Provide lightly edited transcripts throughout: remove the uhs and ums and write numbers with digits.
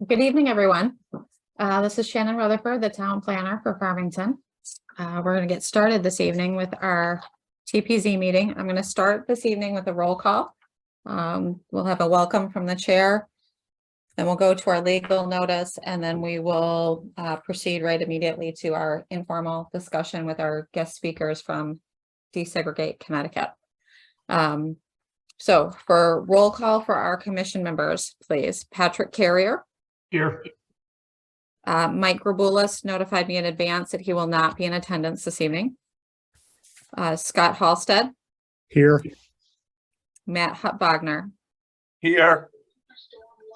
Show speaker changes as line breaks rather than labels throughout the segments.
Good evening, everyone. This is Shannon Rutherford, the town planner for Farmington. We're going to get started this evening with our TPZ meeting. I'm going to start this evening with a roll call. We'll have a welcome from the chair. Then we'll go to our legal notice, and then we will proceed right immediately to our informal discussion with our guest speakers from Desegregate Connecticut. So for roll call for our commission members, please. Patrick Carrier.
Here.
Mike Graboulas notified me in advance that he will not be in attendance this evening. Scott Halstead.
Here.
Matt Hutbogner.
Here.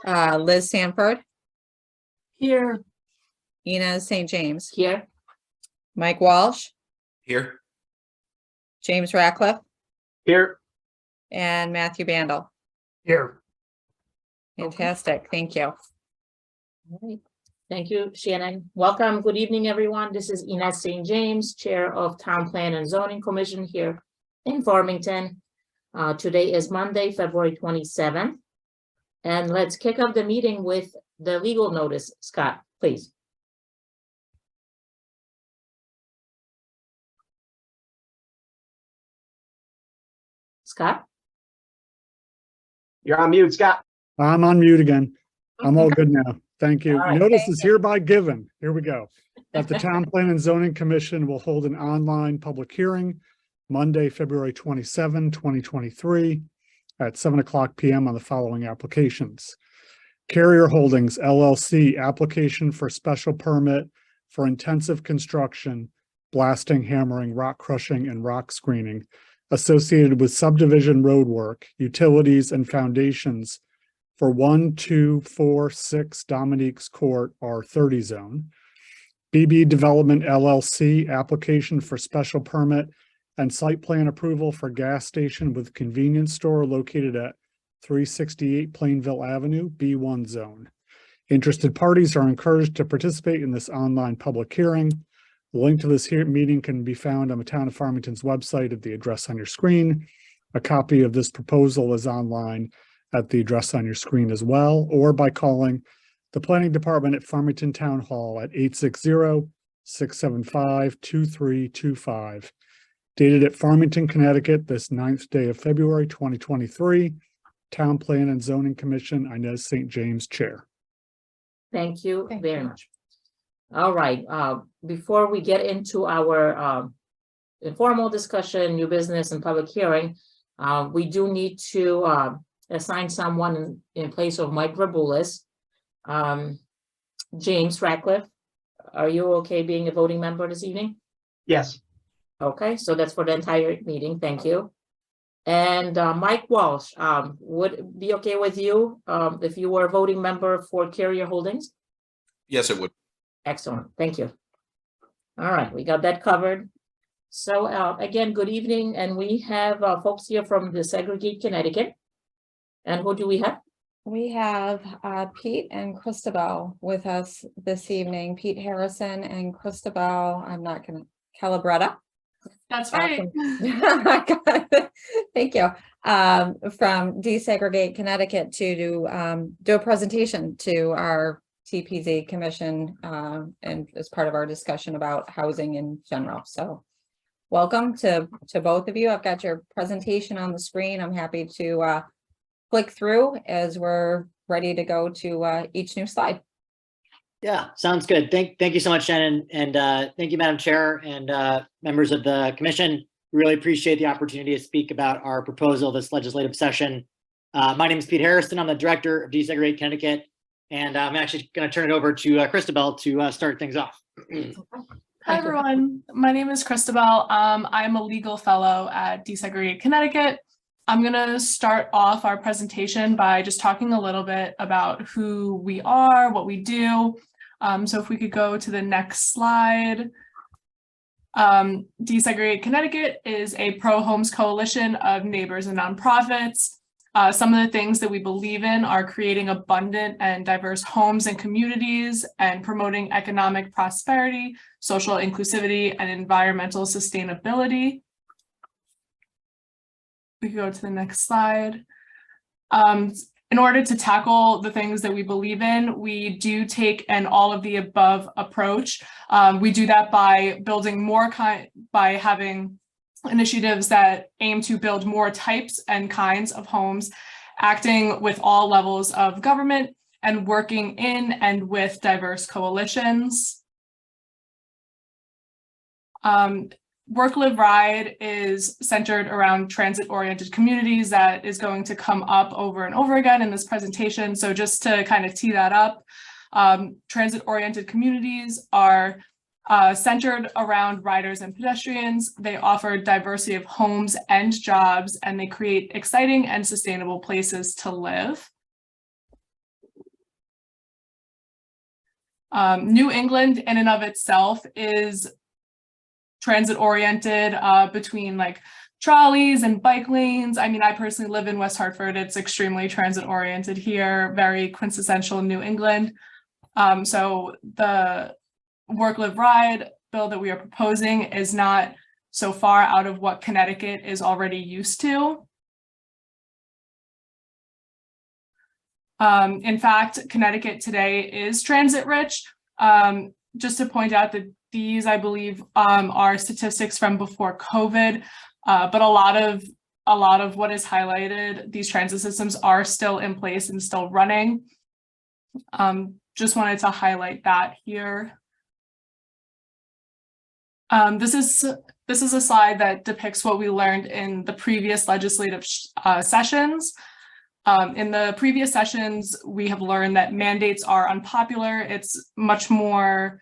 Liz Sanford.
Here.
Inez St. James.
Here.
Mike Walsh.
Here.
James Ratcliffe.
Here.
And Matthew Bandel.
Here.
Fantastic. Thank you.
All right. Thank you, Shannon. Welcome. Good evening, everyone. This is Inez St. James, Chair of Town Plan and Zoning Commission here in Farmington. Today is Monday, February 27th. And let's kick off the meeting with the legal notice. Scott, please. Scott?
You're on mute, Scott.
I'm on mute again. I'm all good now. Thank you.
All right.
Notice is hereby given. Here we go. That the Town Plan and Zoning Commission will hold an online public hearing Monday, February 27, 2023 at 7:00 p.m. on the following applications. Carrier Holdings LLC application for special permit for intensive construction, blasting, hammering, rock crushing, and rock screening associated with subdivision road work, utilities, and foundations for 1246 Dominique's Court R30 zone. BB Development LLC application for special permit and site plan approval for gas station with convenience store located at 368 Plainville Avenue, B1 zone. Interested parties are encouraged to participate in this online public hearing. The link to this meeting can be found on the Town of Farmington's website at the address on your screen. A copy of this proposal is online at the address on your screen as well, or by calling the Planning Department at Farmington Town Hall at 860-675-2325. Dated at Farmington, Connecticut, this 9th day of February, 2023. Town Plan and Zoning Commission, Inez St. James, Chair.
Thank you
Thank
very
you.
much. All right, before we get into our informal discussion, new business and public hearing, we do need to assign someone in place of Mike Graboulas. James Ratcliffe, are you okay being a voting member this evening?
Yes.
Okay, so that's for the entire meeting. Thank you. And Mike Walsh, would it be okay with you if you were a voting member for Carrier Holdings?
Yes, it would.
Excellent. Thank you. All right, we got that covered. So again, good evening. And we have folks here from Desegregate Connecticut. And who do we have?
We have Pete and Christabel with us this evening. Pete Harrison and Christabel, I'm not going to, Calabretta.
That's right.
Thank you. From Desegregate Connecticut to do a presentation to our TPZ Commission and as part of our discussion about housing in general. So welcome to both of you. I've got your presentation on the screen. I'm happy to click through as we're ready to go to each new slide.
Yeah, sounds good. Thank you so much, Shannon. And thank you, Madam Chair and members of the commission. Really appreciate the opportunity to speak about our proposal this legislative session. My name is Pete Harrison. I'm the director of Desegregate Connecticut. And I'm actually going to turn it over to Christabel to start things off.
Hi, everyone. My name is Christabel. I'm a legal fellow at Desegregate Connecticut. I'm going to start off our presentation by just talking a little bit about who we are, what we do. So if we could go to the next slide. Desegregate Connecticut is a pro-homes coalition of neighbors and nonprofits. Some of the things that we believe in are creating abundant and diverse homes and communities and promoting economic prosperity, social inclusivity, and environmental sustainability. We can go to the next slide. in order to tackle the things that we believe in, we do take an all of the above approach. We do that by building by having initiatives that aim to build more types and kinds of homes, acting with all levels of government, and working in and with diverse coalitions. Work, Live, Ride is centered around transit-oriented communities. That is going to come up over and over again in this presentation. So just to kind of tee that up, transit-oriented communities are centered around riders and pedestrians. They offer diversity of homes and jobs, and they create exciting and sustainable places to live. New England in and of itself is transit oriented, between like trolleys and bike lanes. I mean, I personally live in West Hartford. It's extremely transit oriented here, very quintessential New England. So the Work, Live, Ride bill that we are proposing is not so far out of what Connecticut is already used to. In fact, Connecticut today is transit rich. Just to point out that these, I believe, are statistics from before COVID, but a lot of what is highlighted, these transit systems are still in place and still running. Just wanted to highlight that here. This is a slide that depicts what we learned in the previous legislative sessions. In the previous sessions, we have learned that mandates are unpopular. It's much more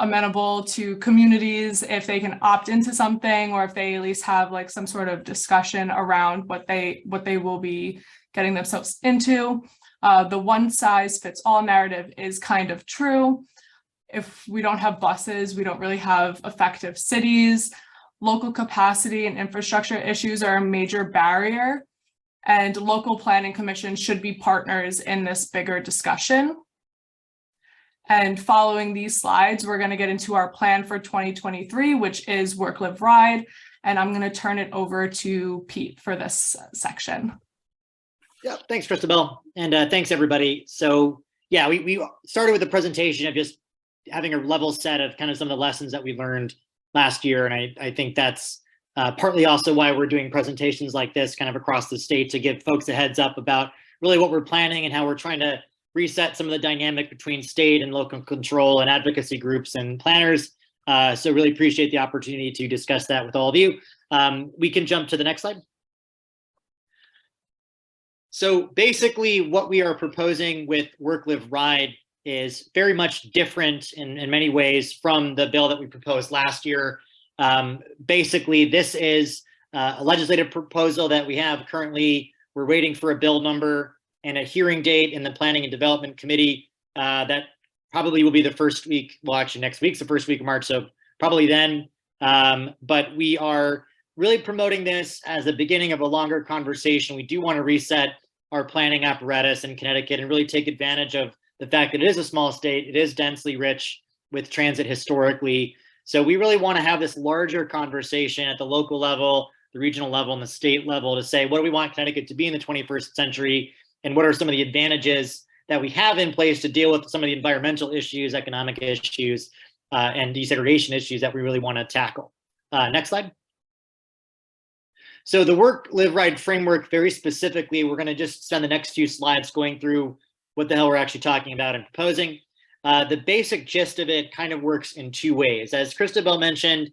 amenable to communities if they can opt into something, or if they at least have like some sort of discussion around what they will be getting themselves into. The one size fits all narrative is kind of true. If we don't have buses, we don't really have effective cities. Local capacity and infrastructure issues are a major barrier, and local planning commissions should be partners in this bigger discussion. And following these slides, we're going to get into our plan for 2023, which is Work, Live, Ride. And I'm going to turn it over to Pete for this section.
Yeah, thanks, Christabel. And thanks, everybody. So yeah, we started with a presentation of just having a level set of kind of some of the lessons that we learned last year. And I think that's partly also why we're doing presentations like this kind of across the state, to give folks a heads up about really what we're planning and how we're trying to reset some of the dynamic between state and local control and advocacy groups and planners. So really appreciate the opportunity to discuss that with all of you. We can jump to the next slide. So basically what we are proposing with Work, Live, Ride is very much different in many ways from the bill that we proposed last year. Basically, this is a legislative proposal that we have currently. We're waiting for a bill number and a hearing date in the Planning and Development Committee that probably will be the first week. Well, actually next week's the first week of March, so probably then. But we are really promoting this as the beginning of a longer conversation. We do want to reset our planning apparatus in Connecticut and really take advantage of the fact that it is a small state. It is densely rich with transit historically. So we really want to have this larger conversation at the local level, the regional level, and the state level to say, what do we want Connecticut to be in the 21st century? And what are some of the advantages that we have in place to deal with some of the environmental issues, economic issues, and desegregation issues that we really want to tackle. Next slide. So the Work, Live, Ride framework, very specifically, we're going to just spend the next few slides going through what the hell we're actually talking about and proposing. The basic gist of it kind of works in two ways. As Christabel mentioned,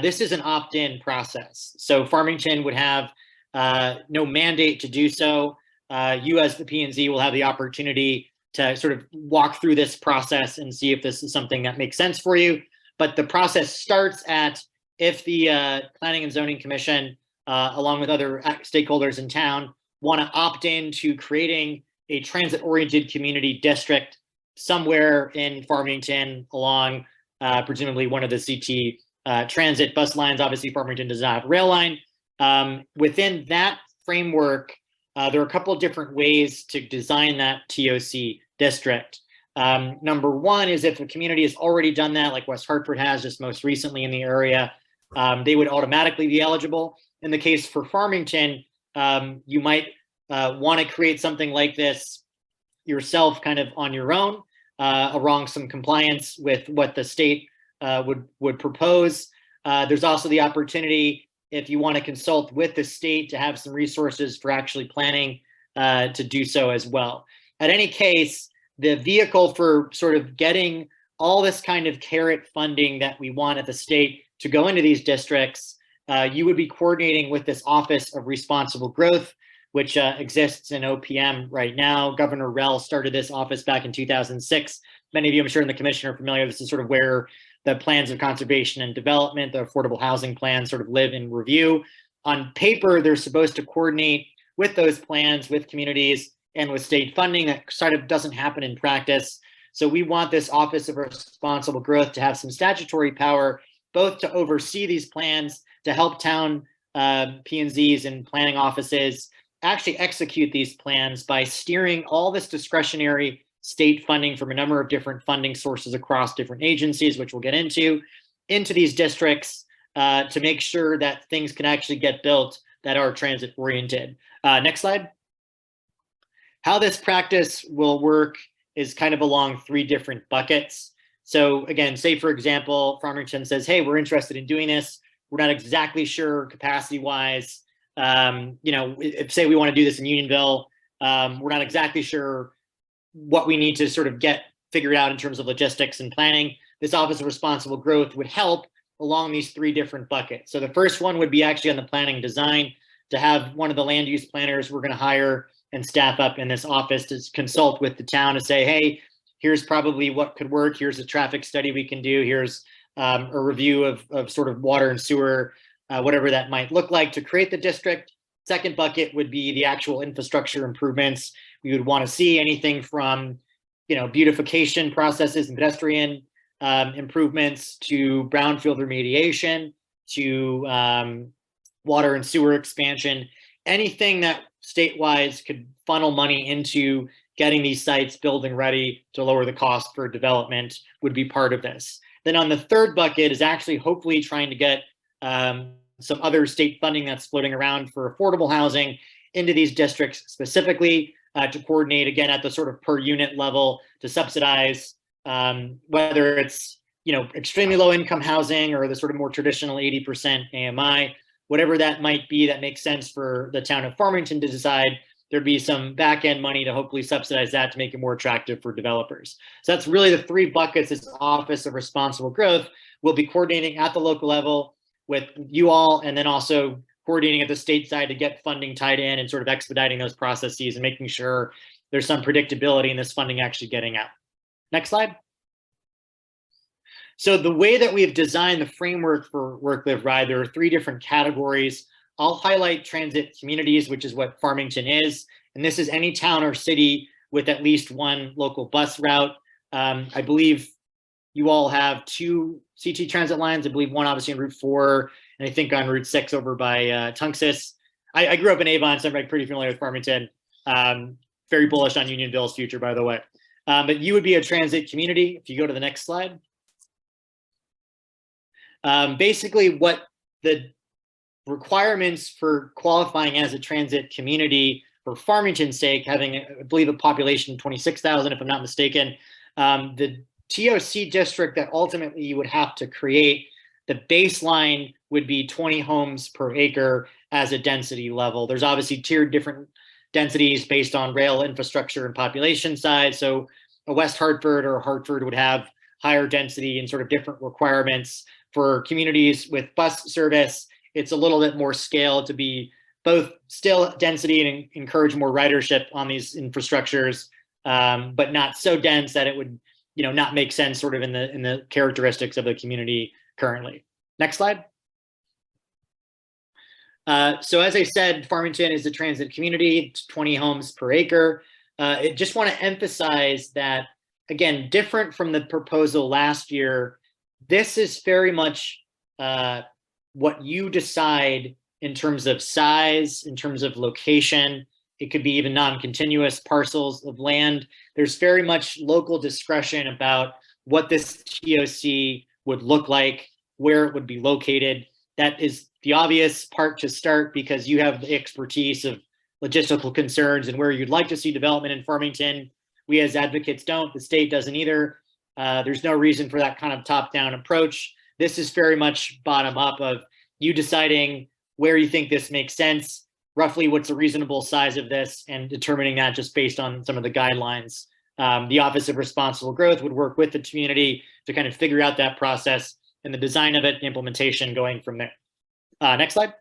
this is an opt-in process. So Farmington would have no mandate to do so. You as the P&Z will have the opportunity to sort of walk through this process and see if this is something that makes sense for you. But the process starts at if the Planning and Zoning Commission, along with other stakeholders in town, want to opt in to creating a transit-oriented community district somewhere in Farmington along presumably one of the CT transit bus lines. Obviously, Farmington does not have a rail line. Within that framework, there are a couple of different ways to design that TOC district. Number one is if a community has already done that, like West Hartford has just most recently in the area, they would automatically be eligible. In the case for Farmington, you might want to create something like this yourself kind of on your own, along some compliance with what the state would propose. There's also the opportunity, if you want to consult with the state, to have some resources for actually planning to do so as well. In any case, the vehicle for sort of getting all this kind of carrot funding that we want at the state to go into these districts, you would be coordinating with this Office of Responsible Growth, which exists in OPM right now. Governor Rell started this office back in 2006. Many of you, I'm sure, in the commission are familiar. This is sort of where the plans of conservation and development, the affordable housing plans sort of live in review. On paper, they're supposed to coordinate with those plans, with communities, and with state funding. That sort of doesn't happen in practice. So we want this Office of Responsible Growth to have some statutory power, both to oversee these plans, to help town P&Zs and planning offices actually execute these plans by steering all this discretionary state funding from a number of different funding sources across different agencies, which we'll get into these districts to make sure that things can actually get built that are transit oriented. Next slide. How this practice will work is kind of along 3 different buckets. So again, say for example, Farmington says, hey, we're interested in doing this. We're not exactly sure capacity wise. If say we want to do this in Unionville, we're not exactly sure what we need to sort of get figured out in terms of logistics and planning. This Office of Responsible Growth would help along these 3 different buckets. So the first one would be actually on the planning design, to have one of the land use planners we're going to hire and staff up in this office to consult with the town to say, hey, here's probably what could work. Here's a traffic study we can do. Here's a review of sort of water and sewer, whatever that might look like to create the district. Second bucket would be the actual infrastructure improvements. We would want to see anything from, beautification processes and pedestrian improvements to brownfield remediation to water and sewer expansion, anything that statewide could funnel money into getting these sites building ready to lower the cost for development would be part of this. Then on the third bucket is actually hopefully trying to get some other state funding that's floating around for affordable housing into these districts specifically to coordinate again at the sort of per unit level to subsidize whether it's extremely low income housing or the sort of more traditional 80% AMI, whatever that might be that makes sense for the town of Farmington to decide. There'd be some back end money to hopefully subsidize that to make it more attractive for developers. So that's really the 3 buckets this Office of Responsible Growth will be coordinating at the local level with you all, and then also coordinating at the state side to get funding tied in and sort of expediting those processes and making sure there's some predictability in this funding actually getting out. Next slide. So the way that we've designed the framework for Work, Live, Ride, there are 3 different categories. I'll highlight transit communities, which is what Farmington is. And this is any town or city with at least 1 local bus route. I believe you all have 2 CT transit lines. I believe 1 obviously on Route 4, and I think on Route 6 over by Tunxus. I grew up in Avon, so I'm pretty familiar with Farmington. Very bullish on Unionville's future, by the way. But you would be a transit community. If you go to the next slide. Basically, what the requirements for qualifying as a transit community for Farmington's sake, having, I believe, a population of 26,000, if I'm not mistaken, the TOC district that ultimately you would have to create, the baseline would be 20 homes per acre as a density level. There's obviously tiered different densities based on rail infrastructure and population size. So a West Hartford or a Hartford would have higher density and sort of different requirements. For communities with bus service, it's a little bit more scale to be both still density and encourage more ridership on these infrastructures, but not so dense that it would, not make sense sort of in the characteristics of the community currently. Next slide. So as I said, Farmington is a transit community, it's 20 homes per acre. I just want to emphasize that, again, different from the proposal last year, this is very much what you decide in terms of size, in terms of location. It could be even non-continuous parcels of land. There's very much local discretion about what this TOC would look like, where it would be located. That is the obvious part to start because you have the expertise of logistical concerns and where you'd like to see development in Farmington. We as advocates don't, the state doesn't either. There's no reason for that kind of top-down approach. This is very much bottom up of you deciding where you think this makes sense, roughly what's a reasonable size of this, and determining that just based on some of the guidelines. The Office of Responsible Growth would work with the community to kind of figure out that process and the design of it and implementation going from there. Next slide.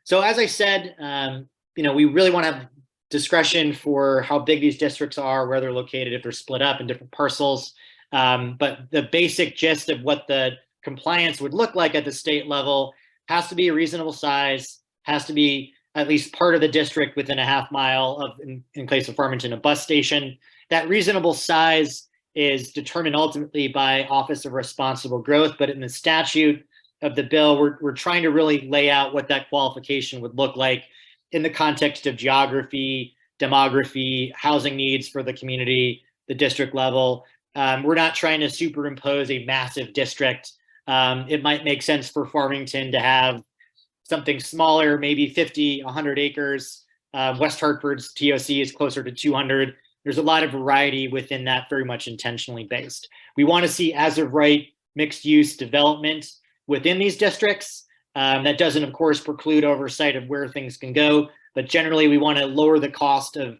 So as I said, we really want to have discretion for how big these districts are, where they're located, if they're split up in different parcels. But the basic gist of what the compliance would look like at the state level has to be a reasonable size, has to be at least part of the district within a half mile of, in case of Farmington, a bus station. That reasonable size is determined ultimately by Office of Responsible Growth, but in the statute of the bill, we're trying to really lay out what that qualification would look like in the context of geography, demography, housing needs for the community, the district level. We're not trying to superimpose a massive district. It might make sense for Farmington to have something smaller, maybe 50, 100 acres. West Hartford's TOC is closer to 200. There's a lot of variety within that, very much intentionally based. We want to see as of right mixed use development within these districts. That doesn't, of course, preclude oversight of where things can go, but generally we want to lower the cost of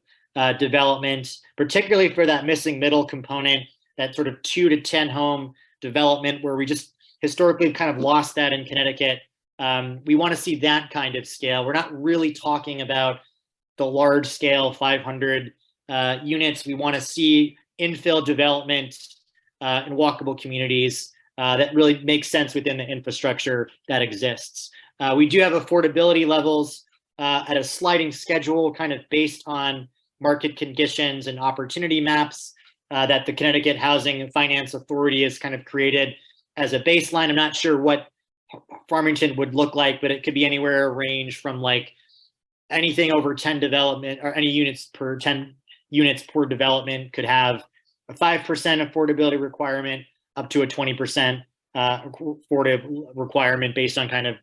development, particularly for that missing middle component, that sort of 2 to 10 home development where we just historically kind of lost that in Connecticut. We want to see that kind of scale. We're not really talking about the large scale 500 units. We want to see infill development in walkable communities that really makes sense within the infrastructure that exists. We do have affordability levels at a sliding schedule, kind of based on market conditions and opportunity maps that the Connecticut Housing and Finance Authority has kind of created as a baseline. I'm not sure what Farmington would look like, but it could be anywhere range from like anything over 10 development or any units per 10 units per development could have a 5% affordability requirement up to a 20% affordable requirement based on kind of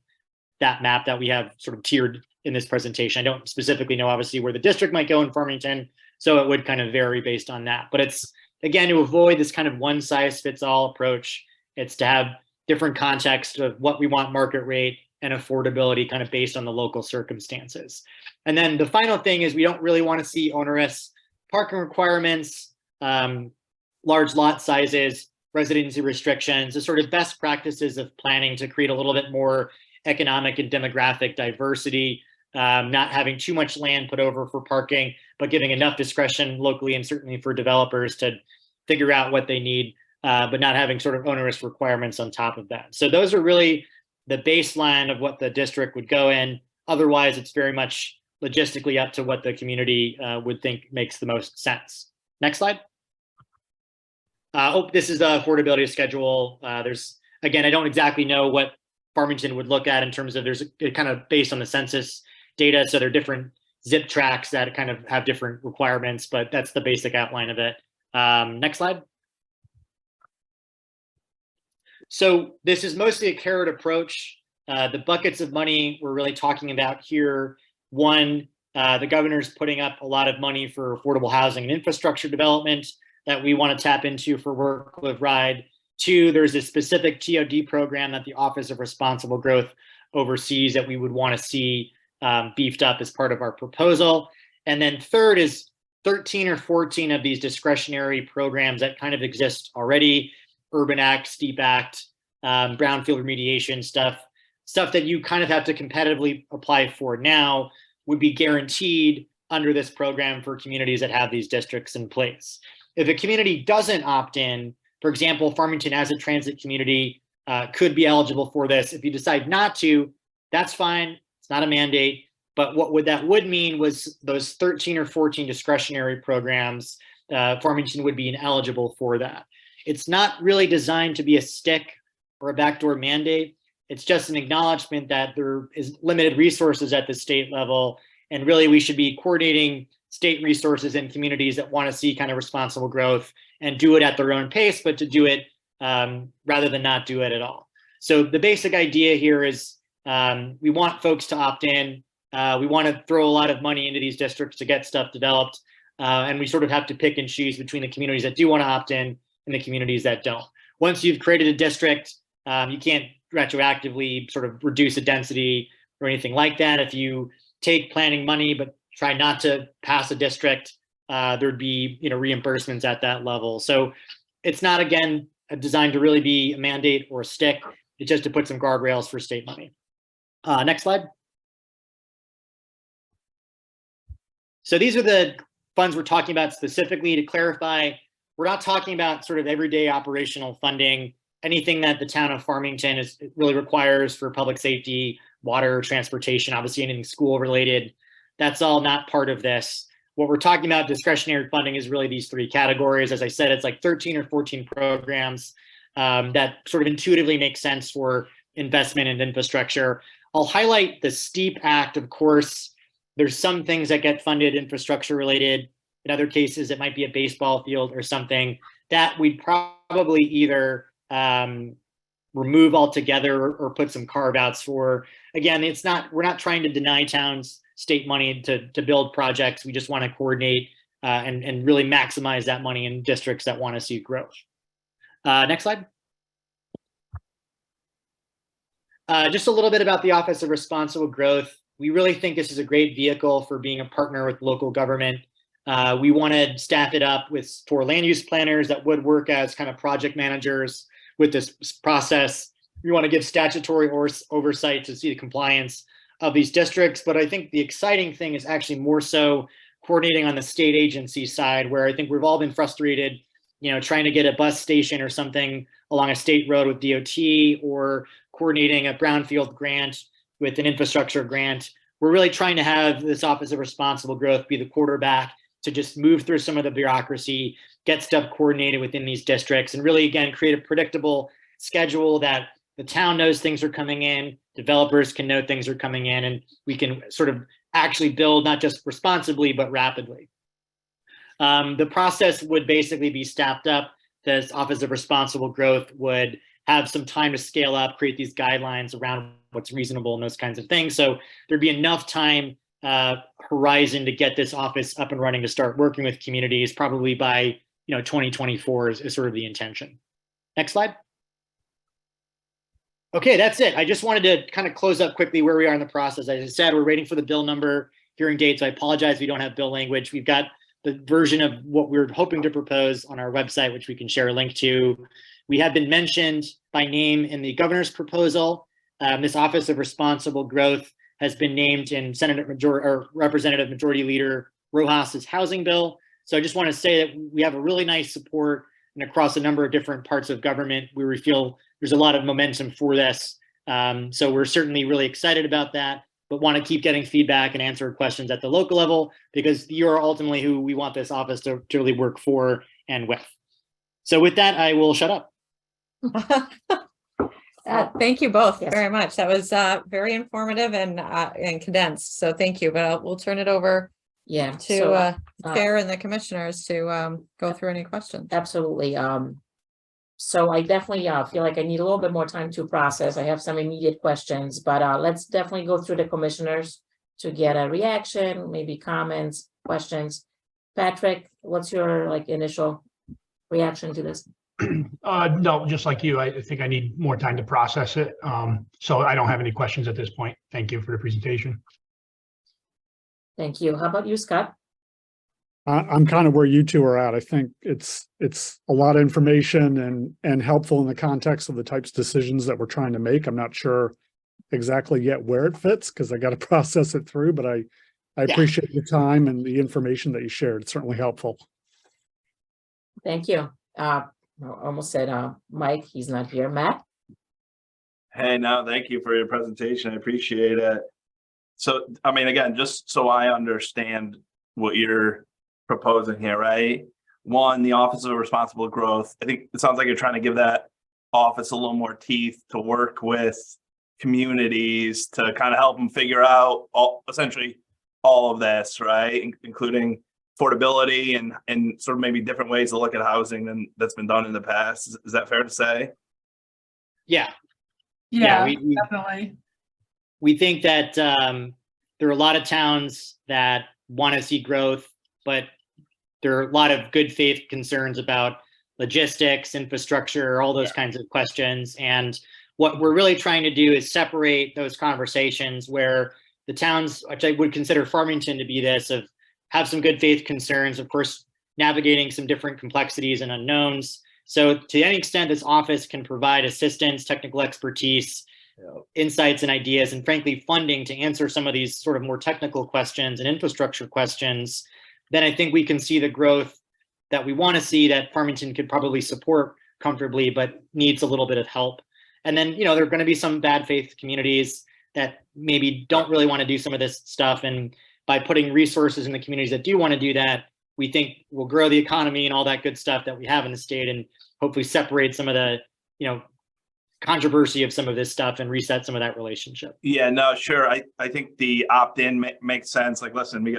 that map that we have sort of tiered in this presentation. I don't specifically know obviously where the district might go in Farmington, so it would kind of vary based on that. But it's, again, to avoid this kind of one size fits all approach. It's to have different context of what we want market rate and affordability kind of based on the local circumstances. And then the final thing is we don't really want to see onerous parking requirements, large lot sizes, residency restrictions, the sort of best practices of planning to create a little bit more economic and demographic diversity, not having too much land put over for parking, but giving enough discretion locally and certainly for developers to figure out what they need, but not having sort of onerous requirements on top of that. So those are really the baseline of what the district would go in. Otherwise, it's very much logistically up to what the community would think makes the most sense. Next slide. This is the affordability schedule. There's, again, I don't exactly know what Farmington would look at in terms of, there's kind of based on the census data. So there are different zip tracks that kind of have different requirements, but that's the basic outline of it. Next slide. So this is mostly a carrot approach. The buckets of money we're really talking about here. One, the governor's putting up a lot of money for affordable housing and infrastructure development that we want to tap into for Work, Live, Ride. Two, there's a specific TOD program that the Office of Responsible Growth oversees that we would want to see beefed up as part of our proposal. And then third is 13 or 14 of these discretionary programs that kind of exist already: Urban Act, Steep Act, brownfield remediation stuff that you kind of have to competitively apply for now would be guaranteed under this program for communities that have these districts in place. If a community doesn't opt in, for example, Farmington as a transit community could be eligible for this. If you decide not to, that's fine. It's not a mandate. But what that would mean was those 13 or 14 discretionary programs, Farmington would be ineligible for that. It's not really designed to be a stick or a backdoor mandate. It's just an acknowledgement that there is limited resources at the state level. And really, we should be coordinating state resources and communities that want to see kind of responsible growth and do it at their own pace, but to do it rather than not do it at all. So the basic idea here is we want folks to opt in. we want to throw a lot of money into these districts to get stuff developed. And we sort of have to pick and choose between the communities that do want to opt in and the communities that don't. Once you've created a district, you can't retroactively sort of reduce the density or anything like that. If you take planning money but try not to pass a district, there'd be reimbursements at that level. So it's not, again, designed to really be a mandate or a stick. It's just to put some guardrails for state money. Next slide. So these are the funds we're talking about specifically. To clarify, we're not talking about sort of everyday operational funding, anything that the town of Farmington really requires for public safety, water, transportation, obviously anything school related. That's all not part of this. What we're talking about discretionary funding is really these three categories. As I said, it's like 13 or 14 programs that sort of intuitively make sense for investment in infrastructure. I'll highlight the STEEP Act, of course. There's some things that get funded infrastructure related. In other cases, it might be a baseball field or something that we'd probably either remove altogether or put some carve outs for. Again, we're not trying to deny towns state money to build projects. We just want to coordinate and really maximize that money in districts that want to see growth. Next slide. Just a little bit about the Office of Responsible Growth. We really think this is a great vehicle for being a partner with local government. We want to staff it up for land use planners that would work as kind of project managers with this process. We want to give statutory oversight to see the compliance of these districts. But I think the exciting thing is actually more so coordinating on the state agency side, where I think we've all been frustrated, trying to get a bus station or something along a state road with DOT, or coordinating a brownfield grant with an infrastructure grant. We're really trying to have this Office of Responsible Growth be the quarterback to just move through some of the bureaucracy, get stuff coordinated within these districts, and really, again, create a predictable schedule that the town knows things are coming in, developers can know things are coming in, and we can sort of actually build not just responsibly, but rapidly. The process would basically be staffed up. This Office of Responsible Growth would have some time to scale up, create these guidelines around what's reasonable and those kinds of things. So there'd be enough time horizon to get this office up and running to start working with communities, probably by 2024 is sort of the intention. Next slide. Okay, that's it. I just wanted to kind of close up quickly where we are in the process. As I said, we're waiting for the bill number, hearing dates. I apologize we don't have bill language. We've got the version of what we're hoping to propose on our website, which we can share a link to. We have been mentioned by name in the governor's proposal. This Office of Responsible Growth has been named in Representative Majority Leader Rojas's housing bill. So I just want to say that we have a really nice support and across a number of different parts of government where we feel there's a lot of momentum for this. So we're certainly really excited about that, but want to keep getting feedback and answer questions at the local level, because you're ultimately who we want this office to really work for and with. So with that, I will shut up.
Thank you both
Yes.
very much. That was very informative and condensed. So thank you. But we'll turn it over
Yeah.
to Chair and the commissioners to go through any questions.
Absolutely. So I definitely feel like I need a little bit more time to process. I have some immediate questions, but let's definitely go through the commissioners to get a reaction, maybe comments, questions. Patrick, what's your initial reaction to this?
No, just like you, I think I need more time to process it. So I don't have any questions at this point. Thank you for the presentation.
Thank you. How about you, Scott?
I'm kind of where you two are at. I think it's a lot of information and helpful in the context of the types of decisions that we're trying to make. I'm not sure exactly yet where it fits because I got to process it through, but I appreciate the time and the information that you shared. It's certainly helpful.
Thank you. I almost said Mike, he's not here. Matt?
Hey, no, thank you for your presentation. I appreciate it. So, I mean, again, just so I understand what you're proposing here, right? One, the Office of Responsible Growth. I think it sounds like you're trying to give that office a little more teeth to work with communities to kind of help them figure out essentially all of this, right? Including affordability and sort of maybe different ways to look at housing than that's been done in the past. Is that fair to say?
Yeah.
Yeah,
we
definitely.
we think that there are a lot of towns that want to see growth, but there are a lot of good faith concerns about logistics, infrastructure, all those kinds of questions. And what we're really trying to do is separate those conversations where the towns, which I would consider Farmington to be this, of have some good faith concerns, of course, navigating some different complexities and unknowns. So to any extent this office can provide assistance, technical expertise, insights and ideas, and frankly, funding to answer some of these sort of more technical questions and infrastructure questions, then I think we can see the growth that we want to see, that Farmington could probably support comfortably, but needs a little bit of help. And then, there are going to be some bad faith communities that maybe don't really want to do some of this stuff. And by putting resources in the communities that do want to do that, we think will grow the economy and all that good stuff that we have in the state, and hopefully separate some of the, controversy of some of this stuff and reset some of that relationship.
Yeah, no, sure. I think the opt-in makes sense. Like, listen, we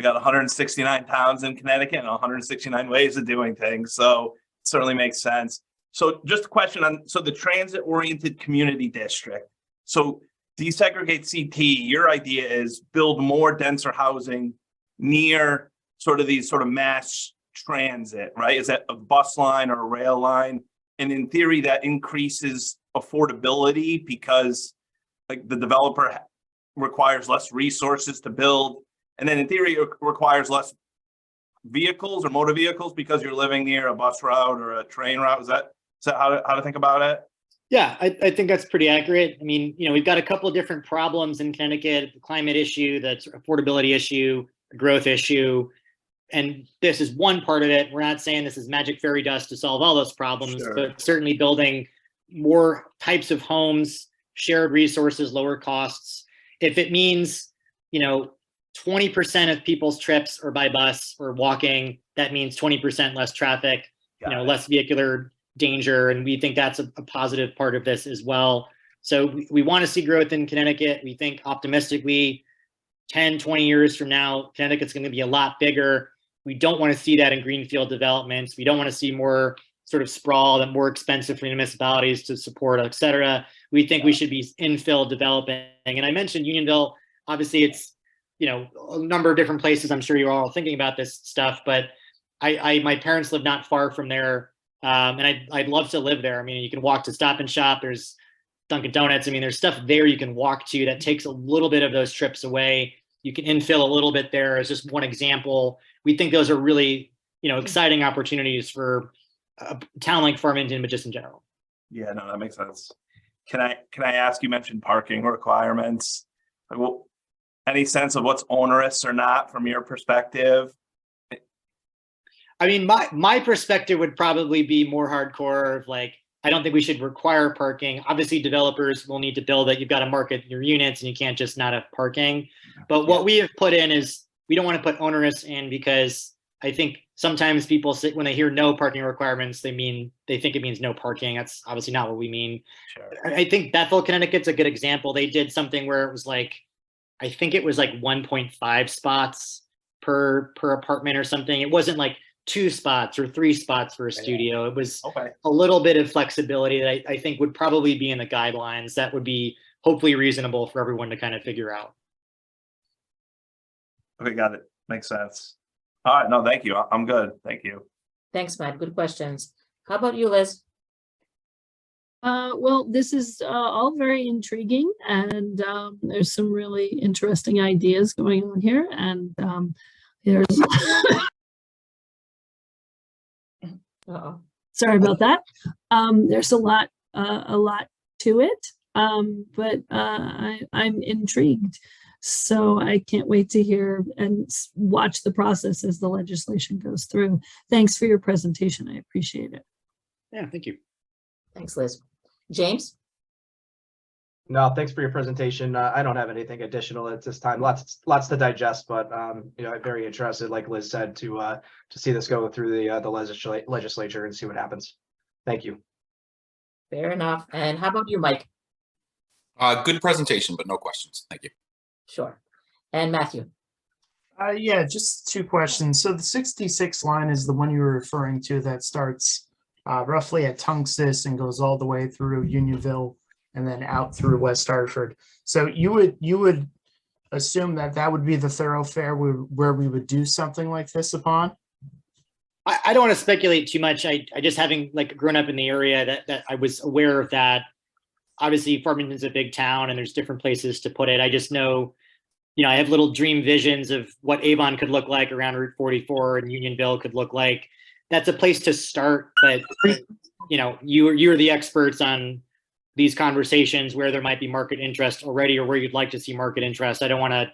got 169 towns in Connecticut and 169 ways of doing things. So it certainly makes sense. So just a question on, so the transit-oriented community district. So desegregate CT, your idea is build more denser housing near sort of these sort of mass transit, right? Is that a bus line or a rail line? And in theory, that increases affordability because like the developer requires less resources to build. And then in theory, it requires less vehicles or motor vehicles because you're living near a bus route or a train route. Is that how to think about it?
Yeah, I think that's pretty accurate. I mean, we've got a couple of different problems in Connecticut: the climate issue, the affordability issue, the growth issue. And this is one part of it. We're not saying this is magic fairy dust to solve all those problems,
Sure.
But certainly building more types of homes, shared resources, lower costs. If it means, 20% of people's trips are by bus or walking, that means 20% less traffic, less vehicular danger. And we think that's a positive part of this as well. So we want to see growth in Connecticut. We think optimistically 10, 20 years from now, Connecticut's going to be a lot bigger. We don't want to see that in greenfield developments. We don't want to see more sort of sprawl and more expensive for municipalities to support, et cetera. We think we should be infill developing. And I mentioned Unionville. Obviously, it's, a number of different places. I'm sure you're all thinking about this stuff, but my parents live not far from there. And I'd love to live there. I mean, you can walk to Stop and Shop. There's Dunkin' Donuts. I mean, there's stuff there you can walk to that takes a little bit of those trips away. You can infill a little bit there as just one example. We think those are really, exciting opportunities for a town like Farmington, but just in general.
Yeah, no, that makes sense. Can I ask, you mentioned parking requirements. Well, any sense of what's onerous or not from your perspective?
I mean, my perspective would probably be more hardcore of like, I don't think we should require parking. Obviously, developers will need to build it. You've got to market your units and you can't just not have parking. But what we have put in is we don't want to put onerous in because I think sometimes people say when they hear no parking requirements, they think it means no parking. That's obviously not what we mean.
Sure.
I think Bethel, Connecticut's a good example. They did something where it was like, I think it was like 1.5 spots per apartment or something. It wasn't like 2 spots or 3 spots for a studio. It was
Okay.
a little bit of flexibility that I think would probably be in the guidelines that would be hopefully reasonable for everyone to kind of figure out.
Okay, got it. Makes sense. All right, no, thank you. I'm good. Thank you.
Thanks, Matt. Good questions. How about you, Liz?
Well, this is all very intriguing, and there's some really interesting ideas going on here, and there's
Uh-oh.
sorry about that. There's a lot to it, but I'm intrigued. So I can't wait to hear and watch the process as the legislation goes through. Thanks for your presentation. I appreciate it.
Yeah, thank you.
Thanks, Liz. James?
No, thanks for your presentation. I don't have anything additional at this time. Lots to digest, but I'm very interested, like Liz said, to see this go through the legislature and see what happens. Thank you.
Fair enough. And how about you, Mike?
Good presentation, but no questions. Thank you.
Sure. And Matthew?
Yeah, just 2 questions. So the 66 line is the one you were referring to that starts roughly at Tunxis and goes all the way through Unionville and then out through West Hartford. So you would assume that that would be the thoroughfare where we would do something like this upon?
I don't want to speculate too much. I just having like grown up in the area that I was aware of that. Obviously, Farmington's a big town and there's different places to put it. I just know, I have little dream visions of what Avon could look like around Route 44 and Unionville could look like. That's a place to start, but you're the experts on these conversations where there might be market interest already or where you'd like to see market interest. I don't want to,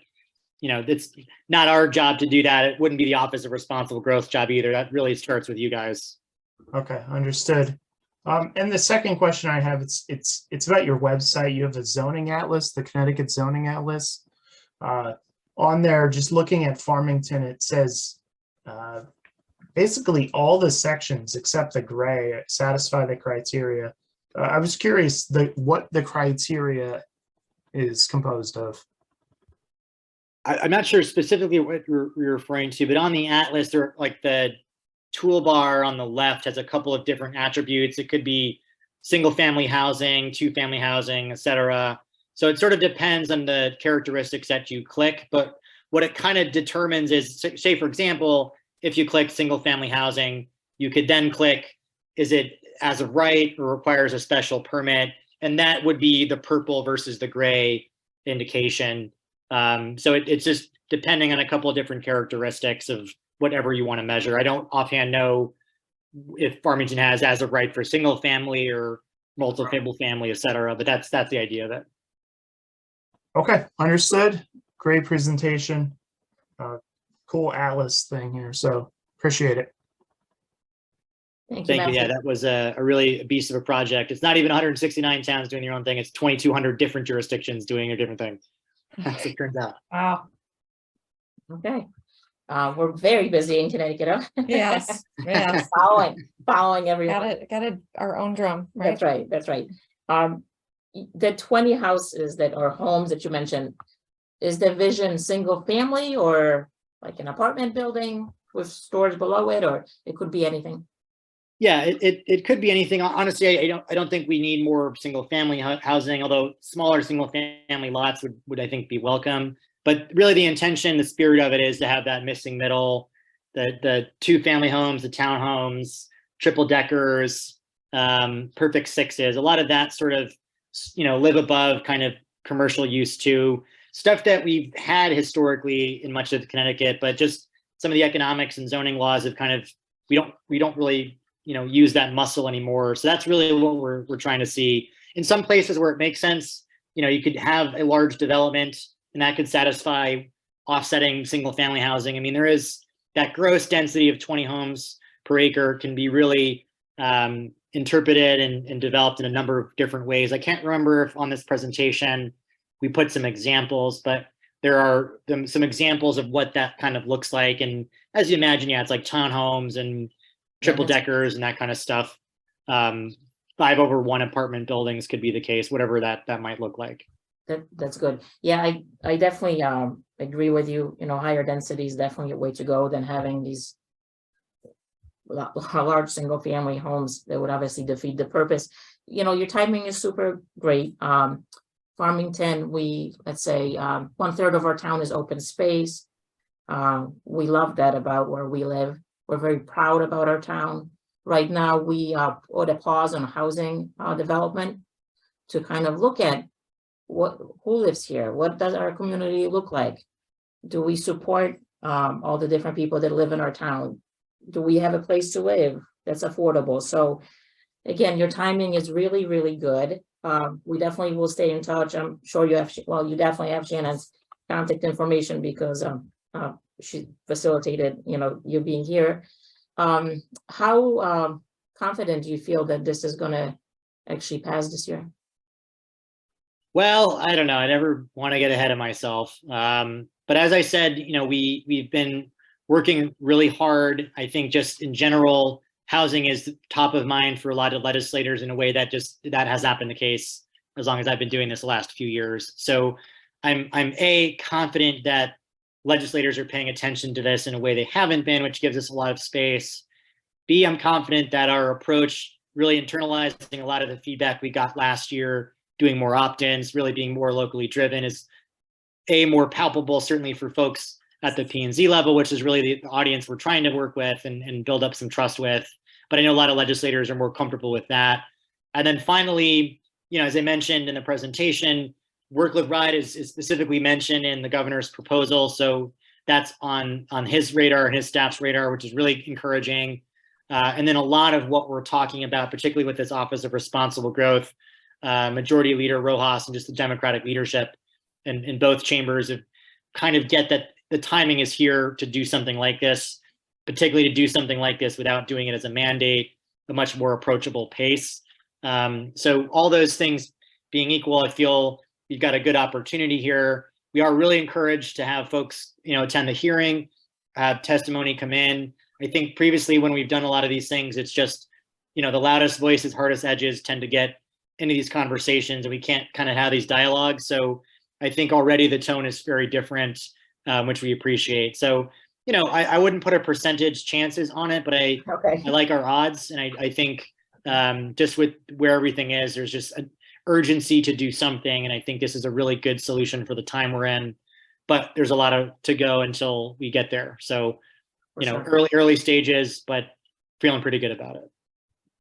it's not our job to do that. It wouldn't be the Office of Responsible Growth job either. That really starts with you guys.
Okay, understood. And the second question I have, it's about your website. You have a zoning atlas, the Connecticut Zoning Atlas. On there, just looking at Farmington, it says basically all the sections except the gray satisfy the criteria. I was curious what the criteria is composed of.
I'm not sure specifically what you're referring to, but on the atlas, there like the toolbar on the left has a couple of different attributes. It could be single family housing, 2-family housing, etc. So it sort of depends on the characteristics that you click, but what it kind of determines is, say, for example, if you click single family housing, you could then click, is it as of right or requires a special permit? And that would be the purple versus the gray indication. So it's just depending on a couple of different characteristics of whatever you want to measure. I don't offhand know if Farmington has as of right for single family or multiple family, et cetera, but that's the idea of it.
Okay, understood. Great presentation. Cool atlas thing here, so appreciate it.
Thank you.
Thank you. Yeah, that was a really beast of a project. It's not even 169 towns doing their own thing. It's 2,200 different jurisdictions doing a different thing. As it turns out.
Wow. Okay. We're very busy in Connecticut. Huh?
Yes, yes.
Following everyone.
Got it, our own drum, right?
That's right. The 20 houses that are homes that you mentioned, is the vision single family or like an apartment building with stores below it, or it could be anything?
Yeah, it could be anything. Honestly, I don't think we need more single family housing, although smaller single family lots would I think be welcome. But really the intention, the spirit of it is to have that missing middle, the 2-family homes, the townhomes, triple deckers, perfect sixes, a lot of that sort of, live above kind of commercial use too. Stuff that we've had historically in much of Connecticut, but just some of the economics and zoning laws have kind of, we don't really, use that muscle anymore. So that's really what we're trying to see. In some places where it makes sense, you could have a large development and that could satisfy offsetting single family housing. I mean, there is that gross density of 20 homes per acre can be really interpreted and developed in a number of different ways. I can't remember if on this presentation we put some examples, but there are some examples of what that kind of looks like. And as you imagine, yeah, it's like townhomes and triple deckers and that kind of stuff. 5/1 apartment buildings could be the case, whatever that might look like.
That's good. Yeah, I definitely agree with you. Higher density is definitely a way to go than having these large single family homes that would obviously defeat the purpose. Your timing is super great. Farmington, let's say 1/3 of our town is open space. We love that about where we live. We're very proud about our town. Right now, we put a pause on housing development to kind of look at who lives here. What does our community look like? Do we support all the different people that live in our town? Do we have a place to live that's affordable? So again, your timing is really, really good. We definitely will stay in touch. I'm sure you definitely have Shannon's contact information because she facilitated, you being here. How confident do you feel that this is going to actually pass this year?
Well, I don't know. I never want to get ahead of myself. But as I said, we've been working really hard. I think just in general, housing is top of mind for a lot of legislators in a way that has not been the case as long as I've been doing this the last few years. So I'm confident that legislators are paying attention to this in a way they haven't been, which gives us a lot of space. B, I'm confident that our approach, really internalizing a lot of the feedback we got last year, doing more opt-ins, really being more locally driven, is more palpable, certainly for folks at the P&Z level, which is really the audience we're trying to work with and build up some trust with. But I know a lot of legislators are more comfortable with that. And then finally, as I mentioned in the presentation, work-live ride is specifically mentioned in the governor's proposal. So that's on his radar and his staff's radar, which is really encouraging. And then a lot of what we're talking about, particularly with this Office of Responsible Growth, Majority Leader Rojas and just the Democratic leadership in both chambers of kind of get that the timing is here to do something like this, particularly to do something like this without doing it as a mandate, a much more approachable pace. So all those things being equal, I feel we've got a good opportunity here. We are really encouraged to have folks, attend the hearing, have testimony come in. I think previously when we've done a lot of these things, it's just, the loudest voices, hardest edges tend to get into these conversations and we can't kind of have these dialogues. So I think already the tone is very different, which we appreciate. So, I wouldn't put a percentage chances on it, but I like our odds. And I think just with where everything is, there's just an urgency to do something. And I think this is a really good solution for the time we're in, but there's a lot to go until we get there. So, early stages, but feeling pretty good about it.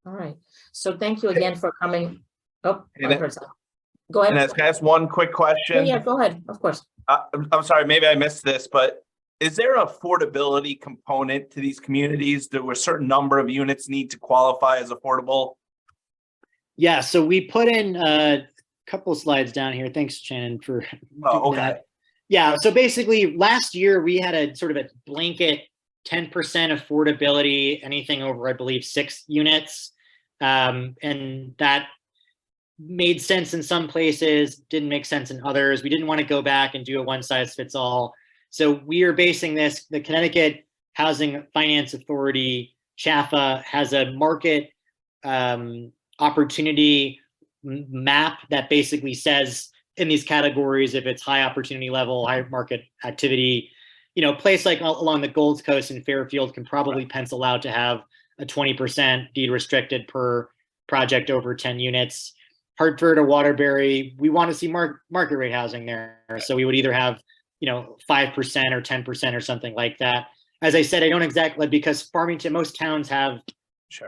All right. So thank you again for coming. Oh,
Hey,
I heard something. Go ahead.
And can I ask one quick question?
Yeah, go ahead. Of course.
I'm sorry, maybe I missed this, but is there an affordability component to these communities? There were a certain number of units need to qualify as affordable?
Yeah, so we put in a couple of slides down here. Thanks, Shannon, for
Oh,
doing
okay.
that. Yeah, so basically last year we had a sort of a blanket 10% affordability, anything over, I believe, 6 units. And that made sense in some places, didn't make sense in others. We didn't want to go back and do a one size fits all. So we are basing this, the Connecticut Housing Finance Authority, CHFA, has a market opportunity map that basically says in these categories, if it's high opportunity level, high market activity, place like along the Gold Coast and Fairfield can probably pencil out to have a 20% deed restricted per project over 10 units. Hartford or Waterbury, we want to see market rate housing there. So we would either have, 5% or 10% or something like that. As I said, I don't exactly, because Farmington, most towns have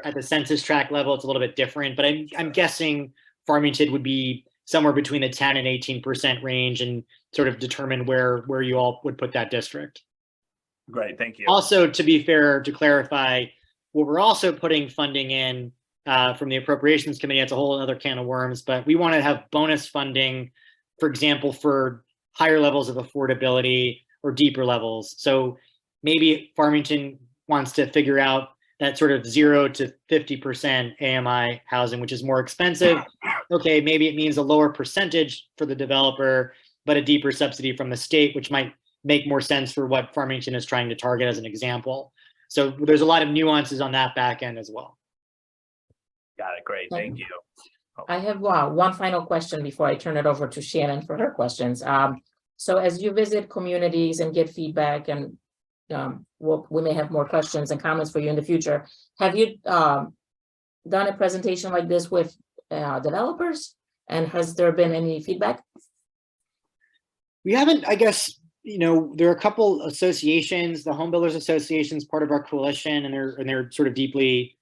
at the census tract level, it's a little bit different, but I'm guessing Farmington would be somewhere between the 10 and 18% range and sort of determine where you all would put that district.
Great, thank you.
Also, to be fair, to clarify, what we're also putting funding in from the Appropriations Committee, it's a whole other can of worms, but we want to have bonus funding, for example, for higher levels of affordability or deeper levels. So maybe Farmington wants to figure out that sort of 0 to 50% AMI housing, which is more expensive. Okay, maybe it means a lower percentage for the developer, but a deeper subsidy from the state, which might make more sense for what Farmington is trying to target as an example. So there's a lot of nuances on that back end as well.
Got it, great, thank you.
I have one final question before I turn it over to Shannon for her questions. So as you visit communities and get feedback, and we may have more questions and comments for you in the future, have you done a presentation like this with developers? And has there been any feedback?
We haven't, I guess, there are a couple associations, the Home Builders Association is part of our coalition, and they're sort of deeply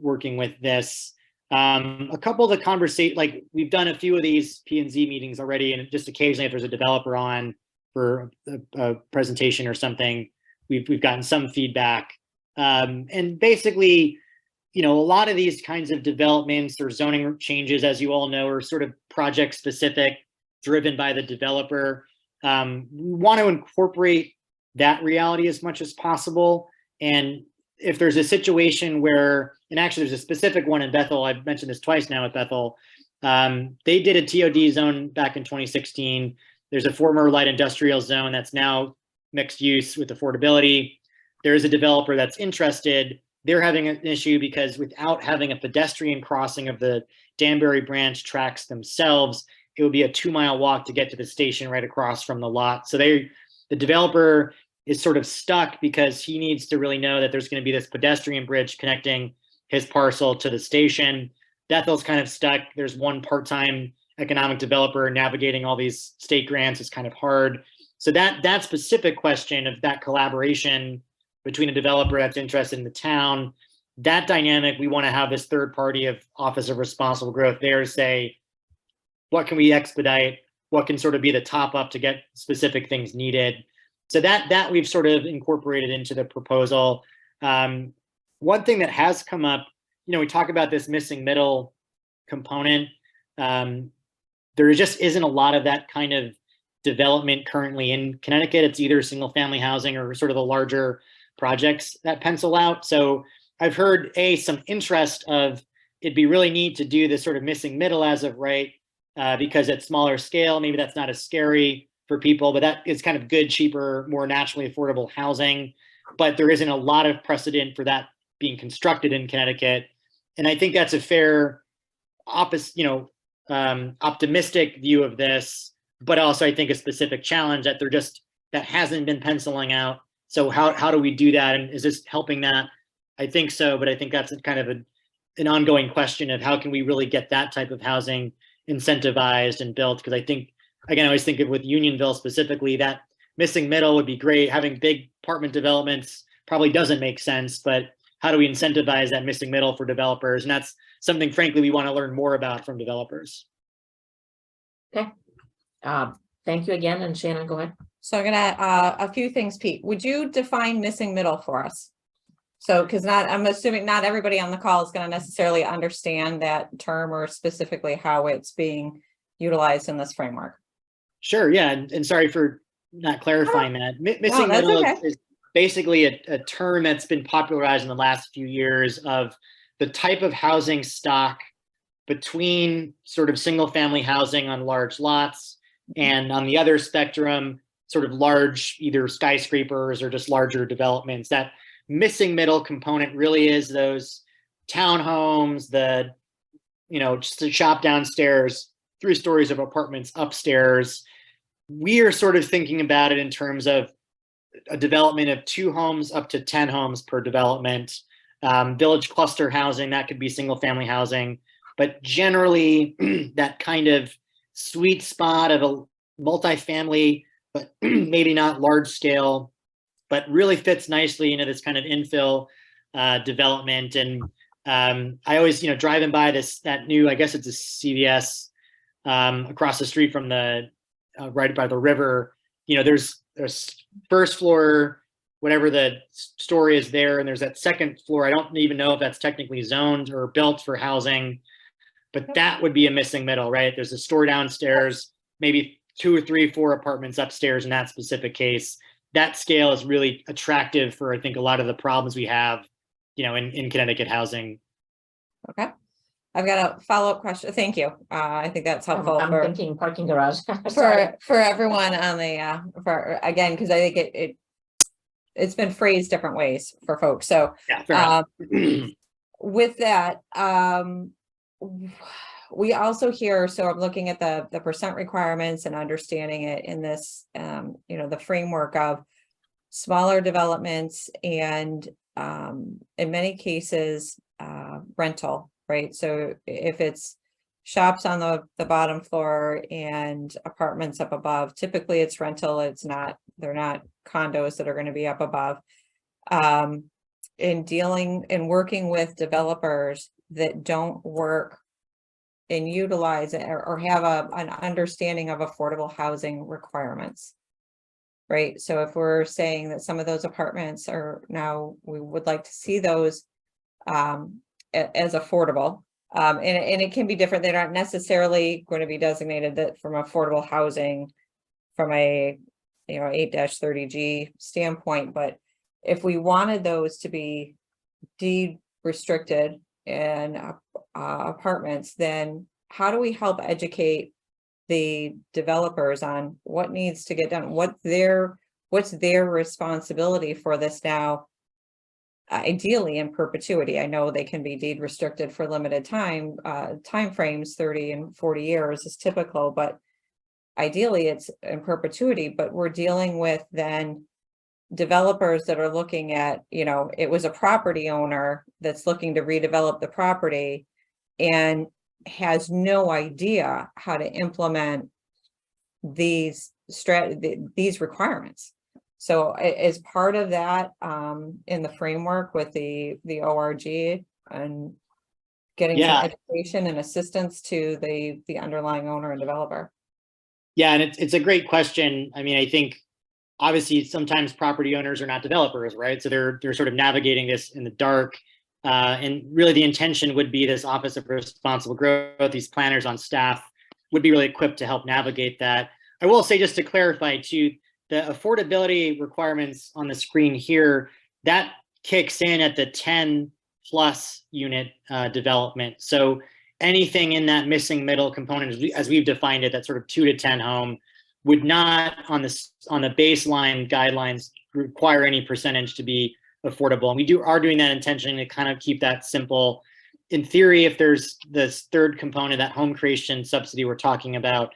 working with this. A couple of the conversation, like we've done a few of these P&Z meetings already, and just occasionally if there's a developer on for a presentation or something, we've gotten some feedback. And basically, a lot of these kinds of developments or zoning changes, as you all know, are sort of project specific, driven by the developer. We want to incorporate that reality as much as possible. And if there's a situation where, and actually there's a specific one in Bethel, I've mentioned this twice now at Bethel, they did a TOD zone back in 2016. There's a former light industrial zone that's now mixed use with affordability. There is a developer that's interested. They're having an issue because without having a pedestrian crossing of the Danbury branch tracks themselves, it would be a 2-mile walk to get to the station right across from the lot. So the developer is sort of stuck because he needs to really know that there's going to be this pedestrian bridge connecting his parcel to the station. Bethel's kind of stuck. There's one part-time economic developer navigating all these state grants is kind of hard. So that specific question of that collaboration between a developer that's interested in the town, that dynamic, we want to have this third party of Office of Responsible Growth there to say, what can we expedite? What can sort of be the top up to get specific things needed? So that we've sort of incorporated into the proposal. One thing that has come up, we talk about this missing middle component. There just isn't a lot of that kind of development currently in Connecticut. It's either single family housing or sort of the larger projects that pencil out. So I've heard some interest of it'd be really neat to do this sort of missing middle as of right, because at smaller scale, maybe that's not as scary for people, but that is kind of good, cheaper, more naturally affordable housing. But there isn't a lot of precedent for that being constructed in Connecticut. And I think that's a fair optimistic view of this, but also I think a specific challenge that that hasn't been penciling out. So how do we do that? And is this helping that? I think so, but I think that's kind of an ongoing question of how can we really get that type of housing incentivized and built? Because I think, again, I always think of with Unionville specifically, that missing middle would be great. Having big apartment developments probably doesn't make sense, but how do we incentivize that missing middle for developers? And that's something, frankly, we want to learn more about from developers.
Okay. Thank you again. And Shannon, go ahead.
So I'm gonna, a few things, Pete, would you define missing middle for us? So, because I'm assuming not everybody on the call is going to necessarily understand that term or specifically how it's being utilized in this framework.
Sure, yeah, and sorry for not clarifying that. Missing
that's
middle
okay.
is basically a term that's been popularized in the last few years of the type of housing stock between sort of single family housing on large lots and on the other spectrum, sort of large, either skyscrapers or just larger developments. That missing middle component really is those townhomes, just a shop downstairs, 3 stories of apartments upstairs. We are sort of thinking about it in terms of a development of 2 homes up to 10 homes per development. Village cluster housing, that could be single family housing, but generally that kind of sweet spot of a multifamily, but maybe not large scale, but really fits nicely into this kind of infill development. And I always, driving by that new, I guess it's a CVS across the street from the right by the river. There's first floor, whatever the story is there, and there's that second floor. I don't even know if that's technically zoned or built for housing, but that would be a missing middle, right? There's a store downstairs, maybe 2 or 3, 4 apartments upstairs in that specific case. That scale is really attractive for, I think, a lot of the problems we have, in Connecticut housing.
Okay. I've got a follow-up question. Thank you. I think that's helpful.
I'm thinking parking garage.
for everyone on the, again, because I think it's been phrased different ways for folks. So
Yeah, fair enough.
with that, we also hear, so I'm looking at the percent requirements and understanding it in this, the framework of smaller developments and in many cases, rental, right? So if it's shops on the bottom floor and apartments up above, typically it's rental. They're not condos that are going to be up above. In working with developers that don't work and utilize it or have an understanding of affordable housing requirements, right? So if we're saying that some of those apartments are now, we would like to see those as affordable, and it can be different. They're not necessarily going to be designated that from affordable housing from a 8-30G standpoint, but if we wanted those to be deed restricted and apartments, then how do we help educate the developers on what needs to get done? What's their responsibility for this now? Ideally in perpetuity. I know they can be deed restricted for limited time frames, 30 and 40 years is typical, but ideally it's in perpetuity. But we're dealing with then developers that are looking at, it was a property owner that's looking to redevelop the property, and has no idea how to implement these these requirements. So as part of that, in the framework with the ORG and getting some
Yeah.
education and assistance to the underlying owner and developer.
Yeah, and it's a great question. I mean, I think obviously sometimes property owners are not developers, right? So they're sort of navigating this in the dark. And really the intention would be this Office of Responsible Growth, these planners on staff would be really equipped to help navigate that. I will say, just to clarify too, the affordability requirements on the screen here, that kicks in at the 10 plus unit development. So anything in that missing middle component, as we've defined it, that sort of 2 to 10 home, would not on the baseline guidelines require any percentage to be affordable. And we are doing that intentionally to kind of keep that simple. In theory, if there's this third component, that home creation subsidy we're talking about,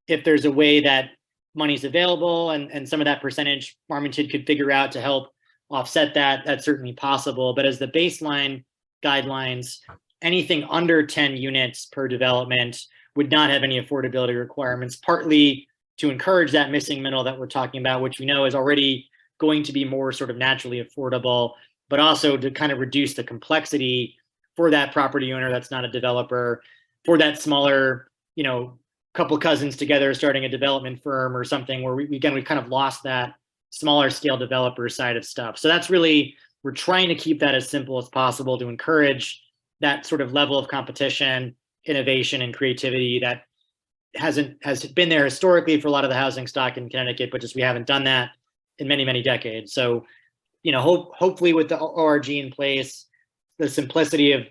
if there's a way that money's available and some of that percentage Farmington could figure out to help offset that, that's certainly possible. But as the baseline guidelines, anything under 10 units per development would not have any affordability requirements, partly to encourage that missing middle that we're talking about, which we know is already going to be more sort of naturally affordable, but also to kind of reduce the complexity for that property owner that's not a developer, for that smaller, couple cousins together starting a development firm or something, where we kind of lost that smaller scale developer side of stuff. So that's really, we're trying to keep that as simple as possible to encourage that sort of level of competition, innovation, and creativity that has been there historically for a lot of the housing stock in Connecticut, but just we haven't done that in many, many decades. So, hopefully with the ORG in place, the simplicity of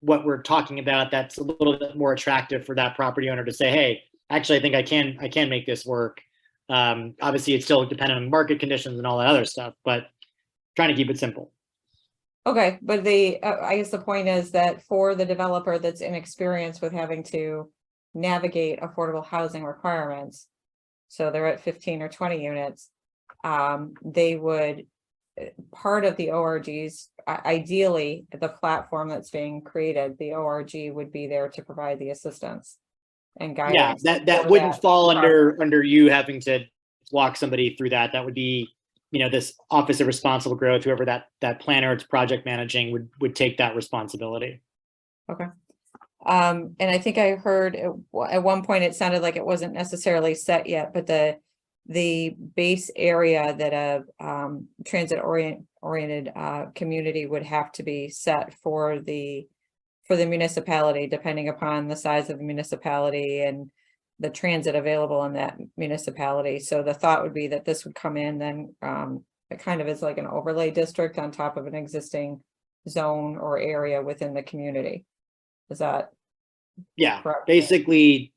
what we're talking about, that's a little bit more attractive for that property owner to say, hey, actually, I think I can make this work. Obviously, it's still dependent on market conditions and all that other stuff, but trying to keep it simple.
Okay, but I guess the point is that for the developer that's inexperienced with having to navigate affordable housing requirements, so they're at 15 or 20 units, they would, part of the ORG's, ideally, the platform that's being created, the ORG would be there to provide the assistance and guidance.
Yeah, that wouldn't fall under you having to walk somebody through that. That would be, this Office of Responsible Growth, whoever that planner it's project managing would take that responsibility.
Okay. And I think I heard at one point it sounded like it wasn't necessarily set yet, but the base area that a transit oriented community would have to be set for the municipality, depending upon the size of the municipality and the transit available in that municipality. So the thought would be that this would come in then it kind of is like an overlay district on top of an existing zone or area within the community. Is that?
Yeah,
correct?
basically,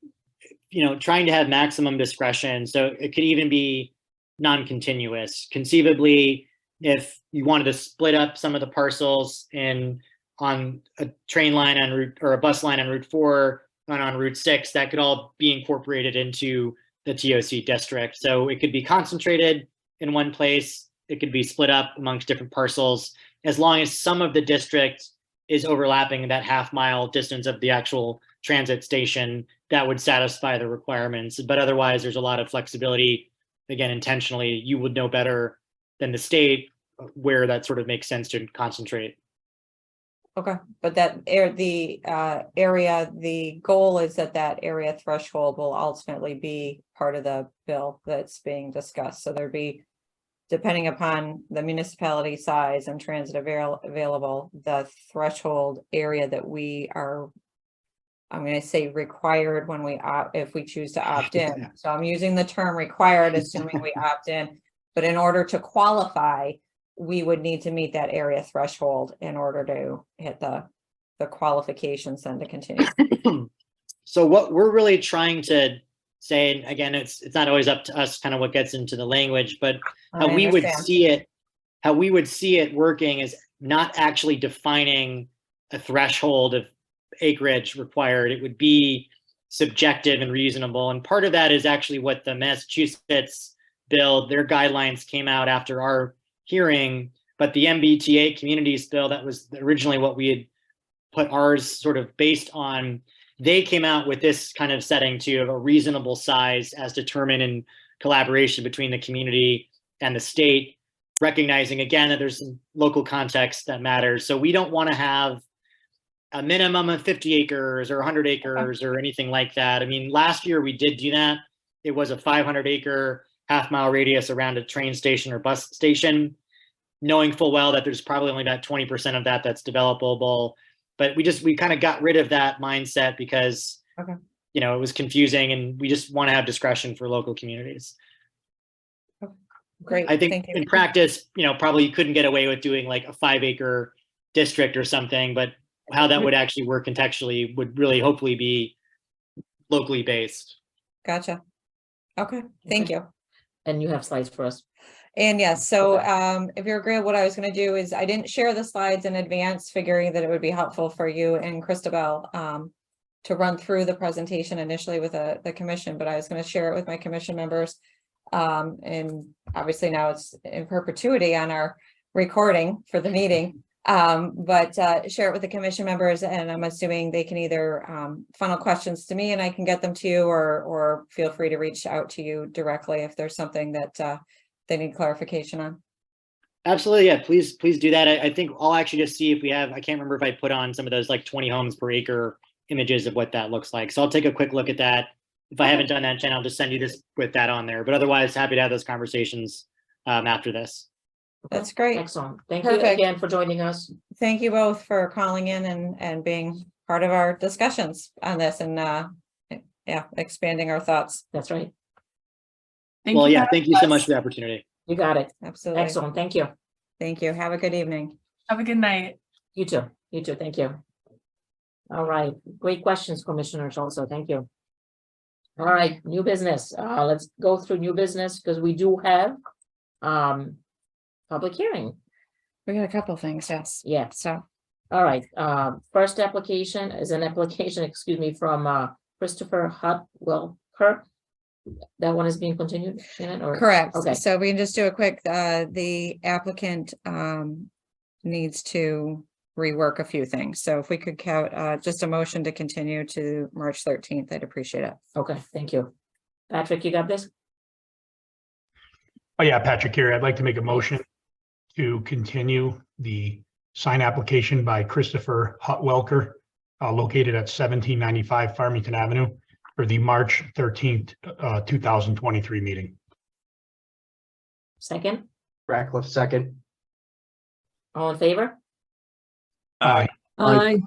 trying to have maximum discretion. So it could even be non-continuous. Conceivably, if you wanted to split up some of the parcels on a train line on route, or a bus line on Route 4 and on Route 6, that could all be incorporated into the TOC district. So it could be concentrated in one place. It could be split up amongst different parcels, as long as some of the district is overlapping that half-mile distance of the actual transit station. That would satisfy the requirements. But otherwise, there's a lot of flexibility. Again, intentionally, you would know better than the state where that sort of makes sense to concentrate.
Okay, but the area, the goal is that area threshold will ultimately be part of the bill that's being discussed. So there'd be, depending upon the municipality size and transit available, the threshold area that we are, I'm going to say required when if we choose to opt in. So I'm using the term required, assuming we opt in, but in order to qualify, we would need to meet that area threshold in order to hit the qualifications then to continue.
So what we're really trying to say, and again, it's not always up to us kind of what gets into the language, but how we would see it working is not actually defining a threshold of acreage required. It would be subjective and reasonable. And part of that is actually what the Massachusetts bill, their guidelines came out after our hearing, but the MBTA communities bill, that was originally what we had put ours sort of based on, they came out with this kind of setting too, of a reasonable size as determined in collaboration between the community and the state, recognizing again that there's some local context that matters. So we don't want to have a minimum of 50 acres or 100 acres or anything like that. I mean, last year we did do that. It was a 500-acre half-mile radius around a train station or bus station, knowing full well that there's probably only about 20% of that that's developable. But we kind of got rid of that mindset because,
Okay.
you know, it was confusing, and we just want to have discretion for local communities.
Great.
I think
Thank you.
in practice, you know, probably you couldn't get away with doing like a 5-acre district or something, but how that would actually work contextually would really hopefully be locally based.
Gotcha. Okay, thank
Okay.
you.
And you have slides for us.
And yes, so if you're agreeable, what I was gonna do is I didn't share the slides in advance, figuring that it would be helpful for you and Christabel to run through the presentation initially with the commission, but I was gonna share it with my commission members. And obviously now it's in perpetuity on our recording for the meeting. But share it with the commission members, and I'm assuming they can either funnel questions to me and I can get them to you, or feel free to reach out to you directly if there's something that they need clarification on.
Absolutely, yeah, please do that. I think I'll actually just see if we have, I can't remember if I put on some of those like 20 homes per acre images of what that looks like. So I'll take a quick look at that. If I haven't done that, Jen, I'll just send you this with that on there. But otherwise, happy to have those conversations after this.
That's great.
Excellent. Thank you
Perfect.
again for joining us.
Thank you both for calling in and being part of our discussions on this, and yeah, expanding our thoughts.
That's right.
Well, yeah,
for
thank you so
having
much
us.
for the opportunity.
You got it.
Absolutely.
Excellent. Thank you.
Thank you. Have a good evening.
Have a good night.
You too. You too. Thank you. All right. Great questions, commissioners, also. Thank you. All right, new business. Let's go through new business because we do have public hearing.
We got a couple things, yes.
Yeah.
So,
All right, first application is an application, excuse me, from Christopher Hutwelker. That one is being continued, Shannon, or?
correct.
Okay.
So we can just do a quick, the applicant needs to rework a few things. So if we could count just a motion to continue to March 13th, I'd appreciate it.
Okay, thank you. Patrick, you got this?
Oh, yeah, Patrick here. I'd like to make a motion to continue the sign application by Christopher Hutwelker, located at 1795 Farmington Avenue, for the March 13th, 2023 meeting.
Second,
Ratcliffe, second.
all in favor?
Aye.
Aye.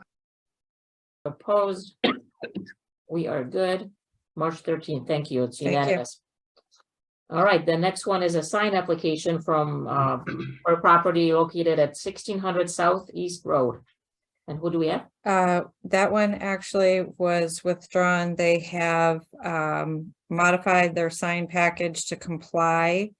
Opposed? We are good. March 13th, thank you. It's
Thank you.
unanimous. All right, the next one is a sign application from for a property located at 1600 Southeast Road. And who do we have?
That one actually was withdrawn. They have modified their sign package to comply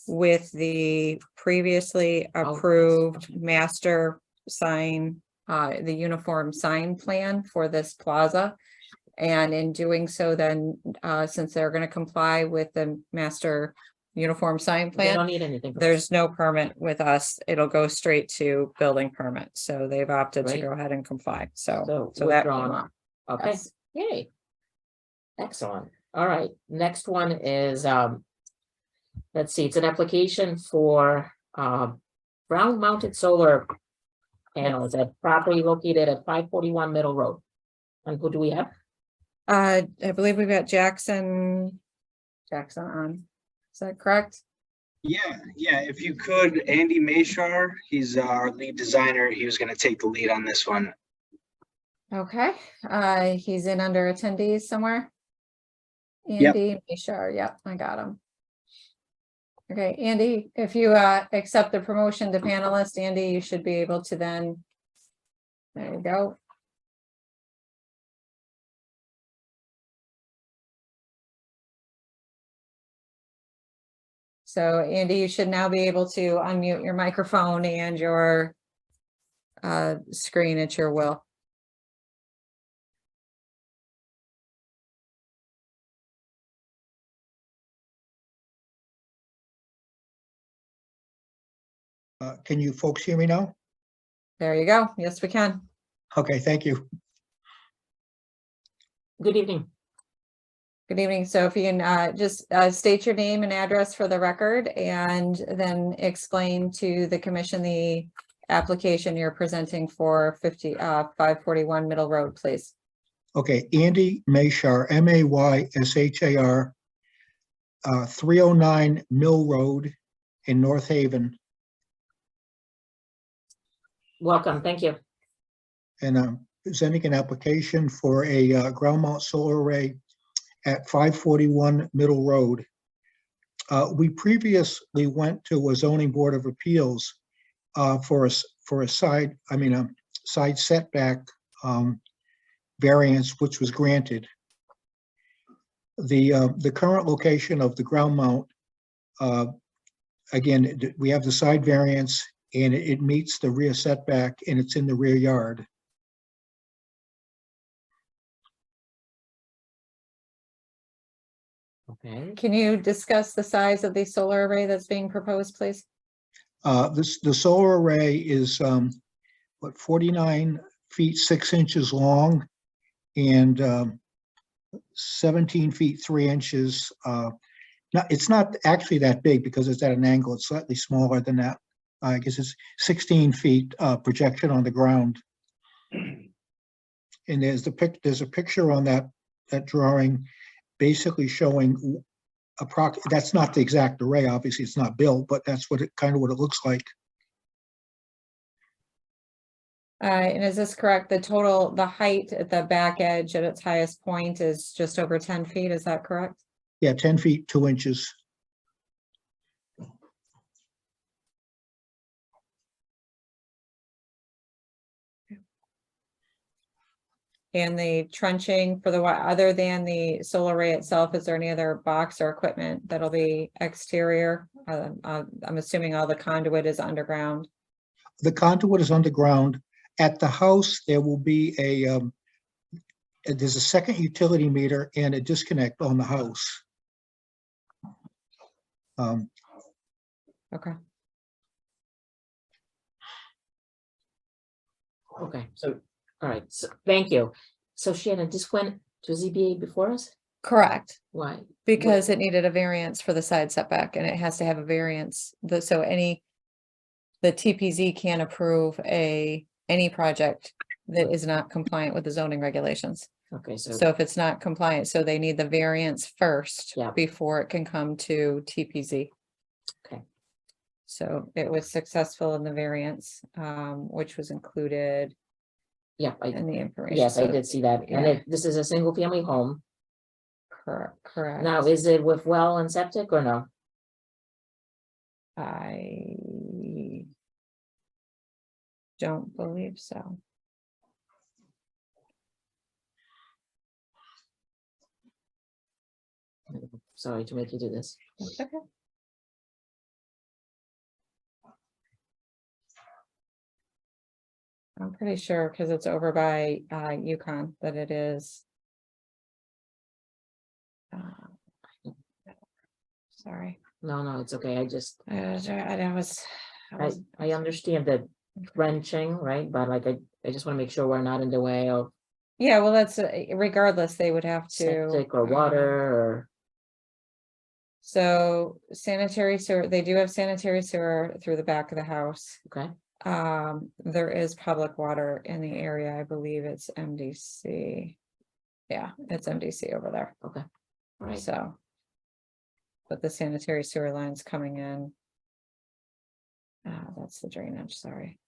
with the previously approved master sign, the uniform sign plan for this plaza. And in doing so, then, since they're gonna comply with the master uniform sign
They
plan,
don't need anything. from us.
there's no permit with us. It'll go straight to building permit. So they've opted to
Great.
go ahead and comply. So that
withdrawn.
came off.
Okay,
Yes.
yay. Excellent. All right, next one is, let's see, it's an application for, ground mounted solar panels at property located at 541 Middle Road. And who do we have?
I believe we've got Jackson on. Is that correct?
Yeah, if you could, Andy Mashar, he's our lead designer. He was gonna take the lead on this one.
Okay, he's in under attendees somewhere.
Yep.
Andy Mashar, yep, I got him. Okay, Andy, if you accept the promotion to panelist, Andy, you should be able to then. There you go. So Andy, you should now be able to unmute your microphone and your screen at your will.
Can you folks hear me now?
There you go. Yes, we can.
Okay, thank you.
Good evening.
Good evening. So if you can just state your name and address for the record and then explain to the commission the application you're presenting for 541 Middle Road, please.
Okay, Andy Mayshar, Mayshar, 309 Mill Road in North Haven.
Welcome. Thank you.
And I'm presenting an application for a ground mount solar array at 541 Middle Road. We previously went to a zoning board of appeals for a side setback variance, which was granted. The current location of the ground mount, again, we have the side variance and it meets the rear setback and it's in the rear yard.
Okay.
Can you discuss the size of the solar array that's being proposed, please?
The solar array is 49 feet 6 inches long and 17 feet 3 inches. It's not actually that big because it's at an angle. It's slightly smaller than that. I guess it's 16 feet projection on the ground. And there's a picture on that drawing, basically showing that's not the exact array. Obviously, it's not built, but that's what it looks like.
And is this correct? The height at the back edge at its highest point is just over 10 feet. Is that correct?
Yeah, 10 feet 2 inches.
And the trenching for other than the solar array itself, is there any other box or equipment that'll be exterior? I'm assuming all the conduit is underground.
The conduit is underground. At the house, there will be there's a second utility meter and a disconnect on the house.
Okay.
Okay. So, all right. So, thank you. So Shannon, this went to ZBA before us?
Correct.
Why?
Because it needed a variance for the side setback and it has to have a variance. The TPZ can't approve any project that is not compliant with the zoning regulations.
Okay.
So if it's not compliant, so they need the variance first before it can come to TPZ.
Okay.
So it was successful in the variance, which was included in the information.
Yes, I
So-
did see that.
yeah.
And this is a single family home.
Correct.
Now, is it with well and septic or no?
I don't believe so.
Sorry to make you do this.
That's okay. I'm pretty sure because it's over by Yukon that it is. Sorry.
No, it's okay. I just,
I
I understand that wrenching, right? But like, I just want to make sure we're not in the way of
Yeah, well, that's regardless, they would have to.
septic or water or,
So sanitary sewer, they do have sanitary sewer through the back of the house.
okay?
There is public water in the area. I believe it's MDC. Yeah, it's MDC over there.
Okay. All right.
So. But the sanitary sewer lines coming in. That's the drainage, sorry.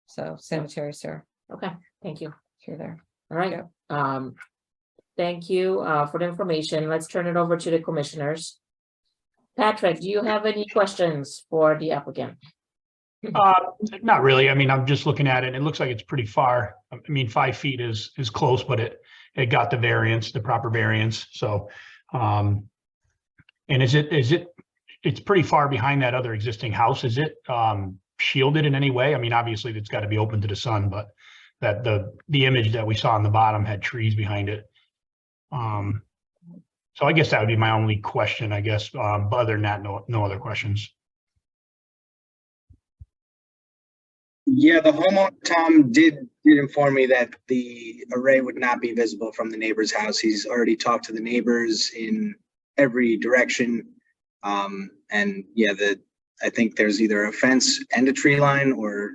So sanitary sewer
Okay, thank you.
through there.
All right. Thank you for the information. Let's turn it over to the commissioners. Patrick, do you have any questions for the applicant?
Not really. I mean, I'm just looking at it and it looks like it's pretty far. I mean, 5 feet is close, but it got the variance, the proper variance. So, and it's pretty far behind that other existing house. Is it shielded in any way? I mean, obviously it's got to be open to the sun, but that the image that we saw on the bottom had trees behind it. So I guess that would be my only question, I guess. But other than that, no other questions.
Yeah, the homeowner, Tom did inform me that the array would not be visible from the neighbor's house. He's already talked to the neighbors in every direction. And yeah, I think there's either a fence and a tree line or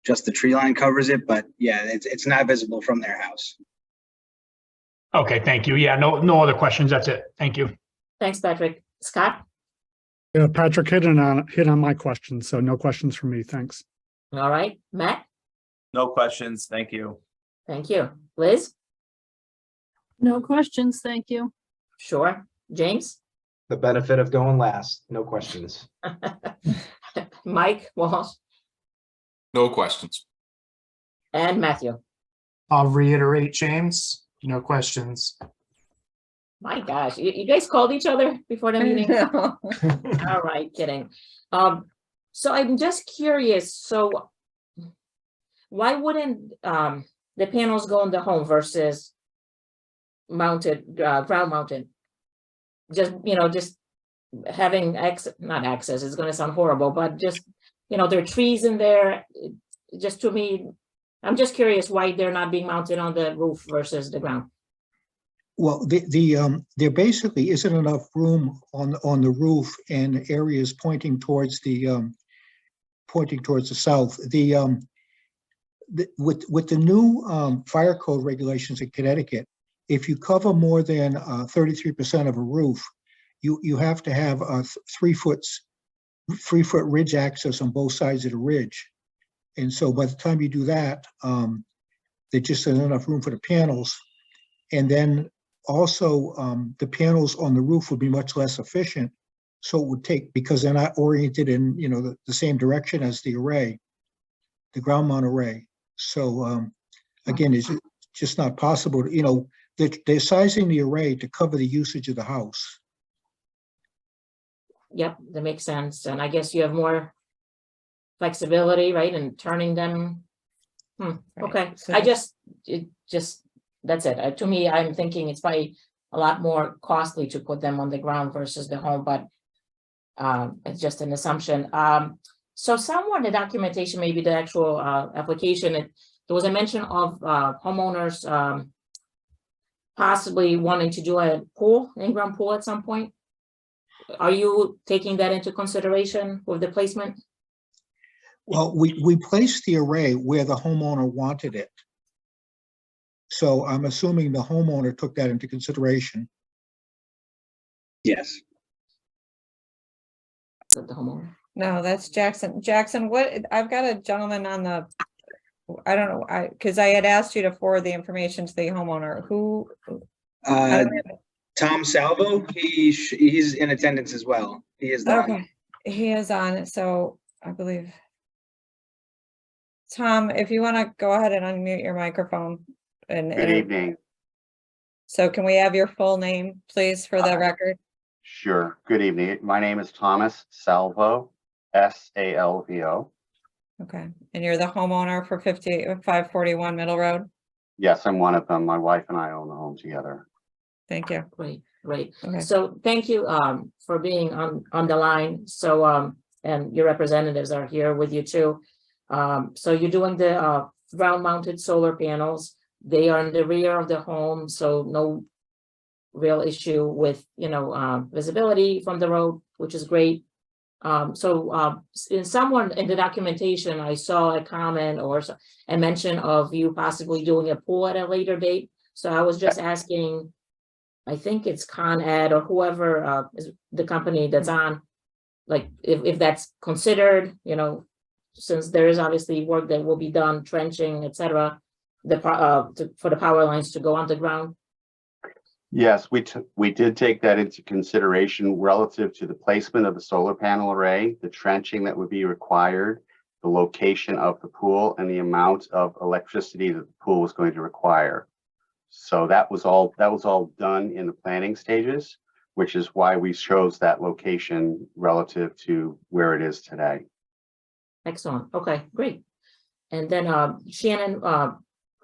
just the tree line covers it, but yeah, it's not visible from their house.
Okay, thank you. Yeah, no other questions. That's it. Thank you.
Thanks, Patrick. Scott?
Yeah, Patrick hit on my question, so no questions from me. Thanks.
All right, Matt?
No questions. Thank you.
Thank you. Liz?
No questions, thank you.
Sure. James?
The benefit of going last, no questions.
Mike Walsh?
No questions.
And Matthew?
I'll reiterate, James, no questions.
My gosh, you guys called each other before the meeting? All right, kidding. So I'm just curious, so why wouldn't the panels go in the home versus mounted, ground mounted? Just, just having not access, it's gonna sound horrible, but just, there are trees in there. Just to me, I'm just curious why they're not being mounted on the roof versus the ground.
Well, there basically isn't enough room on the roof and areas pointing towards the south. With the new fire code regulations in Connecticut, if you cover more than 33% of a roof, you have to have a 3-foot ridge access on both sides of the ridge. And so by the time you do that, there just isn't enough room for the panels. And then also the panels on the roof would be much less efficient. So it would take, because they're not oriented in the same direction as the array, the ground mount array. So again, it's just not possible to, they're sizing the array to cover the usage of the house.
Yep, that makes sense. And I guess you have more flexibility, right, in turning them. Okay,
so
that's it. To me, I'm thinking it's probably a lot more costly to put them on the ground versus the home, but it's just an assumption. So somewhere in the documentation, maybe the actual application, there was a mention of homeowners possibly wanting to do a pool, in-ground pool at some point. Are you taking that into consideration with the placement?
Well, we placed the array where the homeowner wanted it. So I'm assuming the homeowner took that into consideration.
Yes.
Is that the homeowner?
No, that's Jackson. Jackson, I've got a gentleman on the, I don't know, because I had asked you to forward the information to the homeowner. Who?
Tom Salvo, he's in attendance as well. He is the
Okay, he is on it, so I believe. Tom, if you want to go ahead and unmute your microphone.
Good evening.
So can we have your full name, please, for the record?
Sure. Good evening. My name is Thomas Salvo, S-A-L-V-O.
Okay, and you're the homeowner for 541 Middle Road?
Yes, I'm one of them. My wife and I own the home together.
Thank you.
Great.
Okay.
So thank you for being on the line. So and your representatives are here with you too. So you're doing the ground mounted solar panels. They are in the rear of the home, so no real issue with visibility from the road, which is great. So in someone in the documentation, I saw a comment or a mention of you possibly doing a pool at a later date. So I was just asking, I think it's Con Ed or whoever is the company that's on, like if that's considered, since there is obviously work that will be done, trenching, etc., for the power lines to go underground.
Yes, we did take that into consideration relative to the placement of the solar panel array, the trenching that would be required, the location of the pool, and the amount of electricity that the pool was going to require. So that was all done in the planning stages, which is why we chose that location relative to where it is today.
Excellent. Okay, great. And then Shannon,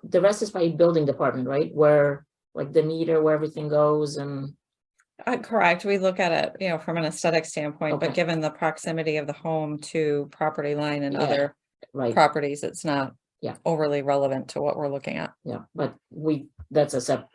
the rest is by building department, right? Where like the meter, where everything goes and.
Correct. We look at it, from an aesthetic standpoint,
Okay.
but given the proximity of the home to property line and
Yeah.
other
Right,
properties. It's not
Yeah.
overly relevant to what we're looking at.
yeah, but that's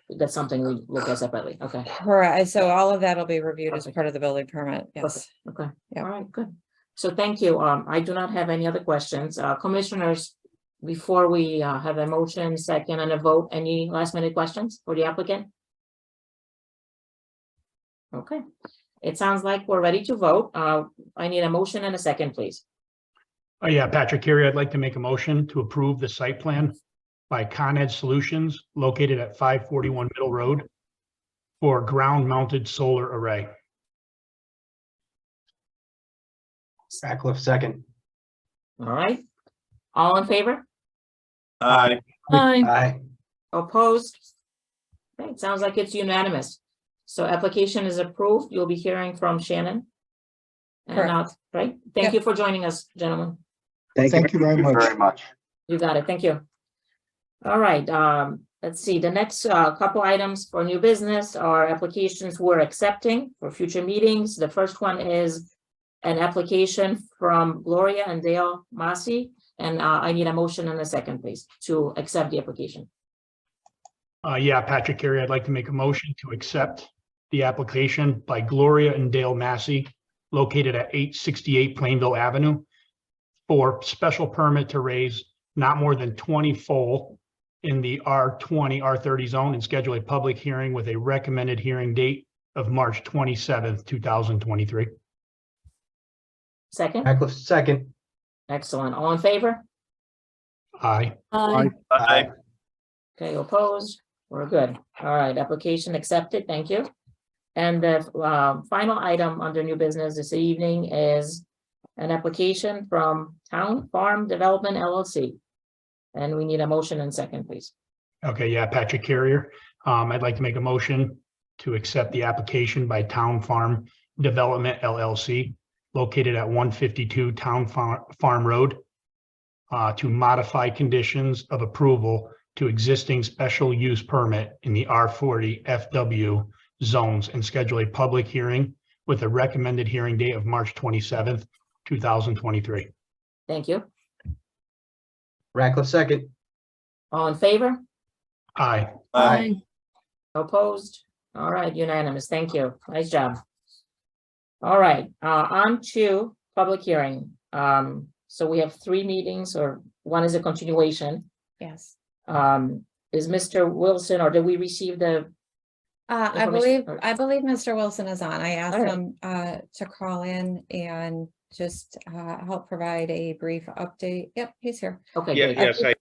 that's something we look at separately, okay.
Correct. So all of that'll be reviewed as
Perfect.
part of the building permit. Yes.
Perfect. Okay,
Yeah.
all right, good. So thank you. I do not have any other questions. Commissioners, before we have a motion, second and a vote, any last minute questions for the applicant? Okay, it sounds like we're ready to vote. I need a motion and a second, please.
Oh, yeah, Patrick Carey, I'd like to make a motion to approve the site plan by Con Ed Solutions located at 541 Middle Road for ground-mounted solar array.
Ratcliffe, second.
All right, all in favor?
Aye.
Aye.
Aye.
Opposed? Okay, it sounds like it's unanimous. So application is approved. You'll be hearing from Shannon. And
Correct.
right, thank
Yep.
you for joining us, gentlemen.
Thank you very much.
Very much.
You got it, thank you. All right, let's see, the next couple items for new business are applications we're accepting for future meetings. The first one is an application from Gloria and Dale Massey, and I need a motion and a second, please, to accept the application.
Yeah, Patrick Carey, I'd like to make a motion to accept the application by Gloria and Dale Massey located at 868 Plainville Avenue for special permit to raise not more than 20 full in the R20, R30 zone and schedule a public hearing with a recommended hearing date of March 27th, 2023.
Second,
Ratcliffe, second.
excellent, all in favor?
Aye.
Aye.
Aye.
Okay, opposed? We're good. All right, application accepted. Thank you. And the final item under new business this evening is an application from Town Farm Development LLC. And we need a motion and second, please.
Okay, yeah, Patrick Carrier. I'd like to make a motion to accept the application by Town Farm Development LLC located at 152 Town Farm Road to modify conditions of approval to existing special use permit in the R40 FW zones and schedule a public hearing with a recommended hearing date of March 27th, 2023.
Thank you.
Ratcliffe, second.
All in favor?
Aye.
Aye.
Opposed? All right, unanimous. Thank you. Nice job. All right, on to public hearing. So we have 3 meetings, or one is a continuation.
Yes.
Is Mr. Wilson, or did we receive the?
I
information?
believe Mr. Wilson is on. I asked
All right.
him to call in and just help provide a brief update. Yep, he's here.
Okay,
Yeah,
great.
yes,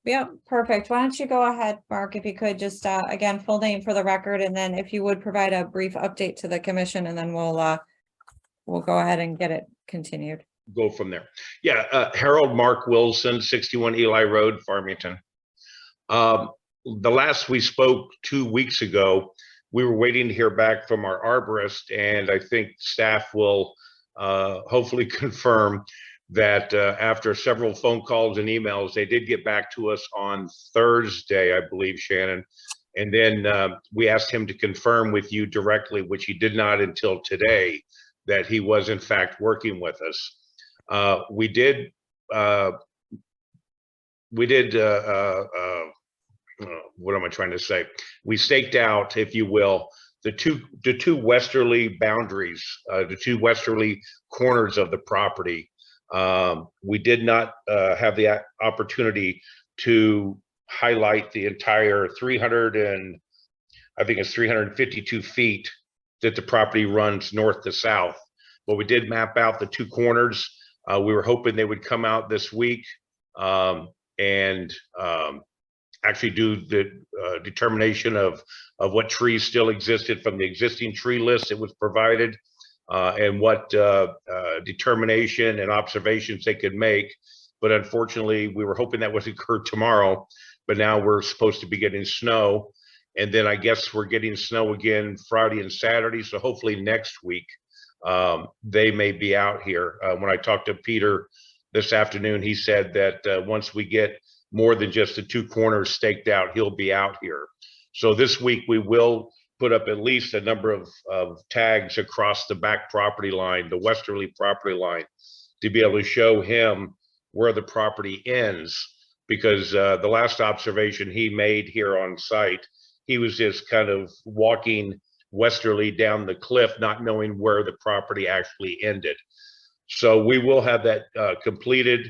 Yep, perfect. Why don't you go ahead, Mark, if you could just again, full name for the record, and then if you would provide a brief update to the commission, and then we'll go ahead and get it continued.
go from there. Yeah, Harold Mark Wilson, 61 Eli Road, Farmington. The last we spoke 2 weeks ago, we were waiting to hear back from our arborist, and I think staff will hopefully confirm that after several phone calls and emails, they did get back to us on Thursday, I believe, Shannon. And then we asked him to confirm with you directly, which he did not until today, that he was in fact working with us. We did what am I trying to say? We staked out, if you will, the two westerly boundaries, the 2 westerly corners of the property. We did not have the opportunity to highlight the entire 352 feet that the property runs north to south, but we did map out the 2 corners. We were hoping they would come out this week and actually do the determination of what trees still existed from the existing tree list that was provided, and what determination and observations they could make. But unfortunately, we were hoping that would occur tomorrow, but now we're supposed to be getting snow. And then I guess we're getting snow again Friday and Saturday. So hopefully next week, they may be out here. When I talked to Peter this afternoon, he said that once we get more than just the 2 corners staked out, he'll be out here. So this week we will put up at least a number of tags across the back property line, the westerly property line, to be able to show him where the property ends, because the last observation he made here on site, he was just kind of walking westerly down the cliff, not knowing where the property actually ended. So we will have that completed.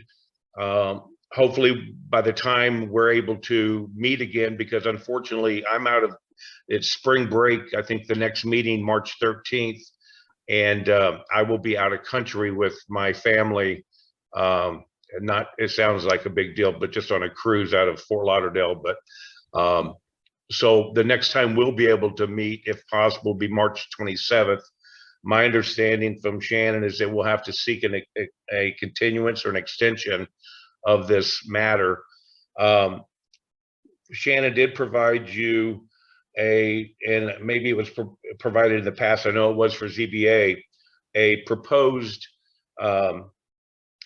Hopefully by the time we're able to meet again, because unfortunately I'm out of, it's spring break, I think the next meeting, March 13th. And I will be out of country with my family. Not, it sounds like a big deal, but just on a cruise out of Fort Lauderdale. But so the next time we'll be able to meet, if possible, be March 27th. My understanding from Shannon is that we'll have to seek a continuance or an extension of this matter. Shannon did provide you and maybe it was provided in the past, I know it was for ZBA, a proposed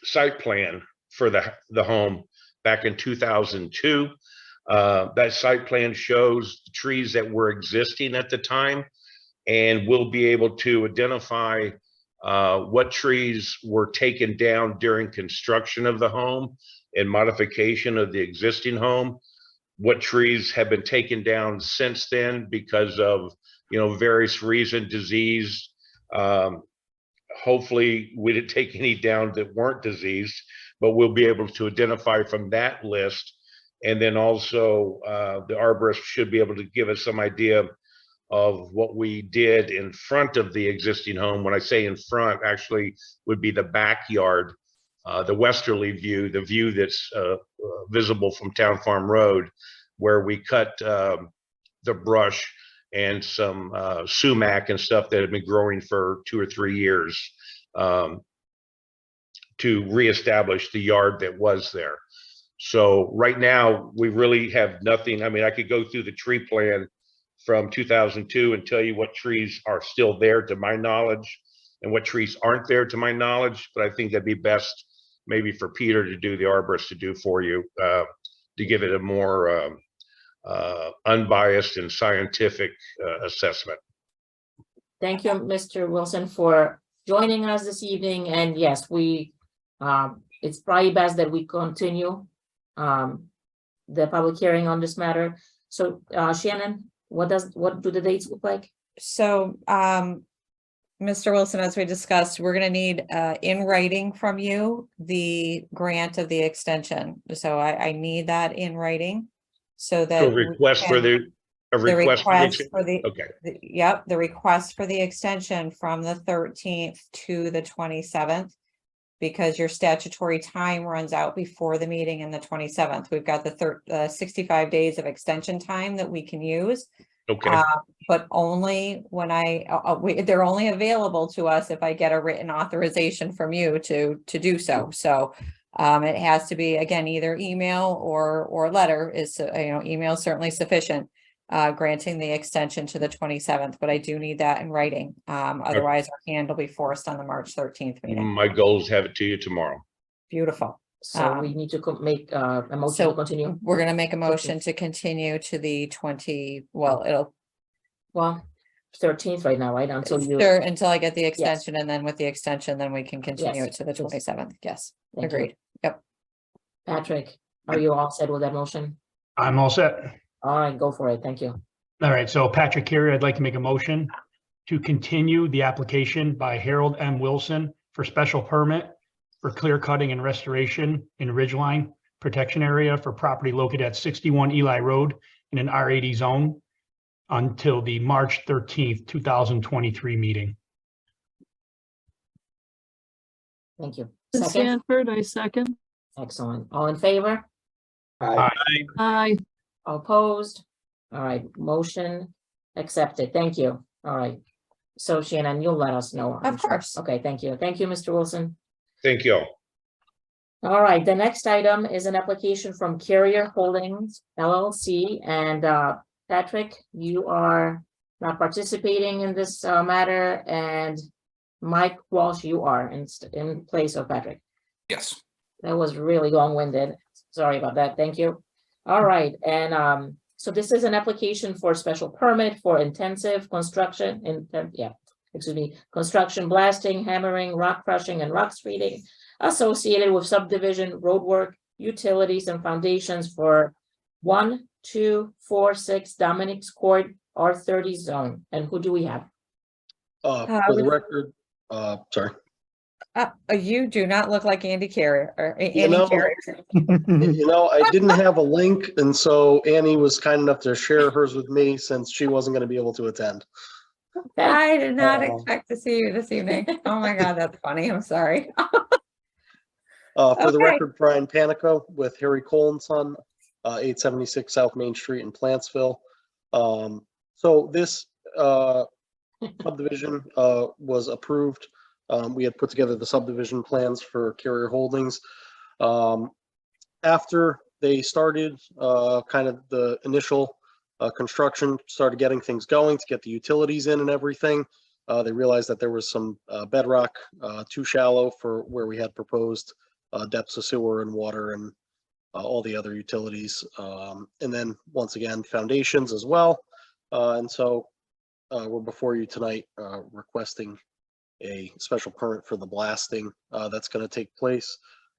site plan for the home back in 2002. That site plan shows the trees that were existing at the time, and we'll be able to identify what trees were taken down during construction of the home and modification of the existing home, what trees have been taken down since then because of, you know, various reasons, disease. Hopefully we didn't take any down that weren't diseased, but we'll be able to identify from that list. And then also the arborist should be able to give us some idea of what we did in front of the existing home. When I say in front, actually would be the backyard, the westerly view, the view that's visible from Town Farm Road, where we cut the brush and some sumac and stuff that had been growing for 2 or 3 years to reestablish the yard that was there. So right now we really have nothing. I mean, I could go through the tree plan from 2002 and tell you what trees are still there to my knowledge and what trees aren't there to my knowledge, but I think that'd be best maybe for Peter to do, the arborist to do for you, to give it a more unbiased and scientific assessment.
Thank you, Mr. Wilson, for joining us this evening. And yes, we it's probably best that we continue the public hearing on this matter. So Shannon, what do the dates look like?
So, Mr. Wilson, as we discussed, we're going to need in writing from you the grant of the extension. So I need that in writing so that
So request for the request
for the
okay.
Yep, the request for the extension from the 13th to the 27th, because your statutory time runs out before the meeting in the 27th. We've got the 65 days of extension time that we can use.
Okay.
But only when they're only available to us if I get a written authorization from you to do so. So it has to be, again, either email or letter is, email is certainly sufficient, granting the extension to the 27th, but I do need that in writing. Otherwise our hand will be forced on the March 13th meeting.
My goal is to have it to you tomorrow.
Beautiful.
So we need to make a motion to continue.
We're going to make a motion to continue to the
13th right now, right? Until you.
Sure, until I get the extension, and then with the extension, then we can continue it to the 27th. Yes,
Thank you.
agreed. Yep.
Patrick, are you all set with that motion?
I'm all set.
All right, go for it. Thank you.
All right, so Patrick Carey, I'd like to make a motion to continue the application by Harold M. Wilson for special permit for clear cutting and restoration in Ridgeline Protection Area for property located at 61 Eli Road in an R80 zone until the March 13th, 2023 meeting.
Thank you.
Ms.
Second,
Sanford, I second.
excellent. All in favor?
Aye.
Aye.
All opposed? All right, motion accepted. Thank you. All right. So Shannon, you'll let us know. I'm
Of
sure.
course.
Okay, thank you. Thank you, Mr. Wilson.
Thank you all.
All right, the next item is an application from Carrier Holdings LLC. And Patrick, you are not participating in this matter, and Mike Walsh, you are in place of Patrick.
Yes.
That was really long-winded. Sorry about that. Thank you. All right, and so this is an application for special permit for intensive construction construction, blasting, hammering, rock crushing, and rock screeding associated with subdivision, roadwork, utilities, and foundations for 1, 2, 4, 6 Dominic's Court R30 zone. And who do we have?
For the record, sorry.
You do not look like Andy Carrier or
You
Andy
know-
Carrier.
I didn't have a link, and so Annie was kind enough to share hers with me since she wasn't going to be able to attend.
I did not
Uh-oh.
expect to see you this evening. Oh my God, that's funny. I'm sorry.
For the
Okay.
record, Brian Panico with Harry Cole and Son, 876 South Main Street in Plantsville. So this subdivision was approved. We had put together the subdivision plans for Carrier Holdings. After they started kind of the initial construction, started getting things going to get the utilities in and everything, they realized that there was some bedrock too shallow for where we had proposed depths of sewer and water and all the other utilities. And then once again, foundations as well. And so we're before you tonight requesting a special permit for the blasting that's going to take place.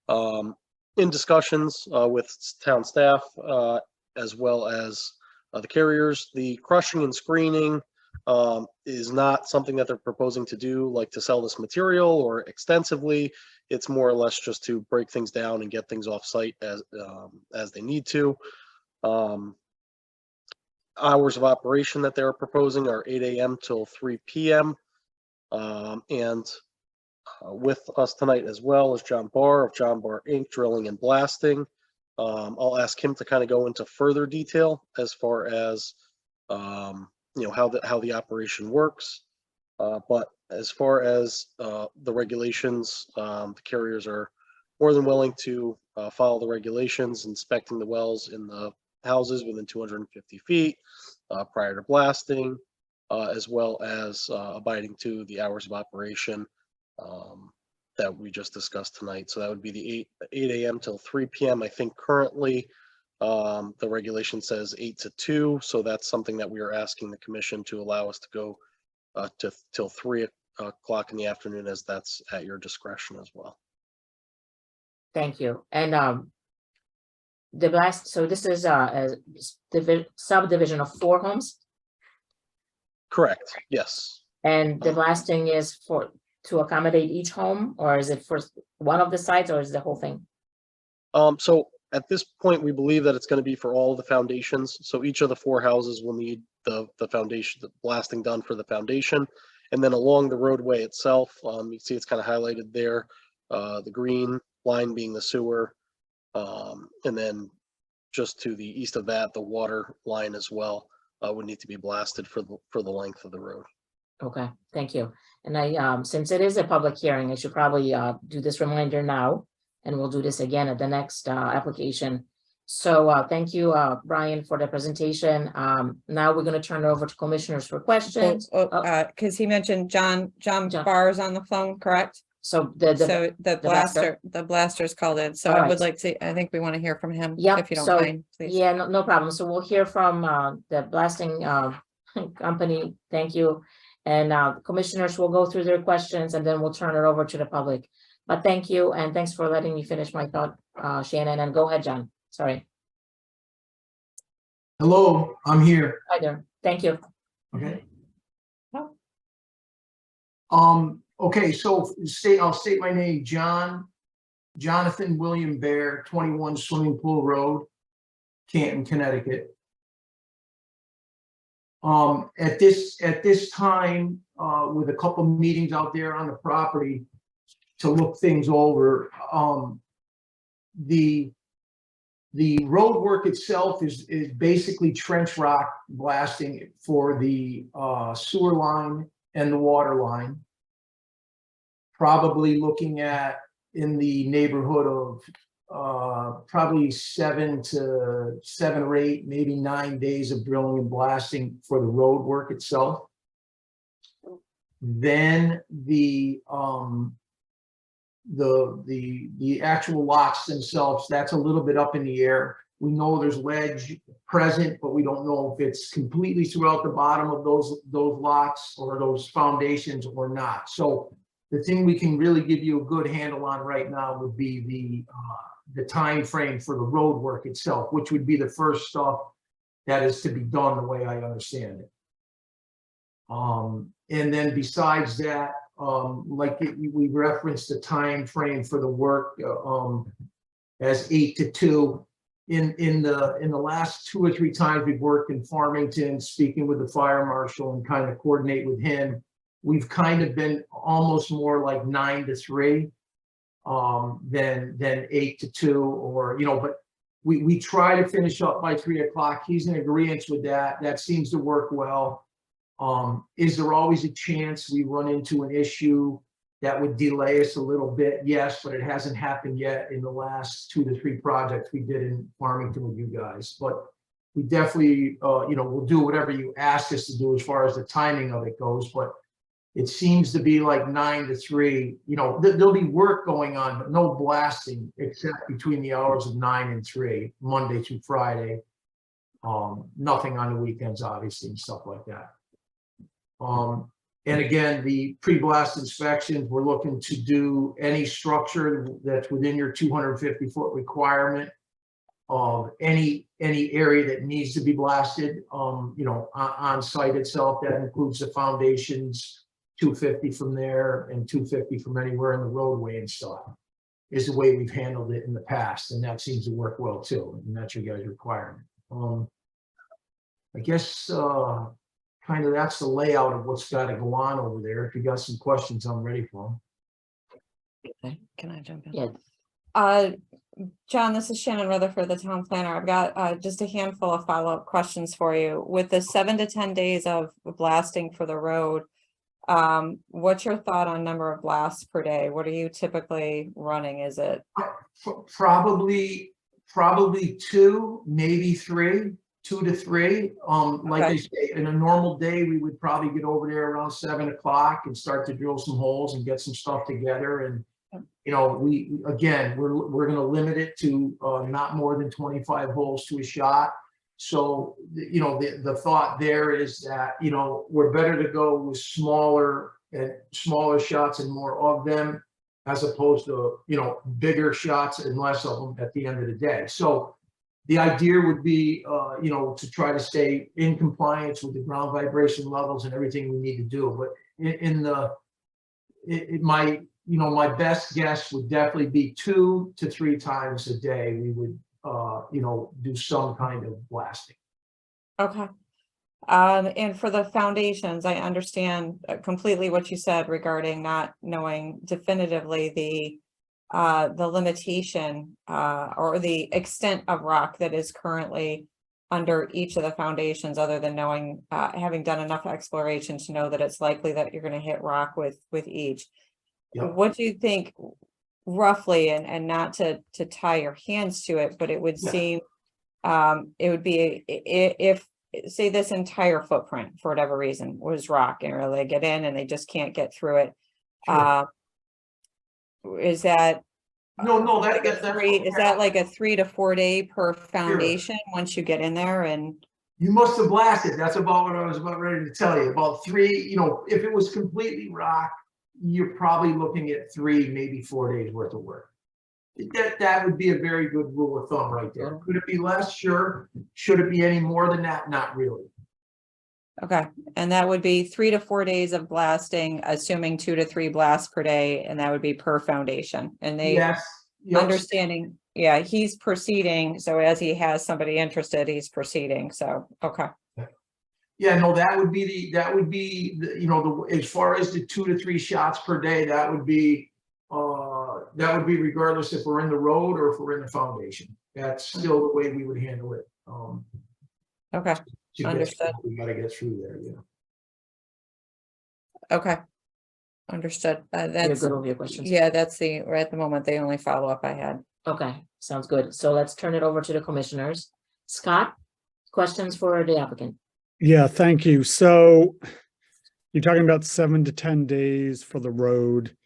In discussions with town staff as well as the carriers, the crushing and screening is not something that they're proposing to do, like to sell this material or extensively. It's more or less just to break things down and get things off site as they need to. Hours of operation that they're proposing are 8 a.m. till 3 p.m. And with us tonight as well is John Barr of John Barr Inc. Drilling and Blasting. I'll ask him to kind of go into further detail as far as how the operation works. But as far as the regulations, the carriers are more than willing to follow the regulations, inspecting the wells in the houses within 250 feet prior to blasting, as well as abiding to the hours of operation that we just discussed tonight. So that would be the 8 a.m. till 3 p.m. I think currently the regulation says 8 to 2. So that's something that we are asking the commission to allow us to go till 3 o'clock in the afternoon, as that's at your discretion as well.
Thank you. And the blast, so this is a subdivision of 4 homes,
Correct. Yes.
and the blasting is to accommodate each home, or is it for one of the sites, or is the whole thing?
So at this point, we believe that it's going to be for all of the foundations. So each of the 4 houses will need the foundation, the blasting done for the foundation. And then along the roadway itself, you see it's kind of highlighted there, the green line being the sewer. And then just to the east of that, the water line as well would need to be blasted for the length of the road.
Okay, thank you. And I, since it is a public hearing, I should probably do this reminder now, and we'll do this again at the next application. So thank you, Brian, for the presentation. Now we're going to turn it over to commissioners for questions.
Because he mentioned John Barr is on the phone, correct?
So
the blaster's called in. So
All
I
right.
would like to, I think we want to hear from him.
Yep,
If you don't
so,
mind, please.
yeah, no problem. So we'll hear from the blasting company. Thank you. And commissioners will go through their questions, and then we'll turn it over to the public. But thank you, and thanks for letting me finish my thought, Shannon, and go ahead, John. Sorry.
Hello, I'm here.
Hi there. Thank you.
Okay.
Oh.
Okay, so I'll state my name, Jonathan William Bear, 21 Swimming Pool Road, Canton, Connecticut. At this time, with a couple meetings out there on the property to look things over, the road work itself is basically trench rock blasting for the sewer line and the water line. Probably looking at in the neighborhood of probably 7 or 8, maybe 9 days of drilling and blasting for the road work itself. Then the actual lots themselves, that's a little bit up in the air. We know there's ledge present, but we don't know if it's completely throughout the bottom of those lots or those foundations or not. So the thing we can really give you a good handle on right now would be the time frame for the road work itself, which would be the first stuff that is to be done the way I understand it. And then besides that, we referenced the time frame for the work as 8 to 2. In the last 2 or 3 times we've worked in Farmington, speaking with the fire marshal and kind of coordinate with him, we've kind of been almost more like 9 to 3 than 8 to 2, or but we try to finish up by 3 o'clock. He's in agreement with that. That seems to work well. Is there always a chance we run into an issue that would delay us a little bit? Yes, but it hasn't happened yet in the last 2 to 3 projects we did in Farmington with you guys. But we definitely, we'll do whatever you ask us to do as far as the timing of it goes. But it seems to be like 9 to 3. There'll be work going on, but no blasting except between the hours of 9 and 3, Monday through Friday. Nothing on the weekends, obviously, and stuff like that. And again, the pre-blast inspections, we're looking to do any structure that's within your 250-foot requirement of any area that needs to be blasted, on site itself. That includes the foundations, 250 from there and 250 from anywhere in the roadway and stuff, is the way we've handled it in the past. And that seems to work well too. And that's your guys' requirement. I guess, kind of that's the layout of what's got to go on over there. If you got some questions, I'm ready for them.
Can I jump in?
Yeah.
John, this is Shannon Rutherford, the town planner. I've got just a handful of follow-up questions for you. With the 7 to 10 days of blasting for the road, what's your thought on number of blasts per day? What are you typically running? Is it
probably 2, maybe 3, 2 to 3. Like I say, in a normal day, we would probably get over there around 7 o'clock and start to drill some holes and get some stuff together. And we're going to limit it to not more than 25 holes to a shot. So the thought there is that we're better to go with smaller shots and more of them, as opposed to bigger shots and less of them at the end of the day. So the idea would be to try to stay in compliance with the ground vibration levels and everything we need to do. But my best guess would definitely be 2 to 3 times a day we would do some kind of blasting.
okay? And for the foundations, I understand completely what you said regarding not knowing definitively the limitation or the extent of rock that is currently under each of the foundations, other than knowing, having done enough exploration to know that it's likely that you're going to hit rock with each.
Yep.
What do you think roughly, and not to tie your hands to it, but it would seem it would be if say this entire footprint for whatever reason was rock, and they get in and they just can't get through it.
Sure.
Is that
no
that's is that like a 3 to 4 day per foundation once you get in there? And
you must have blasted. That's about what I was about ready to tell you. About 3, if it was completely rock, you're probably looking at 3, maybe 4 days worth of work. That would be a very good rule of thumb right there. Could it be less? Sure. Should it be any more than that? Not really.
okay, and that would be 3 to 4 days of blasting, assuming 2 to 3 blasts per day, and that would be per foundation. And they understanding, he's proceeding. So as he has somebody interested, he's proceeding. So okay.
Yeah, no, that would be as far as the 2 to 3 shots per day, that would be regardless if we're in the road or if we're in the foundation. That's still the way we would handle it.
Okay, understood.
We got to get through there. Yeah.
Okay, understood. That's
good over your questions.
Yeah, that's right at the moment the only follow-up I had.
Okay, sounds good. So let's turn it over to the commissioners. Scott, questions for the applicant?
Yeah, thank you. So you're talking about 7 to 10 days for the road.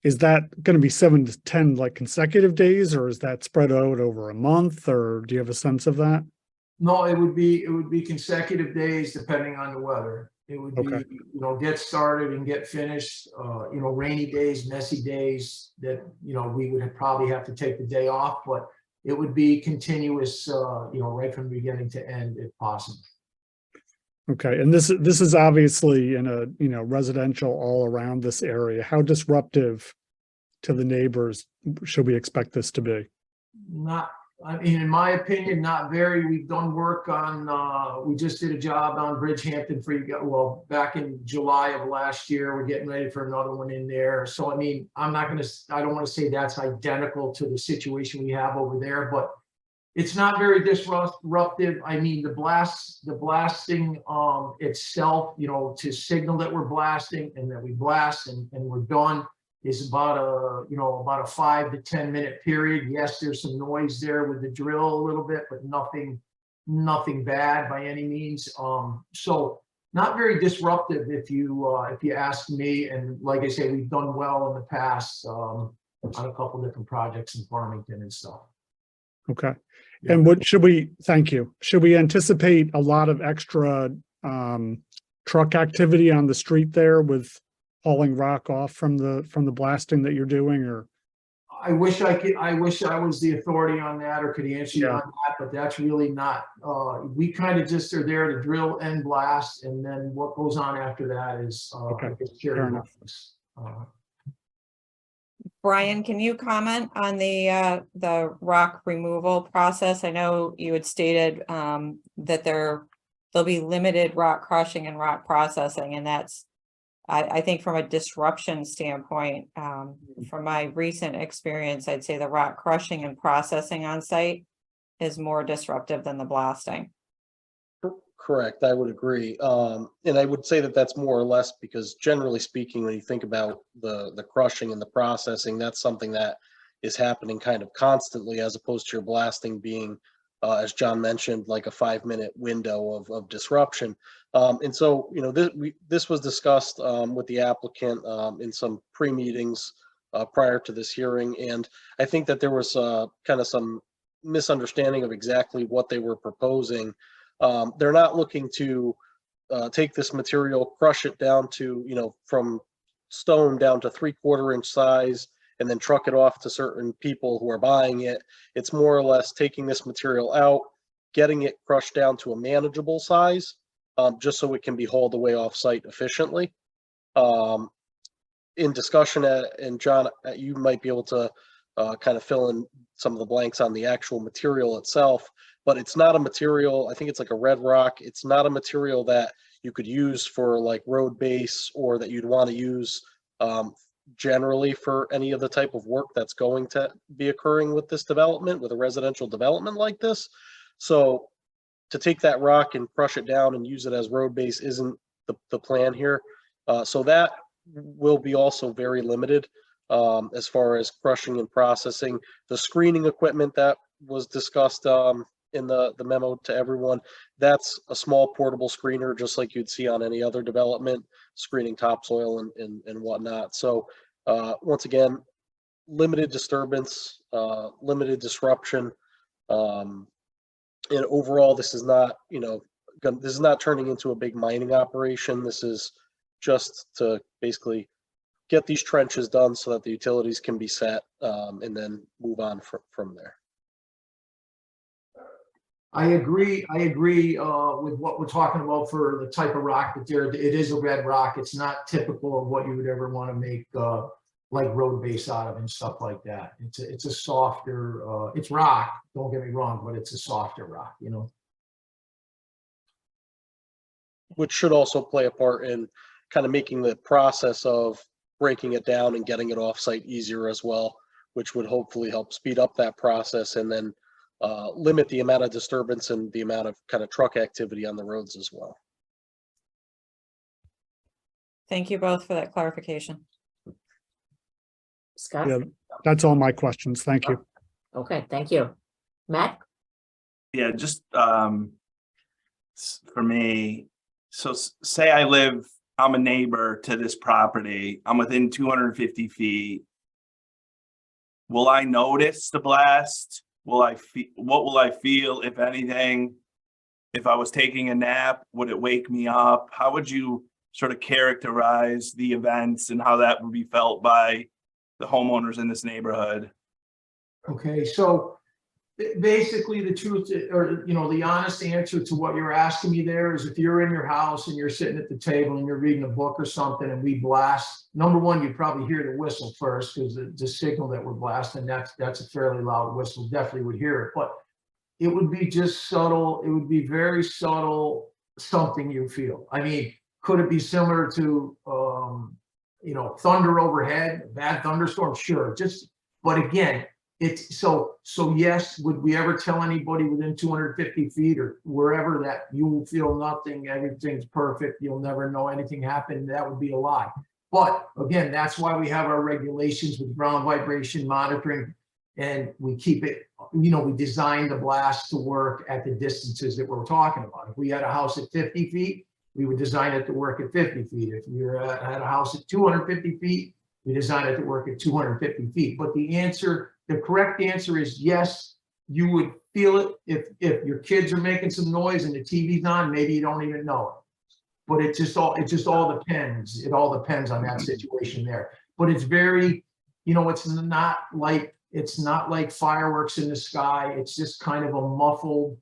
Is that going to be 7 to 10 like consecutive days, or is that spread out over a month, or do you have a sense of that?
No, it would be consecutive days depending on the weather. It would be,
Okay.
get started and get finished, rainy days, messy days that, we would probably have to take the day off, but it would be continuous, right from beginning to end if possible.
Okay, and this is obviously in a, residential all around this area. How disruptive to the neighbors should we expect this to be?
In my opinion, not very. We've done work on, we just did a job on Bridgehampton back in July of last year. We're getting ready for another one in there. So, I don't want to say that's identical to the situation we have over there, but it's not very disruptive. The blasting itself, to signal that we're blasting and that we blast and we're done is about a 5 to 10 minute period. Yes, there's some noise there with the drill a little bit, but nothing bad by any means. So not very disruptive if you ask me. And like I say, we've done well in the past on a couple different projects in Farmington and stuff.
Okay. And thank you. Should we anticipate a lot of extra truck activity on the street there with hauling rock off from the blasting that you're doing, or?
I wish I was the authority on that or could answer you on that, but that's really not, we kind of just are there to drill and blast, and then what goes on after that is,
Fair enough.
Brian, can you comment on the rock removal process? I know you had stated that there'll be limited rock crushing and rock processing, and that's, I think from a disruption standpoint, from my recent experience, I'd say the rock crushing and processing on site is more disruptive than the blasting.
Correct, I would agree. And I would say that that's more or less because generally speaking, when you think about the crushing and the processing, that's something that is happening kind of constantly, as opposed to your blasting being, as John mentioned, like a 5-minute window of disruption. And so, this was discussed with the applicant in some pre-meetings prior to this hearing. And I think that there was kind of some misunderstanding of exactly what they were proposing. They're not looking to take this material, crush it down to, from stone down to 3/4 inch size, and then truck it off to certain people who are buying it. It's more or less taking this material out, getting it crushed down to a manageable size, just so it can be hauled away off site efficiently. In discussion, and John, you might be able to kind of fill in some of the blanks on the actual material itself, but it's not a material, I think it's like a red rock. It's not a material that you could use for like road base, or that you'd want to use generally for any of the type of work that's going to be occurring with this development, with a residential development like this. So to take that rock and crush it down and use it as road base isn't the plan here. So that will be also very limited as far as crushing and processing. The screening equipment that was discussed in the memo to everyone, that's a small portable screener, just like you'd see on any other development, screening topsoil and whatnot. So once again, limited disturbance, limited disruption. And overall, this is not, this is not turning into a big mining operation. This is just to basically get these trenches done so that the utilities can be set, and then move on from there.
I agree with what we're talking about for the type of rock that it is a red rock. It's not typical of what you would ever want to make like road base out of and stuff like that. It's a softer, it's rock, don't get me wrong, but it's a softer rock,
Which should also play a part in kind of making the process of breaking it down and getting it off site easier as well, which would hopefully help speed up that process and then limit the amount of disturbance and the amount of kind of truck activity on the roads as well.
Thank you both for that clarification.
Scott?
Yeah, that's all my questions. Thank you.
Okay, thank you. Matt?
Yeah, just for me, so say I'm a neighbor to this property, I'm within 250 feet. Will I notice the blast? What will I feel, if anything? if I was taking a nap, would it wake me up? How would you sort of characterize the events and how that would be felt by the homeowners in this neighborhood?
Okay, so basically the truth, or, you know, the honest answer to what you're asking me there is if you're in your house and you're sitting at the table and you're reading a book or something and we blast, number one, you'd probably hear the whistle first because the signal that we're blasting, that's a fairly loud whistle, definitely would hear it, but it would be just subtle. It would be very subtle, something you feel. I mean, could it be similar to, you know, thunder overhead, bad thunderstorm? Sure. But again, it's so yes, would we ever tell anybody within 250 feet or wherever that you will feel nothing, everything's perfect, you'll never know anything happened? That would be a lie. But again, that's why we have our regulations with ground vibration monitoring, and we keep it, you know, we design the blast to work at the distances that we're talking about. If we had a house at 50 feet, we would design it to work at 50 feet. If we had a house at 250 feet, we design it to work at 250 feet. But the correct answer is yes, you would feel it if your kids are making some noise and the TV's on, maybe you don't even know it. But it just all depends. It all depends on that situation there. But it's very, you know, it's not like fireworks in the sky. It's just kind of a muffled,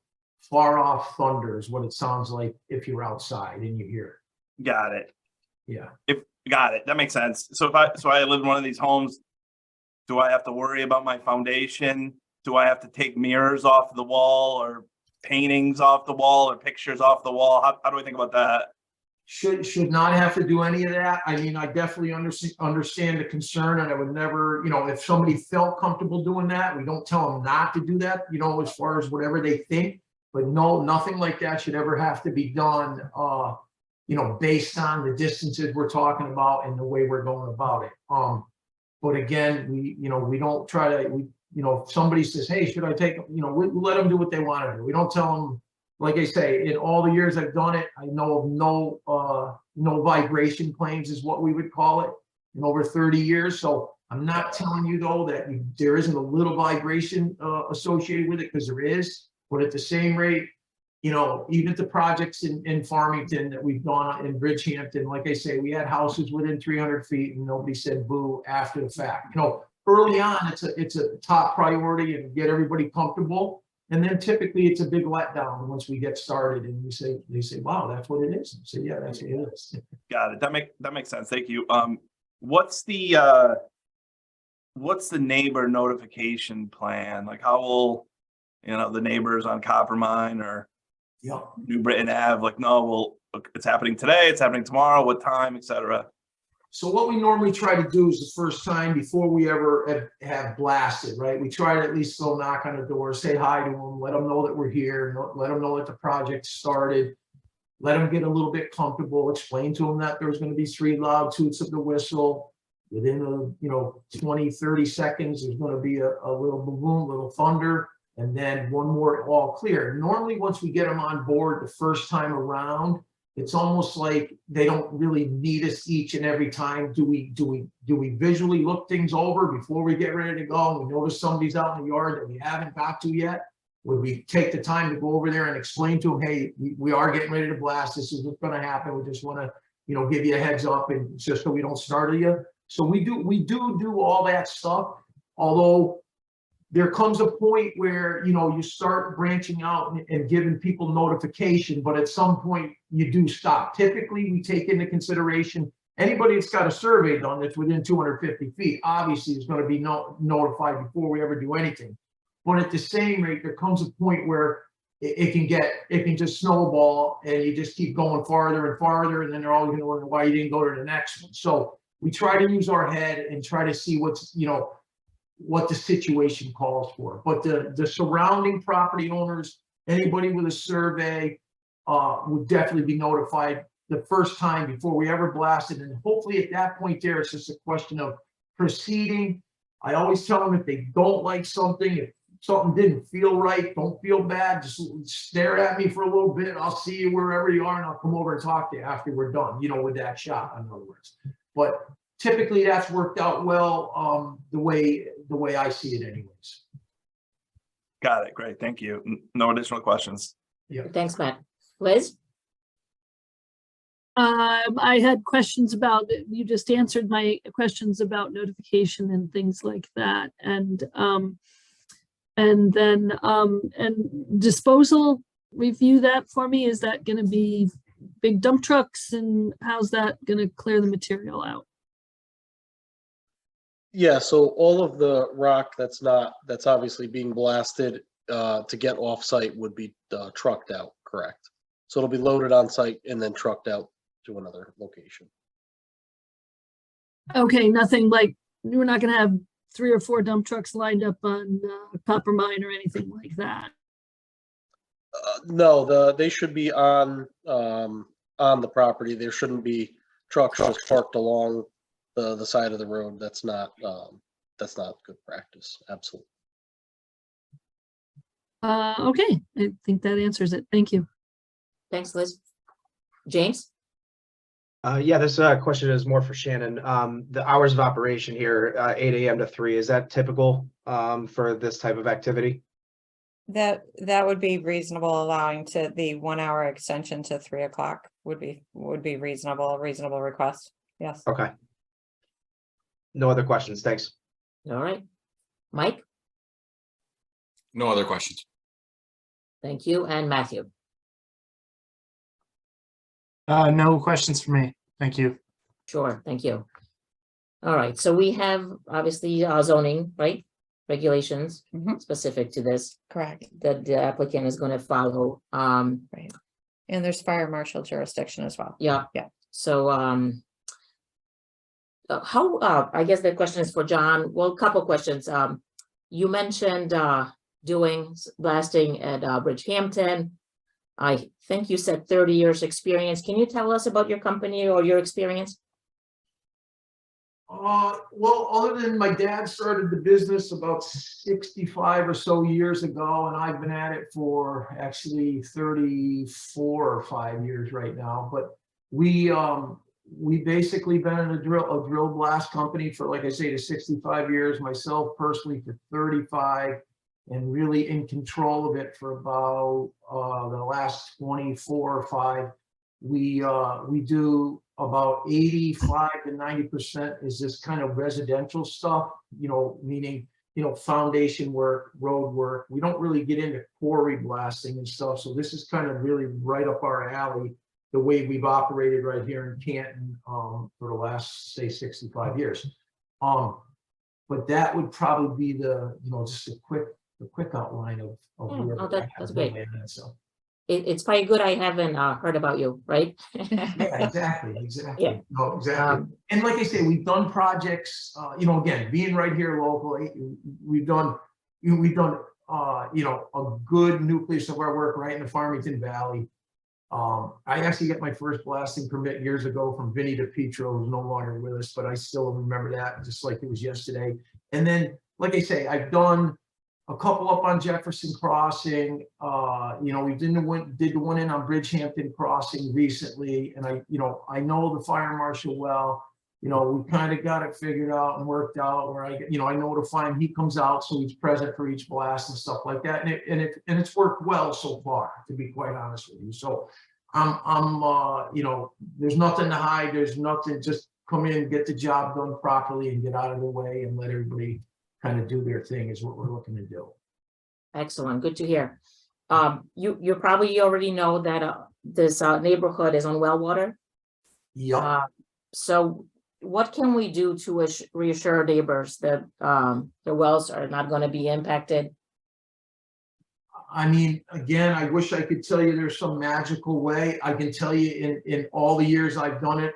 far off thunder is what it sounds like if you're outside and you hear it.
Got it.
Yeah.
Got it. That makes sense. So if I live in one of these homes, do I have to worry about my foundation? Do I have to take mirrors off the wall or paintings off the wall or pictures off the wall? How do I think about that?
Should not have to do any of that. I mean, I definitely understand the concern, and I would never, you know, if somebody felt comfortable doing that, we don't tell them not to do that, you know, as far as whatever they think. But no, nothing like that should ever have to be done, you know, based on the distances we're talking about and the way we're going about it. But again, we don't try to, you know, if somebody says, hey, should I take, you know, we let them do what they want to do. We don't tell them, like I say, in all the years I've done it, I know of no vibration claims is what we would call it in over 30 years. So I'm not telling you though that there isn't a little vibration associated with it, because there is. But at the same rate, you know, even the projects in Farmington that we've done in Bridgehampton, like I say, we had houses within 300 feet and nobody said boo after the fact. You know, early on, it's a top priority and get everybody comfortable. And then typically it's a big letdown once we get started and they say, wow, that's what it is. And say, yeah, that's what it is.
Got it. That makes sense. Thank you. What's the neighbor notification plan? Like how will, you know, the neighbors on Coppermine or New Britain Ave, like, no, well, it's happening today, it's happening tomorrow, what time, etc.
So what we normally try to do is the first time before we ever have blasted, right? We try to at least go knock on the door, say hi to them, let them know that we're here, let them know that the project started, let them get a little bit comfortable, explain to them that there's going to be 3 loud toots of the whistle. Within 20, 30 seconds, there's going to be a little boom, little thunder, and then one more all clear. Normally, once we get them on board the first time around, it's almost like they don't really need us each and every time. Do we visually look things over before we get ready to go? We notice somebody's out in the yard that we haven't got to yet. Would we take the time to go over there and explain to them, hey, we are getting ready to blast. This is what's going to happen. We just want to, give you a heads up, and just so we don't startle you. So we do all that stuff. Although there comes a point where, you start branching out and giving people notification, but at some point you do stop. Typically, we take into consideration anybody that's got a survey done that's within 250 feet, obviously is going to be notified before we ever do anything. But at the same rate, there comes a point where it can just snowball, and you just keep going farther and farther, and then they're always going to wonder why you didn't go to the next one. So we try to use our head and try to see what the situation calls for. But the surrounding property owners, anybody with a survey, would definitely be notified the first time before we ever blast it. And hopefully at that point there, it's just a question of proceeding. I always tell them if they don't like something, if something didn't feel right, don't feel bad, just stare at me for a little bit. I'll see you wherever you are, and I'll come over and talk to you after we're done, with that shot, in other words. But typically that's worked out well, the way I see it anyways.
Got it. Great. Thank you. No additional questions.
Thanks, Matt. Liz?
I had questions about, you just answered my questions about notification and things like that. And disposal, review that for me. Is that gonna be big dump trucks, and how's that gonna clear the material out?
Yeah, so all of the rock that's obviously being blasted to get off-site would be trucked out, correct? So it'll be loaded on site and then trucked out to another location.
Okay, nothing like, we're not gonna have 3 or 4 dump trucks lined up on Copper Mine or anything like that.
No, they should be on the property. There shouldn't be trucks just parked along the side of the road. That's not good practice. Absolutely.
Okay, I think that answers it. Thank you.
Thanks, Liz. James?
Yeah, this question is more for Shannon. The hours of operation here, 8 a.m. to 3, is that typical for this type of activity?
That would be reasonable, allowing to the 1 hour extension to 3 o'clock would be reasonable, a reasonable request. Yes.
Okay. No other questions. Thanks.
All right. Mike?
No other questions.
Thank you. And Matthew?
No questions for me. Thank you.
Sure, thank you. All right, so we have obviously zoning, right? Regulations specific to this.
Correct.
That the applicant is going to follow.
Right. And there's fire marshal jurisdiction as well.
Yeah.
Yeah.
So how, I guess the question is for John. Well, a couple questions. You mentioned doing blasting at Bridgehampton. I think you said 30 years experience. Can you tell us about your company or your experience?
Well, other than my dad started the business about 65 or so years ago, and I've been at it for actually 34 or 5 years right now. But we basically been in a drill blast company for, like I say, to 65 years. Myself personally for 35, and really in control of it for about the last 24 or 5. We do about 85 to 90% is this kind of residential stuff, meaning, foundation work, road work. We don't really get into quarry blasting and stuff. So this is kind of really right up our alley, the way we've operated right here in Canton for the last, say, 65 years. But that would probably be just a quick outline of where
that's great.
So.
It's probably good I haven't heard about you, right?
Yeah, exactly.
Yeah.
No, exactly. And like I say, we've done projects, again, being right here locally, we've done a good nucleus of our work right in the Farmington Valley. I actually got my first blasting permit years ago from Vinny DePietro, who's no longer with us, but I still remember that just like it was yesterday. And then, like I say, I've done a couple up on Jefferson Crossing. We did the one in on Bridgehampton Crossing recently, and I know the fire marshal well. We kind of got it figured out and worked out where I know to find. He comes out, so he's present for each blast and stuff like that, and it's worked well so far, to be quite honest with you. So there's nothing to hide. There's nothing. Just come in, get the job done properly, and get out of the way, and let everybody kind of do their thing is what we're looking to do.
Excellent, good to hear. You probably already know that this neighborhood is on well water.
Yeah.
So what can we do to reassure neighbors that the wells are not going to be impacted?
I mean, again, I wish I could tell you there's some magical way. I can tell you in all the years I've done it,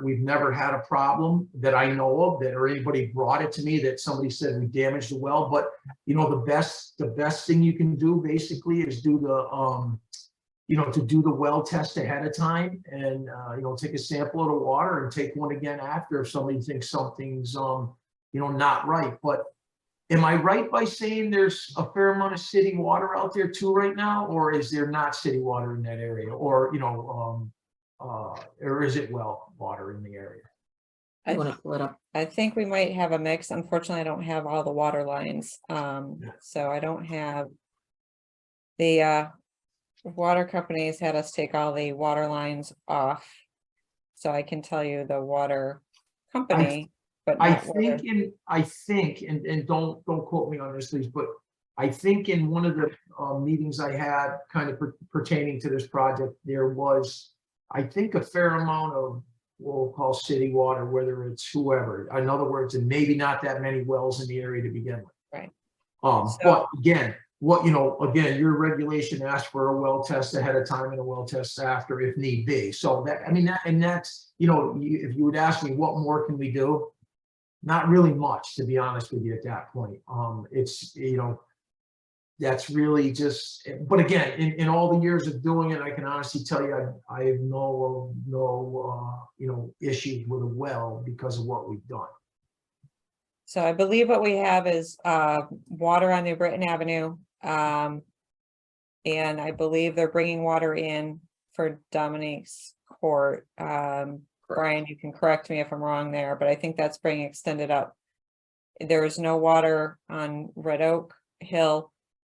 we've never had a problem that I know of or anybody brought it to me that somebody said we damaged the well. But the best thing you can do basically is do the well test ahead of time, and take a sample of the water and take one again after if somebody thinks something's not right. But am I right by saying there's a fair amount of city water out there too right now, or is there not city water in that area, or is it well water in the area?
I want to pull it up.
I think we might have a mix. Unfortunately, I don't have all the water lines. So I don't have the water companies had us take all the water lines off. So I can tell you the water company, but
I
not water.
think, and don't quote me on this, please, but I think in one of the meetings I had kind of pertaining to this project, there was, I think, a fair amount of, we'll call city water, whether it's whoever. In other words, and maybe not that many wells in the area to begin with.
Right.
But again, again, your regulation asks for a well test ahead of time and a well test after if need be. So that, I mean, that's, if you would ask me what more can we do? Not really much, to be honest with you at that point. It's, that's really just, but again, in all the years of doing it, I can honestly tell you, I have no issues with a well because of what we've done.
So I believe what we have is water on New Britain Avenue. And I believe they're bringing water in for Dominique's Court. Brian, you can correct me if I'm wrong there, but I think that's being extended up. There is no water on Red Oak Hill.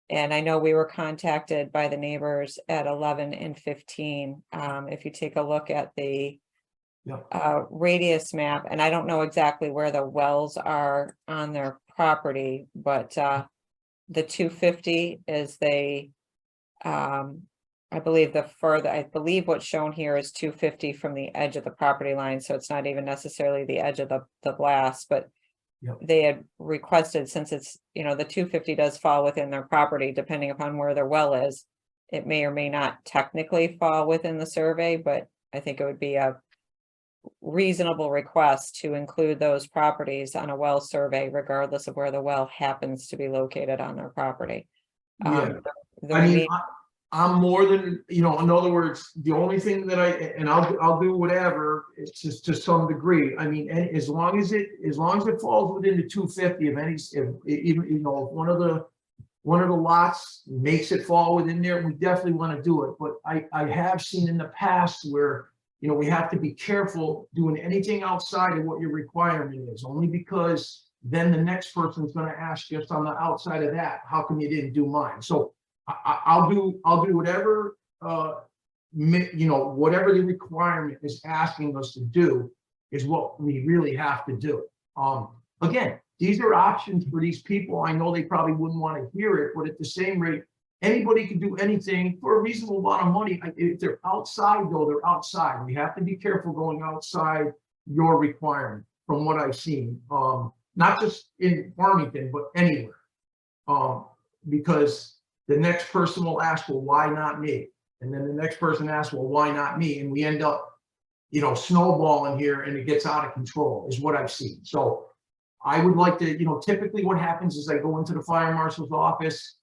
And I know we were contacted by the neighbors at 11 and 15. If you take a look at the radius map, and I don't know exactly where the wells are on their property, but the 250 is I believe I believe what's shown here is 250 from the edge of the property line. So it's not even necessarily the edge of the blast, but they had requested, since it's, the 250 does fall within their property, depending upon where their well is. It may or may not technically fall within the survey, but I think it would be a reasonable request to include those properties on a well survey, regardless of where the well happens to be located on their property.
I'm more than, in other words, the only thing that I'll do whatever, it's just to some degree. I mean, and as long as it falls within the 250, if one of the lots makes it fall within there, we definitely want to do it. But I have seen in the past where, we have to be careful doing anything outside of what your requirement is, only because then the next person is going to ask just on the outside of that, how come you didn't do mine? So I'll do whatever, whatever the requirement is asking us to do is what we really have to do. Again, these are options for these people. I know they probably wouldn't want to hear it, but at the same rate, anybody can do anything for a reasonable amount of money. If they're outside, though, they're outside. We have to be careful going outside your requirement from what I've seen. Not just in Farmington, but anywhere. Because the next person will ask, well, why not me? And then the next person asks, well, why not me? And we end up, snowballing here, and it gets out of control, is what I've seen. So I would like to, typically what happens is I go into the fire marshal's office,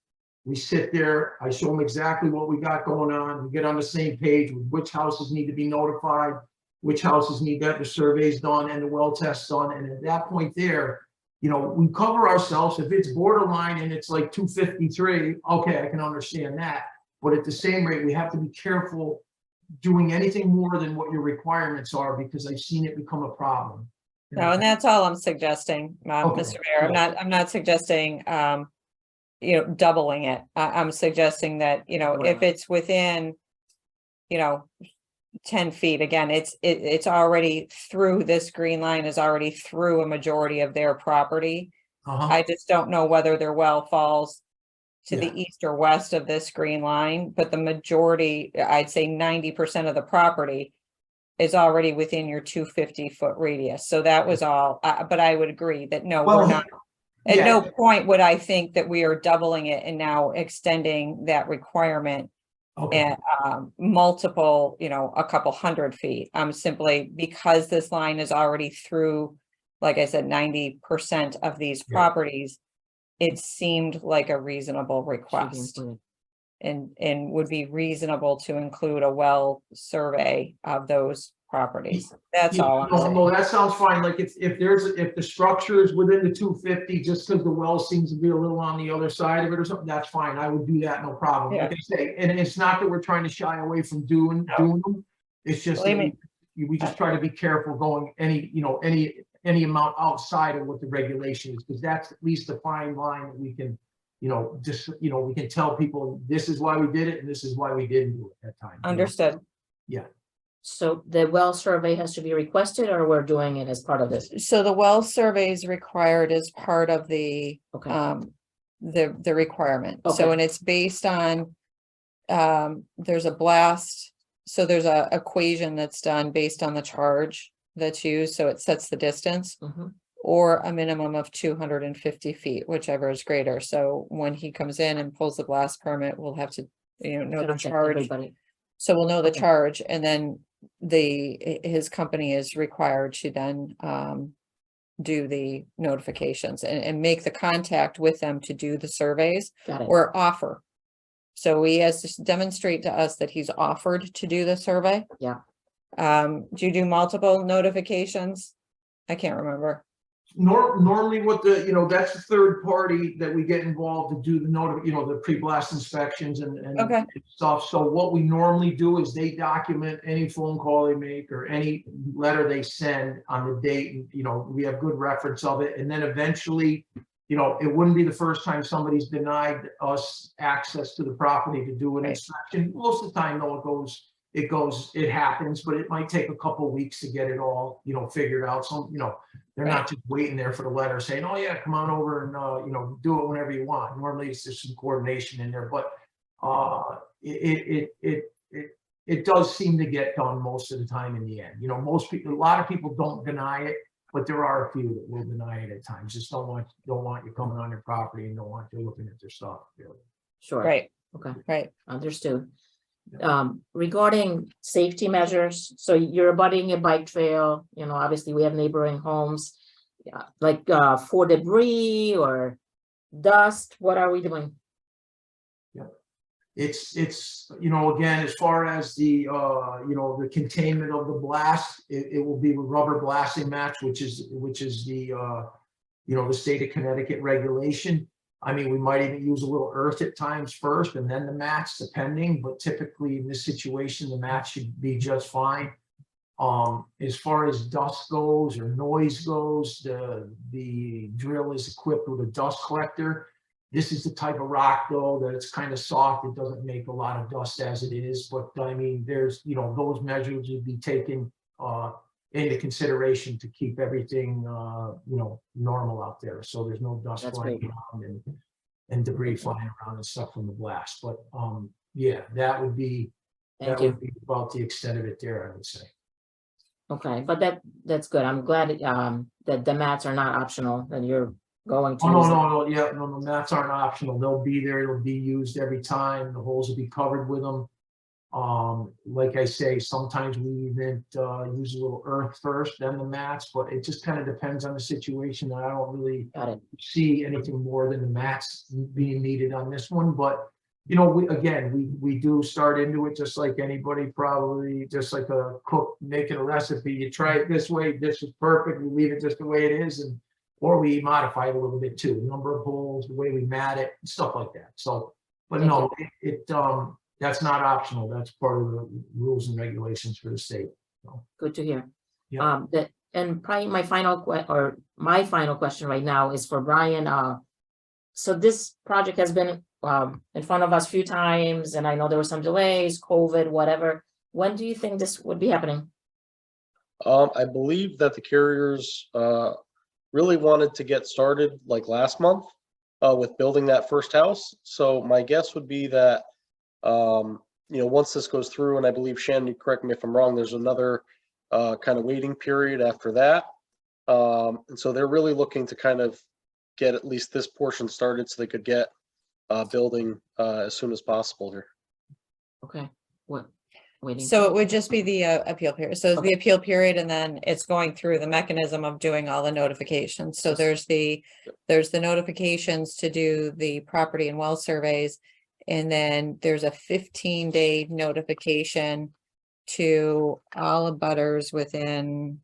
we sit there, I show them exactly what we got going on, we get on the same page with which houses need to be notified, which houses need to have the surveys done and the well tests done. And at that point there, we cover ourselves. If it's borderline and it's like 253, okay, I can understand that. But at the same rate, we have to be careful doing anything more than what your requirements are, because I've seen it become a problem.
No, and that's all I'm suggesting,
Okay.
Mr. Mayor. I'm not suggesting, doubling it. I'm suggesting that, if it's within, 10 feet, again, it's already through, this green line is already through a majority of their property. I just don't know whether their well falls to the east or west of this green line, but the majority, I'd say 90% of the property is already within your 250-foot radius. So that was all, but I would agree that no, we're not. At no point would I think that we are doubling it and now extending that requirement at multiple, a couple hundred feet. Simply because this line is already through, like I said, 90% of these properties, it seemed like a reasonable request and would be reasonable to include a well survey of those properties. That's all I'm saying.
No, that sounds fine. Like if the structure is within the 250, just because the well seems to be a little on the other side of it or something, that's fine. I would do that, no problem. Like I say, and it's not that we're trying to shy away from doing them. It's just that we just try to be careful going any amount outside of what the regulation is, because that's at least a fine line that we can just, we can tell people, this is why we did it and this is why we didn't do it at time.
Understood.
Yeah.
So the well survey has to be requested, or we're doing it as part of this?
So the well survey is required as part of the,
Okay.
the requirement.
Okay.
So, and it's based on, there's a blast. So there's a equation that's done based on the charge that's used. So it sets the distance
Mhm.
or a minimum of 250 feet, whichever is greater. So when he comes in and pulls the blast permit, we'll have to, know the
Contact
charge.
everybody.
So we'll know the
Okay.
charge, and then his company is required to then do the notifications and make the contact with them to do the surveys
Got it.
or offer. So he has to demonstrate to us that he's offered to do the survey.
Yeah.
Um,
Do you do multiple notifications? I can't remember.
Normally what that's the third party that we get involved to do the the pre-blast inspections and
Okay.
stuff. So what we normally do is they document any phone call they make or any letter they send on the date, and, we have good reference of it. And then eventually, it wouldn't be the first time somebody's denied us access to the property to do an
Right.
inspection. Most of the time, though, it happens, but it might take a couple of weeks to get it all, figured out. So, they're
Right.
not just waiting there for the letter saying, oh yeah, come on over and, do it whenever you want. Normally it's just some coordination in there, but, it does seem to get done most of the time in the end. Most people, a lot of people don't deny it, but there are a few that will deny it at times. Just don't want you coming on their property and don't want you looking at their stuff, really.
Sure.
Right,
Okay.
right.
Understood. Regarding safety measures, so you're abutting a bike trail, obviously we have neighboring homes. Yeah, like for debris or dust, what are we doing?
It's again, as far as the the containment of the blast, it will be a rubber blasting match, which is the the state of Connecticut regulation. I mean, we might even use a little earth at times first and then the mats, depending, but typically in this situation, the mats should be just fine. As far as dust goes or noise goes, the drill is equipped with a dust collector. This is the type of rock, though, that it's kind of soft. It doesn't make a lot of dust as it is, but I mean, there's, those measures would be taken into consideration to keep everything, normal out there. So there's no dust
That's
flying
great.
around and debris flying around and stuff from the blast. But yeah, that would be
Thank you.
about the extent of it there, I would say.
Okay, but that's good. I'm glad that the mats are not optional, that you're going to.
Oh,
use them.
no, yeah, no, the mats aren't optional. They'll be there. They'll be used every time. The holes will be covered with them. Like I say, sometimes we even use a little earth first, then the mats, but it just kind of depends on the situation. I don't really
Got it.
see anything more than the mats being needed on this one, but we do start into it just like anybody, probably just like a cook making a recipe. You try it this way, this is perfect, we leave it just the way it is, or we modify it a little bit too, number of holes, the way we mat it, stuff like that. So, but
Thank
no, that's not optional. That's part of the rules and regulations for the state. So,
Good to hear.
Yeah.
And probably my final question right now is for Brian. So this project has been in front of us a few times, and I know there were some delays, COVID, whatever. When do you think this would be happening?
I believe that the carriers really wanted to get started like last month with building that first house. So my guess would be that once this goes through, and I believe Shannon, you correct me if I'm wrong, there's another kind of waiting period after that. And so they're really looking to kind of get at least this portion started so they could get building as soon as possible here.
Okay, what? Waiting.
So it would just be the appeal period. So it's the appeal period, and then it's going through the mechanism of doing all the notifications. So there's the notifications to do the property and well surveys. And then there's a 15-day notification to all abutters within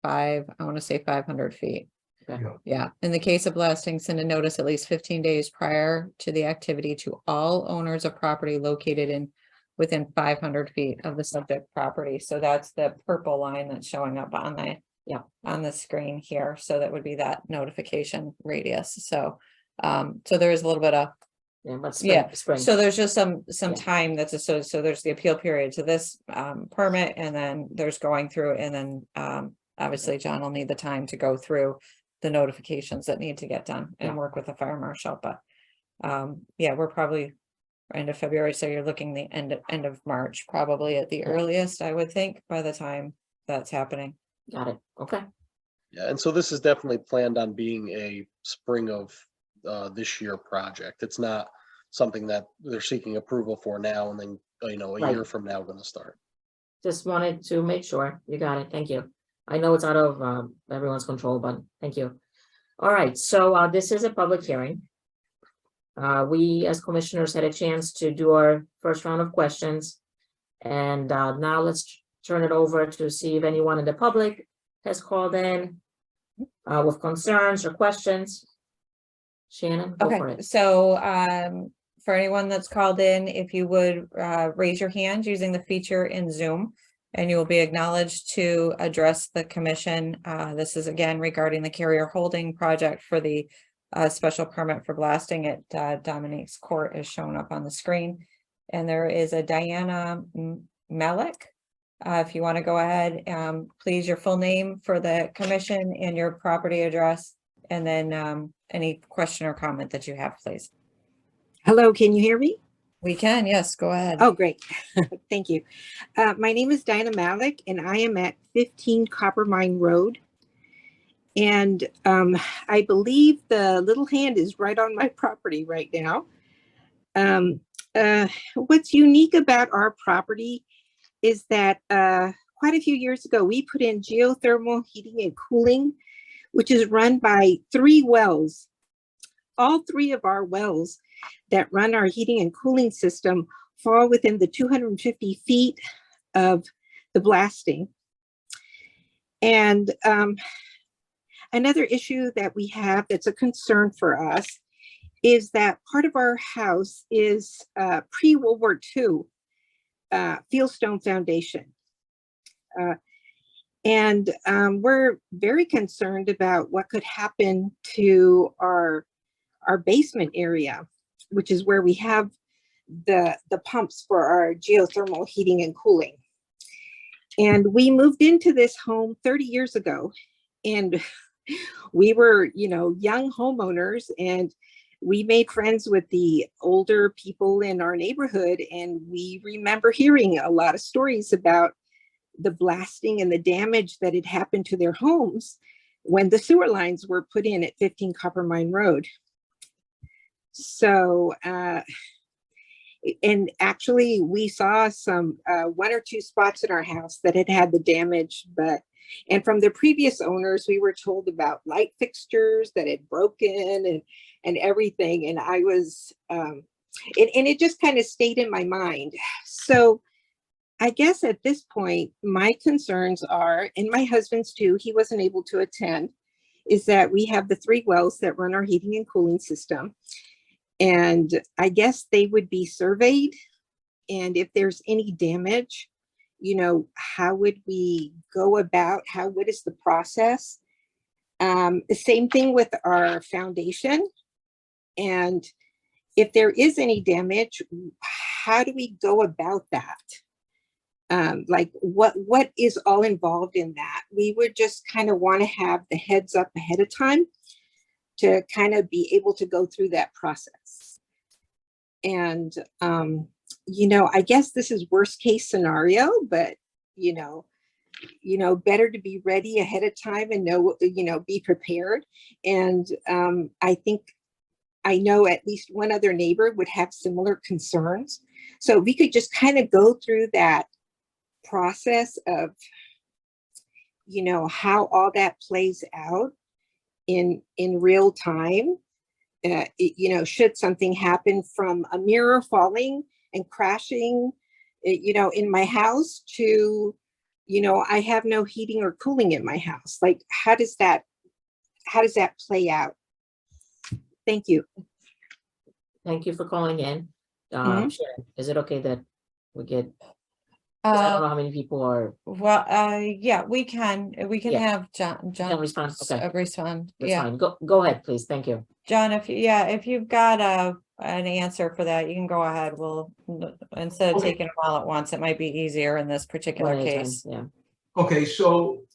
500 feet.
Okay.
Yeah, in the case of blasting, send a notice at least 15 days prior to the activity to all owners of property located within 500 feet of the subject property. So that's the purple line that's showing up on the screen here. So that would be that notification radius. So So there is a little bit of,
Yeah, but
yeah,
spring.
so there's just some
Yeah.
time that's associated, so there's the appeal period to this permit, and then there's going through, and then obviously John will need the time to go through the notifications that need to get done and
Yeah.
work with the fire marshal, but yeah, we're probably end of February, so you're looking the end of March, probably at the earliest, I would think, by the time that's happening.
Got it. Okay.
Yeah, and so this is definitely planned on being a spring of this year project. It's not something that they're seeking approval for now and then, a
Right.
year from now gonna start.
Just wanted to make sure. You got it. Thank you. I know it's out of everyone's control, but thank you. All right, so this is a public hearing. We as commissioners had a chance to do our first round of questions. And now let's turn it over to see if anyone in the public has called in with concerns or questions. Shannon, go for
Okay,
it.
so for anyone that's called in, if you would raise your hand using the feature in Zoom, and you will be acknowledged to address the commission. This is again regarding the carrier holding project for the special permit for blasting at Dominique's Court is shown up on the screen. And there is a Diana Malik. If you want to go ahead, please, your full name for the commission and your property address, and then any question or comment that you have, please.
Hello, can you hear me?
We can, yes, go ahead.
Oh, great. Thank you. My name is Diana Malik, and I am at 15 Copper Mine Road. And I believe the little hand is right on my property right now. What's unique about our property is that quite a few years ago, we put in geothermal heating and cooling, which is run by 3 wells. All 3 of our wells that run our heating and cooling system fall within the 250 feet of the blasting. And another issue that we have that's a concern for us is that part of our house is pre-World War II fieldstone foundation. And we're very concerned about what could happen to our basement area, which is where we have the pumps for our geothermal heating and cooling. And we moved into this home 30 years ago, and we were, young homeowners, and we made friends with the older people in our neighborhood. And we remember hearing a lot of stories about the blasting and the damage that had happened to their homes when the sewer lines were put in at 15 Copper Mine Road. So, and actually we saw some 1 or 2 spots in our house that had the damage, and from the previous owners, we were told about light fixtures that had broken and everything. And I was, and it just kind of stayed in my mind. So I guess at this point, my concerns are, and my husband's too, he wasn't able to attend, is that we have the 3 wells that run our heating and cooling system. And I guess they would be surveyed. And if there's any damage, how would we go about, what is the process? The same thing with our foundation. And if there is any damage, how do we go about that? Like what is all involved in that? We would just kind of want to have the heads up ahead of time to kind of be able to go through that process. And, I guess this is worst case scenario, but, better to be ready ahead of time and know, be prepared. And I know at least one other neighbor would have similar concerns. So we could just kind of go through that process of, how all that plays out in real time. Should something happen from a mirror falling and crashing, in my house to, I have no heating or cooling in my house. Like, how does that play out? Thank you.
Thank you for calling in. Sharon, is it okay that we get 'Cause I don't know how many people are,
Well, yeah, we can
Yeah.
have John
respond, okay.
respond.
that's
Yeah,
fine. Go ahead, please. Thank you.
John, if you've got an answer for that, you can go ahead. We'll, instead of
Okay.
taking them all at once, it might be easier in this particular
One at a time,
case.
Yeah.
Okay, so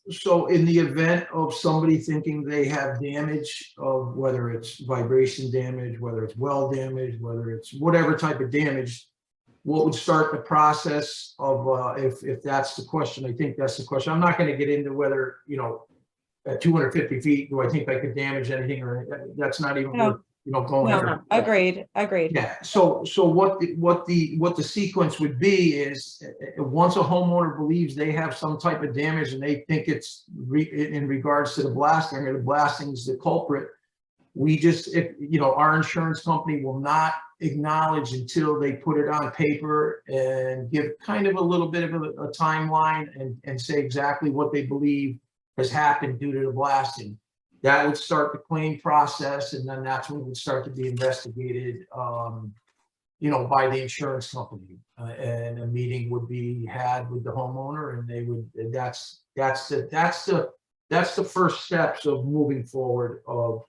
in the event of somebody thinking they have damage of whether it's vibration damage, whether it's well damage, whether it's whatever type of damage, what would start the process of, if that's the question, I think that's the question. I'm not gonna get into whether, at 250 feet, do I think I could damage anything, or that's not even,
No.
going
No,
there.
agreed.
Yeah, so what the sequence would be is, once a homeowner believes they have some type of damage and they think it's in regards to the blasting, or the blasting is the culprit, we just, our insurance company will not acknowledge until they put it on paper and give kind of a little bit of a timeline and say exactly what they believe has happened due to the blasting. That would start the claim process, and then that's when it would start to be investigated, by the insurance company. And a meeting would be had with the homeowner, and they would, that's the first steps of moving forward, of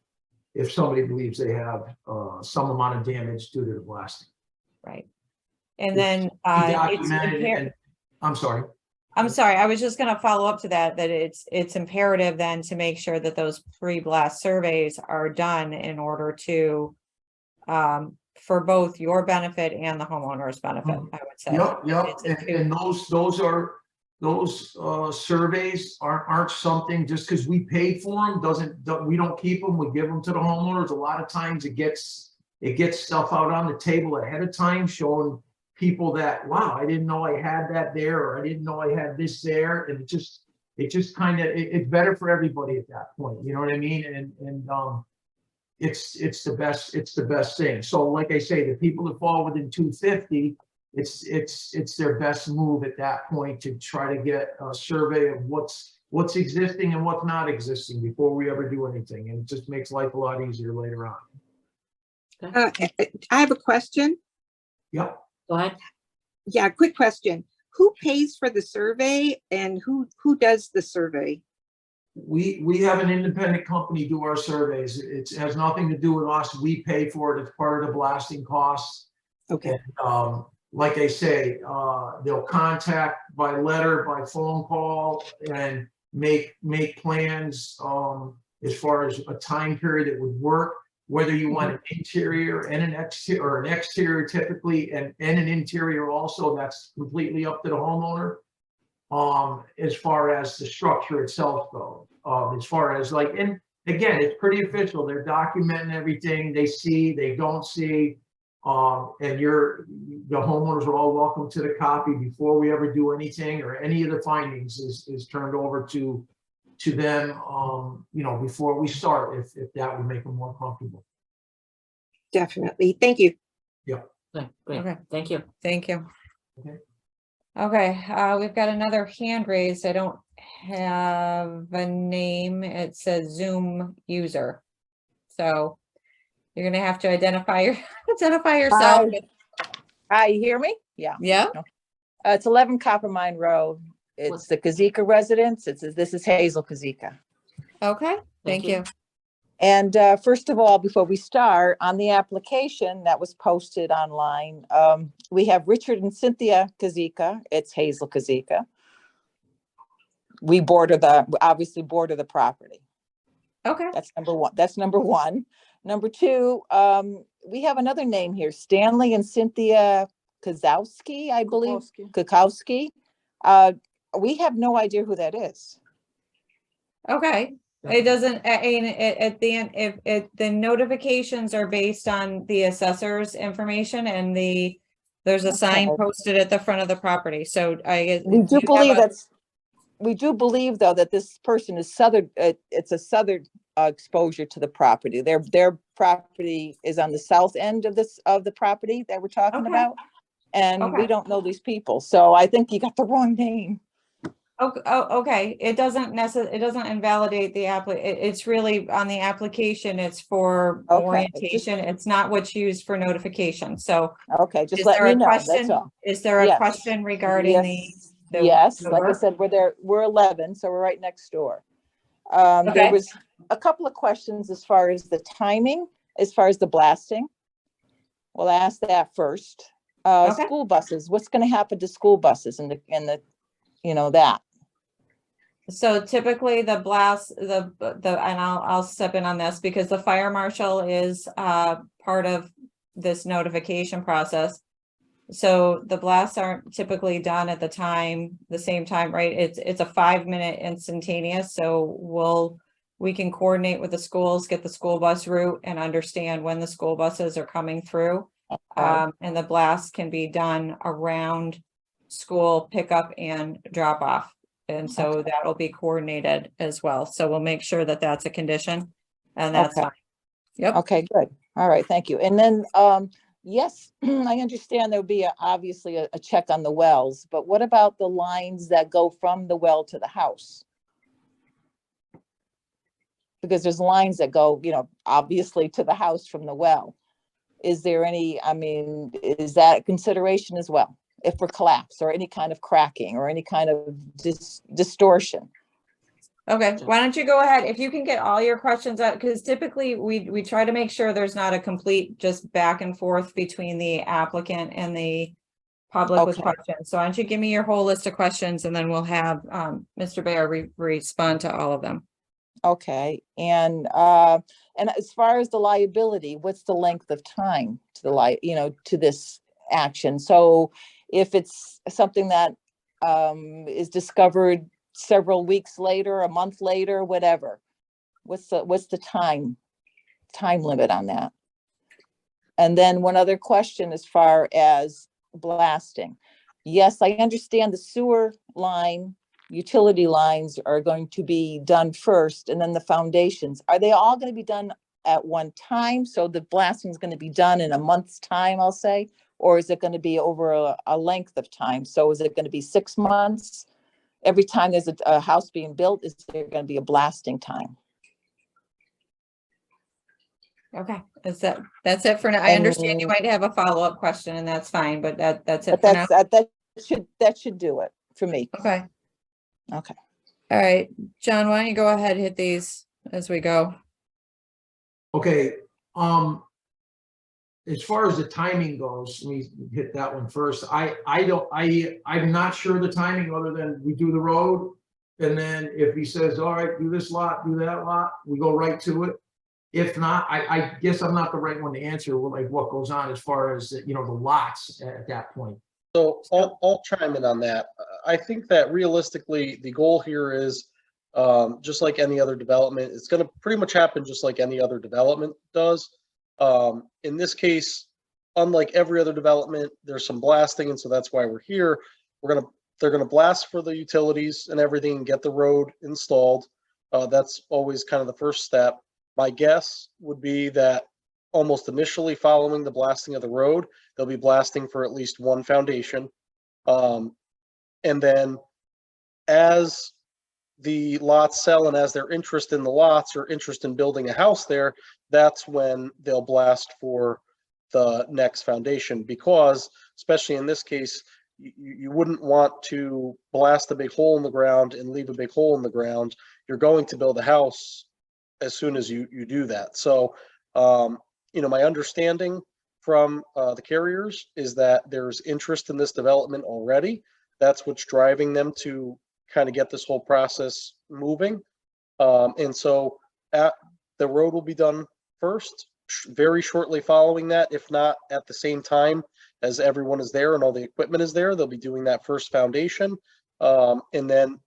if somebody believes they have some amount of damage due to the blasting.
Right. And then, it's
Documented,
imperative.
I'm sorry.
I'm sorry, I was just gonna follow up to that it's imperative then to make sure that those pre-blast surveys are done in order to, for both your benefit and the homeowner's benefit, I would say.
Yep,
It's a two-
and those surveys aren't something, just because we paid for them, we don't keep them, we give them to the homeowners. A lot of times it gets stuff out on the table ahead of time, showing people that, wow, I didn't know I had that there, or I didn't know I had this there, and it just kind of, it's better for everybody at that point, you know what I mean? And it's the best thing. So like I say, the people that fall within 250, it's their best move at that point to try to get a survey of what's existing and what's not existing before we ever do anything, and it just makes life a lot easier later on.
I have a question.
Yep.
Go ahead.
Yeah, quick question. Who pays for the survey, and who does the survey?
We have an independent company do our surveys. It has nothing to do with us. We pay for it. It's part of the blasting costs.
Okay.
And, like I say, they'll contact by letter, by phone call, and make plans as far as a time period that would work, whether you want an interior and an exterior, or an exterior typically, and an interior also. That's completely up to the homeowner. As far as the structure itself goes, as far as and again, it's pretty official. They're documenting everything they see, they don't see. And the homeowners are all welcome to the copy before we ever do anything, or any of the findings is turned over to them, before we start, if that would make them more comfortable.
Definitely. Thank you.
Yeah.
Okay, great.
Okay.
Thank you.
Thank you.
Okay.
Okay, we've got another hand raised. I don't have a name. It says Zoom user. So you're gonna have to identify yourself.
Hi, you hear me? Yeah.
Yeah.
It's 11 Copper Mine Road. It's the Kazika residence. This is Hazel Kazika.
Okay, thank you.
And first of all, before we start, on the application that was posted online, we have Richard and Cynthia Kazika. It's Hazel Kazika. We obviously border the property.
Okay.
That's number one. Number two, we have another name here, Stanley and Cynthia Kozowski, I believe. Kokowski. We have no idea who that is.
Okay. It doesn't, at the end, if the notifications are based on the assessor's information, and there's a sign posted at the front of the property. So
we do believe though that this person is southern. It's a southern exposure to the property. Their property is on the south end of the property that we're talking about, and we don't know these people. So I think you got the wrong name.
Okay, it doesn't it doesn't invalidate the it's really on the application, it's for
Okay,
orientation, it's not what's used for notification, so.
Okay, just
Is
let
there
me
a
know, that's
question?
all.
Is there a
Yes.
question regarding
Yes,
the
yes,
the
like I
work?
said, we're 11, so we're right next door. There
Okay.
was a couple of questions as far as the timing, as far as the blasting. We'll ask that first.
Okay.
School buses, what's gonna happen to school buses and you know, that?
So typically the blast, and I'll step in on this because the fire marshal is part of this notification process. So the blasts aren't typically done at the same time, right? It's a 5-minute instantaneous, so we can coordinate with the schools, get the school bus route and understand when the school buses are coming through. And the blast can be done around school pickup and drop off. And so that'll be coordinated as well. So we'll make sure that that's a condition and that's
Okay.
fine. Yep.
Okay, good. All right, thank you. And then, yes, I understand there'll be obviously a check on the wells, but what about the lines that go from the well to the house? Because there's lines that go, you know, obviously to the house from the well. Is there any, I mean, is that a consideration as well? If for collapse or any kind of cracking or any kind of distortion?
Okay, why don't you go ahead, if you can get all your questions out, because typically we try to make sure there's not a complete just back and forth between the applicant and the public with
Okay.
questions. So why don't you give me your whole list of questions and then we'll have Mr. Bayer respond to all of them.
Okay, and as far as the liability, what's the length of time to the to this action? So if it's something that is discovered several weeks later, a month later, whatever, what's the time limit on that? And then one other question as far as blasting. Yes, I understand the sewer line, utility lines are going to be done first, and then the foundations. Are they all going to be done at one time? So the blasting is going to be done in a month's time, I'll say, or is it going to be over a length of time? So is it going to be 6 months? Every time there's a house being built, is there going to be a blasting time?
Okay, that's it for now. I understand you might have a follow-up question and that's fine, but that's it
But
for now.
that should do it for me.
Okay.
Okay.
All right, John, why don't you go ahead, hit these as we go.
Okay, as far as the timing goes, let me hit that one first. I'm not sure the timing other than we do the road. And then if he says, all right, do this lot, do that lot, we go right to it. If not, I guess I'm not the right one to answer like what goes on as far as, you know, the lots at that point.
So I'll chime in on that. I think that realistically, the goal here is just like any other development, it's going to pretty much happen just like any other development does. In this case, unlike every other development, there's some blasting, and so that's why we're here. They're gonna blast for the utilities and everything and get the road installed. That's always kind of the first step. My guess would be that almost initially following the blasting of the road, they'll be blasting for at least one foundation. And then as the lots sell and as their interest in the lots or interest in building a house there, that's when they'll blast for the next foundation, because especially in this case, you wouldn't want to blast a big hole in the ground and leave a big hole in the ground. You're going to build a house as soon as you do that. So, you know, my understanding from the carriers is that there's interest in this development already. That's what's driving them to kind of get this whole process moving. And so the road will be done first, very shortly following that, if not at the same time as everyone is there and all the equipment is there, they'll be doing that first foundation. And then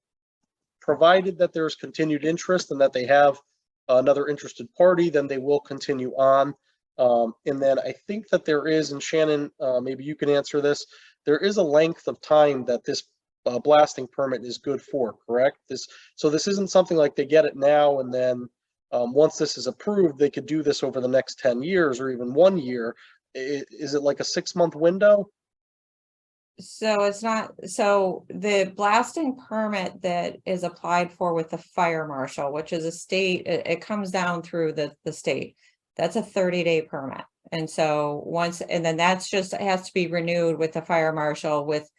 provided that there's continued interest and that they have another interested party, then they will continue on. And then I think that there is, and Shannon, maybe you can answer this, there is a length of time that this blasting permit is good for, correct? So this isn't something like they get it now and then once this is approved, they could do this over the next 10 years or even 1 year. Is it like a 6-month window?
So it's not, so the blasting permit that is applied for with the fire marshal, which is a state, it comes down through the state. That's a 30-day permit. And so once, and then that's just, it has to be renewed with the fire marshal with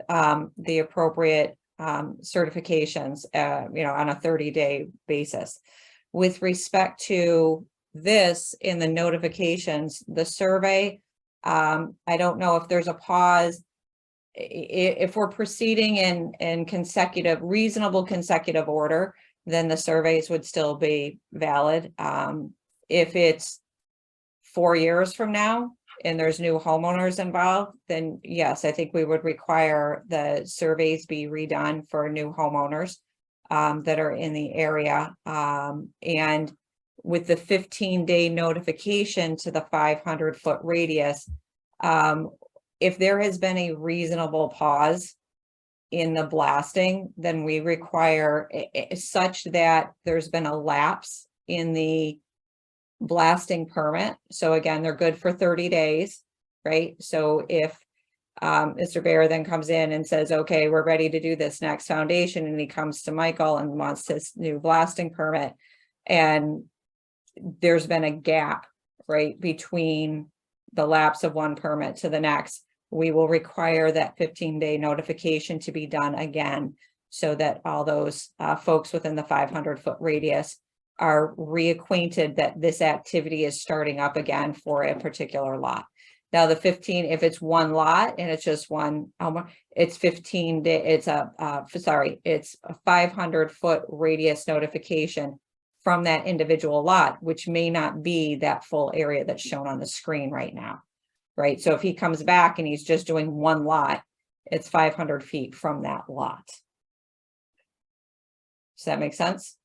the appropriate certifications, on a 30-day basis. With respect to this in the notifications, the survey, I don't know if there's a pause. If we're proceeding in consecutive, reasonable consecutive order, then the surveys would still be valid. If it's 4 years from now and there's new homeowners involved, then yes, I think we would require the surveys be redone for new homeowners that are in the area. And with the 15-day notification to the 500-foot radius, if there has been a reasonable pause in the blasting, then we require such that there's been a lapse in the blasting permit. So again, they're good for 30 days, right? So if Mr. Bear then comes in and says, okay, we're ready to do this next foundation, and he comes to Michael and wants his new blasting permit, and there's been a gap, right, between the lapse of one permit to the next, we will require that 15-day notification to be done again, so that all those folks within the 500-foot radius are reacquainted that this activity is starting up again for a particular lot. Now the 15, if it's one lot and it's just one, it's 15 day, it's a 500-foot radius notification from that individual lot, which may not be that full area that's shown on the screen right now, right? So if he comes back and he's just doing one lot, it's 500 feet from that lot. Does that make sense?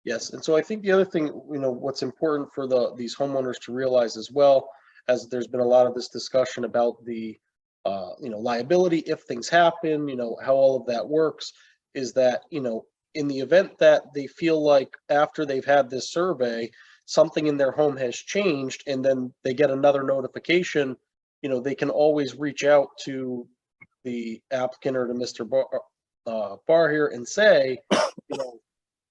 Yes, and so I think the other thing, what's important for these homeowners to realize as well, as there's been a lot of this discussion about the, liability if things happen, how all of that works, is that, in the event that they feel like after they've had this survey, something in their home has changed, and then they get another notification, they can always reach out to the applicant or to Mr. Barr here and say,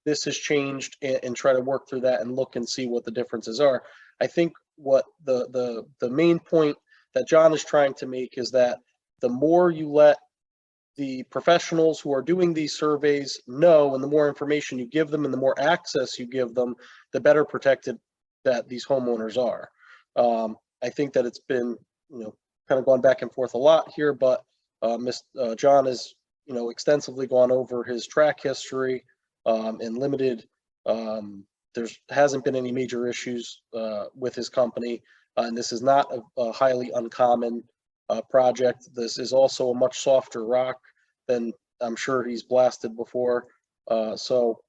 this has changed, and try to work through that and look and see what the differences are. I think what the main point that John is trying to make is that the more you let the professionals who are doing these surveys know, and the more information you give them and the more access you give them, the better protected that these homeowners are. I think that it's been, kind of gone back and forth a lot here, but John has, extensively gone over his track history and limited. There hasn't been any major issues with his company, and this is not a highly uncommon project. This is also a much softer rock than I'm sure he's blasted before. So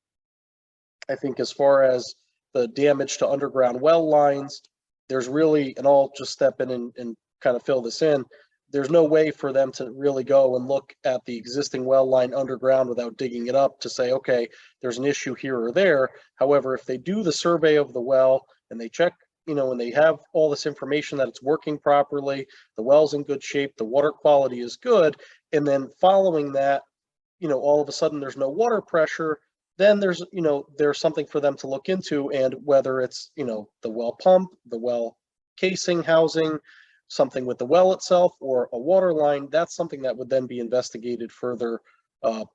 I think as far as the damage to underground well lines, there's really, and I'll just step in and kind of fill this in, there's no way for them to really go and look at the existing well line underground without digging it up to say, okay, there's an issue here or there. However, if they do the survey of the well and they check, and they have all this information that it's working properly, the well's in good shape, the water quality is good, and then following that, all of a sudden there's no water pressure, then there's something for them to look into, and whether it's, the well pump, the well casing housing, something with the well itself, or a water line, that's something that would then be investigated further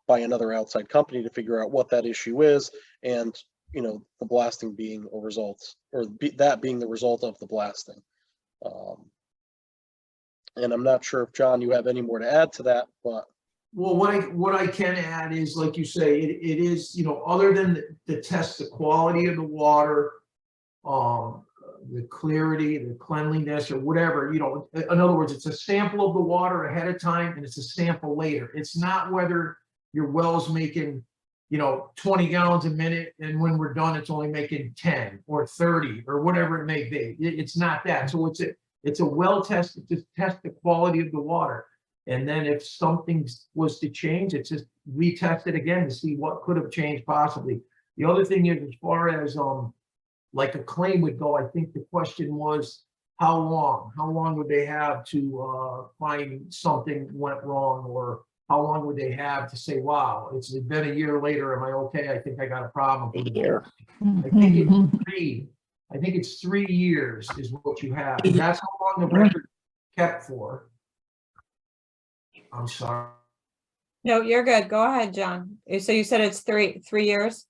by another outside company to figure out what that issue is, and the blasting being a result, or that being the result of the blasting. And I'm not sure if, John, you have any more to add to that, but.
Well, what I can add is, like you say, it is, other than the test, the quality of the water, the clarity, the cleanliness, or whatever, in other words, it's a sample of the water ahead of time and it's a sample later. It's not whether your well's making, 20 gallons a minute, and when we're done, it's only making 10 or 30 or whatever it may be. It's not that. So it's a well test to test the quality of the water. And then if something was to change, it's just retest it again to see what could have changed possibly. The other thing is, as far as like a claim would go, I think the question was, how long? How long would they have to find something went wrong? Or how long would they have to say, wow, it's been a year later, am I okay? I think I got a problem.
A year.
I think it's 3 years is what you have. And that's how long the record kept for. I'm sorry.
No, you're good. Go ahead, John. So you said it's three years?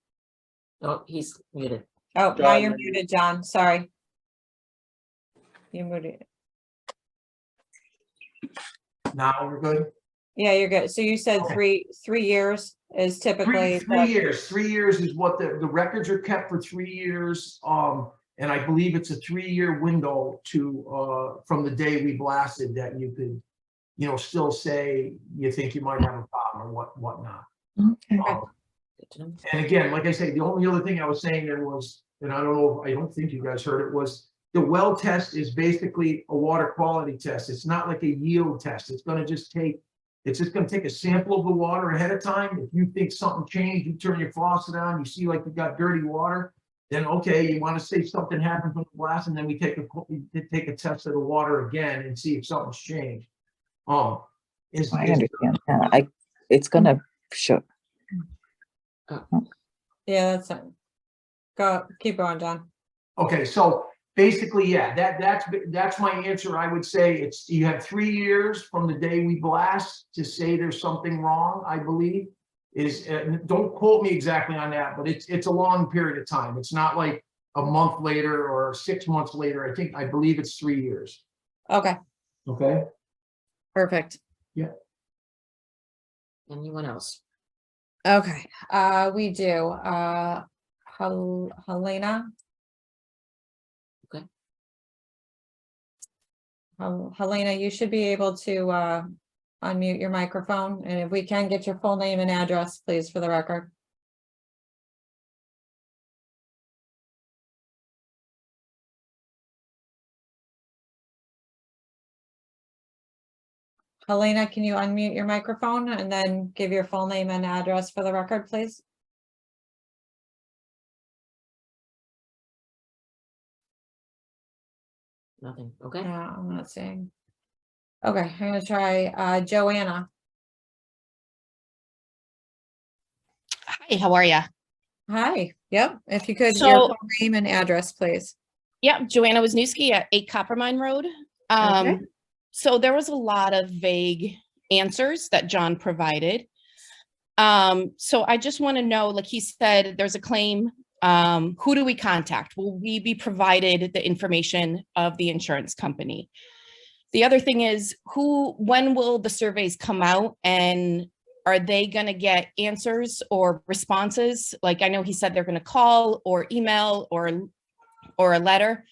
Oh, he's muted.
Oh, now
John,
you're
you're
muted, John. Sorry. You muted.
Now we're good.
Yeah, you're good. So you said
Okay.
3 years is typically.
Three years. 3 years is what the records are kept for 3 years. And I believe it's a 3-year window to from the day we blasted that you could, still say you think you might have a problem or whatnot.
Okay.
And again, like I say, the only other thing I was saying there was, and I don't think you guys heard it, was the well test is basically a water quality test. It's not like a yield test. It's just gonna take a sample of the water ahead of time. If you think something changed, you turn your faucet on, you see like you got dirty water, then okay, you want to say something happened from the blast, and then we take a test of the water again and see if something's changed.
I understand. It's gonna show.
Yeah, that's it. Go, keep going, John.
Okay, so basically, yeah, that's my answer. I would say you have 3 years from the day we blast to say there's something wrong, I believe. Don't quote me exactly on that, but it's a long period of time. It's not like a month later or 6 months later. I believe it's 3 years.
Okay,
Okay?
perfect.
Yeah.
Anyone else?
Okay, we do, Helena.
Okay.
Helena, you should be able to, unmute your microphone, and if we can get your full name and address, please, for the record. Helena, can you unmute your microphone and then give your full name and address for the record, please?
Nothing. Okay.
I'm not seeing. Okay, I'm gonna try Joanna.
Hi, how are you?
Hi, yep, if you could, your
So-
full name and address, please.
Yeah, Joanna Wisniewski at 8 Coppermine Road.
Okay.
So there was a lot of vague answers that John provided. So I just want to know, like he said, there's a claim. Who do we contact? Will we be provided the information of the insurance company? The other thing is when will the surveys come out, and are they going to get answers or responses? Like I know he said they're going to call or email or a letter.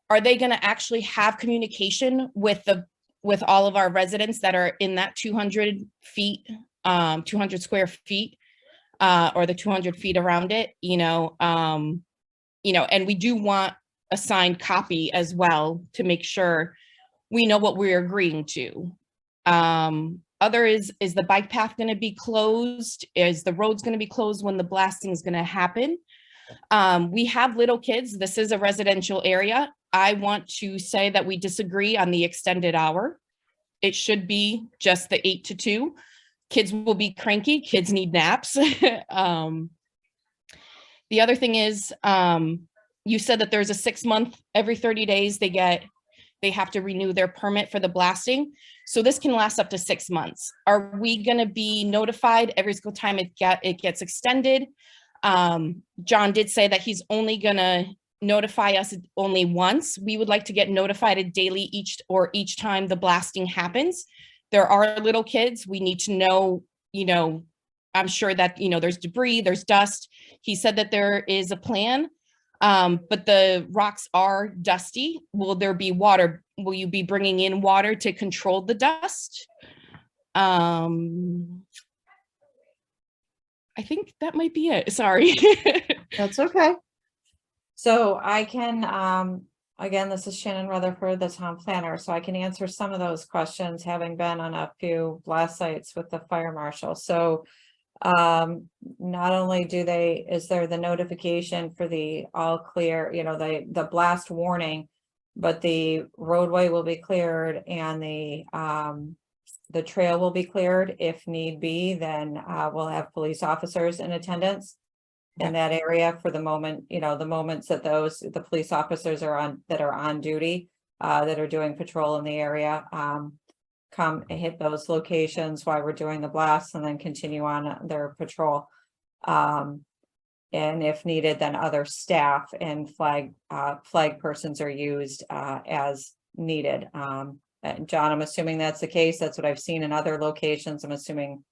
Are they going to actually have communication with all of our residents that are in that 200 feet, 200 square feet, or the 200 feet around it, and we do want a signed copy as well to make sure we know what we're agreeing to. Other is the bike path going to be closed? Is the roads going to be closed when the blasting is going to happen? We have little kids. This is a residential area. I want to say that we disagree on the extended hour. It should be just the 8 to 2. Kids will be cranky. Kids need naps. The other thing is, you said that there's a 6-month, every 30 days they have to renew their permit for the blasting. So this can last up to 6 months. Are we going to be notified every single time it gets extended? John did say that he's only going to notify us only once. We would like to get notified daily each time the blasting happens. There are little kids. We need to know, I'm sure that, there's debris, there's dust. He said that there is a plan, but the rocks are dusty. Will there be water? Will you be bringing in water to control the dust? I think that might be it. Sorry.
That's okay. So I can, again, this is Shannon Rutherford, the town planner, so I can answer some of those questions, having been on a few blast sites with the fire marshal. So not only is there the notification for the all clear, the blast warning but the roadway will be cleared and the trail will be cleared. If need be, then we'll have police officers in attendance in that area for the moment, the moments that the police officers are on duty, that are doing patrol in the area, come and hit those locations while we're doing the blasts and then continue on their patrol. And if needed, then other staff and flag persons are used as needed. John, I'm assuming that's the case. That's what I've seen in other locations. I'm assuming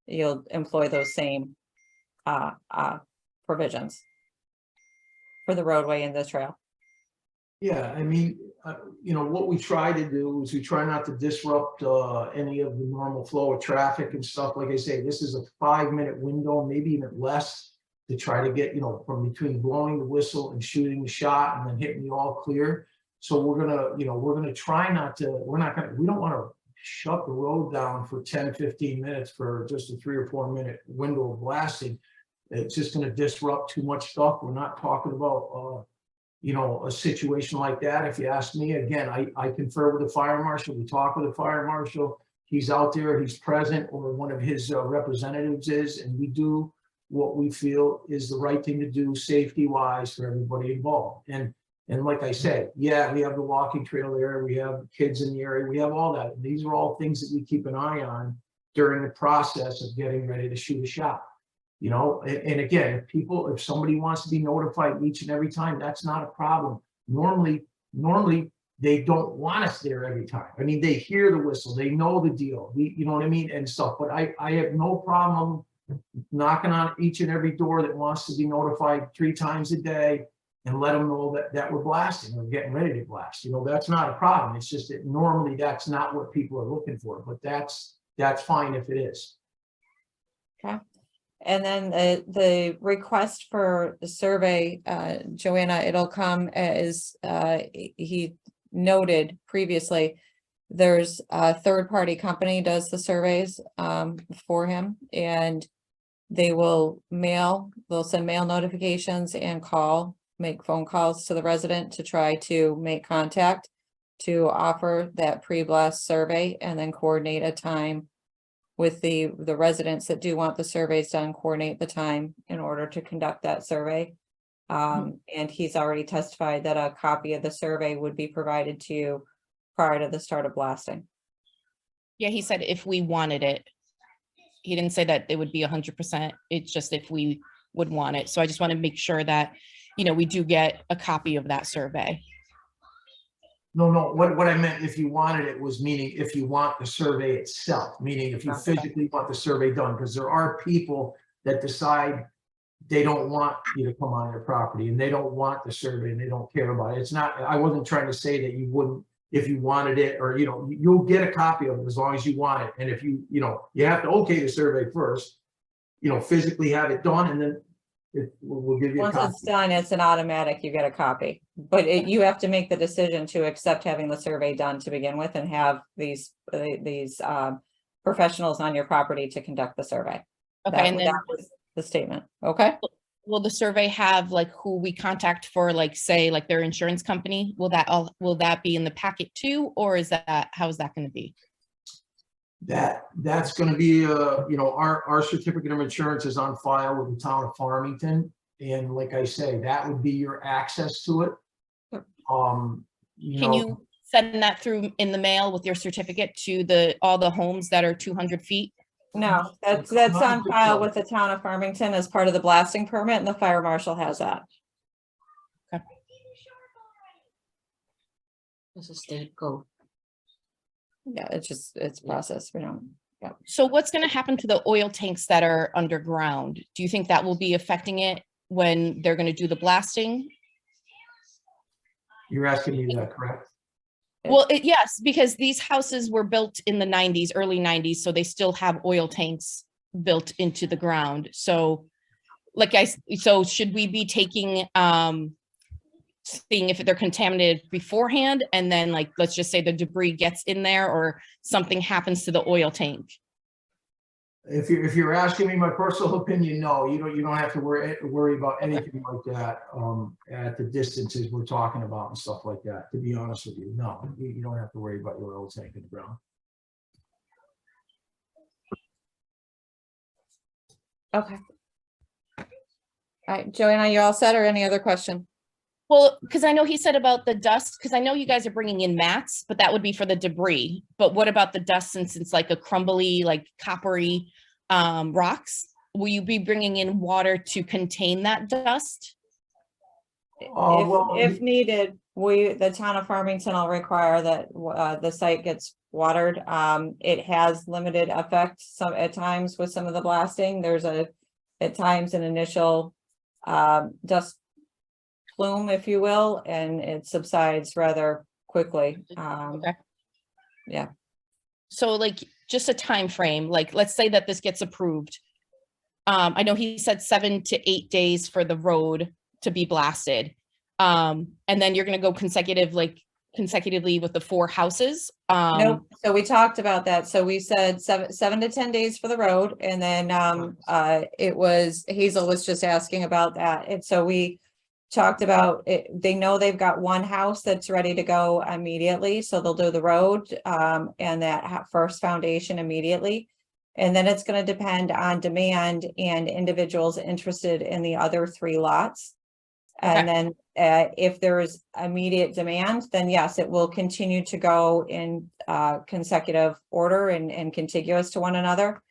you'll employ those same provisions for the roadway and the trail.
Yeah, I mean, what we try to do is we try not to disrupt any of the normal flow of traffic and stuff. Like I say, this is a 5-minute window, maybe even less, to try to get, from between blowing the whistle and shooting the shot and then hitting the all clear. So we're gonna try not to, we don't want to shut the road down for 10, 15 minutes for just a 3 or 4 minute window of blasting. It's just going to disrupt too much stuff. We're not talking about, a situation like that. If you ask me, again, I confer with the fire marshal. We talk with the fire marshal. He's out there, he's present, or one of his representatives is, and we do what we feel is the right thing to do safety wise for everybody involved. And like I said, yeah, we have the walking trail there, we have kids in the area, we have all that. These are all things that we keep an eye on during the process of getting ready to shoot a shot. And again, if somebody wants to be notified each and every time, that's not a problem. Normally they don't want us there every time. I mean, they hear the whistle, they know the deal, you know what I mean, and stuff. But I have no problem knocking on each and every door that wants to be notified 3 times a day and let them know that we're blasting, we're getting ready to blast. That's not a problem. It's just that normally that's not what people are looking for, but that's fine if it is.
Okay. And then the request for the survey, Joanna, it'll come as he noted previously. There's a third-party company does the surveys for him, and they'll send mail notifications and make phone calls to the resident to try to make contact to offer that pre-blast survey, and then coordinate a time with the residents that do want the surveys done, coordinate the time in order to conduct that survey. And he's already testified that a copy of the survey would be provided to you prior to the start of blasting.
Yeah, he said if we wanted it. He didn't say that it would be 100%. It's just if we would want it. So I just want to make sure that, we do get a copy of that survey.
No, what I meant, if you wanted it, was meaning if you want the survey itself, meaning if you physically want the survey done, because there are people that decide they don't want you to come on their property and they don't want the survey and they don't care about it. It's not, I wasn't trying to say that you wouldn't, if you wanted it, or, you'll get a copy of it as long as you want it. And if you have to okay the survey first, physically have it done, and then we'll give you a
Once
copy.
it's done, it's an automatic, you get a copy. But you have to make the decision to accept having the survey done to begin with and have these professionals on your property to conduct the survey.
Okay, and then
that was the statement. Okay.
will the survey have like who we contact for, like, say, like their insurance company? Will that be in the packet too, or how is that going to be?
That's going to be, our certificate of insurance is on file with the town of Farmington. And like I say, that would be your access to it.
Can you send that through in the mail with your certificate to all the homes that are 200 feet?
No, that's on file with the town of Farmington as part of the blasting permit, and the fire marshal has that.
Okay.
This is state code.
Yeah, it's process. We don't. Yeah.
So what's going to happen to the oil tanks that are underground? Do you think that will be affecting it when they're going to do the blasting?
You're asking me that, correct?
Well, yes, because these houses were built in the 90s, early 90s, so they still have oil tanks built into the ground. So, so should we be taking, seeing if they're contaminated beforehand, and then, like, let's just say the debris gets in there or something happens to the oil tank?
if you're asking me my personal opinion, no, you don't have to worry about anything like that, at the distances we're talking about and stuff like that, to be honest with you. No, you don't have to worry about your oil tank in the ground.
Okay. All right, Joanna, you all set or any other question?
Well, because I know he said about the dust, because I know you guys are bringing in mats, but that would be for the debris. But what about the dust, since it's like a crumbly, like coppery rocks? Will you be bringing in water to contain that dust?
If needed, the town of Farmington will require that the site gets watered. It has limited effect at times with some of the blasting. There's at times an initial dust plume, if you will, and it subsides rather quickly.
Okay.
Yeah.
So like just a time frame, like let's say that this gets approved. I know he said 7 to 8 days for the road to be blasted. And then you're going to go consecutively with the 4 houses.
Nope. So we talked about that. So we said 7 to 10 days for the road. And then it was Hazel was just asking about that. And so we talked about it. They know they've got 1 house that's ready to go immediately. So they'll do the road and that first foundation immediately. And then it's going to depend on demand and individuals interested in the other 3 lots. And then if there is immediate demand, then yes, it will continue to go in consecutive order and contiguous to one another.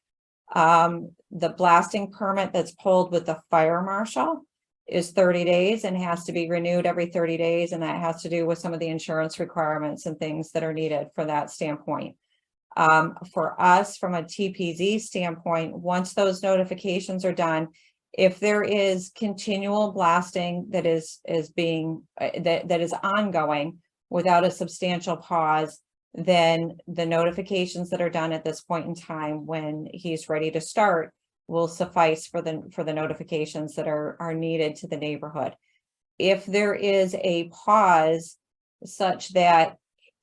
The blasting permit that's pulled with the fire marshal is 30 days and has to be renewed every 30 days. And that has to do with some of the insurance requirements and things that are needed for that standpoint. For us, from a TPZ standpoint, once those notifications are done, if there is continual blasting that is being that is ongoing without a substantial pause, then the notifications that are done at this point in time when he's ready to start will suffice for the notifications that are needed to the neighborhood. If there is a pause such that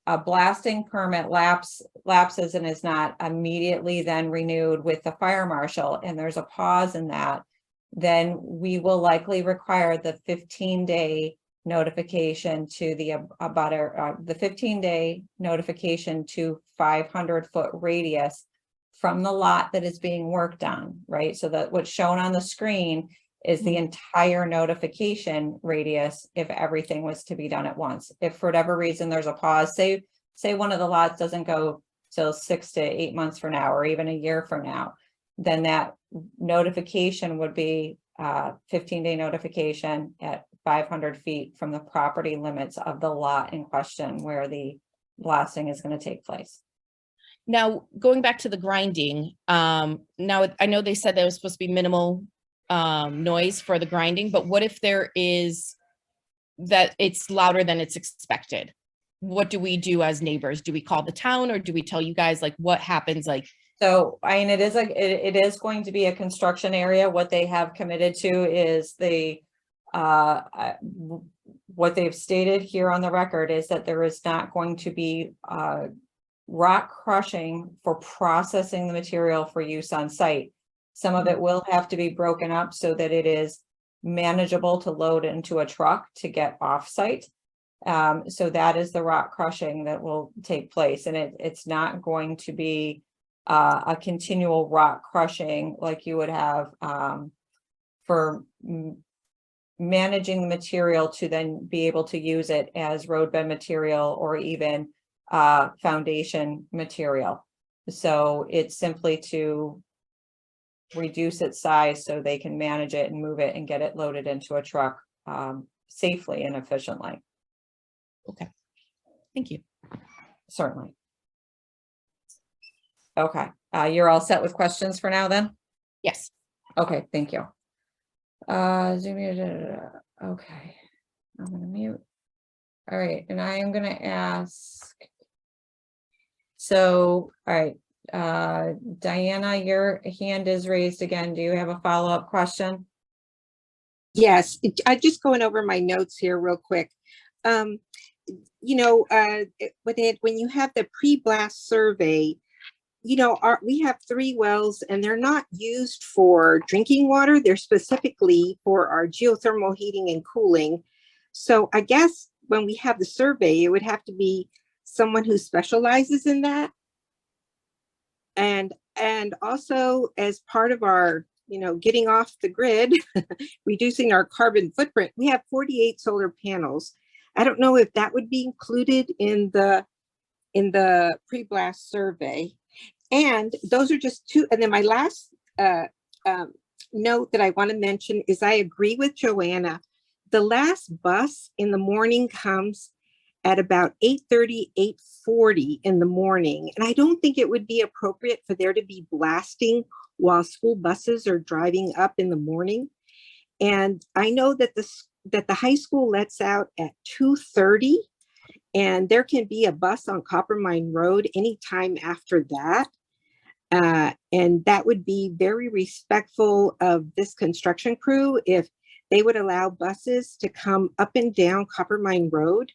a blasting permit lapses and is not immediately then renewed with the fire marshal, and there's a pause in that, then we will likely require the 15-day notification to the abutter, the 15-day notification to 500-foot radius from the lot that is being worked on, right? So that what's shown on the screen is the entire notification radius if everything was to be done at once. If for whatever reason there's a pause, say one of the lots doesn't go till 6 to 8 months from now, or even a year from now, then that notification would be 15-day notification at 500 feet from the property limits of the lot in question where the blasting is going to take place.
Now, going back to the grinding, now I know they said there was supposed to be minimal noise for the grinding, but what if there is that it's louder than it's expected? What do we do as neighbors? Do we call the town, or do we tell you guys like what happens? Like,
so I mean, it is going to be a construction area. What they have committed to is what they've stated here on the record is that there is not going to be rock crushing for processing the material for use on site. Some of it will have to be broken up so that it is manageable to load into a truck to get off site. So that is the rock crushing that will take place. And it's not going to be a continual rock crushing like you would have for managing the material to then be able to use it as roadbed material or even foundation material. So it's simply to reduce its size so they can manage it and move it and get it loaded into a truck safely and efficiently.
Okay, thank you.
Certainly. Okay, you're all set with questions for now then?
Yes.
Okay, thank you. Okay, I'm gonna mute. All right, and I am gonna ask. So, all right, Diana, your hand is raised again. Do you have a follow-up question?
Yes, I'm just going over my notes here real quick. You know, when you have the pre-blast survey, we have 3 wells and they're not used for drinking water. They're specifically for our geothermal heating and cooling. So I guess when we have the survey, it would have to be someone who specializes in that. And also as part of our, getting off the grid, reducing our carbon footprint, we have 48 solar panels. I don't know if that would be included in the pre-blast survey. And those are just 2. And then my last note that I want to mention is I agree with Joanna. The last bus in the morning comes at about 8:30, 8:40 in the morning. And I don't think it would be appropriate for there to be blasting while school buses are driving up in the morning. And I know that the high school lets out at 2:30, and there can be a bus on Coppermine Road anytime after that. And that would be very respectful of this construction crew if they would allow buses to come up and down Coppermine Road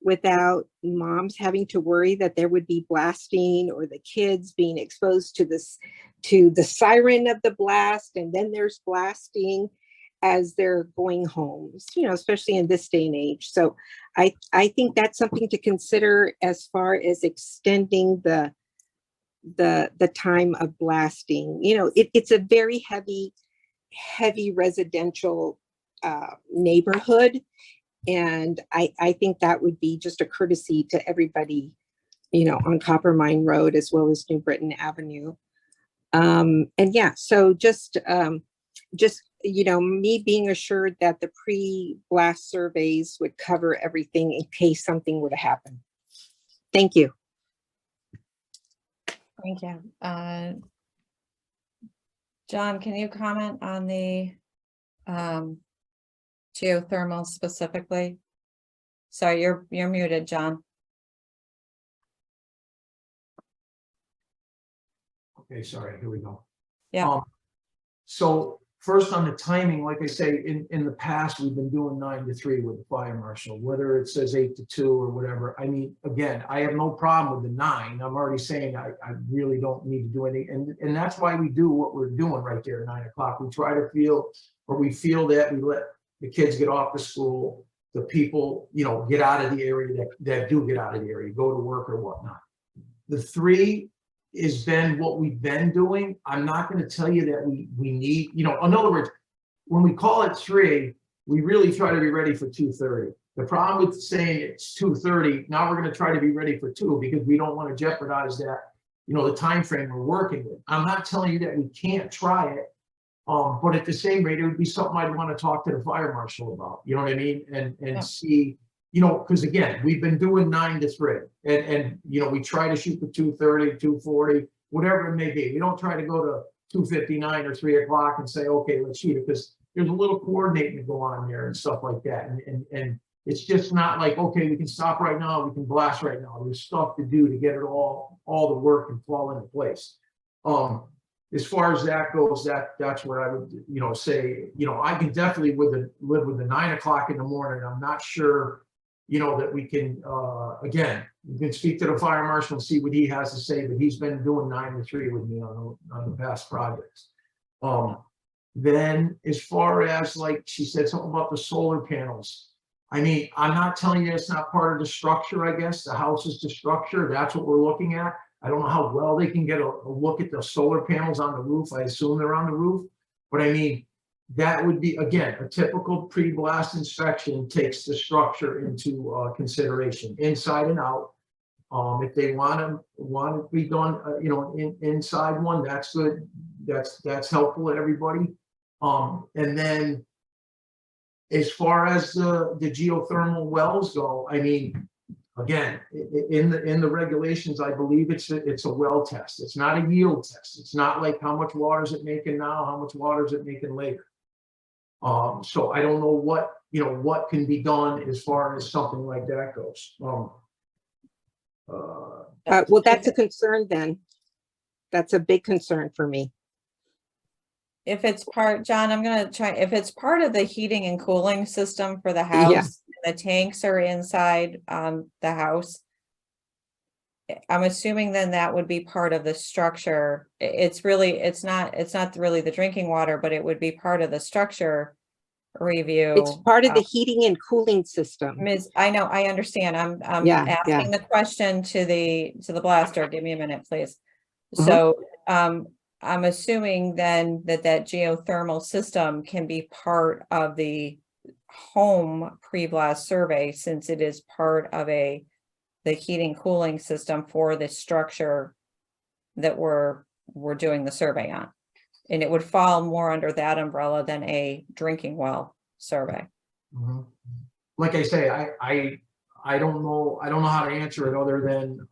without moms having to worry that there would be blasting or the kids being exposed to the siren of the blast. And then there's blasting as they're going home, especially in this day and age. So I think that's something to consider as far as extending the time of blasting. It's a very heavy residential neighborhood. And I think that would be just a courtesy to everybody, on Coppermine Road as well as New Britain Avenue. And yeah, so just me being assured that the pre-blast surveys would cover everything in case something were to happen. Thank you.
Thank you. John, can you comment on the geothermal specifically? Sorry, you're muted, John.
Okay, sorry, here we go.
Yeah.
So first on the timing, like I say, in the past, we've been doing 9 to 3 with the fire marshal, whether it says 8 to 2 or whatever. I mean, again, I have no problem with the 9. I'm already saying I really don't need to do anything. And that's why we do what we're doing right there at 9 o'clock. We try to feel that we let the kids get off to school, the people, get out of the area that do get out of the area, go to work or whatnot. The 3 has been what we've been doing. I'm not going to tell you that we need, in other words, when we call it 3, we really try to be ready for 2:30. The problem with saying it's 2:30, now we're going to try to be ready for 2 because we don't want to jeopardize that, the time frame we're working with. I'm not telling you that we can't try it, but at the same rate, it would be something I'd want to talk to the fire marshal about. You know what I mean? And see. Because again, we've been doing 9 to 3 and we try to shoot for 2:30, 2:40, whatever it may be. We don't try to go to 2:59 or 3 o'clock and say, okay, let's shoot it, because there's a little coordinating to go on there and stuff like that. And it's just not like, okay, we can stop right now, we can blast right now. There's stuff to do to get it all the work and fall into place. As far as that goes, that's what I would, say, I can definitely live with the 9 o'clock in the morning. I'm not sure, that we can, again, you can speak to the fire marshal and see what he has to say, but he's been doing 9 to 3 with me on the past projects. Then as far as, like she said something about the solar panels, I mean, I'm not telling you it's not part of the structure, I guess. The house is the structure. That's what we're looking at. I don't know how well they can get a look at the solar panels on the roof. I assume they're on the roof, but I mean, that would be, again, a typical pre-blast inspection takes the structure into consideration, inside and out. If they want to be done, inside one, that's good. That's helpful to everybody. And then, as far as the geothermal wells go, I mean, again, in the regulations, I believe it's a well test. It's not a yield test. It's not like how much water is it making now, how much water is it making later. So I don't know what can be done as far as something like that goes.
Well, that's a concern then. That's a big concern for me.
If it's part, John, I'm gonna try, if it's part of the heating and cooling system for the house, the tanks are inside the house, I'm assuming then that would be part of the structure. It's really, it's not really the drinking water, but it would be part of the structure review.
It's part of the heating and cooling system.
Ms., I know, I understand. I'm
Yeah,
asking
yeah.
the question to the blaster. Give me a minute, please.
Mhm.
So, I'm assuming then that geothermal system can be part of the home pre-blast survey, since it is part of the heating cooling system for the structure that we're doing the survey on. And it would fall more under that umbrella than a drinking well survey.
Mhm. Like I say, I don't know how to answer it other than,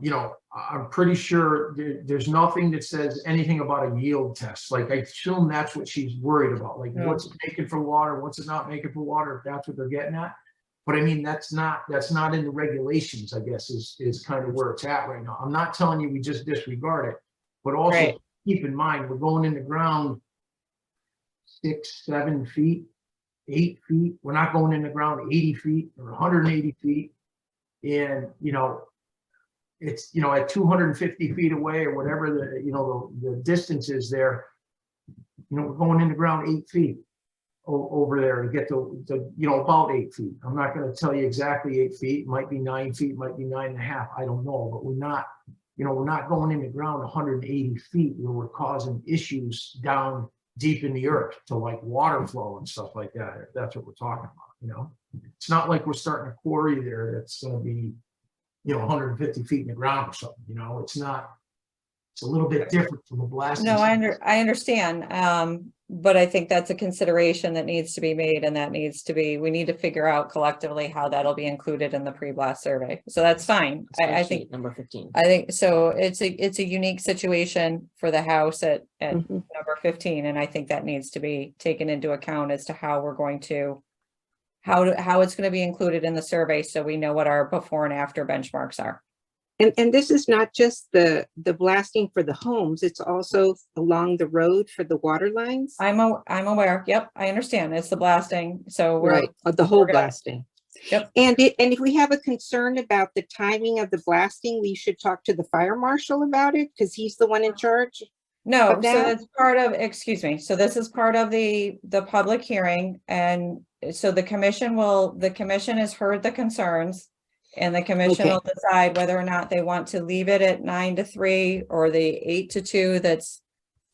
you know, I'm pretty sure there's nothing that says anything about a yield test. Like, I assume that's what she's worried about, like,
Yeah.
what's it making for water, what's it not making for water, if that's what they're getting at. But I mean, that's not in the regulations, I guess, is kind of where it's at right now. I'm not telling you we just disregard it, but also
Right.
keep in mind, we're going in the ground 6, 7 feet, 8 feet. We're not going in the ground 80 feet or 180 feet. And, you know, it's, you know, at 250 feet away or whatever the, you know, the distance is there, you know, we're going in the ground 8 feet over there to get to, you know, about 8 feet. I'm not going to tell you exactly 8 feet, might be 9 feet, might be 9.5. I don't know, but we're not, you know, we're not going in the ground 180 feet where we're causing issues down deep in the earth to like water flow and stuff like that. If that's what we're talking about, you know, it's not like we're starting a quarry there that's going to be, you know, 150 feet in the ground or something, you know, it's not, it's a little bit different from a blasting.
No, I understand. But I think that's a consideration that needs to be made, and we need to figure out collectively how that'll be included in the pre-blast survey. So that's fine. I think
Number 15.
I think so. It's a unique situation for the house at number 15, and I think that needs to be taken into account as to how we're going to how it's going to be included in the survey, so we know what our before and after benchmarks are.
And this is not just the blasting for the homes, it's also along the road for the water lines.
I'm aware. Yep, I understand. It's the blasting. So
Right, the whole
we're gonna-
blasting.
Yep.
And if we have a concern about the timing of the blasting, we should talk to the fire marshal about it, because he's the one in charge.
No,
of
so
that?
that's part of, excuse me, so this is part of the public hearing, and so the commission has heard the concerns. And the commission
Okay.
will decide whether or not they want to leave it at 9 to 3 or the 8 to 2 that's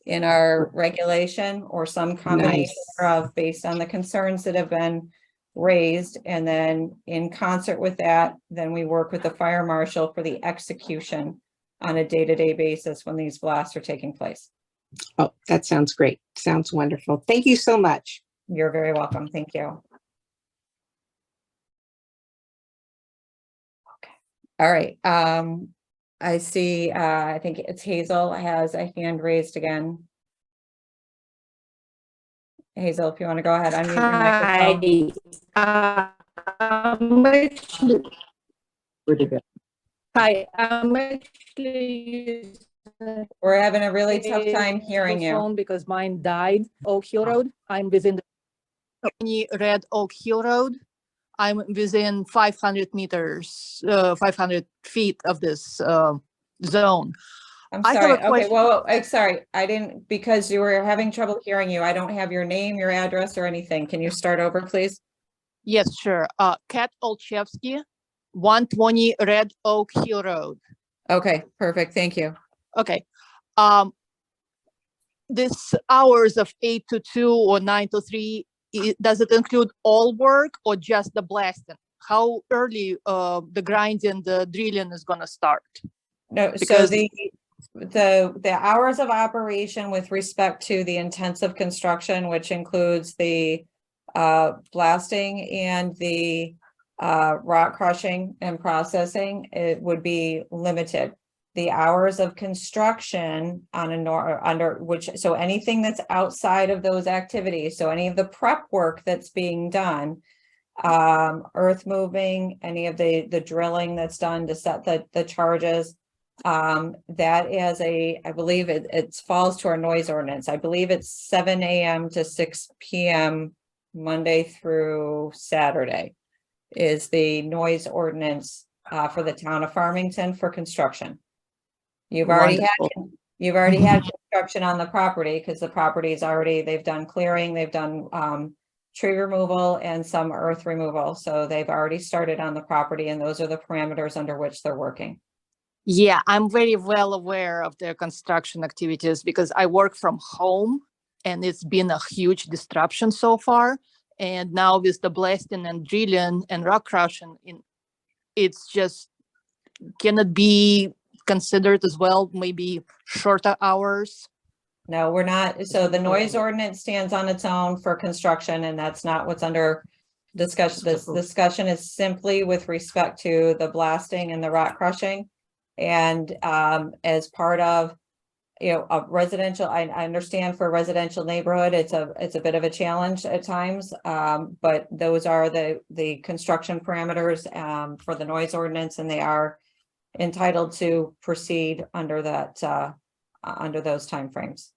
in our regulation, or some combination of, based on the concerns that have been raised. And then in concert with that, then we work with the fire marshal for the execution on a day-to-day basis when these blasts are taking place.
Oh, that sounds great. Sounds wonderful. Thank you so much.
You're very welcome. Thank you. All right, I see, I think it's Hazel has a hand raised again. Hazel, if you want to go ahead, unmute your microphone.
Hi, I'm actually.
We're having a really tough time hearing you.
Phone because mine died. Oak Hill Road. I'm within the Red Oak Hill Road. I'm within 500 meters, 500 feet of this zone.
I'm
I have
sorry.
a
Okay,
question.
well, I'm sorry. I didn't, because you were having trouble hearing you. I don't have your name, your address, or anything. Can you start over, please?
Yes, sure. Kat Olszewski, 120 Red Oak Hill Road.
Okay, perfect. Thank you.
Okay. This hours of 8 to 2 or 9 to 3, does it include all work or just the blasting? How early the grinding, the drilling is gonna start?
No, so the hours of operation with respect to the intensive construction, which includes the blasting and the rock crushing and processing, it would be limited. The hours of construction on so anything that's outside of those activities, so any of the prep work that's being done, earth moving, any of the drilling that's done to set the charges, that is I believe it falls to our noise ordinance. I believe it's 7 a.m. to 6 p.m. Monday through Saturday is the noise ordinance for the town of Farmington for construction. You've already had
Wonderful.
You've already had construction on the property because the property is already, they've done clearing, they've done tree removal and some earth removal. So they've already started on the property and those are the parameters under which they're working.
Yeah, I'm very well aware of their construction activities because I work from home and it's been a huge disruption so far. And now with the blasting and drilling and rock crushing, it's just, can it be considered as well, maybe shorter hours?
No, we're not. So the noise ordinance stands on its own for construction and that's not what's under discussion. This discussion is simply with respect to the blasting and the rock crushing. And as part of, you know, a residential, I understand for a residential neighborhood, it's a bit of a challenge at times. But those are the construction parameters for the noise ordinance and they are entitled to proceed under that under those timeframes.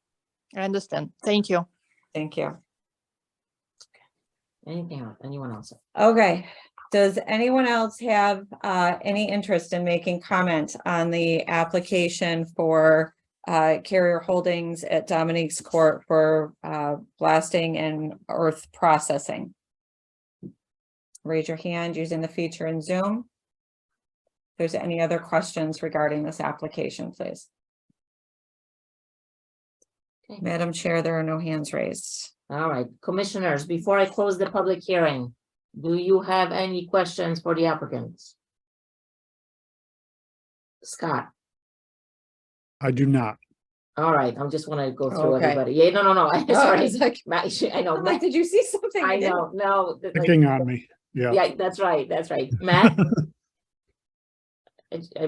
I understand. Thank you.
Thank you.
Anything else? Anyone else?
Okay, does anyone else have any interest in making comment on the application for Carrier Holdings at Dominique's Court for blasting and earth processing? Raise your hand using the feature in Zoom. If there's any other questions regarding this application, please.
Okay.
Madam Chair, there are no hands raised.
All right, commissioners, before I close the public hearing, do you have any questions for the applicants? Scott?
I do not.
All right, I'm just wanna go through
Okay.
everybody. Yeah, no,
I
sorry.
was like,
I know,
I'm like, did you see something?
I know, no.
Picking on me. Yeah.
Yeah, that's right, Matt?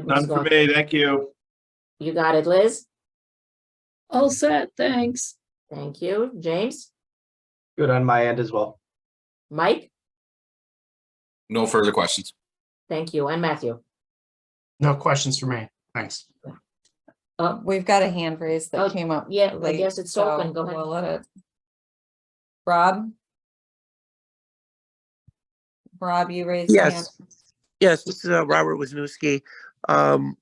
None for me, thank you.
You got it, Liz?
All set, thanks.
Thank you. James?
Good on my end as well.
Mike?
No further questions.
Thank you. And Matthew?
No questions for me. Thanks.
We've got a hand raised that came up.
Yeah, I
late,
guess it's
so
open. Go ahead.
we'll let it. Rob? Rob, you raised your hand.
Yes, yes, this is Robert Wisniewski. I just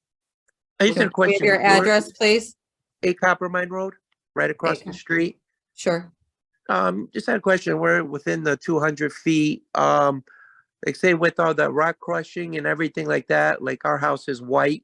had a
Can we have
question.
your address, please?
8 Coppermine Road, right across the street.
Sure.
Just had a question. We're within the 200 feet. Like say with all the rock crushing and everything like that, like our house is white.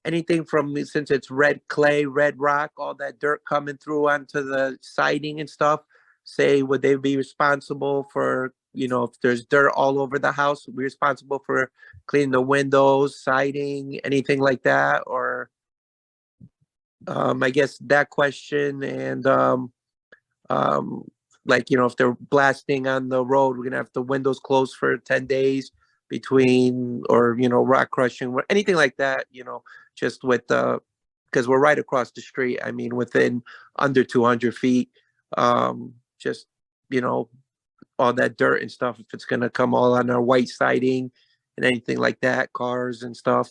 Anything from, since it's red clay, red rock, all that dirt coming through onto the siding and stuff, say, would they be responsible for, you know, if there's dirt all over the house, be responsible for cleaning the windows, siding, anything like that? Or I guess that question, and like, you know, if they're blasting on the road, we're gonna have the windows closed for 10 days between, or, you know, rock crushing, anything like that, you know, just with because we're right across the street. I mean, within under 200 feet, just, you know, all that dirt and stuff, if it's gonna come all on our white siding and anything like that, cars and stuff.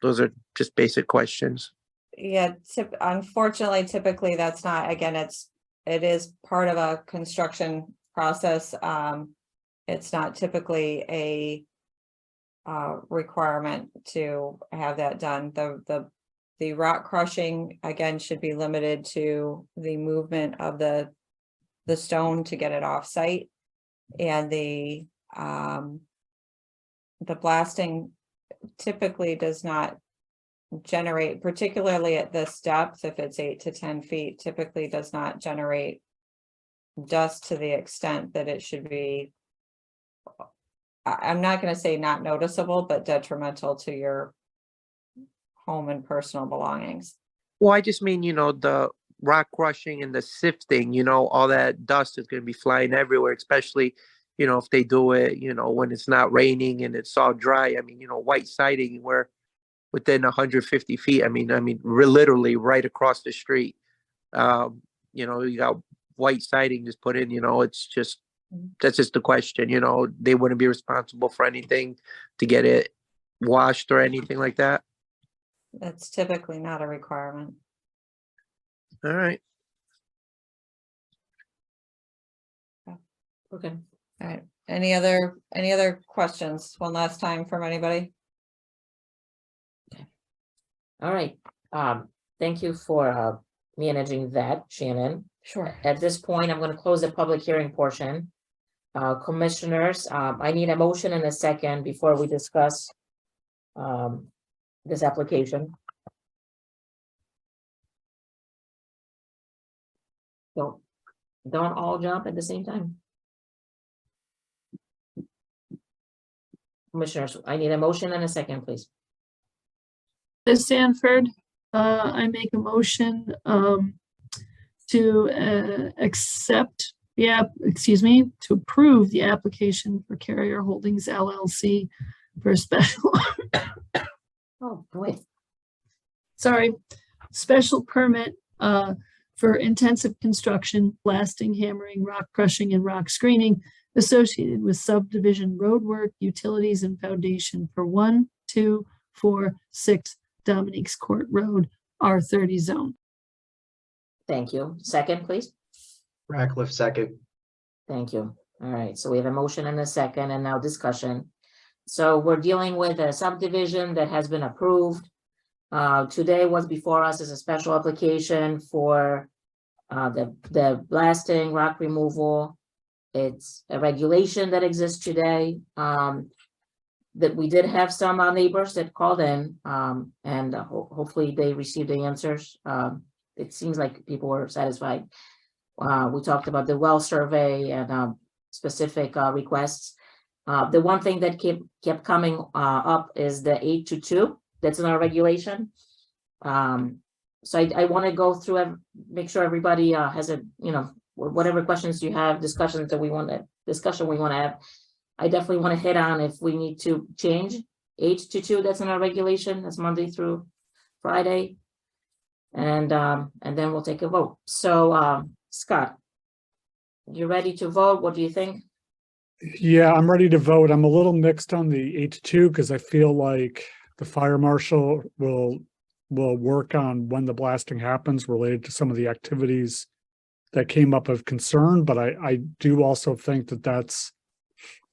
Those are just basic questions.
Yeah, unfortunately, typically that's not, again, it is part of a construction process. It's not typically a requirement to have that done. The rock crushing, again, should be limited to the movement of the stone to get it off site. And the blasting typically does not generate, particularly at this depth, if it's 8 to 10 feet, typically does not generate dust to the extent that it should be. I'm not going to say not noticeable, but detrimental to your home and personal belongings.
Well, I just mean, you know, the rock crushing and the sifting, you know, all that dust is going to be flying everywhere, especially, you know, if they do it, you know, when it's not raining and it's all dry. I mean, you know, white siding, we're within 150 feet. I mean, we're literally right across the street. You know, you got white siding just put in, you know, it's just, that's just the question, you know, they wouldn't be responsible for anything to get it washed or anything like that.
That's typically not a requirement.
All right.
Okay.
All right. Any other questions? One last time from anybody?
All right, thank you for managing that, Shannon.
Sure.
At this point, I'm gonna close the public hearing portion. Commissioners, I need a motion and a second before we discuss this application. Don't all jump at the same time. Commissioners, I need a motion and a second, please.
Ms. Sanford, I make a motion to accept to approve the application for Carrier Holdings LLC for a special,
Oh, boy.
special permit for intensive construction, blasting, hammering, rock crushing, and rock screening associated with subdivision roadwork, utilities, and foundation for 1, 2, 4, 6 Dominique's Court Road, R30 zone.
Thank you. Second, please.
Ratcliffe, second.
Thank you. All right, so we have a motion and a second and now discussion. So we're dealing with a subdivision that has been approved. Today was before us is a special application for the blasting, rock removal. It's a regulation that exists today. That we did have some neighbors that called in and hopefully they received the answers. It seems like people were satisfied. We talked about the well survey and specific requests. The one thing that kept coming up is the 822 that's in our regulation. So I want to go through make sure everybody has a, whatever questions you have, discussion we want to have. I definitely want to hit on if we need to change 822 that's in our regulation. That's Monday through Friday. And then we'll take a vote. So Scott, you ready to vote? What do you think?
Yeah, I'm ready to vote. I'm a little mixed on the 8-2 because I feel like the fire marshal will work on when the blasting happens related to some of the activities that came up of concern. But I do also think that that's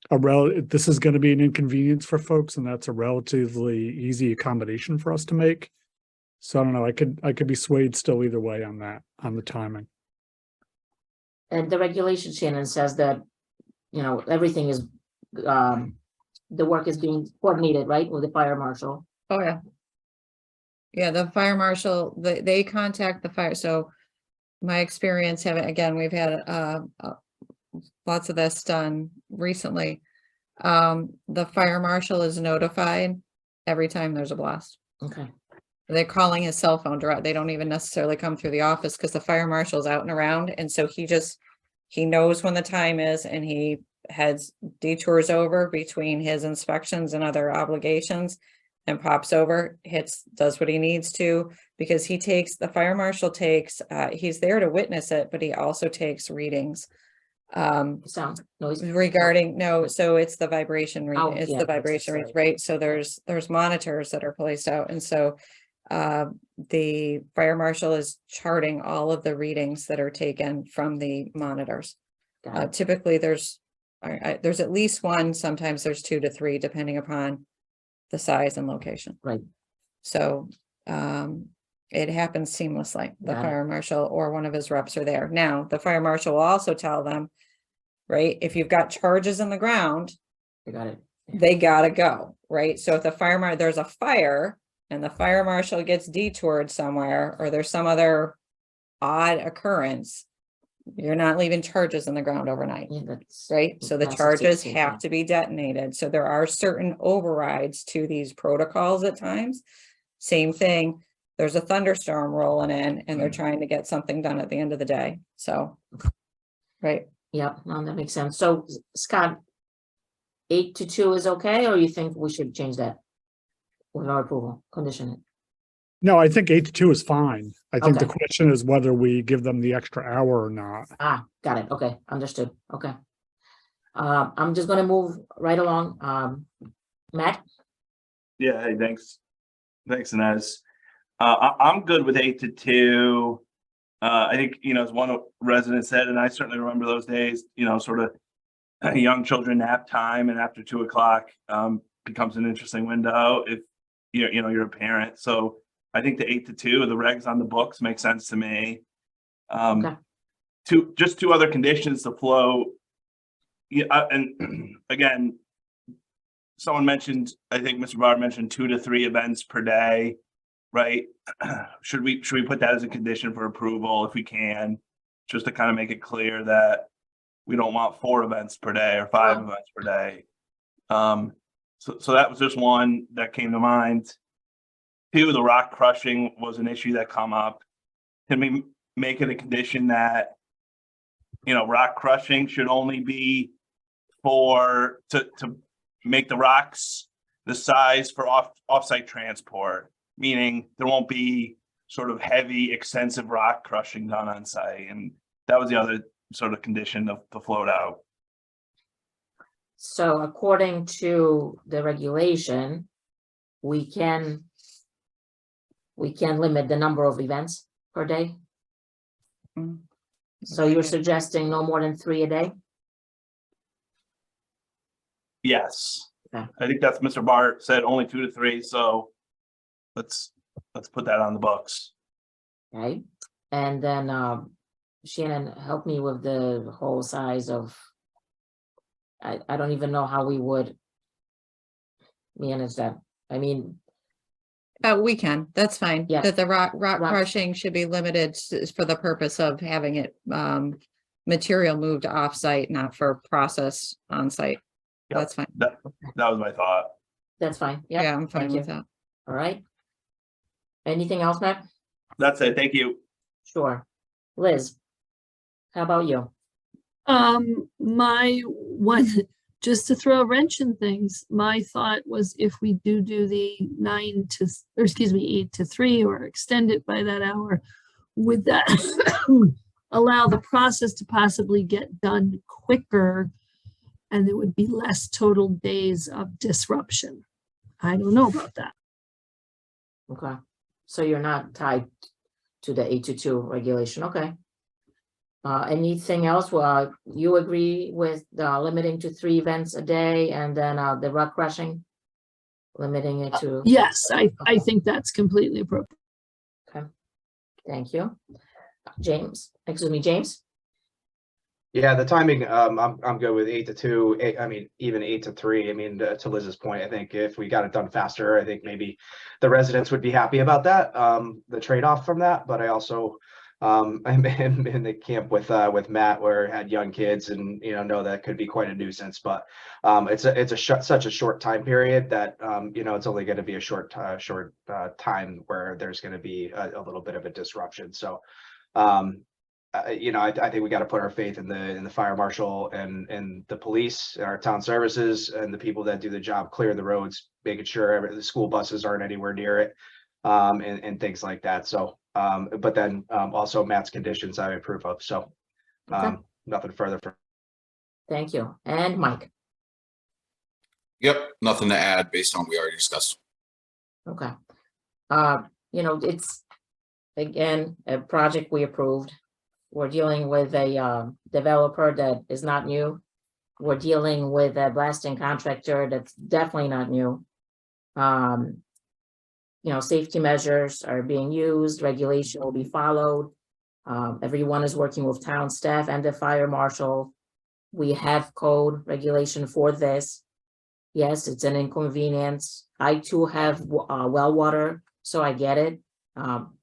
this is going to be an inconvenience for folks, and that's a relatively easy accommodation for us to make. So I don't know, I could be swayed still either way on that, on the timing.
And the regulation, Shannon, says that, everything is, the work is being coordinated, right, with the fire marshal.
Oh, yeah. Yeah, the fire marshal, they contact the fire. So my experience again, we've had lots of this done recently. The fire marshal is notified every time there's a blast.
Okay.
They're calling his cell phone direct. They don't even necessarily come through the office because the fire marshal's out and around. And so he knows when the time is and he heads detours over between his inspections and other obligations and pops over, does what he needs to, because the fire marshal takes, he's there to witness it, but he also takes readings.
Sound noise
so it's the vibration read.
Oh,
It's
yeah,
the vibration reads, right? So there's monitors that are placed out, and so the fire marshal is charting all of the readings that are taken from the monitors. Typically there's at least one, sometimes there's 2 to 3 depending upon the size and location.
Right.
So it happens seamlessly. The
Got it.
fire marshal or one of his reps are there. Now, the fire marshal will also tell them, right, if you've got charges in the ground,
You got it.
they gotta go, right? So if there's a fire and the fire marshal gets detoured somewhere, or there's some other odd occurrence, you're not leaving charges in the ground overnight, right? So the
Class of
charges
16,
have
yeah.
to be detonated. So there are certain overrides to these protocols at times. Same thing, there's a thunderstorm rolling in and they're trying to get something done at the end of the day. So, right.
Yeah, no, that makes sense. So Scott, 8-2 is okay, or you think we should change that with our approval, condition it?
No, I think 8-2 is fine. I think the
Okay.
question is whether we give them the extra hour or not.
Got it. Okay, understood. Okay. I'm just gonna move right along. Matt?
Yeah, hey, thanks. Thanks, Inez. I'm good with 8-2. I think, as one resident said, and I certainly remember those days, sort of young children nap time, and after 2 o'clock becomes an interesting window if you're a parent. So I think the 8 to 2, the regs on the books make sense to me.
Okay.
Two other conditions to flow. Yeah, and again, someone mentioned, I think Mr. Barr mentioned 2 to 3 events per day, right? Should we put that as a condition for approval if we can, just to kind of make it clear that we don't want 4 events per day or 5 events per day. So that was just one that came to mind. 2, the rock crushing was an issue that come up. Can we make it a condition that, rock crushing should only be to make the rocks the size for off-site transport, meaning there won't be sort of heavy, extensive rock crushing done on site. And that was the other sort of condition of the float out.
So according to the regulation, we can limit the number of events per day. So you're suggesting no more than 3 a day?
Yes.
Okay.
I think that's Mr. Barr said only 2 to 3. So let's put that on the books.
Okay, and then Shannon, help me with the whole size of, I don't even know how we would manage that. I mean,
We can, that's fine.
Yes.
That the rock
Rock-
crushing should be limited for the purpose of having it, material moved off-site, not for process on-site.
Yep.
That's fine.
That was my thought.
that's fine. Yep,
Yeah, I'm fine
thank you.
with that.
All right. Anything else, Matt?
That's it. Thank you.
Sure. Liz, how about you?
My one, just to throw a wrench in things, my thought was if we do the 8 to 3 or extend it by that hour, would that allow the process to possibly get done quicker and there would be less total days of disruption? I don't know about that.
Okay, so you're not tied to the 8 to 2 regulation, okay. Anything else? Well, you agree with limiting to 3 events a day, and then the rock crushing, limiting it to.
Yes, I think that's completely appropriate.
Okay, thank you. James.
Yeah, the timing, I'm good with 8 to 2. Even 8 to 3. I mean, to Liz's point, I think if we got it done faster, I think maybe the residents would be happy about that. The trade-off from that, but I also, I'm in the camp with Matt, where I had young kids, and know that could be quite a nuisance. But it's such a short time period that it's only going to be a short time where there's going to be a little bit of a disruption. So. I think we got to put our faith in the fire marshal and the police, our town services, and the people that do the job, clear the roads, making sure the school buses aren't anywhere near it, and things like that. So, but then also Matt's conditions I approve of. So, nothing further.
Thank you. And Mike.
Yep, nothing to add based on what we already discussed.
Okay. It's again a project we approved. We're dealing with a developer that is not new. We're dealing with a blasting contractor that's definitely not new. Safety measures are being used, regulation will be followed. Everyone is working with town staff and the fire marshal. We have code regulation for this. Yes, it's an inconvenience. I too have well water, so I get it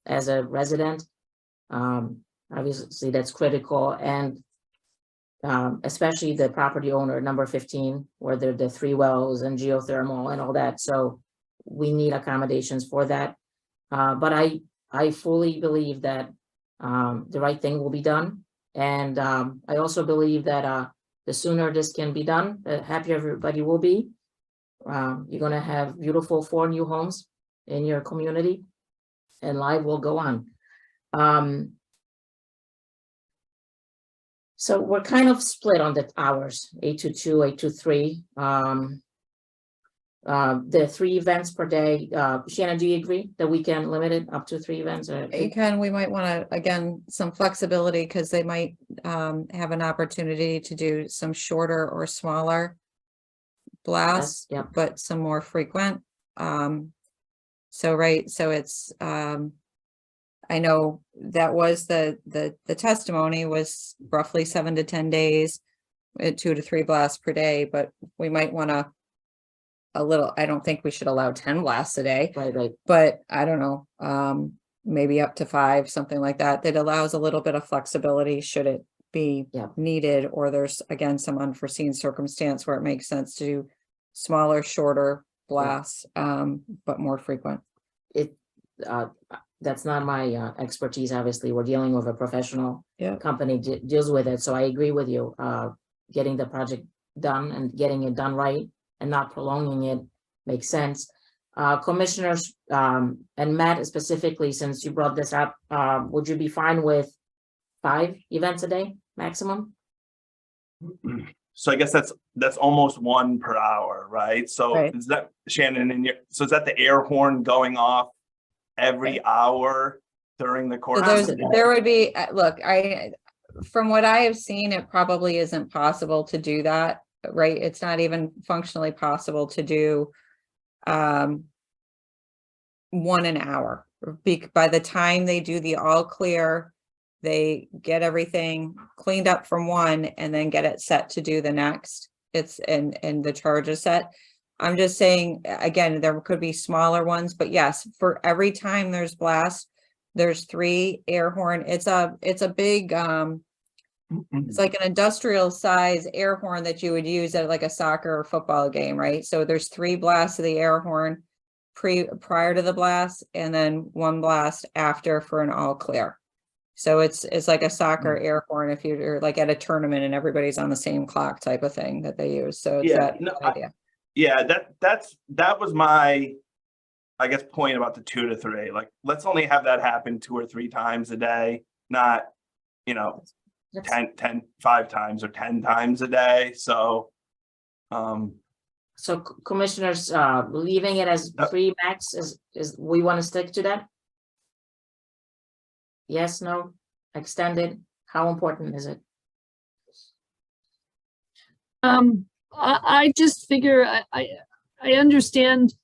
as a resident. Obviously, that's critical, and especially the property owner, number 15, where there are the 3 wells and geothermal and all that. So we need accommodations for that. But I fully believe that the right thing will be done. And I also believe that the sooner this can be done, the happier everybody will be. You're going to have beautiful 4 new homes in your community, and life will go on. So we're kind of split on the hours, 8 to 2, 8 to 3. the 3 events per day. Shannon, do you agree that we can limit it up to 3 events? Or
You can, we might want to, again, some flexibility because they might have an opportunity to do some shorter or smaller blasts,
Yep.
but some more frequent. So, right, so it's, I know that was the testimony was roughly 7 to 10 days, 2 to 3 blasts per day, but we might want to I don't think we should allow 10 blasts a day.
Right.
But I don't know, maybe up to 5, something like that. That allows a little bit of flexibility should it be needed, or there's again some unforeseen circumstance where it makes sense to do smaller, shorter blasts, but more frequent.
That's not my expertise. Obviously, we're dealing with a professional
Yeah.
company deals with it. So I agree with you. Getting the project done and getting it done right and not prolonging it makes sense. Commissioners, and Matt specifically, since you brought this up, would you be fine with 5 events a day maximum?
So I guess that's almost 1 per hour, right? So
Right.
is that, Shannon, so is that the air horn going off every hour during the course
So
of the day?
there would be, look, from what I have seen, it probably isn't possible to do that, right? It's not even functionally possible to do 1 an hour. By the time they do the all clear, they get everything cleaned up from 1 and then get it set to do the next. It's and the charge is set. I'm just saying, again, there could be smaller ones, but yes, for every time there's blast, there's 3 air horn. It's a big, it's like an industrial size air horn that you would use at like a soccer or football game, right? So there's 3 blasts of the air horn prior to the blast, and then 1 blast after for an all clear. So it's like a soccer air horn if you're like at a tournament and everybody's on the same clock type of thing that they use. So it's that idea.
That was my, I guess, point about the 2 to 3. Like, let's only have that happen 2 or 3 times a day, not, 5 times or 10 times a day. So,
So commissioners, leaving it as 3 max is we want to stick to that? Yes, no, extended, how important is it?
I just figure I understand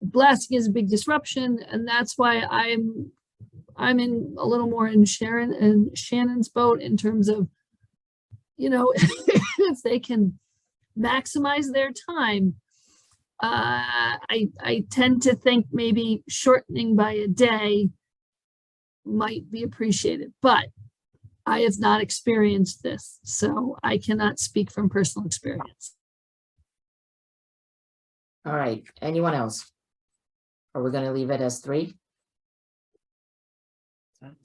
blasting is a big disruption, and that's why I'm in a little more in Sharon and Shannon's boat in terms of, if they can maximize their time. I tend to think maybe shortening by a day might be appreciated, but I have not experienced this, so I cannot speak from personal experience.
All right, anyone else? Are we gonna leave it as 3?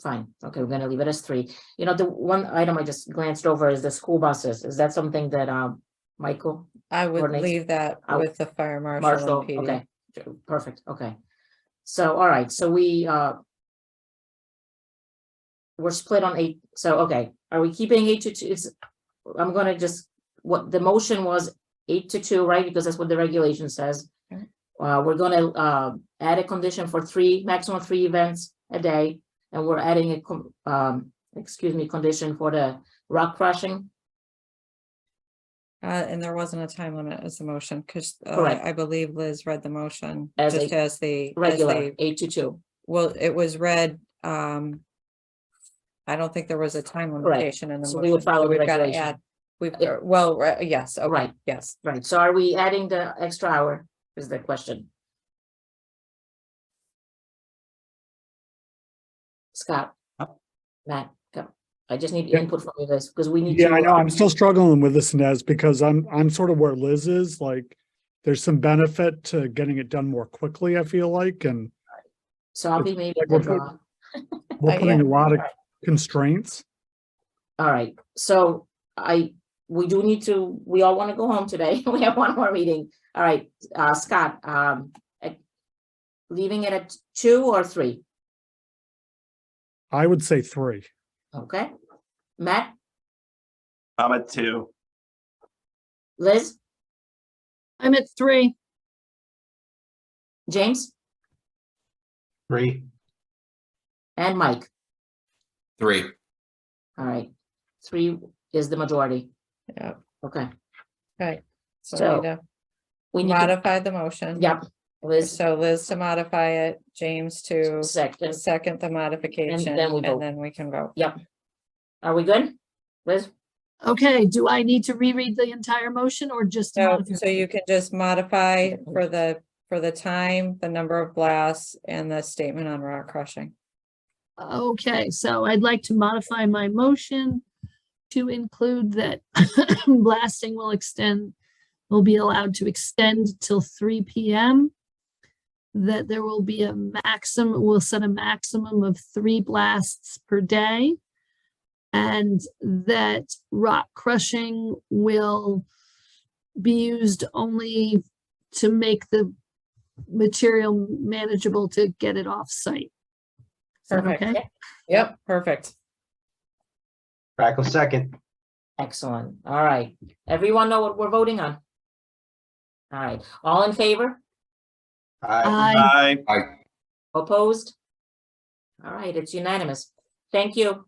Fine, okay, we're gonna leave it as 3. The one item I just glanced over is the school buses. Is that something that Michael?
I would
coordinates?
leave that with the fire marshal and PD.
Okay, perfect, okay. So, all right, so we're split on 8, so, okay, are we keeping 8 to 2? I'm gonna just, what the motion was 8 to 2, right? Because that's what the regulation says. We're gonna add a condition for maximum 3 events a day, and we're adding a condition for the rock crushing.
And there wasn't a time limit as the motion, because
Correct.
I believe Liz read the motion
As
just
a
as the
regular 8 to 2.
Well, it was read, I don't think there was a time limitation in the
So we would
motion,
follow
so
the
we've got to
regulation.
add.
Yeah.
Yes, okay,
Right.
yes.
Right, so are we adding the extra hour is the question. Scott, Matt, go. I just need input from you guys because we need to.
Yeah, I know. I'm still struggling with this, Inez, because I'm sort of where Liz is. Like, there's some benefit to getting it done more quickly, I feel like, and
So I'll be maybe
like
the
we're
draw.
we're putting a lot of constraints.
All right, so we do need to, we all want to go home today. We have one more meeting. All right, Scott, leaving it at 2 or 3?
I would say 3.
Okay. Matt,
I'm at 2.
Liz,
I'm at 3.
James
3.
and Mike.
3.
All right, 3 is the majority.
Yeah,
Okay,
okay. So
So,
we need to
we need to,
modify the motion.
yep, Liz,
So Liz to modify it, James to
second,
second the modification,
then we vote.
and then we can vote.
yep. Are we good? Liz?
Okay, do I need to reread the entire motion or just?
So,
modify?
so you can just modify for the time, the number of blasts, and the statement on rock crushing.
Okay, so I'd like to modify my motion to include that blasting will be allowed to extend till 3 p.m. That there will be we'll set a maximum of 3 blasts per day. And that rock crushing will be used only to make the material manageable to get it off site. Is that
Perfect.
okay?
Yep, perfect.
Crackle second.
Excellent. All right. Everyone know what we're voting on? All right. All in favor?
Aye.
Aye.
Opposed? All right, it's unanimous. Thank you.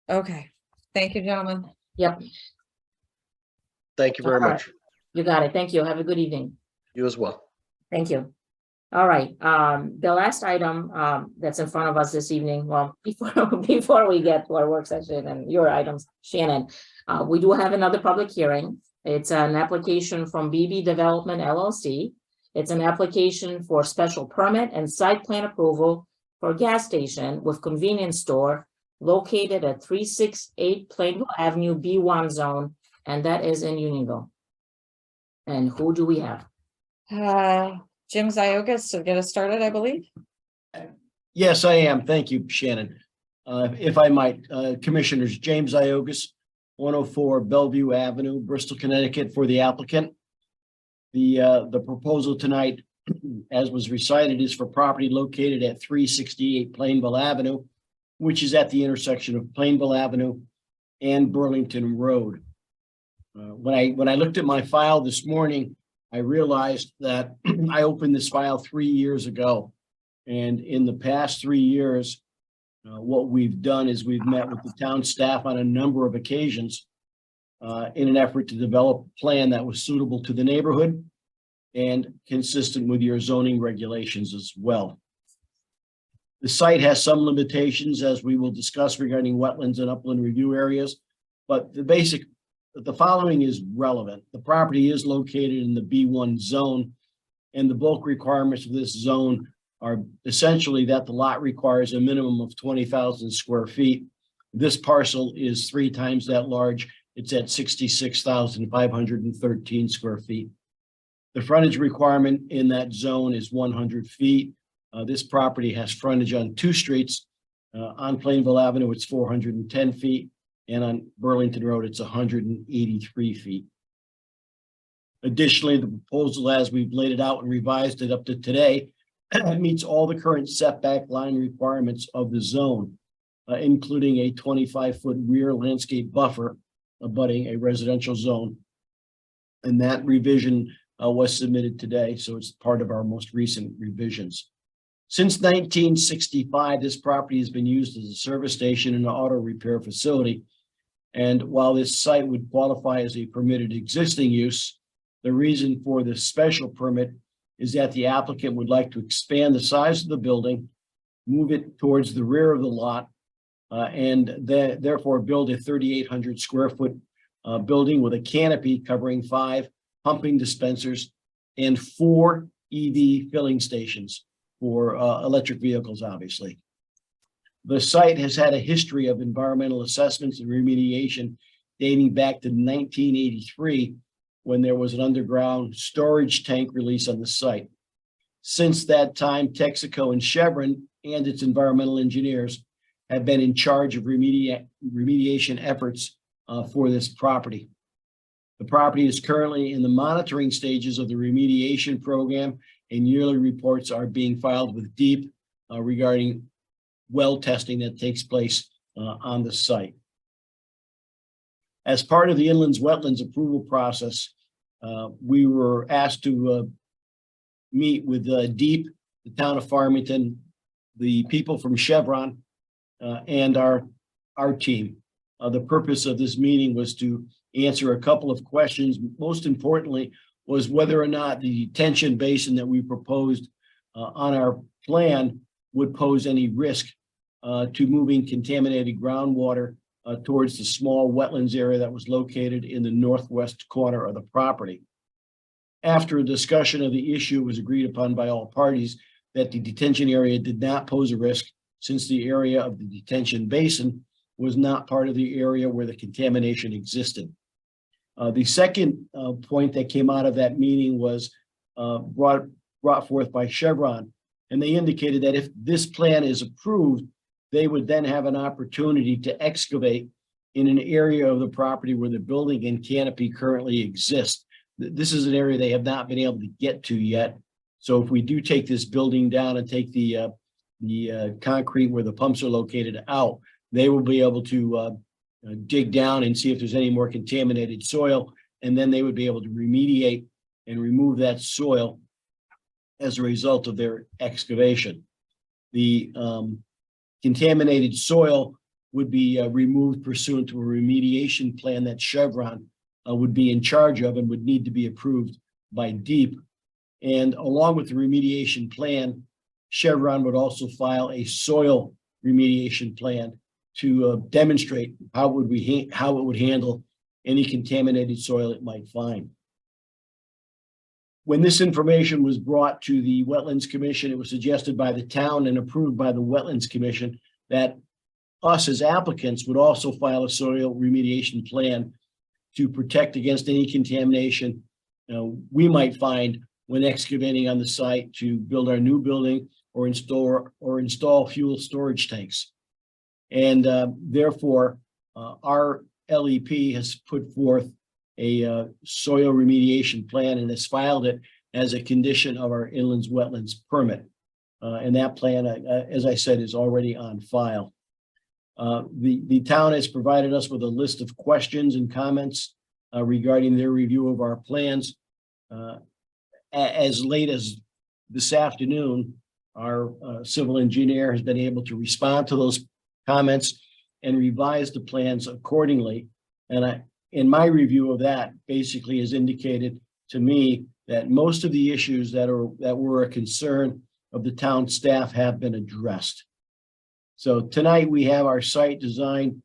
Okay, thank you, gentlemen.
Yep,
Thank you very
All right.
much.
you got it. Thank you. Have a good evening.
You as well.
Thank you. All right, the last item that's in front of us this evening, well, before we get to our work session and your items, Shannon, we do have another public hearing. It's an application from BB Development LLC. It's an application for special permit and site plan approval for a gas station with convenience store located at 368 Plainville Avenue B1 zone, and that is in Unionville. And who do we have?
Jim Ziogas to get us started, I believe.
Yes, I am. Thank you, Shannon. If I might, Commissioners, James Iogas, 104 Bellevue Avenue, Bristol, Connecticut, for the applicant. The proposal tonight, as was recited, is for property located at 368 Plainville Avenue, which is at the intersection of Plainville Avenue and Burlington Road. When I looked at my file this morning, I realized that I opened this file 3 years ago. And in the past 3 years, what we've done is we've met with the town staff on a number of occasions in an effort to develop a plan that was suitable to the neighborhood and consistent with your zoning regulations as well. The site has some limitations, as we will discuss, regarding wetlands and upland review areas, but the following is relevant. The property is located in the B1 zone, and the bulk requirements of this zone are essentially that the lot requires a minimum of 20,000 square feet. This parcel is 3 times that large. It's at 66,513 square feet. The frontage requirement in that zone is 100 feet. This property has frontage on 2 streets. On Plainville Avenue, it's 410 feet, and on Burlington Road, it's 183 feet. Additionally, the proposal, as we've laid it out and revised it up to today, meets all the current setback line requirements of the zone, including a 25-foot rear landscape buffer abutting a residential zone. And that revision was submitted today, so it's part of our most recent revisions. Since 1965, this property has been used as a service station and an auto repair facility. And while this site would qualify as a permitted existing use, the reason for the special permit is that the applicant would like to expand the size of the building, move it towards the rear of the lot, and therefore build a 3,800 square foot building with a canopy covering 5 pumping dispensers and 4 EV filling stations for electric vehicles, obviously. The site has had a history of environmental assessments and remediation dating back to 1983, when there was an underground storage tank release on the site. Since that time, Texaco and Chevron and its environmental engineers have been in charge of remediation efforts for this property. The property is currently in the monitoring stages of the remediation program, and yearly reports are being filed with DEEP regarding well testing that takes place on the site. As part of the Inland Wetlands approval process, we were asked to meet with DEEP, the town of Farmington, the people from Chevron, and our team. The purpose of this meeting was to answer a couple of questions. Most importantly, was whether or not the detention basin that we proposed on our plan would pose any risk to moving contaminated groundwater towards the small wetlands area that was located in the northwest corner of the property. After a discussion of the issue, it was agreed upon by all parties that the detention area did not pose a risk, since the area of the detention basin was not part of the area where the contamination existed. The second point that came out of that meeting was brought forth by Chevron, and they indicated that if this plan is approved, they would then have an opportunity to excavate in an area of the property where the building and canopy currently exist. This is an area they have not been able to get to yet. So if we do take this building down and take the concrete where the pumps are located out, they will be able to dig down and see if there's any more contaminated soil, and then they would be able to remediate and remove that soil as a result of their excavation. The contaminated soil would be removed pursuant to a remediation plan that Chevron would be in charge of and would need to be approved by DEEP. And along with the remediation plan, Chevron would also file a soil remediation plan to demonstrate how it would handle any contaminated soil it might find. When this information was brought to the Wetlands Commission, it was suggested by the town and approved by the Wetlands Commission that us as applicants would also file a soil remediation plan to protect against any contamination we might find when excavating on the site to build our new building or install fuel storage tanks. And therefore, our LEP has put forth a soil remediation plan and has filed it as a condition of our inland wetlands permit. And that plan, as I said, is already on file. The town has provided us with a list of questions and comments regarding their review of our plans. As late as this afternoon, our civil engineer has been able to respond to those comments and revise the plans accordingly. And in my review of that, basically has indicated to me that most of the issues that were a concern of the town staff have been addressed. So tonight we have our site design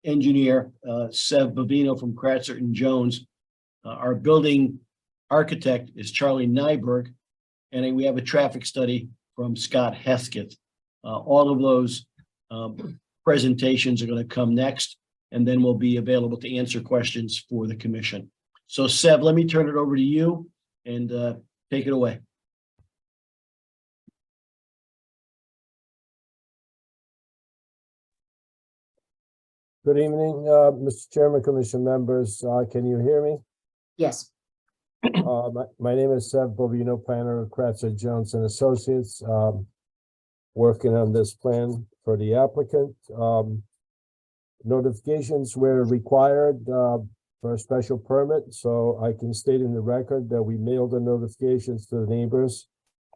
engineer, Sev Bovino from Kratzer and Jones. Our building architect is Charlie Nyberg, and we have a traffic study from Scott Hesketh. All of those presentations are going to come next, and then we'll be available to answer questions for the commission. So Sev, let me turn it over to you and take it away.
Good evening, Mr. Chairman, Commission members. Can you hear me?
Yes.
My name is Sev Bovino, planner of Kratzer Jones and Associates, working on this plan for the applicant. Notifications were required for a special permit, so I can state in the record that we mailed the notifications to the neighbors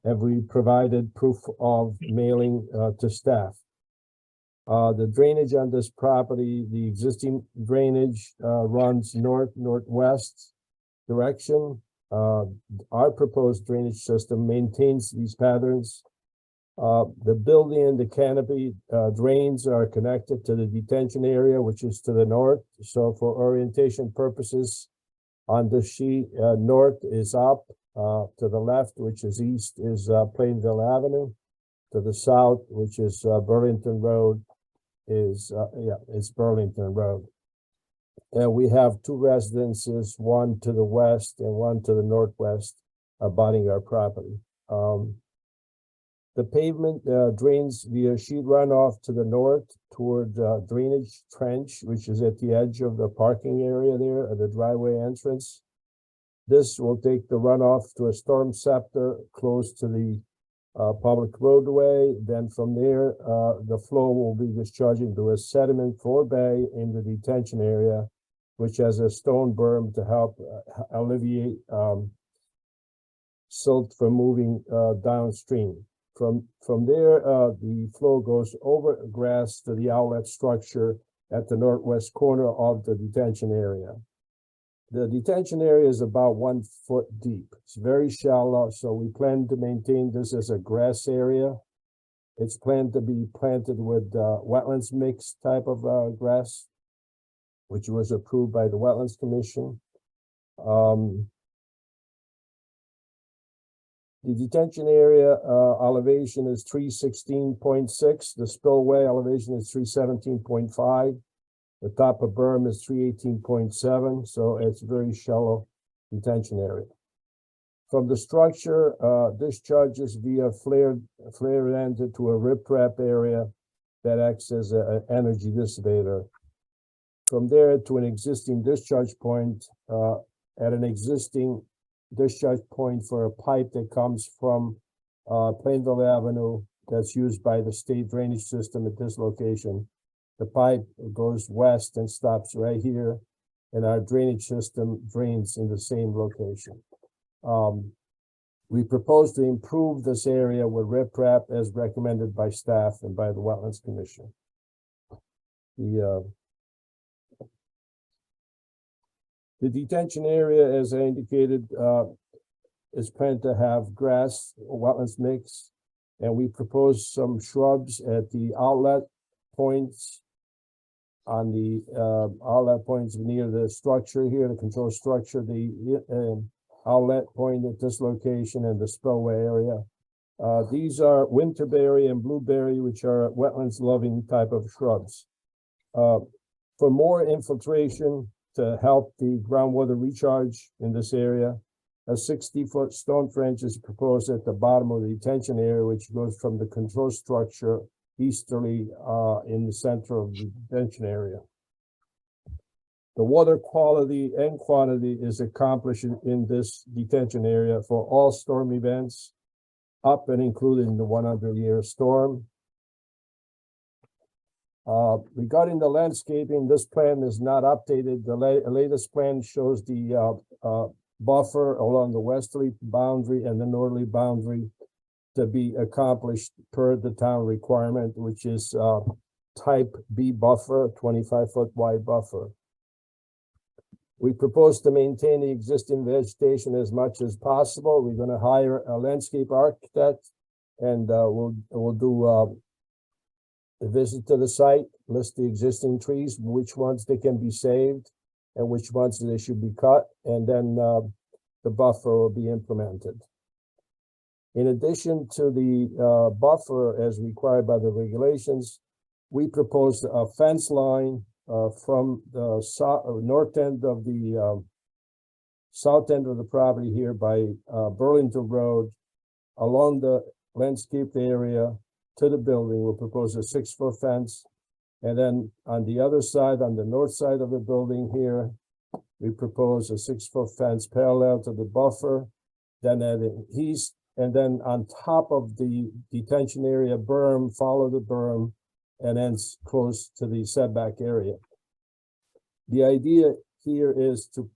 and we provided proof of mailing to staff. The drainage on this property, the existing drainage runs north-northwest direction. Our proposed drainage system maintains these patterns. The building and the canopy drains are connected to the detention area, which is to the north. So for orientation purposes on the sheet, north is up, to the left, which is east, is Plainville Avenue. To the south, which is Burlington Road, is Burlington Road. And we have two residences, one to the west and one to the northwest, abutting our property. The pavement drains via sheet runoff to the north toward drainage trench, which is at the edge of the parking area there at the driveway entrance. This will take the runoff to a storm scepter close to the public roadway. Then from there, the flow will be discharging to a sediment floor bay in the detention area, which has a stone berm to help alleviate silt from moving downstream. From there, the flow goes over grass to the outlet structure at the northwest corner of the detention area. The detention area is about 1 foot deep. It's very shallow, so we plan to maintain this as a grass area. It's planned to be planted with wetlands mix type of grass, which was approved by the Wetlands Commission. The detention area elevation is 316.6. The spillway elevation is 317.5. The top of berm is 318.7. So it's a very shallow detention area. From the structure, discharges via flare end to a riprap area that acts as an energy dissipator. From there to an existing discharge point at an existing discharge point for a pipe that comes from Plainville Avenue that's used by the state drainage system at this location. The pipe goes west and stops right here, and our drainage system drains in the same location. We propose to improve this area with riprap as recommended by staff and by the Wetlands Commission. The detention area, as I indicated, is planned to have grass, wetlands mix, and we propose some shrubs at the outlet points. On the outlet points near the structure here, the control structure, the outlet point at this location and the spillway area. These are winterberry and blueberry, which are wetlands loving type of shrubs. For more infiltration, to help the groundwater recharge in this area, a 60-foot stone trench is proposed at the bottom of the detention area, which goes from the control structure easterly in the center of the detention area. The water quality and quantity is accomplished in this detention area for all storm events, up and including the 100-year storm. Regarding the landscaping, this plan is not updated. The latest plan shows the buffer along the westerly boundary and the northerly boundary to be accomplished per the town requirement, which is type B buffer, 25-foot wide buffer. We propose to maintain the existing vegetation as much as possible. We're going to hire a landscape architect, and we'll do a visit to the site, list the existing trees, which ones they can be saved and which ones they should be cut, and then the buffer will be implemented. In addition to the buffer as required by the regulations, we propose a fence line from the north end of the south end of the property here by Burlington Road along the landscaped area to the building. We'll propose a 6-foot fence. And then on the other side, on the north side of the building here, we propose a 6-foot fence parallel to the buffer. Then at the east, and then on top of the detention area berm, follow the berm, and then close to the setback area. The idea here is to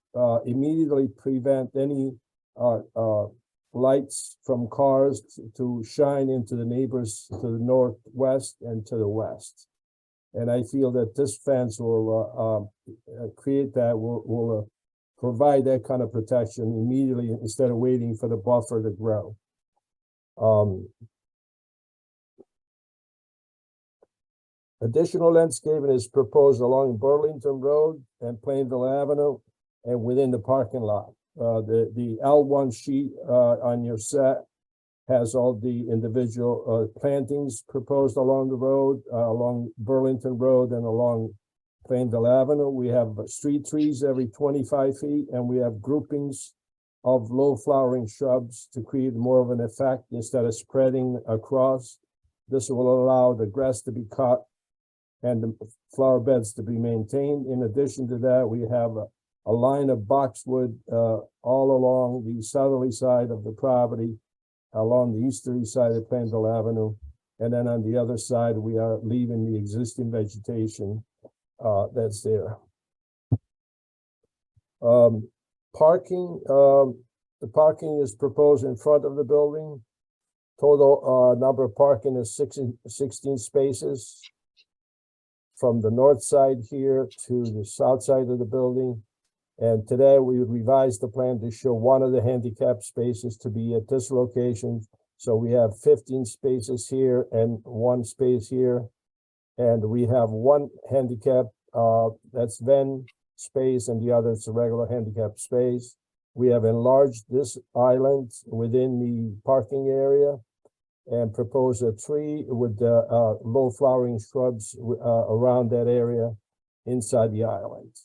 immediately prevent any lights from cars to shine into the neighbors to the northwest and to the west. And I feel that this fence will create that, will provide that kind of protection immediately instead of waiting for the buffer to grow. Additional landscaping is proposed along Burlington Road and Plainville Avenue and within the parking lot. The L1 sheet on your set has all the individual plantings proposed along the road, along Burlington Road and along Plainville Avenue. We have street trees every 25 feet, and we have groupings of low flowering shrubs to create more of an effect instead of spreading across. This will allow the grass to be cut and the flower beds to be maintained. In addition to that, we have a line of boxwood all along the southerly side of the property, along the easterly side of Plainville Avenue. And then on the other side, we are leaving the existing vegetation that's there. Parking, The parking is proposed in front of the building. Total number of parking is 16 spaces from the north side here to the south side of the building. And today we revised the plan to show one of the handicap spaces to be at this location. So we have 15 spaces here and one space here. And we have one handicap, that's Venn space, and the other is a regular handicap space. We have enlarged this island within the parking area and propose a tree with low flowering shrubs around that area inside the island.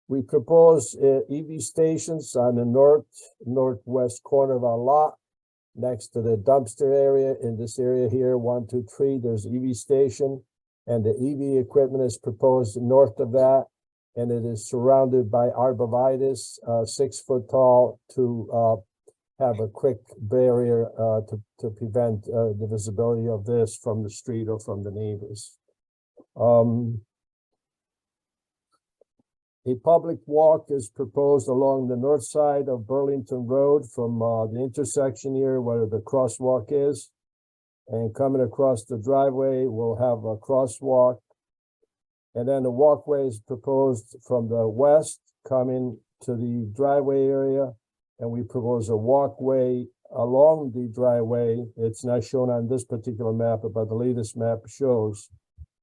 We propose EV stations on the northwest corner of our lot, next to the dumpster area. In this area here, 1, 2, 3, there's EV station, and the EV equipment is proposed north of that, and it is surrounded by arborvitae, 6 foot tall, to have a quick barrier to prevent the visibility of this from the street or from the neighbors. A public walk is proposed along the north side of Burlington Road from the intersection here where the crosswalk is. And coming across the driveway, we'll have a crosswalk. And then the walkway is proposed from the west coming to the driveway area. And we propose a walkway along the driveway. It's not shown on this particular map, but the latest map shows,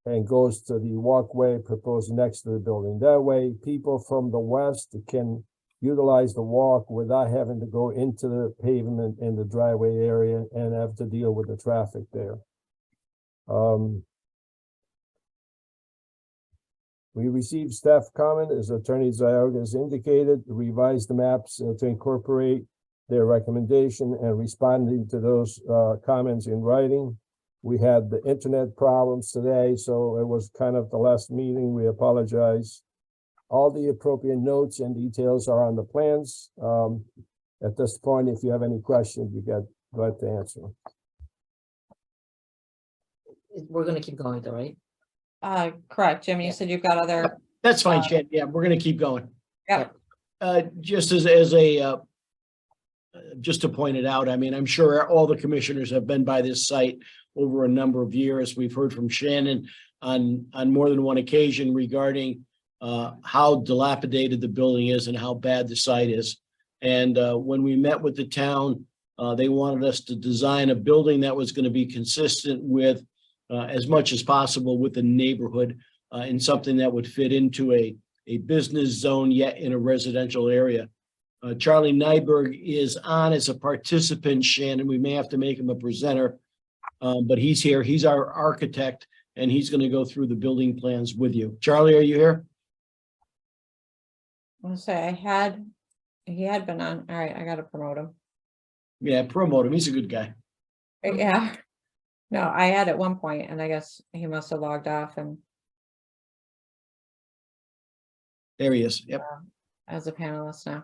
and goes to the walkway proposed next to the building. That way, people from the west can utilize the walk without having to go into the pavement in the driveway area and have to deal with the traffic there. We received staff comment, as Attorney Zioga has indicated, revise the maps to incorporate their recommendation and responding to those comments in writing. We had the internet problems today, so it was kind of the last meeting. We apologize. All the appropriate notes and details are on the plans. At this point, if you have any questions, you get glad to answer.
We're gonna keep going though, right?
Correct. Jim, you said you've got other.
That's fine, Shan. Yeah, we're gonna keep going.
Yep.
Just just to point it out, I mean, I'm sure all the commissioners have been by this site over a number of years. We've heard from Shannon on more than one occasion regarding how dilapidated the building is and how bad the site is. And when we met with the town, they wanted us to design a building that was going to be consistent with as much as possible with the neighborhood and something that would fit into a business zone yet in a residential area. Charlie Nyberg is on as a participant, Shannon. We may have to make him a presenter, but he's here. He's our architect, and he's going to go through the building plans with you. Charlie, are you here?
I'll say he had been on. All right, I got to promote him.
Yeah, promote him. He's a good guy.
Yeah. No, I had at one point, and I guess he must have logged off and
There he is. Yep.
as a panelist now.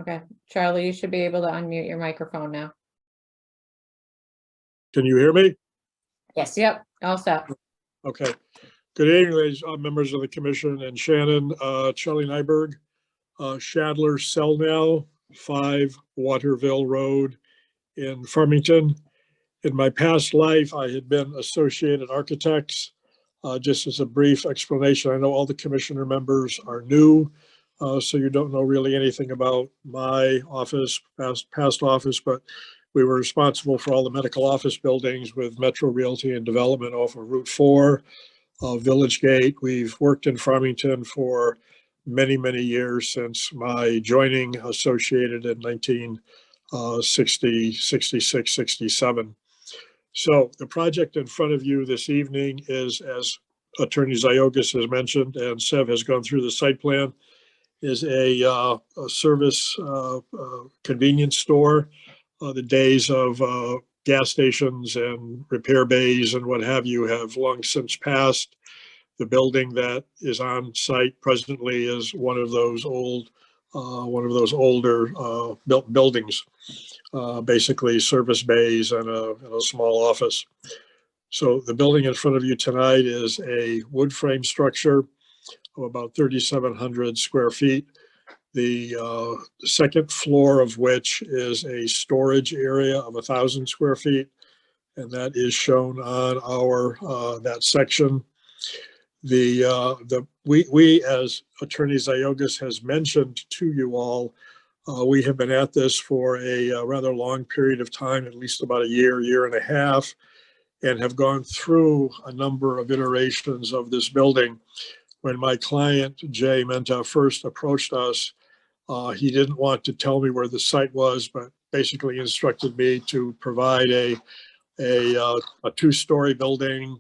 Okay, Charlie, you should be able to unmute your microphone now.
Can you hear me?
Yes. Yep, all set.
Okay. Good evening, ladies, members of the commission, and Shannon, Charlie Nyberg, Shadler Selnow, 5 Waterville Road in Farmington. In my past life, I had been Associated Architects. Just as a brief explanation, I know all the commissioner members are new, so you don't know really anything about my office, past office, but we were responsible for all the medical office buildings with Metro Realty and Development off of Route 4, Village Gate. We've worked in Farmington for many, many years since my joining Associated in 1960, 66, 67. So the project in front of you this evening is, as Attorney Ziogas has mentioned, and Sev has gone through the site plan, is a service convenience store. The days of gas stations and repair bays and what have you have long since passed. The building that is on site presently is one of those older built buildings, basically service bays and a small office. So the building in front of you tonight is a wood frame structure of about 3,700 square feet. The second floor of which is a storage area of 1,000 square feet. And that is shown on our, that section. We as Attorney Ziogas has mentioned to you all, we have been at this for a rather long period of time, at least about a year and a half, and have gone through a number of iterations of this building. When my client, Jay Menta, first approached us, he didn't want to tell me where the site was, but basically instructed me to provide a two-story building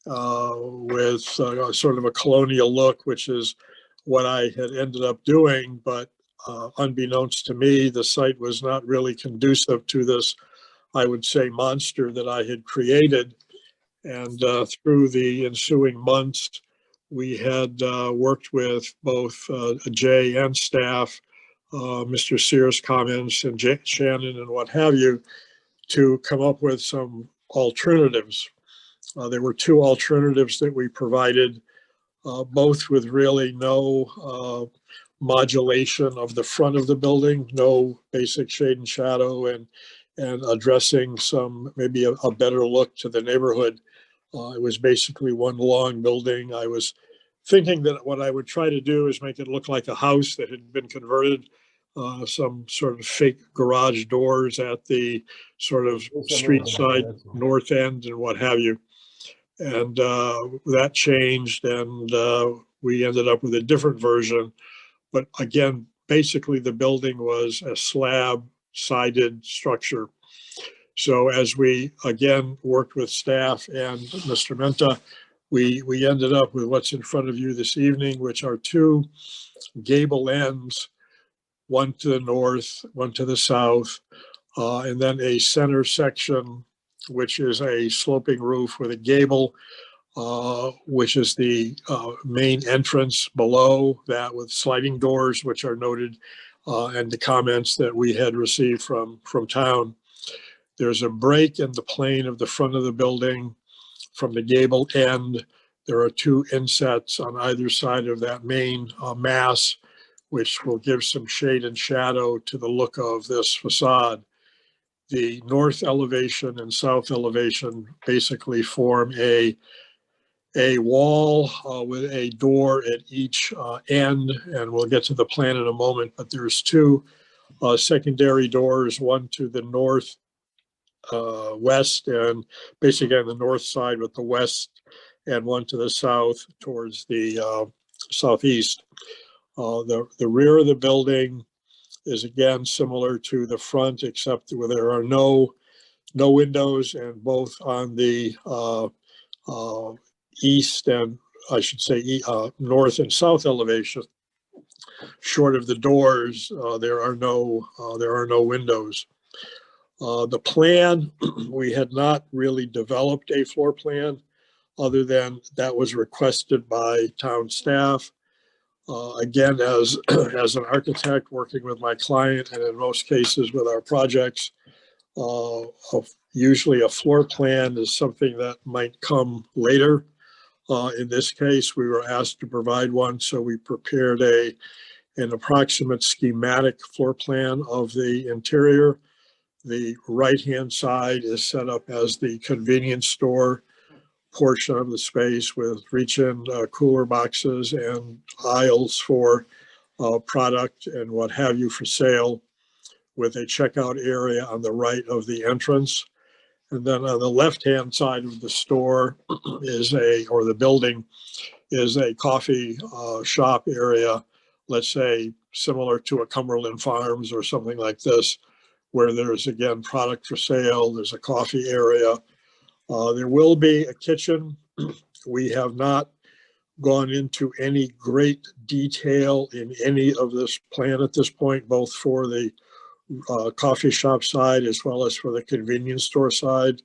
with sort of a colonial look, which is what I had ended up doing. But unbeknownst to me, the site was not really conducive to this, I would say, monster that I had created. And through the ensuing months, we had worked with both Jay and staff, Mr. Sears' comments and Shannon and what have you, to come up with some alternatives. There were two alternatives that we provided, both with really no modulation of the front of the building, no basic shade and shadow, and addressing some, maybe a better look to the neighborhood. It was basically one long building. I was thinking that what I would try to do is make it look like a house that had been converted, some sort of fake garage doors at the sort of street side north end and what have you. And that changed, and we ended up with a different version. But again, basically the building was a slab sided structure. So as we again worked with staff and Mr. Menta, we ended up with what's in front of you this evening, which are two gable ends, one to the north, one to the south, and then a center section, which is a sloping roof with a gable, which is the main entrance below that with sliding doors, which are noted, and the comments that we had received from town. There's a break in the plane of the front of the building from the gable end. There are two insets on either side of that main mass, which will give some shade and shadow to the look of this facade. The north elevation and south elevation basically form a wall with a door at each end, and we'll get to the plan in a moment, but there's two secondary doors, one to the north west and basically on the north side with the west, and one to the south towards the southeast. The rear of the building is again similar to the front, except where there are no windows, and both on the east and I should say north and south elevation, short of the doors, there are no windows. The plan, we had not really developed a floor plan other than that was requested by town staff. Again, as an architect working with my client, and in most cases with our projects, usually a floor plan is something that might come later. In this case, we were asked to provide one, so we prepared an approximate schematic floor plan of the interior. The right-hand side is set up as the convenience store portion of the space with reach-in cooler boxes and aisles for product and what have you for sale, with a checkout area on the right of the entrance. And then on the left-hand side of the store or the building is a coffee shop area, let's say similar to a Cumberland Farms or something like this, where there's again product for sale. There's a coffee area. There will be a kitchen. We have not gone into any great detail in any of this plan at this point, both for the coffee shop side as well as for the convenience store side.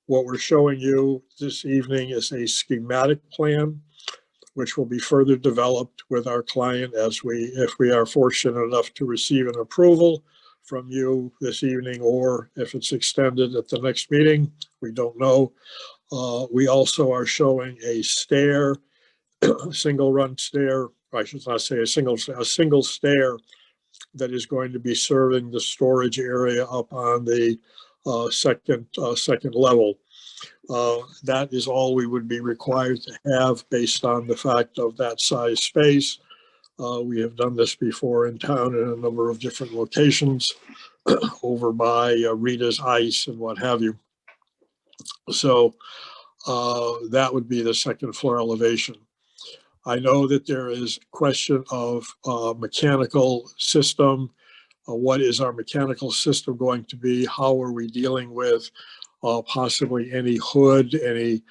What we're showing you this evening is a schematic plan, which will be further developed with our client if we are fortunate enough to receive an approval from you this evening, or if it's extended at the next meeting, we don't know. We also are showing a stair, a single run stair, I should not say a single stair that is going to be serving the storage area up on the second level. That is all we would be required to have based on the fact of that size space. We have done this before in town in a number of different locations over by Rita's Ice and what have you. So that would be the second floor elevation. I know that there is question of mechanical system. What is our mechanical system going to be? How are we dealing with possibly any hood, any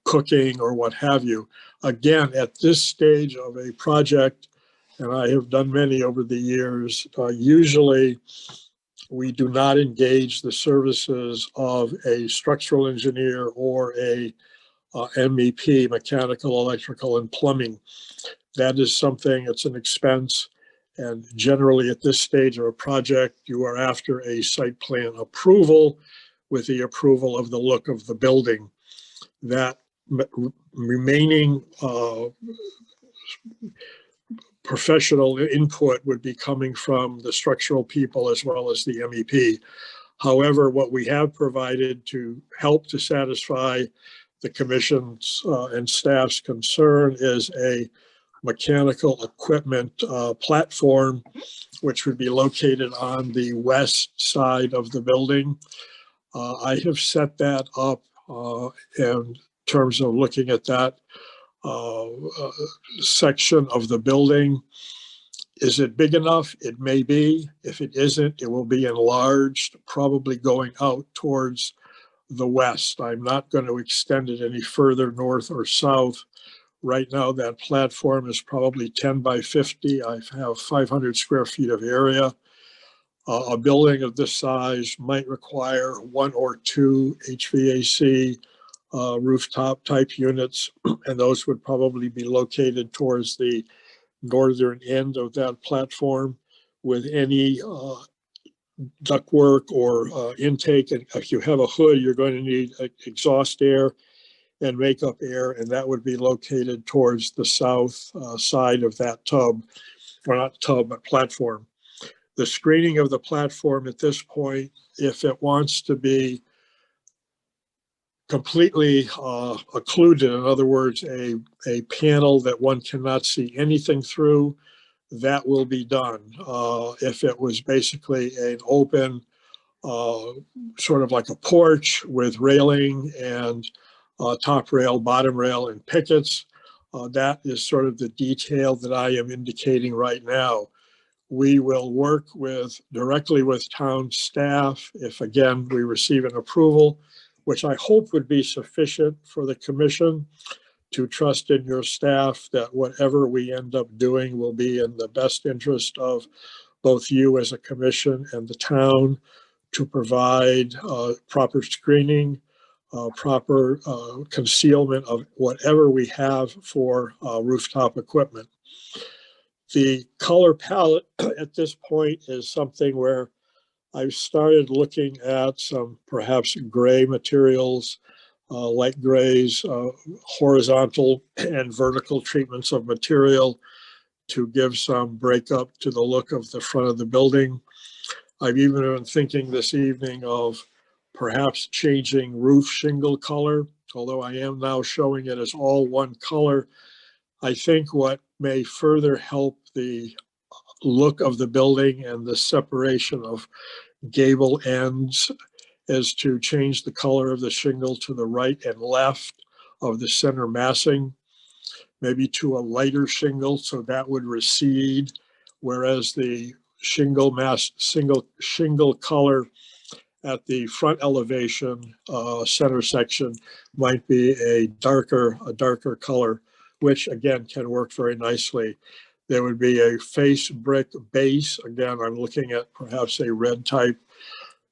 cooking or what have you? Again, at this stage of a project, and I have done many over the years, usually we do not engage the services of a structural engineer or a MEP, mechanical, electrical, and plumbing. That is something, it's an expense. And generally at this stage of a project, you are after a site plan approval with the approval of the look of the building. That remaining professional input would be coming from the structural people as well as the MEP. However, what we have provided to help to satisfy the commission's and staff's concern is a mechanical equipment platform, which would be located on the west side of the building. I have set that up in terms of looking at that section of the building. Is it big enough? It may be. If it isn't, it will be enlarged, probably going out towards the west. I'm not going to extend it any further north or south. Right now, that platform is probably 10 by 50. I have 500 square feet of area. A building of this size might require 1 or 2 HVAC rooftop type units, and those would probably be located towards the northern end of that platform with any ductwork or intake. And if you have a hood, you're going to need exhaust air and makeup air, and that would be located towards the south side of that tub, or not tub, but platform. The screening of the platform at this point, if it wants to be completely occluded, in other words, a panel that one cannot see anything through, that will be done. If it was basically an open, sort of like a porch with railing and top rail, bottom rail, and pickets, that is sort of the detail that I am indicating right now. We will work directly with town staff if, again, we receive an approval, which I hope would be sufficient for the commission to trust in your staff that whatever we end up doing will be in the best interest of both you as a commission and the town, to provide proper screening, proper concealment of whatever we have for rooftop equipment. The color palette at this point is something where I've started looking at some perhaps gray materials, light grays, horizontal and vertical treatments of material to give some breakup to the look of the front of the building. I've even been thinking this evening of perhaps changing roof shingle color, although I am now showing it as all one color. I think what may further help the look of the building and the separation of gable ends is to change the color of the shingle to the right and left of the center massing, maybe to a lighter shingle, so that would recede, whereas the shingle color at the front elevation center section might be a darker color, which again can work very nicely. There would be a face brick base. Again, I'm looking at perhaps a red type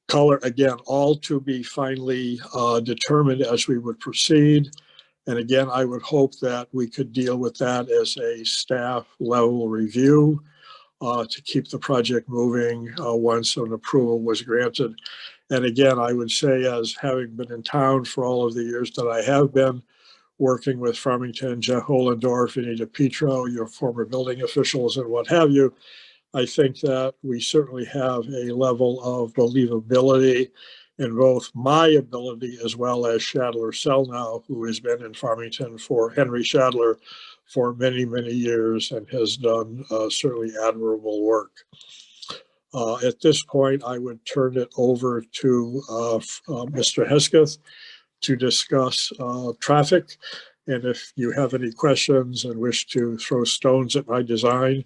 color. Again, all to be finally determined as we would proceed. And again, I would hope that we could deal with that as a staff level review. to keep the project moving once an approval was granted. And again, I would say, as having been in town for all of the years that I have been, working with Farmington, Jeff Holendorf, Anita Petro, your former building officials and what have you, I think that we certainly have a level of believability in both my ability as well as Shadler Selnow, who has been in Farmington for Henry Shadler for many, many years and has done certainly admirable work. At this point, I would turn it over to Mr. Hesketh to discuss traffic. And if you have any questions and wish to throw stones at my design,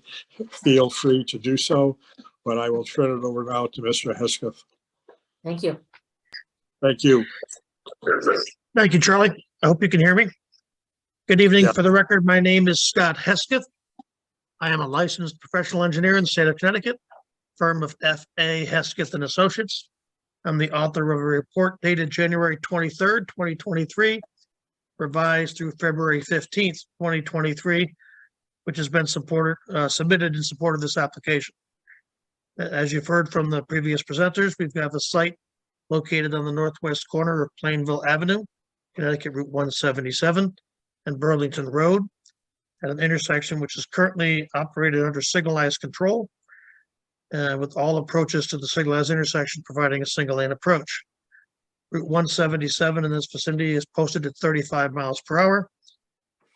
feel free to do so. But I will turn it over now to Mr. Hesketh.
Thank you.
Thank you.
Thank you, Charlie. I hope you can hear me. Good evening. For the record, my name is Scott Hesketh. I am a licensed professional engineer in the state of Connecticut, firm of F.A. Hesketh and Associates. I'm the author of a report dated January 23rd, 2023, revised through February 15th, 2023, which has been submitted in support of this application. As you've heard from the previous presenters, we've got a site located on the northwest corner of Plainville Avenue, Connecticut Route 177, and Burlington Road, at an intersection which is currently operated under signalized control, with all approaches to the signalized intersection providing a single lane approach. Route 177 in this vicinity is posted at 35 miles per hour.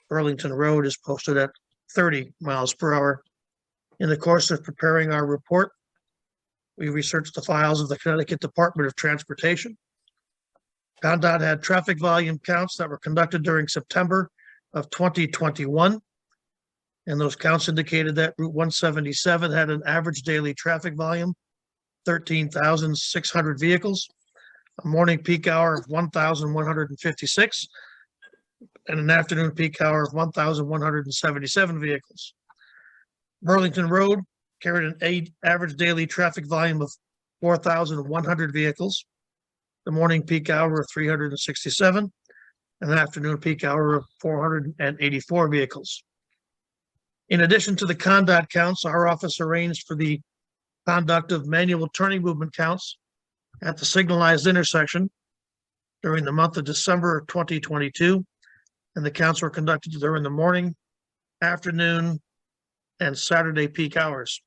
Burlington Road is posted at 30 miles per hour. In the course of preparing our report, we researched the files of the Connecticut Department of Transportation. ConnDOT had traffic volume counts that were conducted during September of 2021. And those counts indicated that Route 177 had an average daily traffic volume, 13,600 vehicles, a morning peak hour of 1,156, and an afternoon peak hour of 1,177 vehicles. Burlington Road carried an average daily traffic volume of 4,100 vehicles, the morning peak hour of 367, and an afternoon peak hour of 484 vehicles. In addition to the ConnDOT counts, our office arranged for the conduct of manual turning movement counts at the signalized intersection during the month of December of 2022, and the counts were conducted during the morning, afternoon, and Saturday peak hours.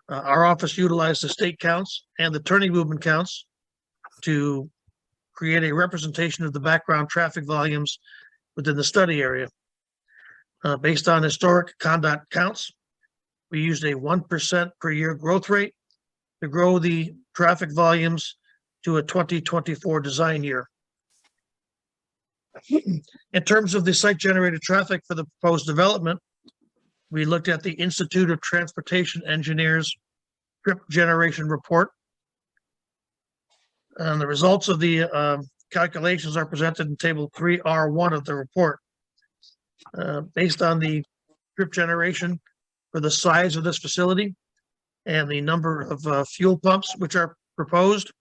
Our office utilized the state counts and the turning movement counts to create a representation of the background traffic volumes within the study area. Based on historic ConnDOT counts, we used a 1% per year growth rate to grow the traffic volumes to a 2024 design year. In terms of the site-generated traffic for the proposed development, we looked at the Institute of Transportation Engineers trip generation report. And the results of the calculations are presented in Table 3R1 of the report. Based on the trip generation for the size of this facility and the number of fuel pumps which are proposed,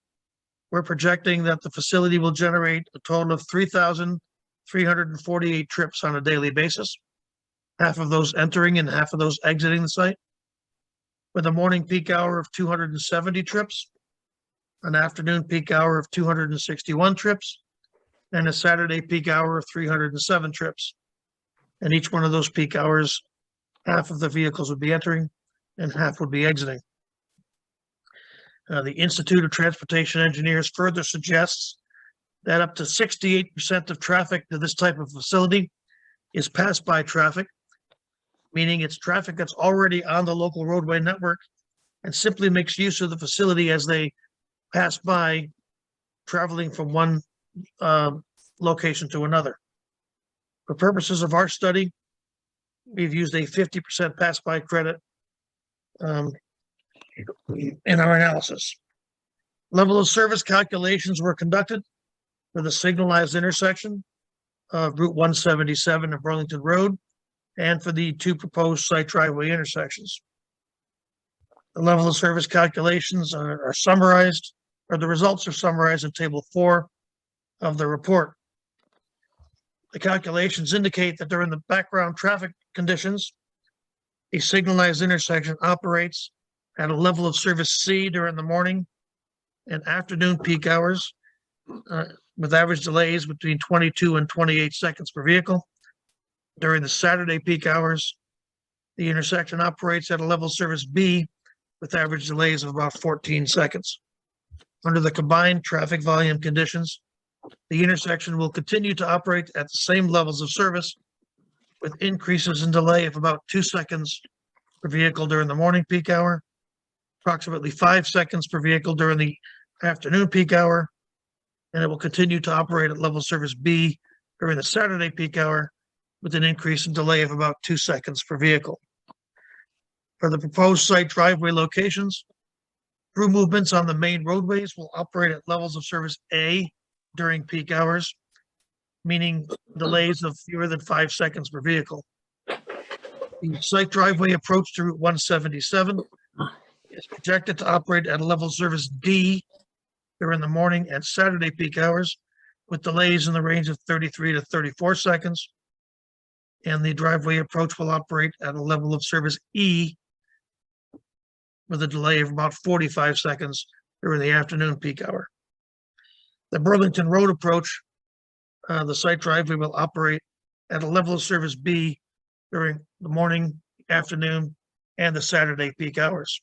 we're projecting that the facility will generate a total of 3,348 trips on a daily basis, half of those entering and half of those exiting the site, with a morning peak hour of 270 trips, an afternoon peak hour of 261 trips, and a Saturday peak hour of 307 trips. And each one of those peak hours, half of the vehicles would be entering and half would be exiting. The Institute of Transportation Engineers further suggests that up to 68% of traffic to this type of facility is pass-by traffic, meaning it's traffic that's already on the local roadway network and simply makes use of the facility as they pass by, traveling from one location to another. For purposes of our study, we've used a 50% pass-by credit in our analysis. Level of service calculations were conducted for the signalized intersection of Route 177 and Burlington Road, and for the two proposed site driveway intersections. The level of service calculations are summarized, or the results are summarized in Table 4 of the report. The calculations indicate that during the background traffic conditions, A signalized intersection operates at a level of service C during the morning and afternoon peak hours, with average delays between 22 and 28 seconds per vehicle. During the Saturday peak hours, the intersection operates at a level of service B with average delays of about 14 seconds. Under the combined traffic volume conditions, the intersection will continue to operate at the same levels of service with increases in delay of about 2 seconds per vehicle during the morning peak hour, approximately 5 seconds per vehicle during the afternoon peak hour, and it will continue to operate at level service B during the Saturday peak hour with an increase in delay of about 2 seconds per vehicle. For the proposed site driveway locations, through movements on the main roadways will operate at levels of service A during peak hours, meaning delays of fewer than 5 seconds per vehicle. The site driveway approach to Route 177 is projected to operate at a level of service D during the morning and Saturday peak hours with delays in the range of 33 to 34 seconds. And the driveway approach will operate at a level of service E with a delay of about 45 seconds during the afternoon peak hour. The Burlington Road approach, the site driveway will operate at a level of service B during the morning, afternoon, and the Saturday peak hours.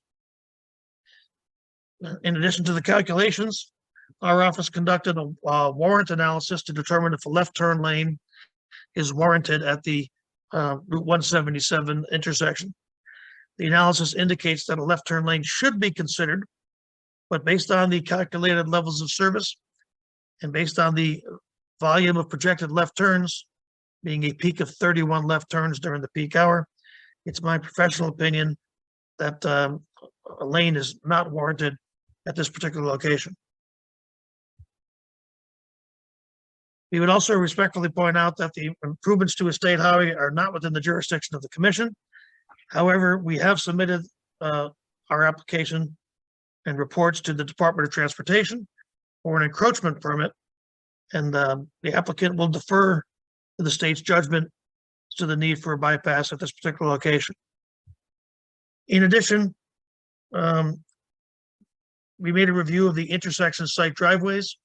In addition to the calculations, our office conducted a warrant analysis to determine if a left turn lane is warranted at the Route 177 intersection. The analysis indicates that a left turn lane should be considered, but based on the calculated levels of service and based on the volume of projected left turns, being a peak of 31 left turns during the peak hour, it's my professional opinion that a lane is not warranted at this particular location. We would also respectfully point out that the improvements to a state highway are not within the jurisdiction of the commission. However, we have submitted our application and reports to the Department of Transportation for an encroachment permit, and the applicant will defer to the state's judgment to the need for a bypass at this particular location. In addition, we made a review of the intersection site driveways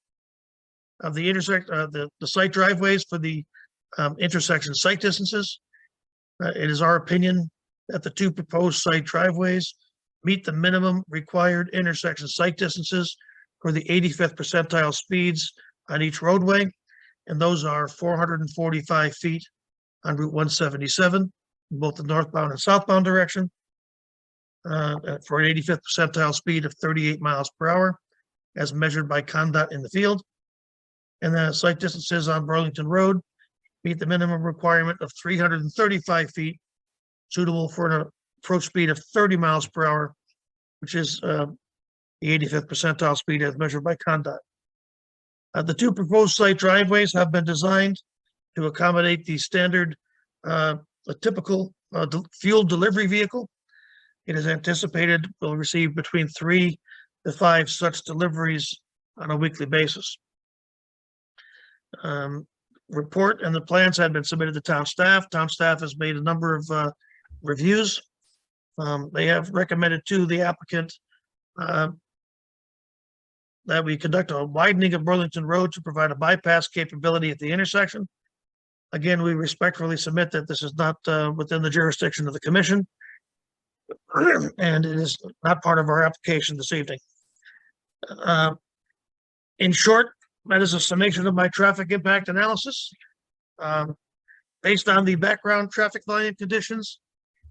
of the site driveways for the intersection site distances. It is our opinion that the two proposed site driveways meet the minimum required intersection site distances for the 85th percentile speeds on each roadway, and those are 445 feet on Route 177, in both the northbound and southbound direction, for an 85th percentile speed of 38 miles per hour, as measured by CONDOT in the field. And the site distances on Burlington Road meet the minimum requirement of 335 feet, suitable for an approach speed of 30 miles per hour, which is the 85th percentile speed as measured by CONDOT. The two proposed site driveways have been designed to accommodate the standard, a typical fuel delivery vehicle. It is anticipated will receive between 3 to 5 such deliveries on a weekly basis. Report and the plans had been submitted to town staff. Town staff has made a number of reviews. They have recommended to the applicant that we conduct a widening of Burlington Road to provide a bypass capability at the intersection. Again, we respectfully submit that this is not within the jurisdiction of the commission, and it is not part of our application this evening. In short, that is a summation of my traffic impact analysis. Based on the background traffic volume conditions,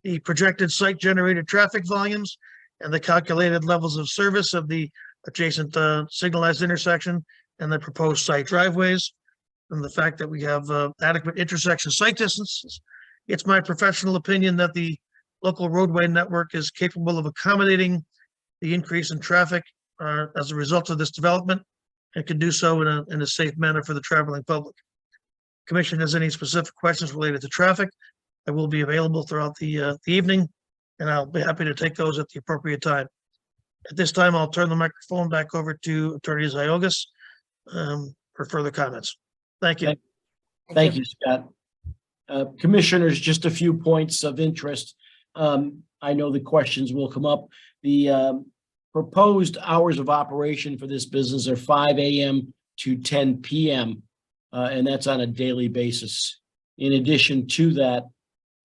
the projected site generated traffic volumes, and the calculated levels of service of the adjacent signalized intersection and the proposed site driveways, and the fact that we have adequate intersection site distances, it's my professional opinion that the local roadway network is capable of accommodating the increase in traffic as a result of this development, and can do so in a safe manner for the traveling public. Commission has any specific questions related to traffic, I will be available throughout the evening, and I'll be happy to take those at the appropriate time. At this time, I'll turn the microphone back over to Attorney Ziogas for further comments. Thank you.
Thank you, Scott. Commissioners, just a few points of interest. I know the questions will come up. The proposed hours of operation for this business are 5 a.m. to 10 p.m. And that's on a daily basis. In addition to that,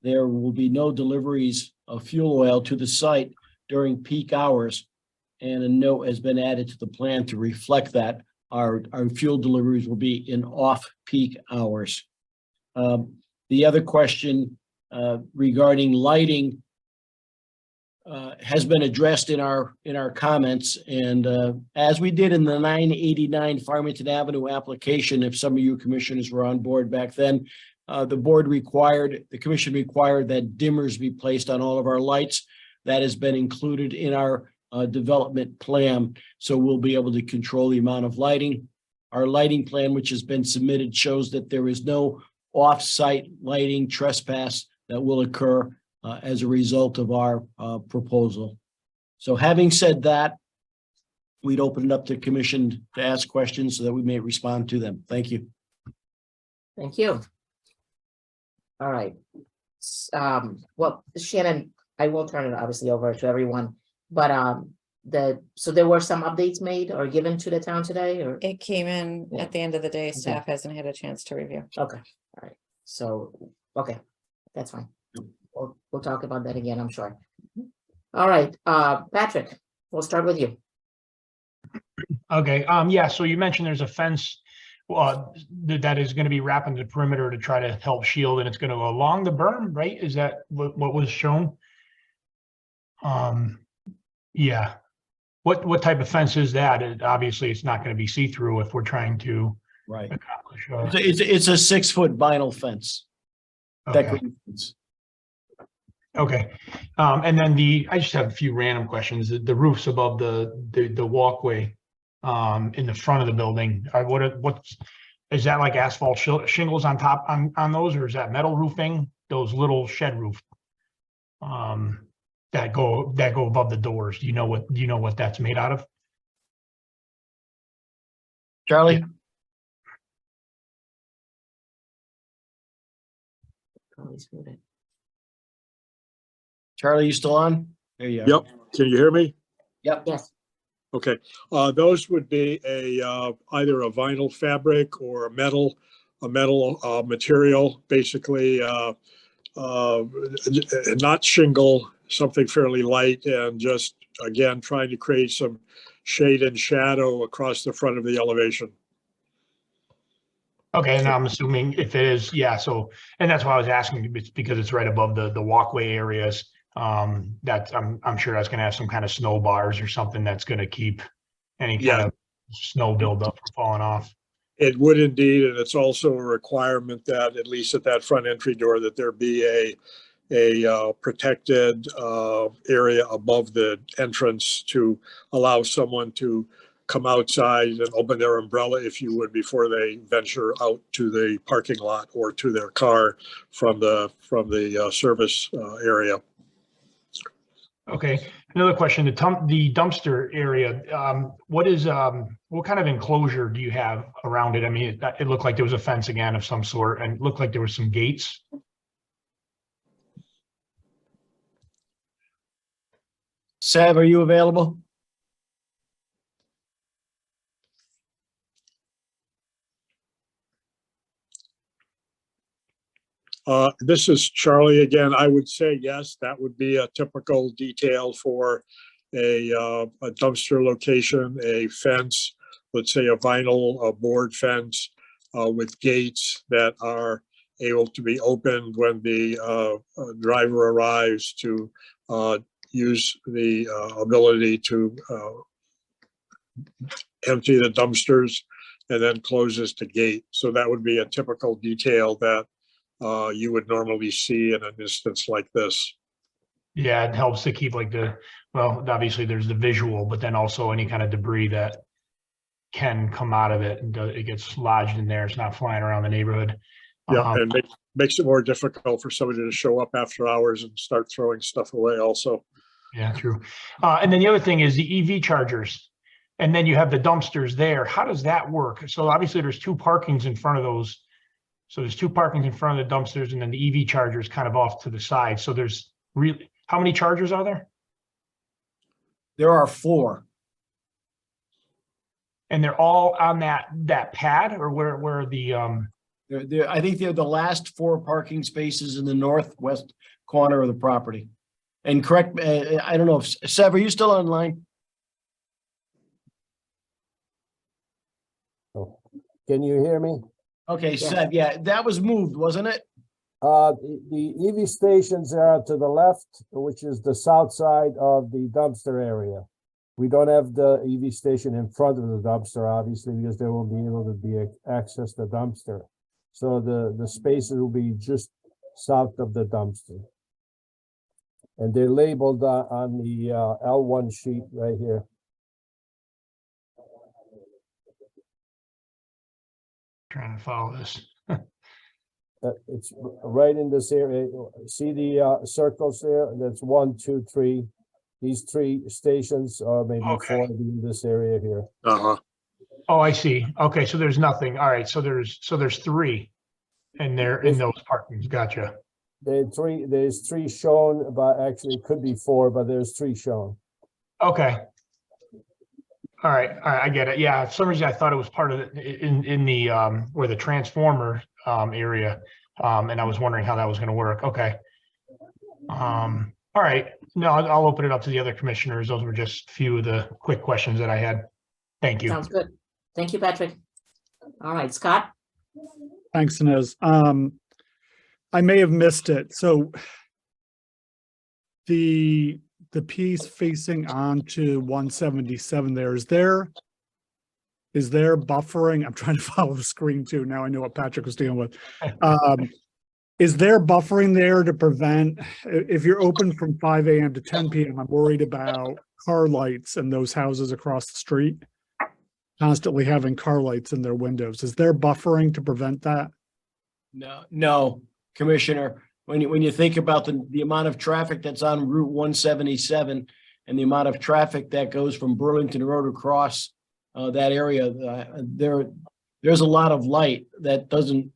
there will be no deliveries of fuel oil to the site during peak hours. And a note has been added to the plan to reflect that our fuel deliveries will be in off-peak hours. The other question regarding lighting has been addressed in our comments, and as we did in the 989 Farmington Avenue application, if some of you commissioners were on board back then, the commission required that dimmers be placed on all of our lights. That has been included in our development plan, so we'll be able to control the amount of lighting. Our lighting plan, which has been submitted, shows that there is no off-site lighting trespass that will occur as a result of our proposal. So having said that, we'd open it up to commission to ask questions so that we may respond to them. Thank you.
Thank you. All right. Well, Shannon, I will turn it obviously over to everyone, but so there were some updates made or given to the town today, or?
It came in
Yeah.
at the end of the day.
Okay.
Staff hasn't had a chance to review.
Okay, all right. So, okay, that's fine. We'll talk about that again, I'm sure. All right, Patrick, we'll start with you.
Okay, yeah, so you mentioned there's a fence that is gonna be wrapping the perimeter to try to help shield, and it's gonna go along the berm, right? Is that what was shown? Yeah. What type of fence is that? Obviously, it's not gonna be see-through if we're trying to
Right.
accomplish.
It's a 6-foot vinyl fence.
Okay.
Decorative fence.
Okay, and then I just have a few random questions. The roofs above the walkway in the front of the building, what's is that, like asphalt shingles on top on those, or is that metal roofing? Those little shed roof that go above the doors. Do you know what that's made out of?
Charlie? Charlie, you still on? There you are.
Yep. Can you hear me?
Yep.
Yes.
Okay. Those would be either a vinyl fabric or a metal material, basically not shingle, something fairly light, and just, again, trying to create some shade and shadow across the front of the elevation.
Okay, and I'm assuming if it is, yeah, so, and that's why I was asking, it's because it's right above the walkway areas. That I'm sure that's gonna have some kind of snow bars or something that's gonna keep any kind of snow buildup from falling off.
It would indeed, and it's also a requirement that, at least at that front entry door, that there be a protected area above the entrance to allow someone to come outside and open their umbrella, if you would, before they venture out to the parking lot or to their car from the service area.
Okay, another question, the dumpster area, what kind of enclosure do you have around it? I mean, it looked like there was a fence again of some sort, and it looked like there was some gates.
Sav, are you available?
This is Charlie again. I would say yes, that would be a typical detail for a dumpster location, a fence, let's say a vinyl board fence with gates that are able to be opened when the driver arrives to use the ability to empty the dumpsters and then closes the gate. So that would be a typical detail that you would normally see in an instance like this.
Yeah, it helps to keep like well, obviously there's the visual, but then also any kind of debris that can come out of it and it gets lodged in there. It's not flying around the neighborhood.
Yeah, and makes it more difficult for somebody to show up after hours and start throwing stuff away also.
Yeah, true. And then the other thing is the EV chargers. And then you have the dumpsters there. How does that work? So obviously there's two parkings in front of those. So there's two parkings in front of the dumpsters and then the EV chargers kind of off to the side. So there's really,
How many chargers are there?
There are 4.
And they're all on that pad, or where are the,
I think they're the last 4 parking spaces in the northwest corner of the property. And correct, I don't know if, Sev, are you still online?
Can you hear me?
Okay, Sev, yeah, that was moved, wasn't it?
The EV stations are to the left, which is the south side of the dumpster area. We don't have the EV station in front of the dumpster, obviously, because there won't be able to be access to the dumpster. So the spaces will be just south of the dumpster. And they're labeled on the L1 sheet right here.
trying to follow this?
It's right in this area. See the circles there? That's 1, 2, 3. These 3 stations are maybe 4 in this area here.
Oh, I see. Okay, so there's nothing. All right, so there's 3 and they're in those parkings. Gotcha.
There's 3 shown, but actually it could be 4, but there's 3 shown.
Okay. All right, I get it. Yeah, for some reason I thought it was part of in the where the transformer area, and I was wondering how that was going to work. Okay. All right. No, I'll open it up to the other commissioners. Those were just a few of the quick questions that I had. Thank you.
Sounds good. Thank you, Patrick. All right, Scott?
Thanks, Inez. I may have missed it. So the piece facing onto 177 there, is there buffering? I'm trying to follow the screen too. Now I know what Patrick was dealing with. Is there buffering there to prevent, if you're open from 5 a.m. to 10 p.m., I'm worried about car lights in those houses across the street, constantly having car lights in their windows. Is there buffering to prevent that?
No, Commissioner. When you think about the amount of traffic that's on Route 177 and the amount of traffic that goes from Burlington Road across that area, there's a lot of light that doesn't,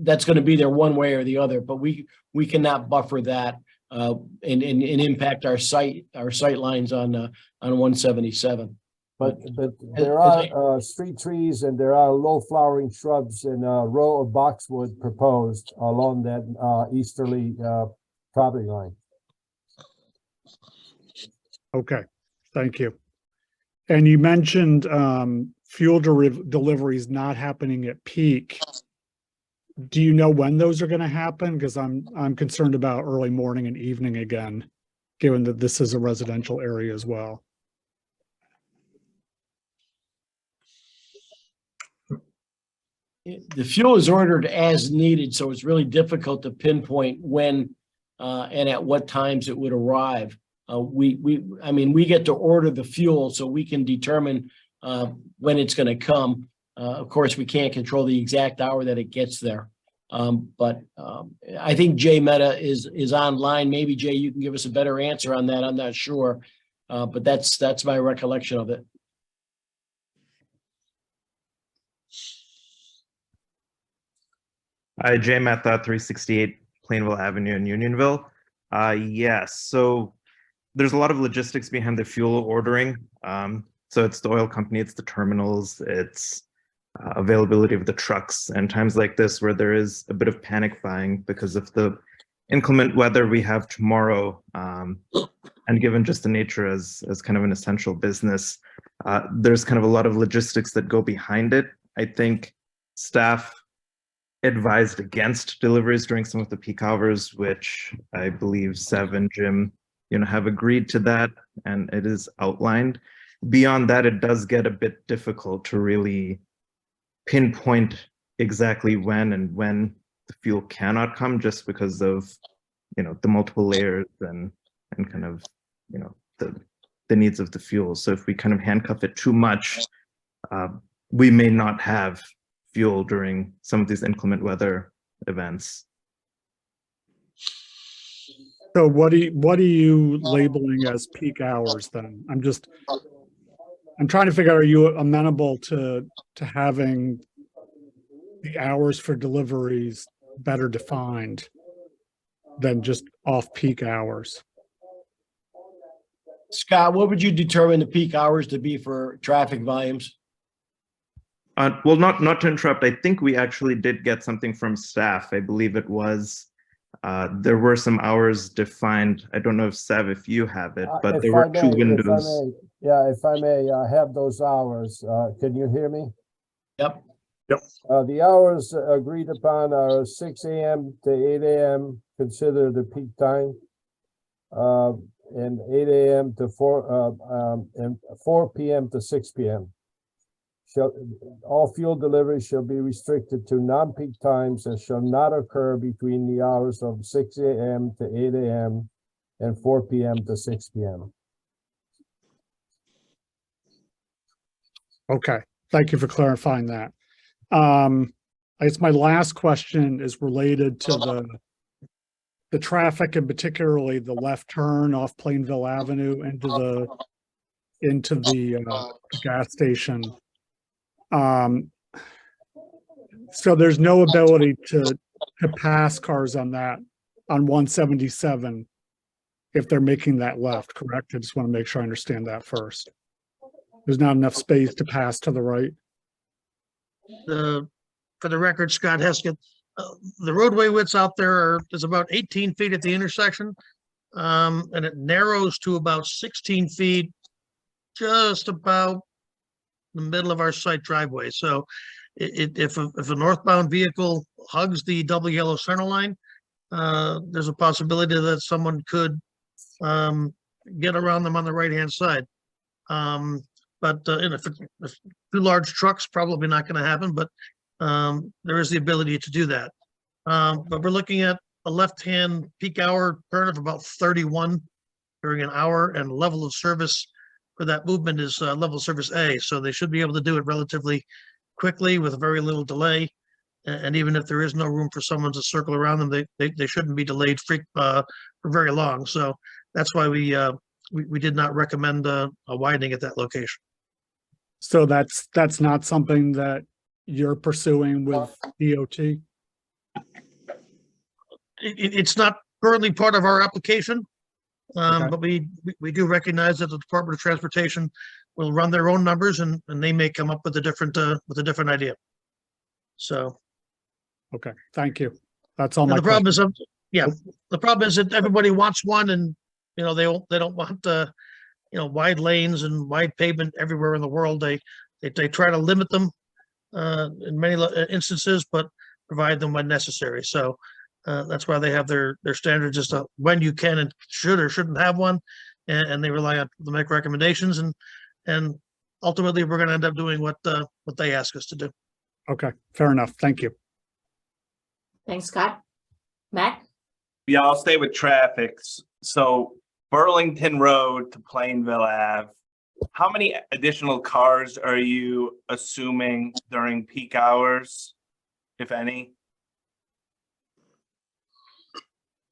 that's going to be there one way or the other, but we cannot buffer that and impact our sight lines on 177.
But there are street trees and there are low flowering shrubs and a row of boxwood proposed along that easterly property line.
Okay, thank you. And you mentioned fuel deliveries not happening at peak. Do you know when those are going to happen? Because I'm concerned about early morning and evening again, given that this is a residential area as well.
The fuel is ordered as needed, so it's really difficult to pinpoint when and at what times it would arrive. I mean, we get to order the fuel so we can determine when it's going to come. Of course, we can't control the exact hour that it gets there. But I think Jay Mehta is online. Maybe Jay, you can give us a better answer on that. I'm not sure, but that's my recollection of it.
Jay Mehta, 368 Plainville Avenue in Unionville. Yes, so there's a lot of logistics behind the fuel ordering. So it's the oil company, it's the terminals, it's availability of the trucks, and times like this where there is a bit of panic buying because of the inclement weather we have tomorrow. And given just the nature as kind of an essential business, there's kind of a lot of logistics that go behind it. I think staff advised against deliveries during some of the peak hours, which I believe Sev and Jim, have agreed to that, and it is outlined. Beyond that, it does get a bit difficult to really pinpoint exactly when the fuel cannot come, just because of the multiple layers and kind of the needs of the fuel. So if we kind of handcuff it too much, we may not have fuel during some of these inclement weather events.
So what are you labeling as peak hours then? I'm trying to figure out, are you amenable to having the hours for deliveries better defined than just off-peak hours?
Scott, what would you determine the peak hours to be for traffic volumes?
Well, not to interrupt, I think we actually did get something from staff. I believe it was, there were some hours defined. I don't know if Sev, if you have it, but
If
there
I
were two
may,
windows.
if I may, I have those hours. Can you hear me?
Yep.
The hours agreed upon are 6 a.m. to 8 a.m. considered the peak time. And 8 a.m. to 4 p.m. to 6 p.m. All fuel deliveries shall be restricted to non-peak times and shall not occur between the hours of 6 a.m. to 8 a.m. and 4 p.m. to 6 p.m.
Okay, thank you for clarifying that. I guess my last question is related to the traffic and particularly the left turn off Plainville Avenue into the gas station. So there's no ability to pass cars on 177 if they're making that left, correct? I just want to make sure I understand that first. There's not enough space to pass to the right.
For the record, Scott Hesketh, the roadway widths out there is about 18 feet at the intersection. And it narrows to about 16 feet, just about the middle of our site driveway. So if a northbound vehicle hugs the double yellow center line, there's a possibility that someone could get around them on the right-hand side. But if two large trucks, probably not going to happen, but there is the ability to do that. But we're looking at a left-hand peak hour turn of about 31 during an hour, and level of service for that movement is level service A. So they should be able to do it relatively quickly with very little delay. And even if there is no room for someone to circle around them, they shouldn't be delayed for very long. So that's why we did not recommend a widening at that location.
So that's not something that you're pursuing with DOT?
It's not currently part of our application,
Okay.
but we do recognize that the Department of Transportation will run their own numbers and they may come up with a different idea. So.
Okay, thank you. That's all
And
my
the problem
questions.
is, the problem is that everybody wants one, and they don't want wide lanes and wide pavement everywhere in the world. They try to limit them in many instances, but provide them when necessary. So that's why they have their standards as to when you can and should or shouldn't have one, and they rely on to make recommendations, and ultimately we're going to end up doing what they ask us to do.
Okay, fair enough. Thank you.
Thanks, Scott. Matt?
Yeah, I'll stay with traffic. So Burlington Road to Plainville Ave, how many additional cars are you assuming during peak hours, if any?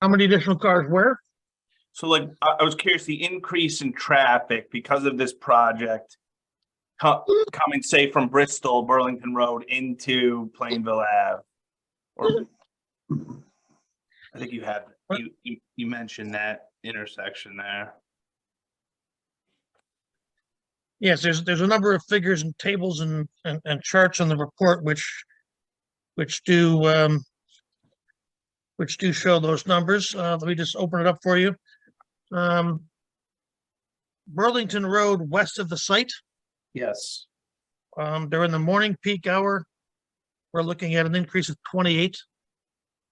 How many additional cars where?
So like, I was curious, the increase in traffic because of this project coming, say, from Bristol, Burlington Road into Plainville Ave. Or I think you mentioned that intersection there.
Yes, there's a number of figures and tables and charts in the report which do show those numbers. Let me just open it up for you. Burlington Road west of the site.
Yes.
During the morning peak hour, we're looking at an increase of 28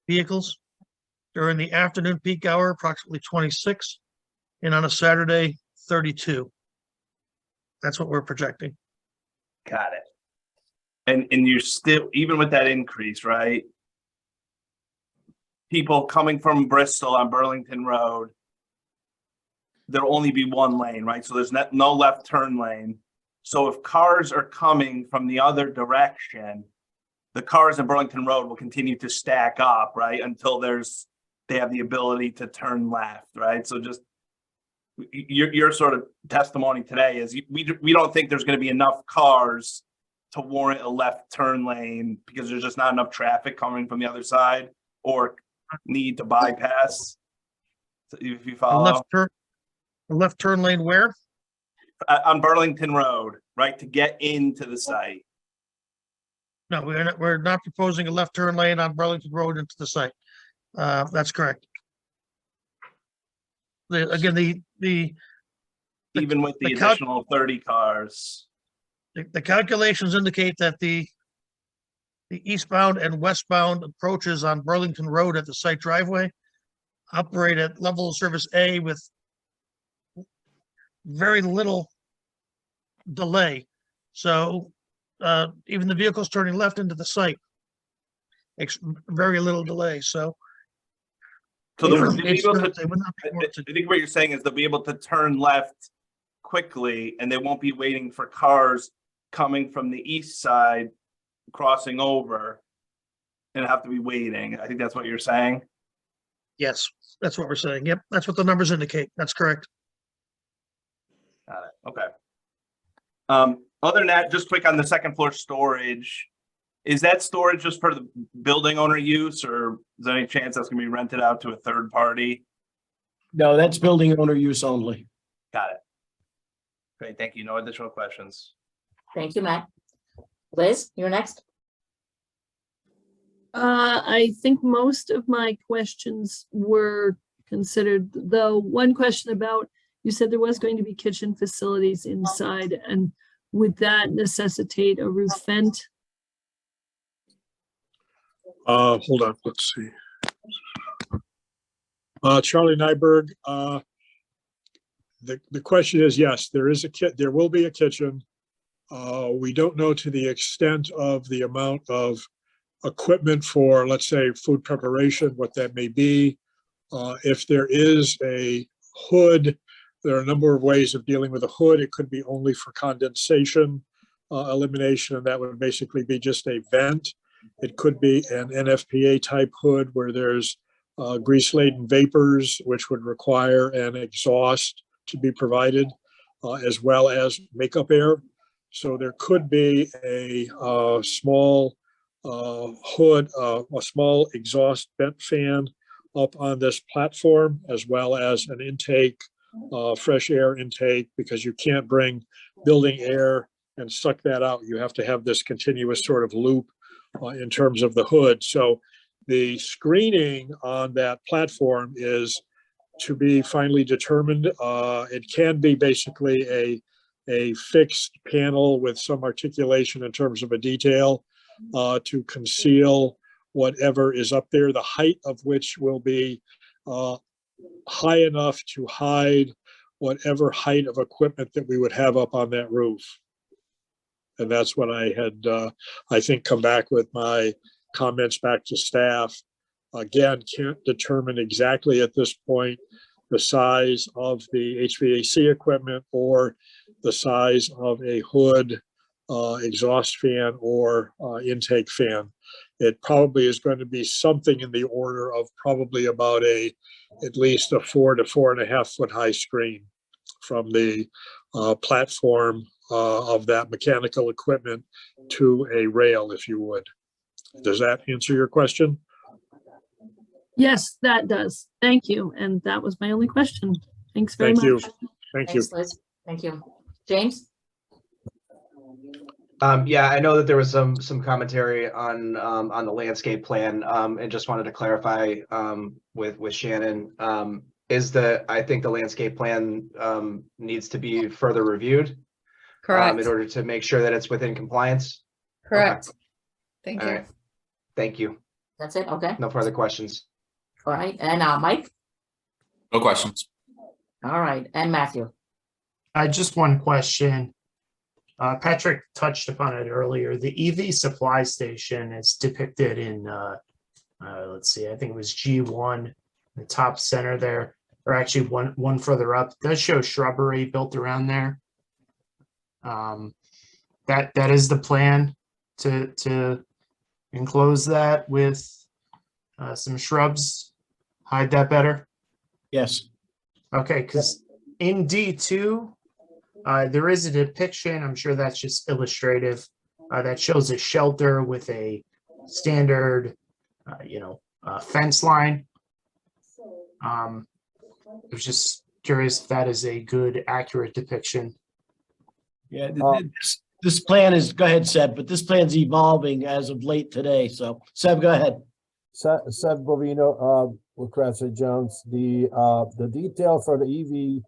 vehicles. During the afternoon peak hour, approximately 26, and on a Saturday, 32. That's what we're projecting.
Got it. And you're still, even with that increase, right? People coming from Bristol on Burlington Road, there'll only be one lane, right? So there's no left turn lane. So if cars are coming from the other direction, the cars in Burlington Road will continue to stack up, right? Until they have the ability to turn left, right? So just your sort of testimony today is we don't think there's going to be enough cars to warrant a left turn lane because there's just not enough traffic coming from the other side or need to bypass. So if you follow.
A left turn lane where?
On Burlington Road, right, to get into the site.
No, we're not proposing a left turn lane on Burlington Road into the site. That's correct. Again,
Even with the
the calc-
additional 30 cars.
the calculations indicate that the eastbound and westbound approaches on Burlington Road at the site driveway operate at level of service A with very little delay. So even the vehicles turning left into the site, very little delay. So
So
they
they'll
would
be able to,
they would not be
I think what you're saying is they'll be able to turn left quickly and they won't be waiting for cars coming from the east side, crossing over and have to be waiting. I think that's what you're saying.
Yes, that's what we're saying. Yep, that's what the numbers indicate. That's correct.
Got it. Okay. Other than that, just quick on the second floor storage. Is that storage just for the building owner use, or is there any chance that's gonna be rented out to a third party?
No, that's building owner use only.
Got it. Great, thank you. No additional questions.
Thank you, Matt. Liz, you're next.
I think most of my questions were considered, though one question about, you said there was going to be kitchen facilities inside, and would that necessitate a roof vent?
Hold on, let's see. Charlie Nyberg, the question is, yes, there will be a kitchen. We don't know to the extent of the amount of equipment for, let's say, food preparation, what that may be. If there is a hood, there are a number of ways of dealing with a hood. It could be only for condensation elimination, and that would basically be just a vent. It could be an NFPA type hood where there's grease-laden vapors, which would require an exhaust to be provided, as well as makeup air. So there could be a small hood, a small exhaust vent fan up on this platform, as well as an intake, fresh air intake, because you can't bring building air and suck that out. You have to have this continuous sort of loop in terms of the hood. So the screening on that platform is to be finally determined. It can be basically a fixed panel with some articulation in terms of a detail to conceal whatever is up there, the height of which will be high enough to hide whatever height of equipment that we would have up on that roof. And that's what I had, I think, come back with my comments back to staff. Again, can't determine exactly at this point the size of the HVAC equipment or the size of a hood, exhaust fan, or intake fan. It probably is going to be something in the order of probably about at least a 4 to 4.5 foot high screen from the platform of that mechanical equipment to a rail, if you would. Does that answer your question?
Yes, that does. Thank you. And that was my only question. Thanks very
Thank you.
much.
Thank you.
Thanks, Liz. Thank you. James?
Yeah, I know that there was some commentary on the landscape plan, and just wanted to clarify with Shannon. I think the landscape plan needs to be further reviewed.
Correct.
In order to make sure that it's within compliance.
Correct. Thank
All
you.
right. Thank you.
That's it? Okay.
No further questions.
All right. And Mike?
No questions.
All right. And Matthew?
Just one question. Patrick touched upon it earlier. The EV supply station is depicted in, let's see, I think it was G1, the top center there, or actually one further up. It does show shrubbery built around there. That is the plan to enclose that with some shrubs, hide that better.
Yes.
Okay, because in D2, there is a depiction, I'm sure that's just illustrative, that shows a shelter with a standard, fence line. I was just curious if that is a good, accurate depiction.
Yeah, this plan is, go ahead, Seb, but this plan's evolving as of late today. So Seb, go ahead.
Seth Bovino, with Cratchit Jones, the detail for the EV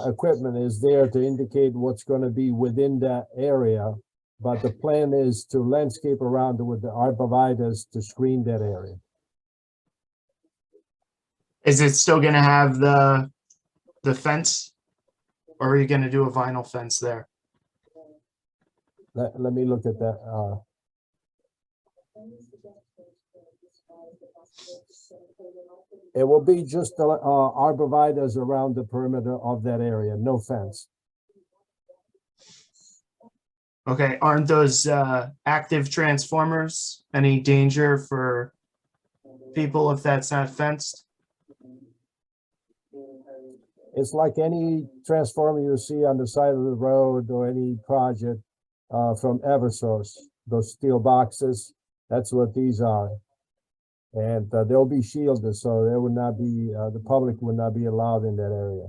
equipment is there to indicate what's going to be within that area. But the plan is to landscape around it with the arborvitae to screen that area.
Is it still gonna have the fence? Or are you gonna do a vinyl fence there?
Let me look at that. It will be just the arborvitae around the perimeter of that area, no fence.
Okay, aren't those active transformers any danger for people if that's not fenced?
It's like any transformer you see on the side of the road or any project from Eversource, those steel boxes, that's what these are. And they'll be shielded, so there would not be, the public would not be allowed in that area.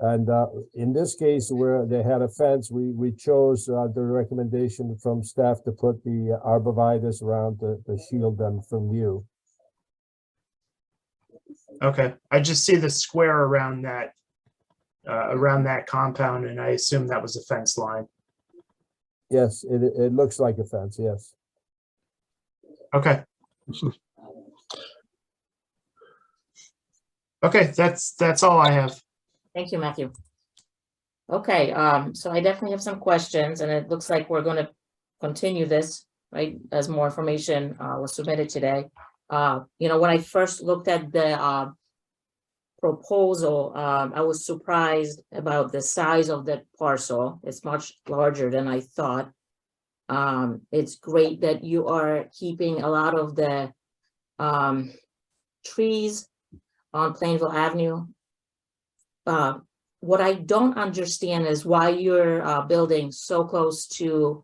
And in this case, where they had a fence, we chose the recommendation from staff to put the arborvitae around to shield them from view.
Okay, I just see the square around that compound, and I assume that was a fence line.
Yes, it looks like a fence, yes.
Okay. Okay, that's all I have.
Thank you, Matthew. Okay, so I definitely have some questions, and it looks like we're gonna continue this, right, as more information was submitted today. You know, when I first looked at the proposal, I was surprised about the size of that parcel. It's much larger than I thought. It's great that you are keeping a lot of the trees on Plainville Avenue. What I don't understand is why you're building so close to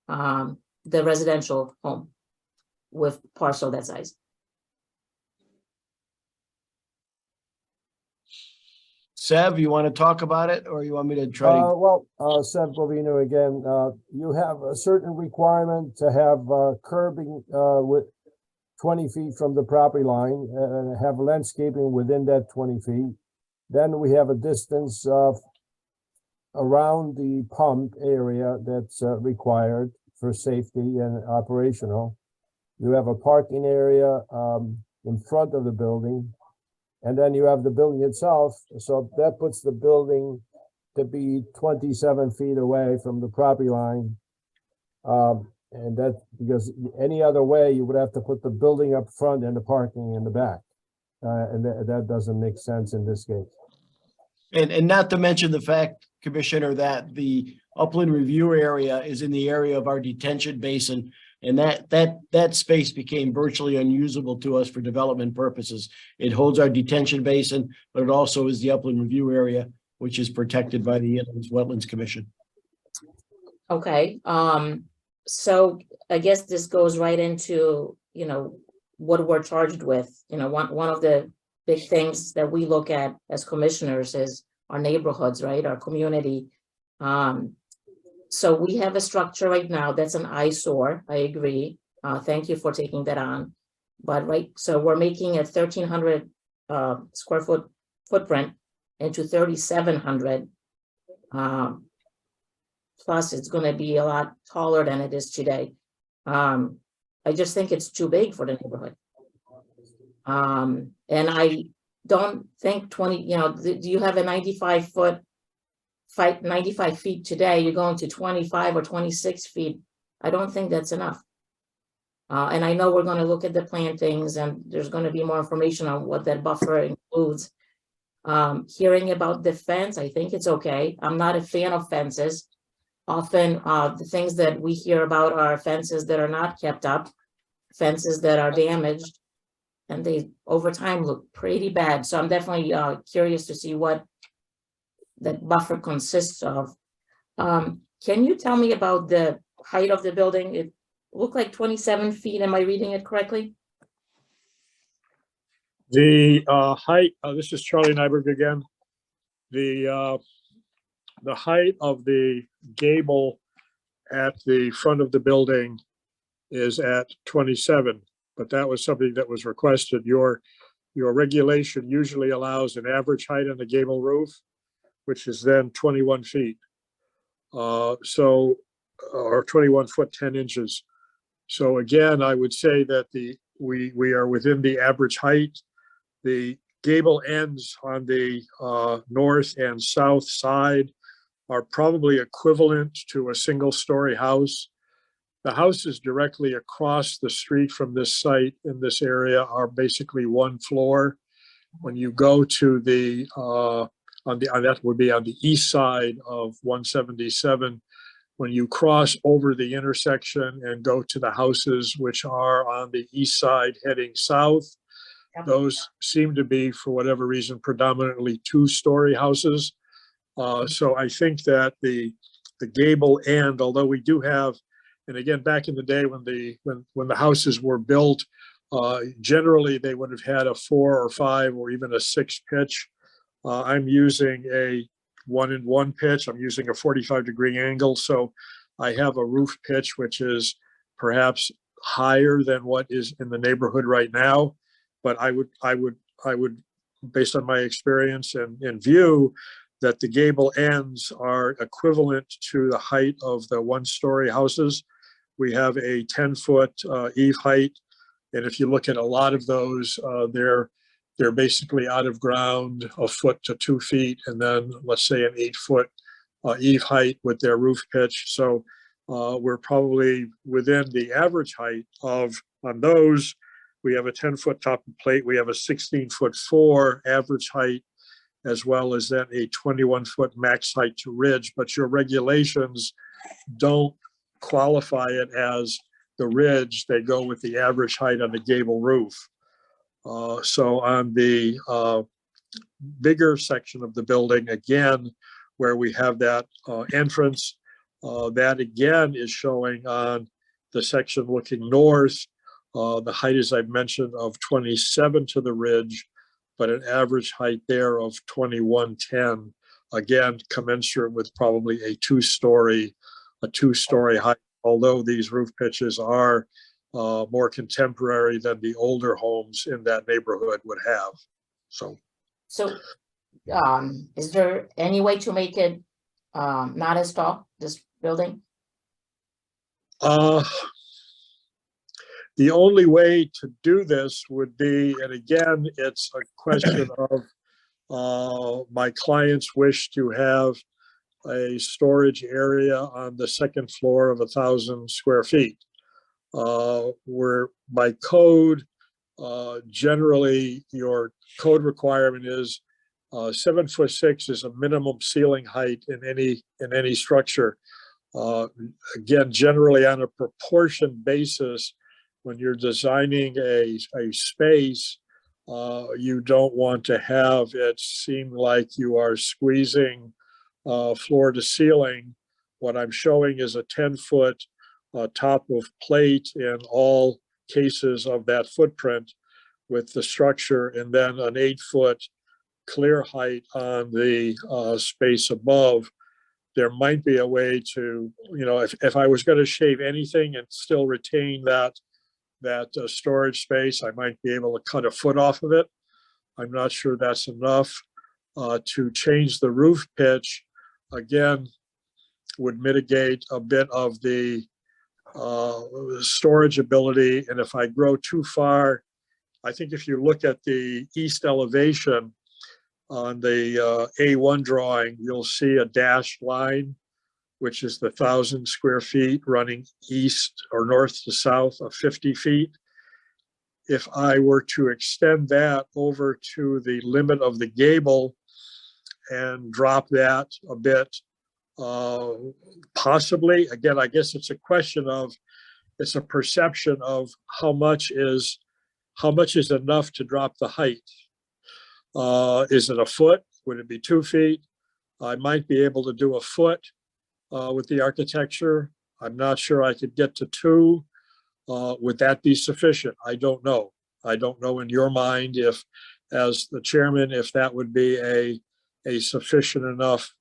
the residential home with parcel that size.
Seb, you want to talk about it, or you want me to try?
Seb Bovino again, you have a certain requirement to have curbing with 20 feet from the property line and have landscaping within that 20 feet. Then we have a distance of around the pump area that's required for safety and operational. You have a parking area in front of the building, and then you have the building itself. So that puts the building to be 27 feet away from the property line. And that, because any other way, you would have to put the building up front and the parking in the back. And that doesn't make sense in this case.
And not to mention the fact, Commissioner, that the upland review area is in the area of our detention basin. And that space became virtually unusable to us for development purposes. It holds our detention basin, but it also is the upland review area, which is protected by the Inland Wetlands Commission.
Okay, so I guess this goes right into, you know, what we're charged with. You know, one of the big things that we look at as commissioners is our neighborhoods, right? Our community. So we have a structure right now that's an eyesore. I agree. Thank you for taking that on. But right, so we're making a 1,300 square foot footprint into 3,700. Plus, it's going to be a lot taller than it is today. I just think it's too big for the neighborhood. And I don't think 20, you know, do you have a 95 feet today, you're going to 25 or 26 feet. I don't think that's enough. And I know we're going to look at the plantings, and there's going to be more information on what that buffer includes. Hearing about the fence, I think it's okay. I'm not a fan of fences. Often the things that we hear about are fences that are not kept up, fences that are damaged, and they over time look pretty bad. So I'm definitely curious to see what that buffer consists of. Can you tell me about the height of the building? It looked like 27 feet. Am I reading it correctly?
The height, this is Charlie Nyberg again. the height of the gable at the front of the building is at 27, but that was something that was requested. Your regulation usually allows an average height on the gable roof, which is then 21 feet. Or 21 foot 10 inches. So again, I would say that we are within the average height. The gable ends on the north and south side are probably equivalent to a single-story house. The houses directly across the street from this site in this area are basically one floor. When you go to the that would be on the east side of 177. When you cross over the intersection and go to the houses which are on the east side heading south, those seem to be, for whatever reason, predominantly two-story houses. So I think that the gable end, although we do have, and again, back in the day when the houses were built, generally they would have had a 4 or 5 or even a 6 pitch. I'm using a 1-in-1 pitch. I'm using a 45-degree angle, so I have a roof pitch which is perhaps higher than what is in the neighborhood right now. But I would, based on my experience and view, that the gable ends are equivalent to the height of the one-story houses. We have a 10-foot eave height, and if you look at a lot of those, they're basically out of ground 1 foot to 2 feet, and then let's say an 8-foot eave height with their roof pitch. So we're probably within the average height of, on those, we have a 10-foot top plate, we have a 16-foot 4 average height, as well as then a 21-foot max height to ridge, but your regulations don't qualify it as the ridge. They go with the average height on the gable roof. So on the bigger section of the building, again, where we have that entrance, that again is showing on the section looking north, the height, as I've mentioned, of 27 to the ridge, but an average height there of 2110, again, commensurate with probably a two-story height, although these roof pitches are more contemporary than the older homes in that neighborhood would have. So
is there any way to make it not as tall, this building?
The only way to do this would be, and again, it's a question of my client's wish to have a storage area on the second floor of 1,000 square feet. Where by code, generally your code requirement is 7'6" is a minimum ceiling height in any structure. Again, generally on a proportion basis, when you're designing a space, you don't want to have it seem like you are squeezing floor to ceiling. What I'm showing is a 10-foot top of plate in all cases of that footprint with the structure, and then an 8-foot clear height on the space above. There might be a way to, if I was going to shave anything and still retain that storage space, I might be able to cut a foot off of it. I'm not sure that's enough. To change the roof pitch, again, would mitigate a bit of the storage ability. And if I grow too far, I think if you look at the east elevation on the A1 drawing, you'll see a dashed line, which is the 1,000 square feet running east or north to south of 50 feet. If I were to extend that over to the limit of the gable and drop that a bit, possibly, again, I guess it's a question of, it's a perception of how much is enough to drop the height. Is it a foot? Would it be 2 feet? I might be able to do a foot with the architecture. I'm not sure I could get to 2. Would that be sufficient? I don't know. I don't know in your mind if, as the chairman, if that would be a a sufficient enough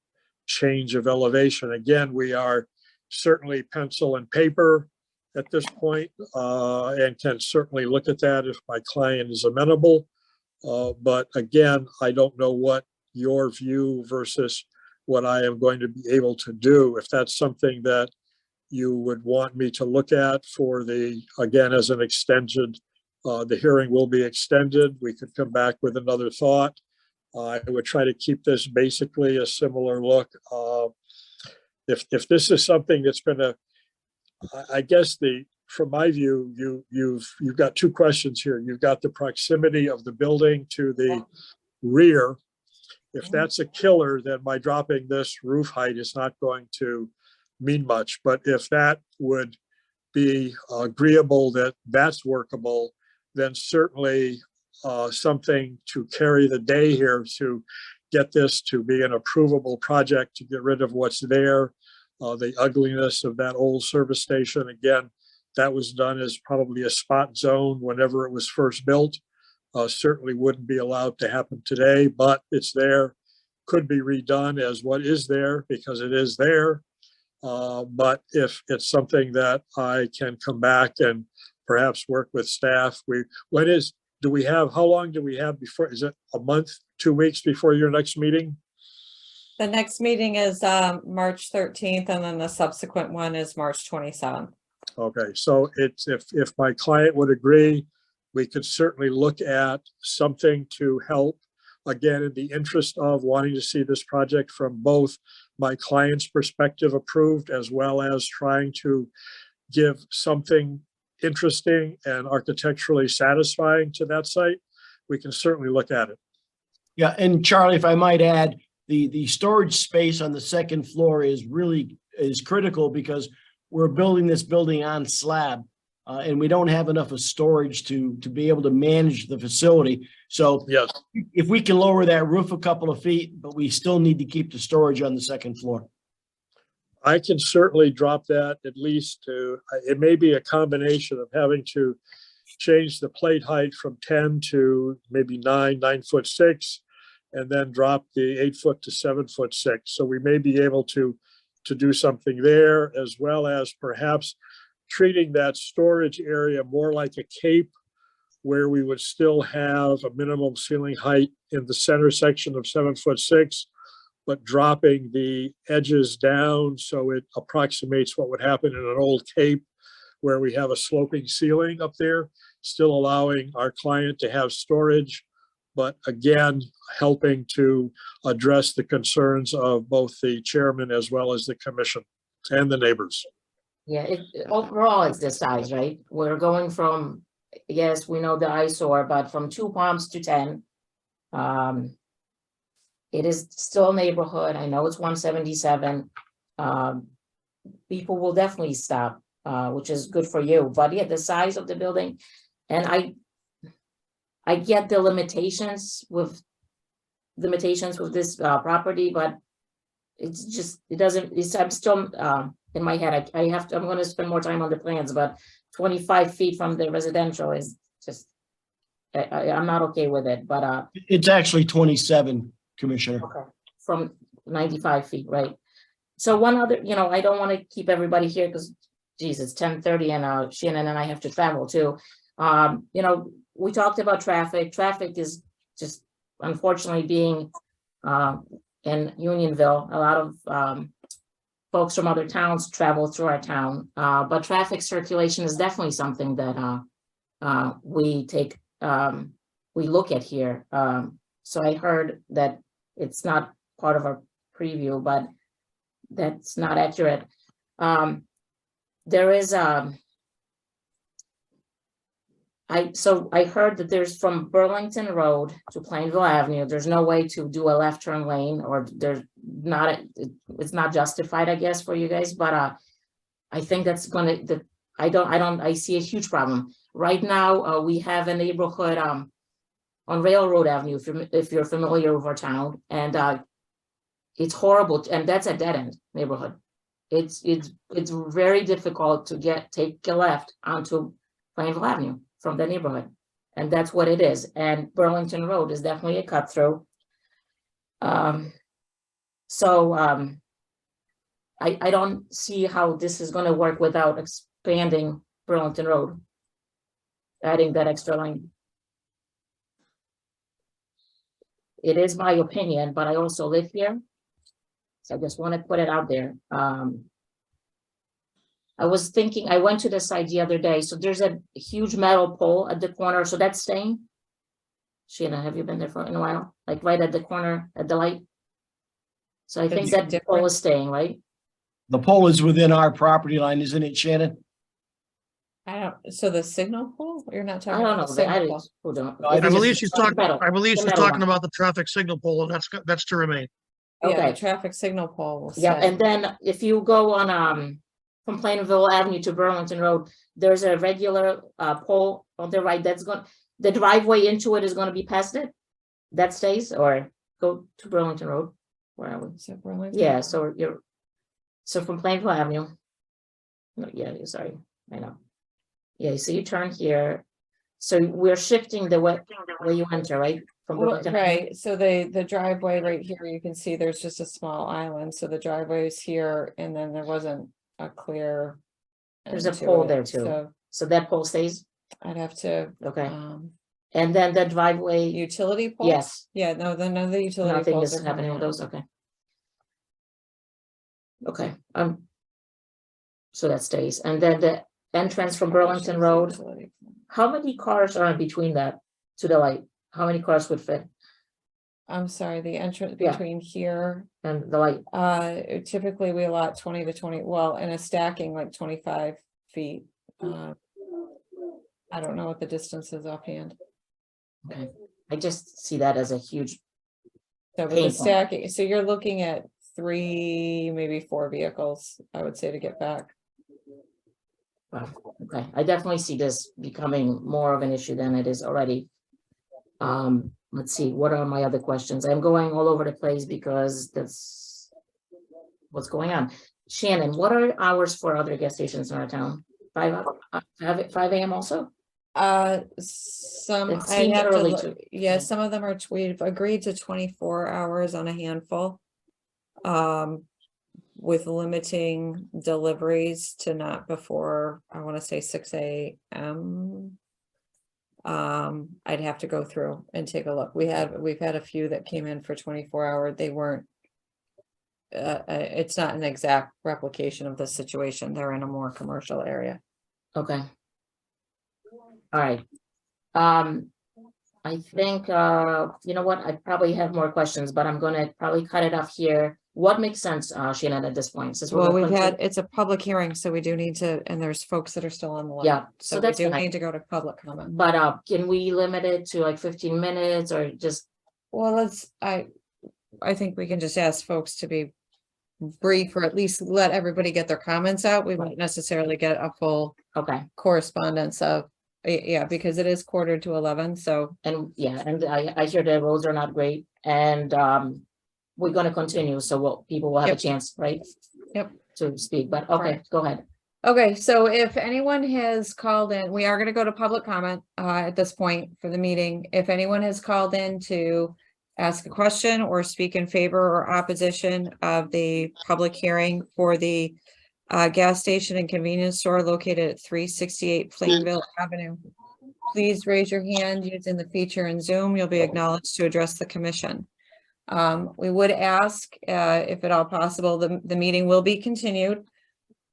change of elevation. Again, we are certainly pencil and paper at this point, and can certainly look at that if my client is amenable. But again, I don't know what your view versus what I am going to be able to do. If that's something that you would want me to look at for the, again, as an extended, the hearing will be extended. We could come back with another thought. I would try to keep this basically a similar look. If this is something that's gonna, I guess from my view, you've got two questions here. You've got the proximity of the building to the rear. If that's a killer, then my dropping this roof height is not going to mean much. But if that would be agreeable, that's workable, then certainly something to carry the day here to get this to be an approvable project, to get rid of what's there, the ugliness of that old service station. Again, that was done as probably a spot zone whenever it was first built. Certainly wouldn't be allowed to happen today, but it's there. Could be redone as what is there because it is there. But if it's something that I can come back and perhaps work with staff, how long do we have before, is it a month, 2 weeks before your next meeting?
The next meeting is March 13th, and then the subsequent one is March 27th.
Okay, so it's, if my client would agree, we could certainly look at something to help, again, in the interest of wanting to see this project from both my client's perspective approved, as well as trying to give something interesting and architecturally satisfying to that site. We can certainly look at it.
Yeah, and Charlie, if I might add, the storage space on the second floor is critical because we're building this building on slab, and we don't have enough of storage to be able to manage the facility. So
yes,
if we can lower that roof a couple of feet, but we still need to keep the storage on the second floor.
I can certainly drop that at least to, it may be a combination of having to change the plate height from 10 to maybe 9'6", and then drop the 8 foot to 7'6". So we may be able to do something there, as well as perhaps treating that storage area more like a cape, where we would still have a minimum ceiling height in the center section of 7'6", but dropping the edges down so it approximates what would happen in an old cape where we have a sloping ceiling up there, still allowing our client to have storage, but again, helping to address the concerns of both the chairman as well as the commission and the neighbors.
Yeah, overall, it's the size, right? We're going from, yes, we know the eyesore, but from 2 Palms to 10. It is still a neighborhood. I know it's 177. People will definitely stop, which is good for you. But yeah, the size of the building, and I get the limitations with this property, but it's just, I'm still in my head. I'm going to spend more time on the plans, but 25 feet from the residential is just, I'm not okay with it, but
it's actually 27, Commissioner.
Okay. From 95 feet, right? So one other, I don't want to keep everybody here because, geez, it's 10:30 and Shannon and I have to travel too. We talked about traffic. Traffic is just unfortunately being in Unionville. A lot of folks from other towns travel through our town, but traffic circulation is definitely something that we look at here. So I heard that it's not part of our preview, but that's not accurate. There is I heard that there's from Burlington Road to Plainville Avenue, there's no way to do a left turn lane, or it's not justified, I guess, for you guys, but I think that's I see a huge problem. Right now, we have a neighborhood on Railroad Avenue, if you're familiar with our town, and it's horrible, and that's a dead end neighborhood. It's very difficult to take a left onto Plainville Avenue from the neighborhood, and that's what it is. And Burlington Road is definitely a cut through. I don't see how this is gonna work without expanding Burlington Road. Adding that extra line. It is my opinion, but I also live here. So I just want to put it out there. I was thinking, I went to the site the other day, so there's a huge metal pole at the corner, so that's staying. Sheena, have you been there for in a while? Like right at the corner at the light? So I think that pole is staying, right?
The pole is within our property line, isn't it, Shannon?
I don't, so the signal pole, you're not
I
talking
don't
about
know,
the
I
signal pole?
don't, who don't.
No, I
I
think
believe
it's-
she's
the
talking,
metal-
I believe
the
she's
metal
talking
one.
about the traffic signal pole, and that's to remain.
Yeah,
Okay.
the traffic signal pole will
Yeah,
stay.
and then if you go on from Plainville Avenue to Burlington Road, there's a regular pole on the right that's going, the driveway into it is gonna be past it? That stays, or go to Burlington Road? Where are we?
Is it Burlington?
Yeah, so so from Plainville Avenue. No, yeah, sorry, I know. Yeah, so you turn here. So we're shifting the way you enter, right? From
Well,
Burlington Avenue?
right, so the driveway right here, you can see there's just a small island, so the driveway is here, and then there wasn't a clear.
There's a
end to
pole
it,
there too.
So
So that pole stays?
I'd have to,
Okay.
um,
And then the driveway,
utility pole?
yes,
Yeah, no, then none of the utility
nothing
poles
is
are
happening
coming
with
in.
those, okay. Okay, so that stays, and then the entrance from Burlington Road,
Utility.
how many cars are in between that to the light? How many cars would fit
I'm sorry, the entrance
Yeah.
between here,
and the light?
typically we allot 20 to 20, well, in a stacking like 25 feet. I don't know what the distance is offhand.
Okay, I just see that as a huge,
So with
Pain
the
point.
stacking, so you're looking at 3, maybe 4 vehicles, I would say, to get back.
wow, okay, I definitely see this becoming more of an issue than it is already. Let's see, what are my other questions? I'm going all over the place because that's what's going on. Shannon, what are hours for other gas stations in our town? 5 a.m. also?
Some,
It
I
seemed
have to
early
look,
to-
yeah, some of them are we've agreed to 24 hours on a handful. With limiting deliveries to not before, I want to say 6 a.m. I'd have to go through and take a look. We've had a few that came in for 24-hour, they weren't. It's not an exact replication of the situation, they're in a more commercial area.
Okay. All right. I think, you know what, I probably have more questions, but I'm gonna probably cut it off here. What makes sense, Shannon, at this point? Since we're
Well,
gonna
we've had,
continue-
it's a public hearing, so we do need to, and there's folks that are still on the line.
Yeah,
So
so
we
that's
do
fine.
need to go to public comment.
But can we limit it to like 15 minutes or just,
Well, I think we can just ask folks to be brief, or at least let everybody get their comments out. We won't necessarily get a full
okay,
correspondence of, yeah, because it is 10:45, so.
and yeah, and I hear the roads are not great, and we're gonna continue, so people will have a
Yep.
chance, right?
Yep.
To speak, but okay,
Correct.
go ahead.
Okay, so if anyone has called in, we are gonna go to public comment at this point for the meeting. If anyone has called in to ask a question or speak in favor or opposition of the public hearing for the gas station and convenience store located at 368 Plainville Avenue, please raise your hand using the feature in Zoom. You'll be acknowledged to address the commission. We would ask, if at all possible, the meeting will be continued.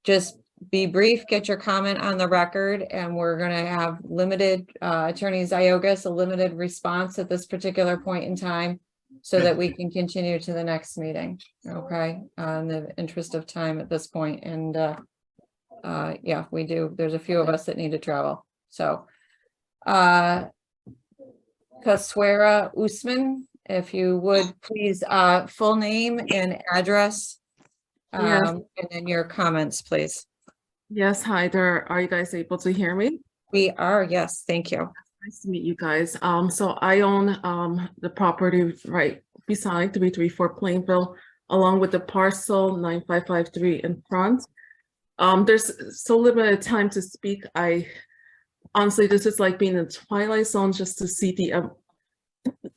Just be brief, get your comment on the record, and we're gonna have limited, Attorney Ziogas, a limited response at this particular point in time so that we can continue to the next meeting, okay? In the interest of time at this point, and, yeah, we do, there's a few of us that need to travel, so. Caswera Usman, if you would please, full name and address.
Yes.
And then your comments, please.
Yes, hi there. Are you guys able to hear me?
We are, yes, thank you.
Nice to meet you guys. So I own the property right beside 334 Plainville, along with the parcel 9553 in front. There's so limited time to speak. I honestly, this is like being in the twilight zone just to see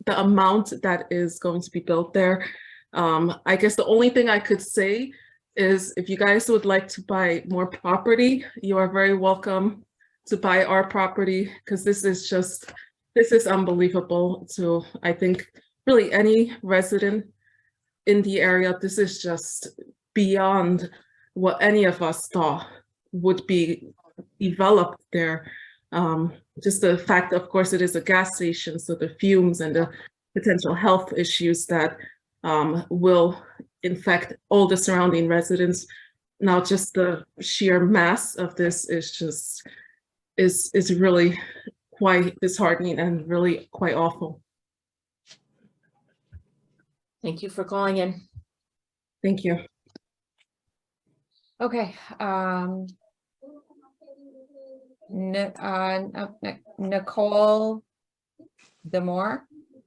the amount that is going to be built there. I guess the only thing I could say is if you guys would like to buy more property, you are very welcome to buy our property, because this is unbelievable to, I think, really any resident in the area. This is just beyond what any of us thought would be developed there. Just the fact, of course, it is a gas station, so the fumes and the potential health issues that will infect all the surrounding residents. Now, just the sheer mass of this is really quite disheartening and really quite awful.
Thank you for calling in.
Thank you.
Okay, Nicole Demore?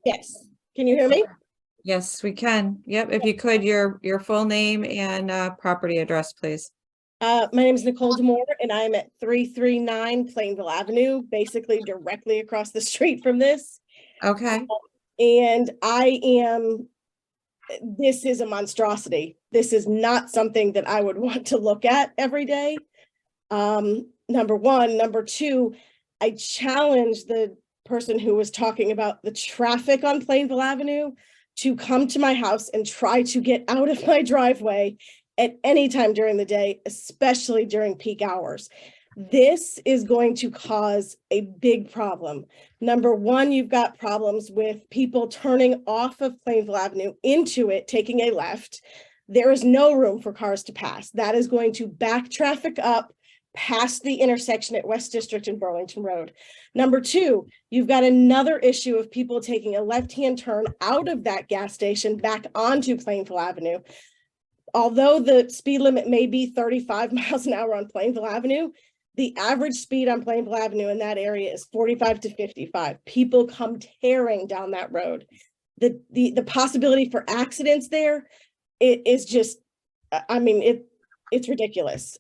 Yes. Can you hear me?
Yes, we can. Yep, if you could, your full name and property address, please.
My name is Nicole Demore, and I'm at 339 Plainville Avenue, basically directly across the street from this.
Okay.
And this is a monstrosity. This is not something that I would want to look at every day. Number one. Number two, I challenge the person who was talking about the traffic on Plainville Avenue to come to my house and try to get out of my driveway at any time during the day, especially during peak hours. This is going to cause a big problem. Number one, you've got problems with people turning off of Plainville Avenue into it, taking a left. There is no room for cars to pass. That is going to back traffic up past the intersection at West District and Burlington Road. Number two, you've got another issue of people taking a left-hand turn out of that gas station back onto Plainville Avenue. Although the speed limit may be 35 miles an hour on Plainville Avenue, the average speed on Plainville Avenue in that area is 45 to 55. People come tearing down that road. The possibility for accidents there, it is just, I mean, it's ridiculous.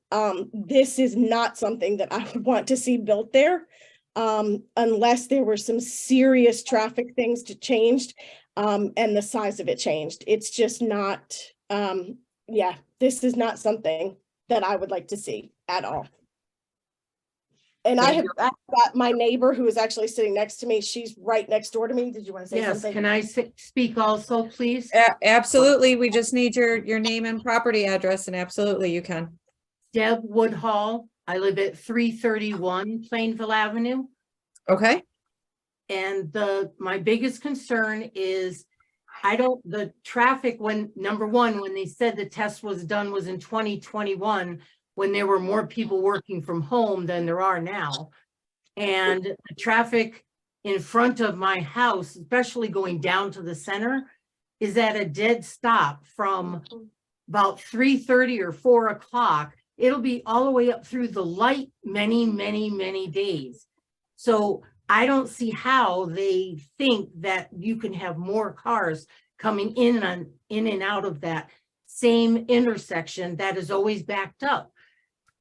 This is not something that I would want to see built there unless there were some serious traffic things to changed and the size of it changed. It's just not, yeah, this is not something that I would like to see at all. And I've got my neighbor who is actually sitting next to me. She's right next door to me. Did you want to say
Yes,
something?
can I speak also, please?
Absolutely. We just need your name and property address, and absolutely you can.
Deb Woodhall. I live at 331 Plainville Avenue.
Okay.
And my biggest concern is the traffic when, number one, when they said the test was done was in 2021, when there were more people working from home than there are now. And the traffic in front of my house, especially going down to the center, is at a dead stop from about 3:30 or 4 o'clock. It'll be all the way up through the light many, many, many days. So I don't see how they think that you can have more cars coming in and out of that same intersection that is always backed up.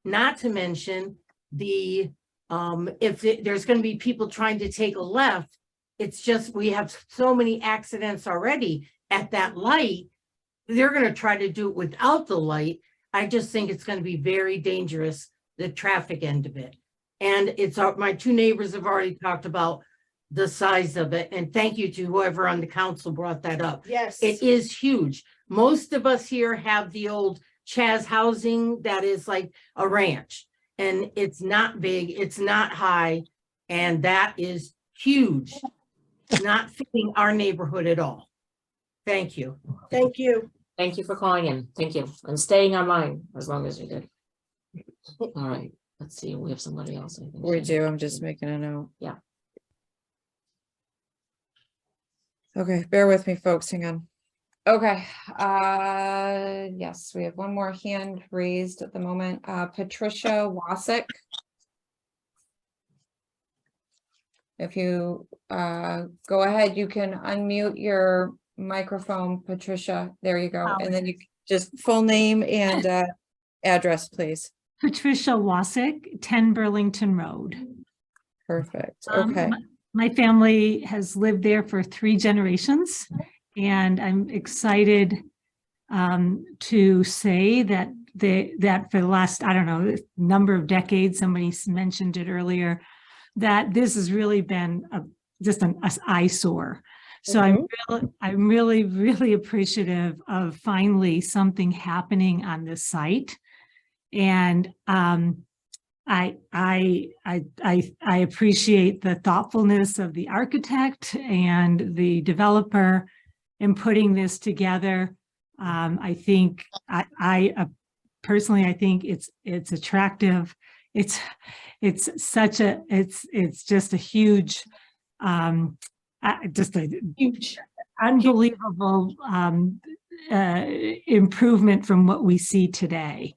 Not to mention there's going to be people trying to take a left, it's just we have so many accidents already at that light. They're going to try to do it without the light. I just think it's going to be very dangerous, the traffic end of it. And my two neighbors have already talked about the size of it. And thank you to whoever on the council brought that up.
Yes.
It is huge. Most of us here have the old Chaz housing that is like a ranch, and it's not big, it's not high, and that is huge. Not fitting our neighborhood at all. Thank you.
Thank you.
Thank you for calling in. Thank you. And staying online as long as you did. All right. Let's see. We have somebody else. I think.
We do. I'm just making a note.
Yeah.
Okay, bear with me, folks. Hang on. Okay. Yes, we have one more hand raised at the moment. Patricia Wasik. If you go ahead, you can unmute your microphone, Patricia. There you go. And then you just full name and address, please.
Patricia Wasik, 10 Burlington Road.
Perfect. Okay.
my family has lived there for 3 generations, and I'm excited to say that that for the last, I don't know, number of decades, somebody mentioned it earlier, that this has really been just an eyesore. So I'm really appreciative of finally something happening on this site. And I appreciate the thoughtfulness of the architect and the developer in putting this together. I think personally, I think it's attractive. It's just a huge, just a huge, unbelievable improvement from what we see today.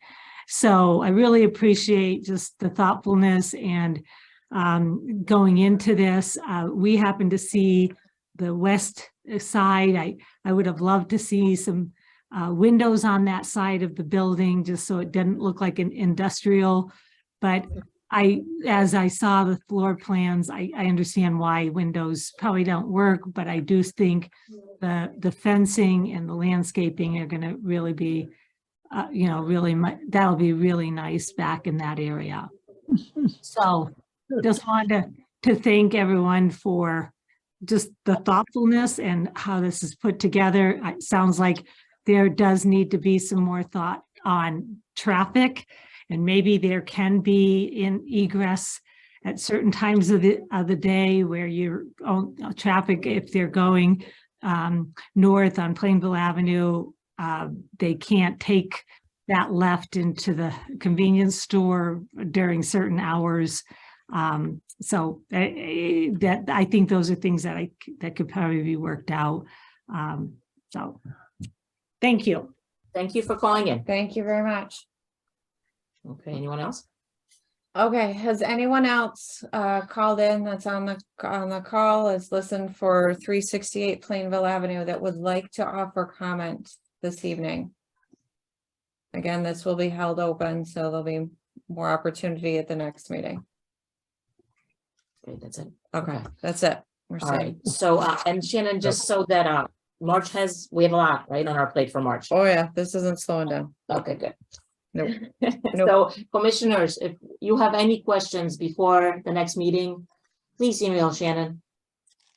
So I really appreciate just the thoughtfulness and going into this. We happen to see the west side. I would have loved to see some windows on that side of the building, just so it didn't look like an industrial. But as I saw the floor plans, I understand why windows probably don't work, but I do think the fencing and the landscaping are going to really be, that'll be really nice back in that area. So just wanted to thank everyone for just the thoughtfulness and how this is put together. It sounds like there does need to be some more thought on traffic, and maybe there can be in egress at certain times of the day where your own traffic, if they're going north on Plainville Avenue, they can't take that left into the convenience store during certain hours. So that I think those are things that that could probably be worked out. So thank you.
Thank you for calling in.
Thank you very much.
Okay, anyone else?
Okay, has anyone else called in that's on the call, has listened for 368 Plainville Avenue, that would like to offer comment this evening? Again, this will be held open, so there'll be more opportunity at the next meeting.
Okay, that's it.
Okay, that's it. We're
All right,
set.
so, and Shannon, just so that, March we have a lot, right, on our plate for March.
Oh yeah, this isn't slowing down.
Okay, good.
Nope.
So commissioners, if you have any questions before the next meeting, please email Shannon.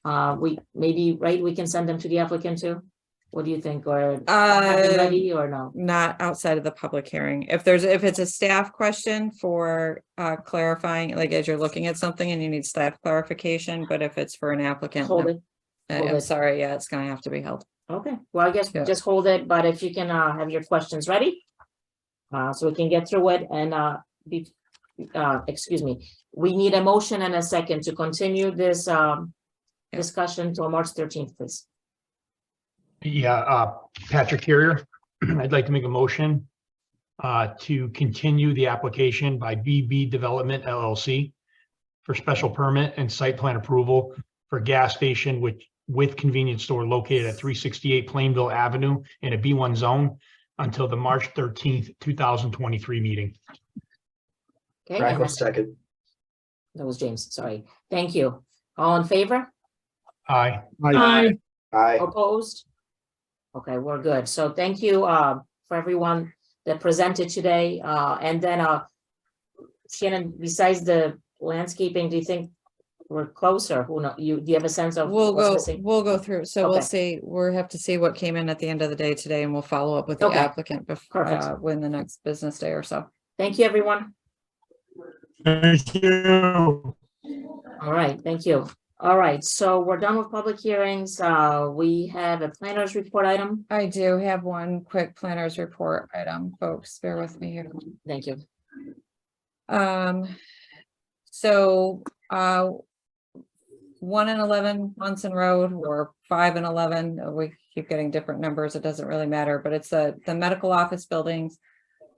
We can send them to the applicant too. What do you think? Or have them ready or no?
Not outside of the public hearing. If it's a staff question for clarifying, like as you're looking at something and you need staff clarification, but if it's for an applicant,
Hold
no.
it. Hold
I'm
it.
sorry, yeah, it's gonna have to be held.
Okay, well, I guess just hold it, but if you can have your questions ready. So we can get through it and excuse me, we need a motion and a second to continue this discussion till March 13th, please.
Yeah, Patrick Carrier, I'd like to make a motion to continue the application by BB Development LLC for special permit and site plan approval for gas station with convenience store located at 368 Plainville Avenue in a B1 zone until the March 13th, 2023 meeting.
Okay.
Racco, second.
That was James, sorry. Thank you. All in favor?
Aye.
Aye. Aye.
Opposed? Okay, we're good. So thank you for everyone that presented today. And then Shannon, besides the landscaping, do you think we're closer? Who know do you have a sense of
We'll
what's
go
missing?
through. So we'll
Okay.
see, we'll have to see what came in at the end of the day today, and we'll follow up with the
Okay.
applicant before
Perfect.
when the next business day or so.
Thank you, everyone.
Thank you.
All right, thank you. All right, so we're done with public hearings. We have a planner's report item.
I do have one quick planner's report item, folks, bear with me here.
Thank you.
So 1 and 11 Munson Road, or 5 and 11, we keep getting different numbers, it doesn't really matter, but it's the medical office buildings.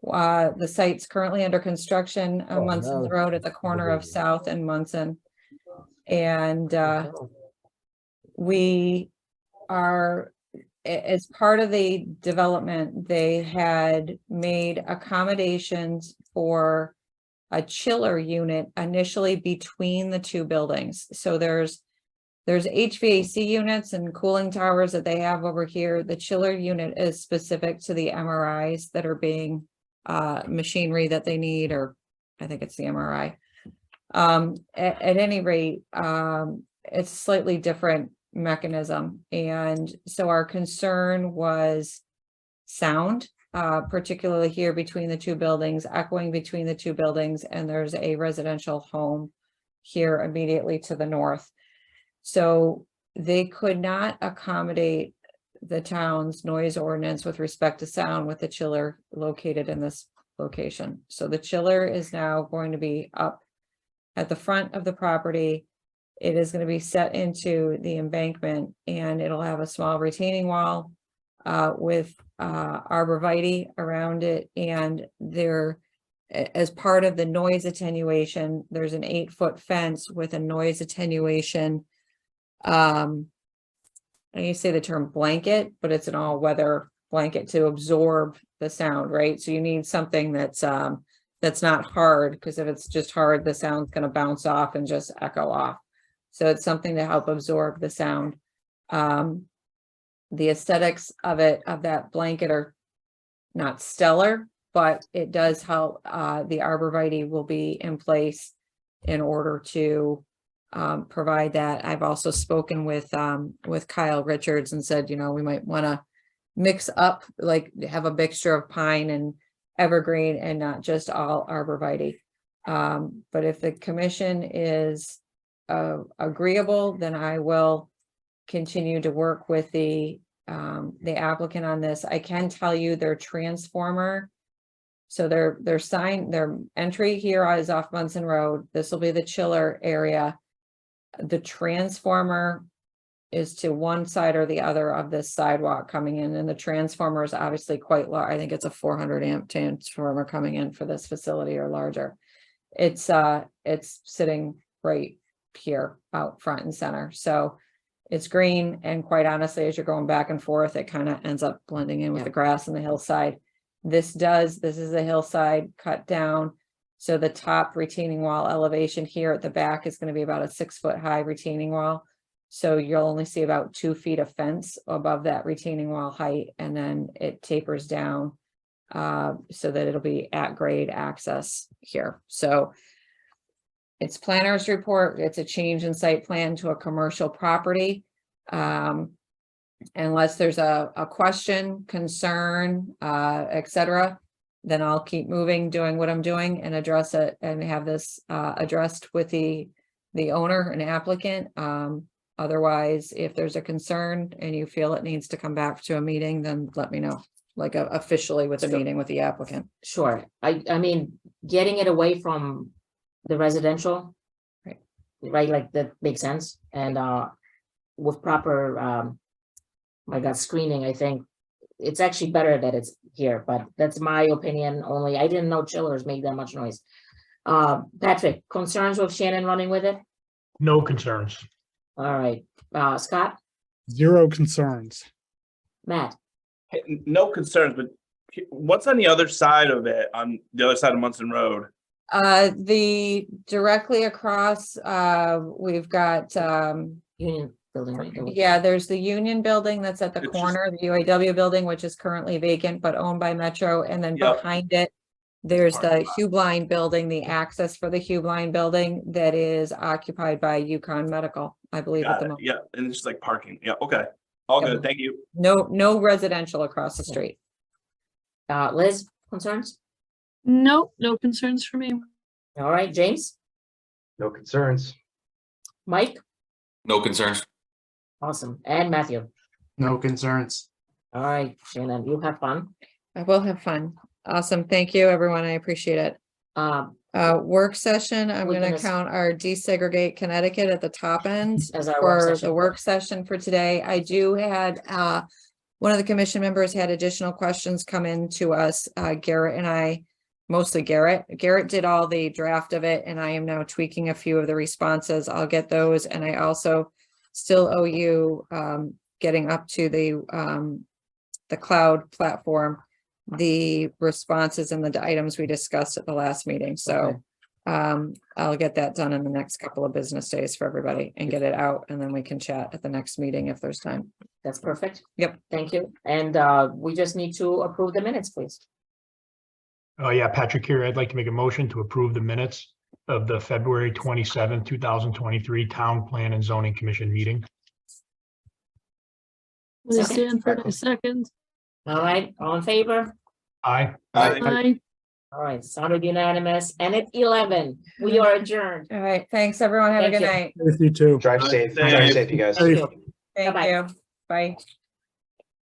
The site's currently under construction on Munson
no.
Road at the corner of South and Munson. And we are, as part of the development, they had made accommodations for a chiller unit initially between the two buildings. So there's there's HVAC units and cooling towers that they have over here. The chiller unit is specific to the MRIs that are being machinery that they need, or I think it's the MRI. At any rate, it's slightly different mechanism. And so our concern was sound, particularly here between the two buildings, echoing between the two buildings, and there's a residential home here immediately to the north. So they could not accommodate the town's noise ordinance with respect to sound with the chiller located in this location. So the chiller is now going to be up at the front of the property. It is going to be set into the embankment, and it'll have a small retaining wall with arborvitae around it. And there, as part of the noise attenuation, there's an 8-foot fence with a noise attenuation. And you say the term blanket, but it's an all-weather blanket to absorb the sound, right? So you need something that's not hard, because if it's just hard, the sound's going to bounce off and just echo off. So it's something to help absorb the sound. The aesthetics of that blanket are not stellar, but it does help. The arborvitae will be in place in order to provide that. I've also spoken with Kyle Richards and said, you know, we might want to mix up, like have a mixture of pine and evergreen and not just all arborvitae. But if the commission is agreeable, then I will continue to work with the applicant on this. I can tell you their transformer. So their entry here is off Munson Road. This will be the chiller area. The transformer is to one side or the other of this sidewalk coming in, and the transformer is obviously quite large. I think it's a 400 amp transformer coming in for this facility or larger. It's sitting right here out front and center. So it's green, and quite honestly, as you're going back and forth, it kind of ends up blending in with the grass and the hillside. This is a hillside cut down. So the top retaining wall elevation here at the back is going to be about a 6-foot high retaining wall. So you'll only see about 2 feet of fence above that retaining wall height, and then it tapers down so that it'll be at grade access here. So it's planner's report. It's a change in site plan to a commercial property. Unless there's a question, concern, etc., then I'll keep moving, doing what I'm doing, and address it and have this addressed with the owner and applicant. Otherwise, if there's a concern and you feel it needs to come back to a meeting, then let me know, like officially with a meeting with the applicant.
Sure. I mean, getting it away from the residential, right? Like that makes sense. And with proper, screening, I think it's actually better that it's here, but that's my opinion only. I didn't know chillers make that much noise. Patrick, concerns with Shannon running with it?
No concerns.
All right. Scott?
Zero concerns.
Matt?
No concerns, but what's on the other side of it, on the other side of Munson Road?
The directly across, we've got
Union Building, right?
yeah, there's the Union Building that's at the corner, the UAW building, which is currently vacant but owned by Metro, and then behind it, there's the Hugh building, the access for the Hugh building that is occupied by Yukon Medical, I believe at the moment.
Yeah, and it's just like parking. Yeah, okay. All good. Thank you.
No residential across the street.
Liz, concerns?
Nope, no concerns for me.
All right, James?
No concerns.
Mike?
No concerns.
Awesome. And Matthew?
No concerns.
All right, Shannon, you have fun.
I will have fun. Awesome. Thank you, everyone. I appreciate it. Work session, I'm
we're
going to
gonna-
count our desegregate Connecticut at the top end
As our work
for
session.
the work session for today. I do had one of the commission members had additional questions come in to us. Garrett and I, mostly Garrett did all the draft of it, and I am now tweaking a few of the responses. I'll get those, and I also still owe you getting up to the cloud platform, the responses and the items we discussed at the last meeting. So I'll get that done in the next couple of business days for everybody and get it out, and then we can chat at the next meeting if there's time.
That's perfect.
Yep.
Thank you. And we just need to approve the minutes, please.
Oh, yeah, Patrick here. I'd like to make a motion to approve the minutes of the February 27, 2023 Town Plan and Zoning Commission meeting.
Liz Sanford, a second.
All right, all in favor?
Aye.
Aye.
All right, sounded unanimous. And at 11, we are adjourned.
All right, thanks, everyone. Have a
Thank
good
you.
night.
If you too.
Drive safe,
Thank
drive
you.
safe, you guys.
Safe.
Thank
Bye-bye.
you. Bye.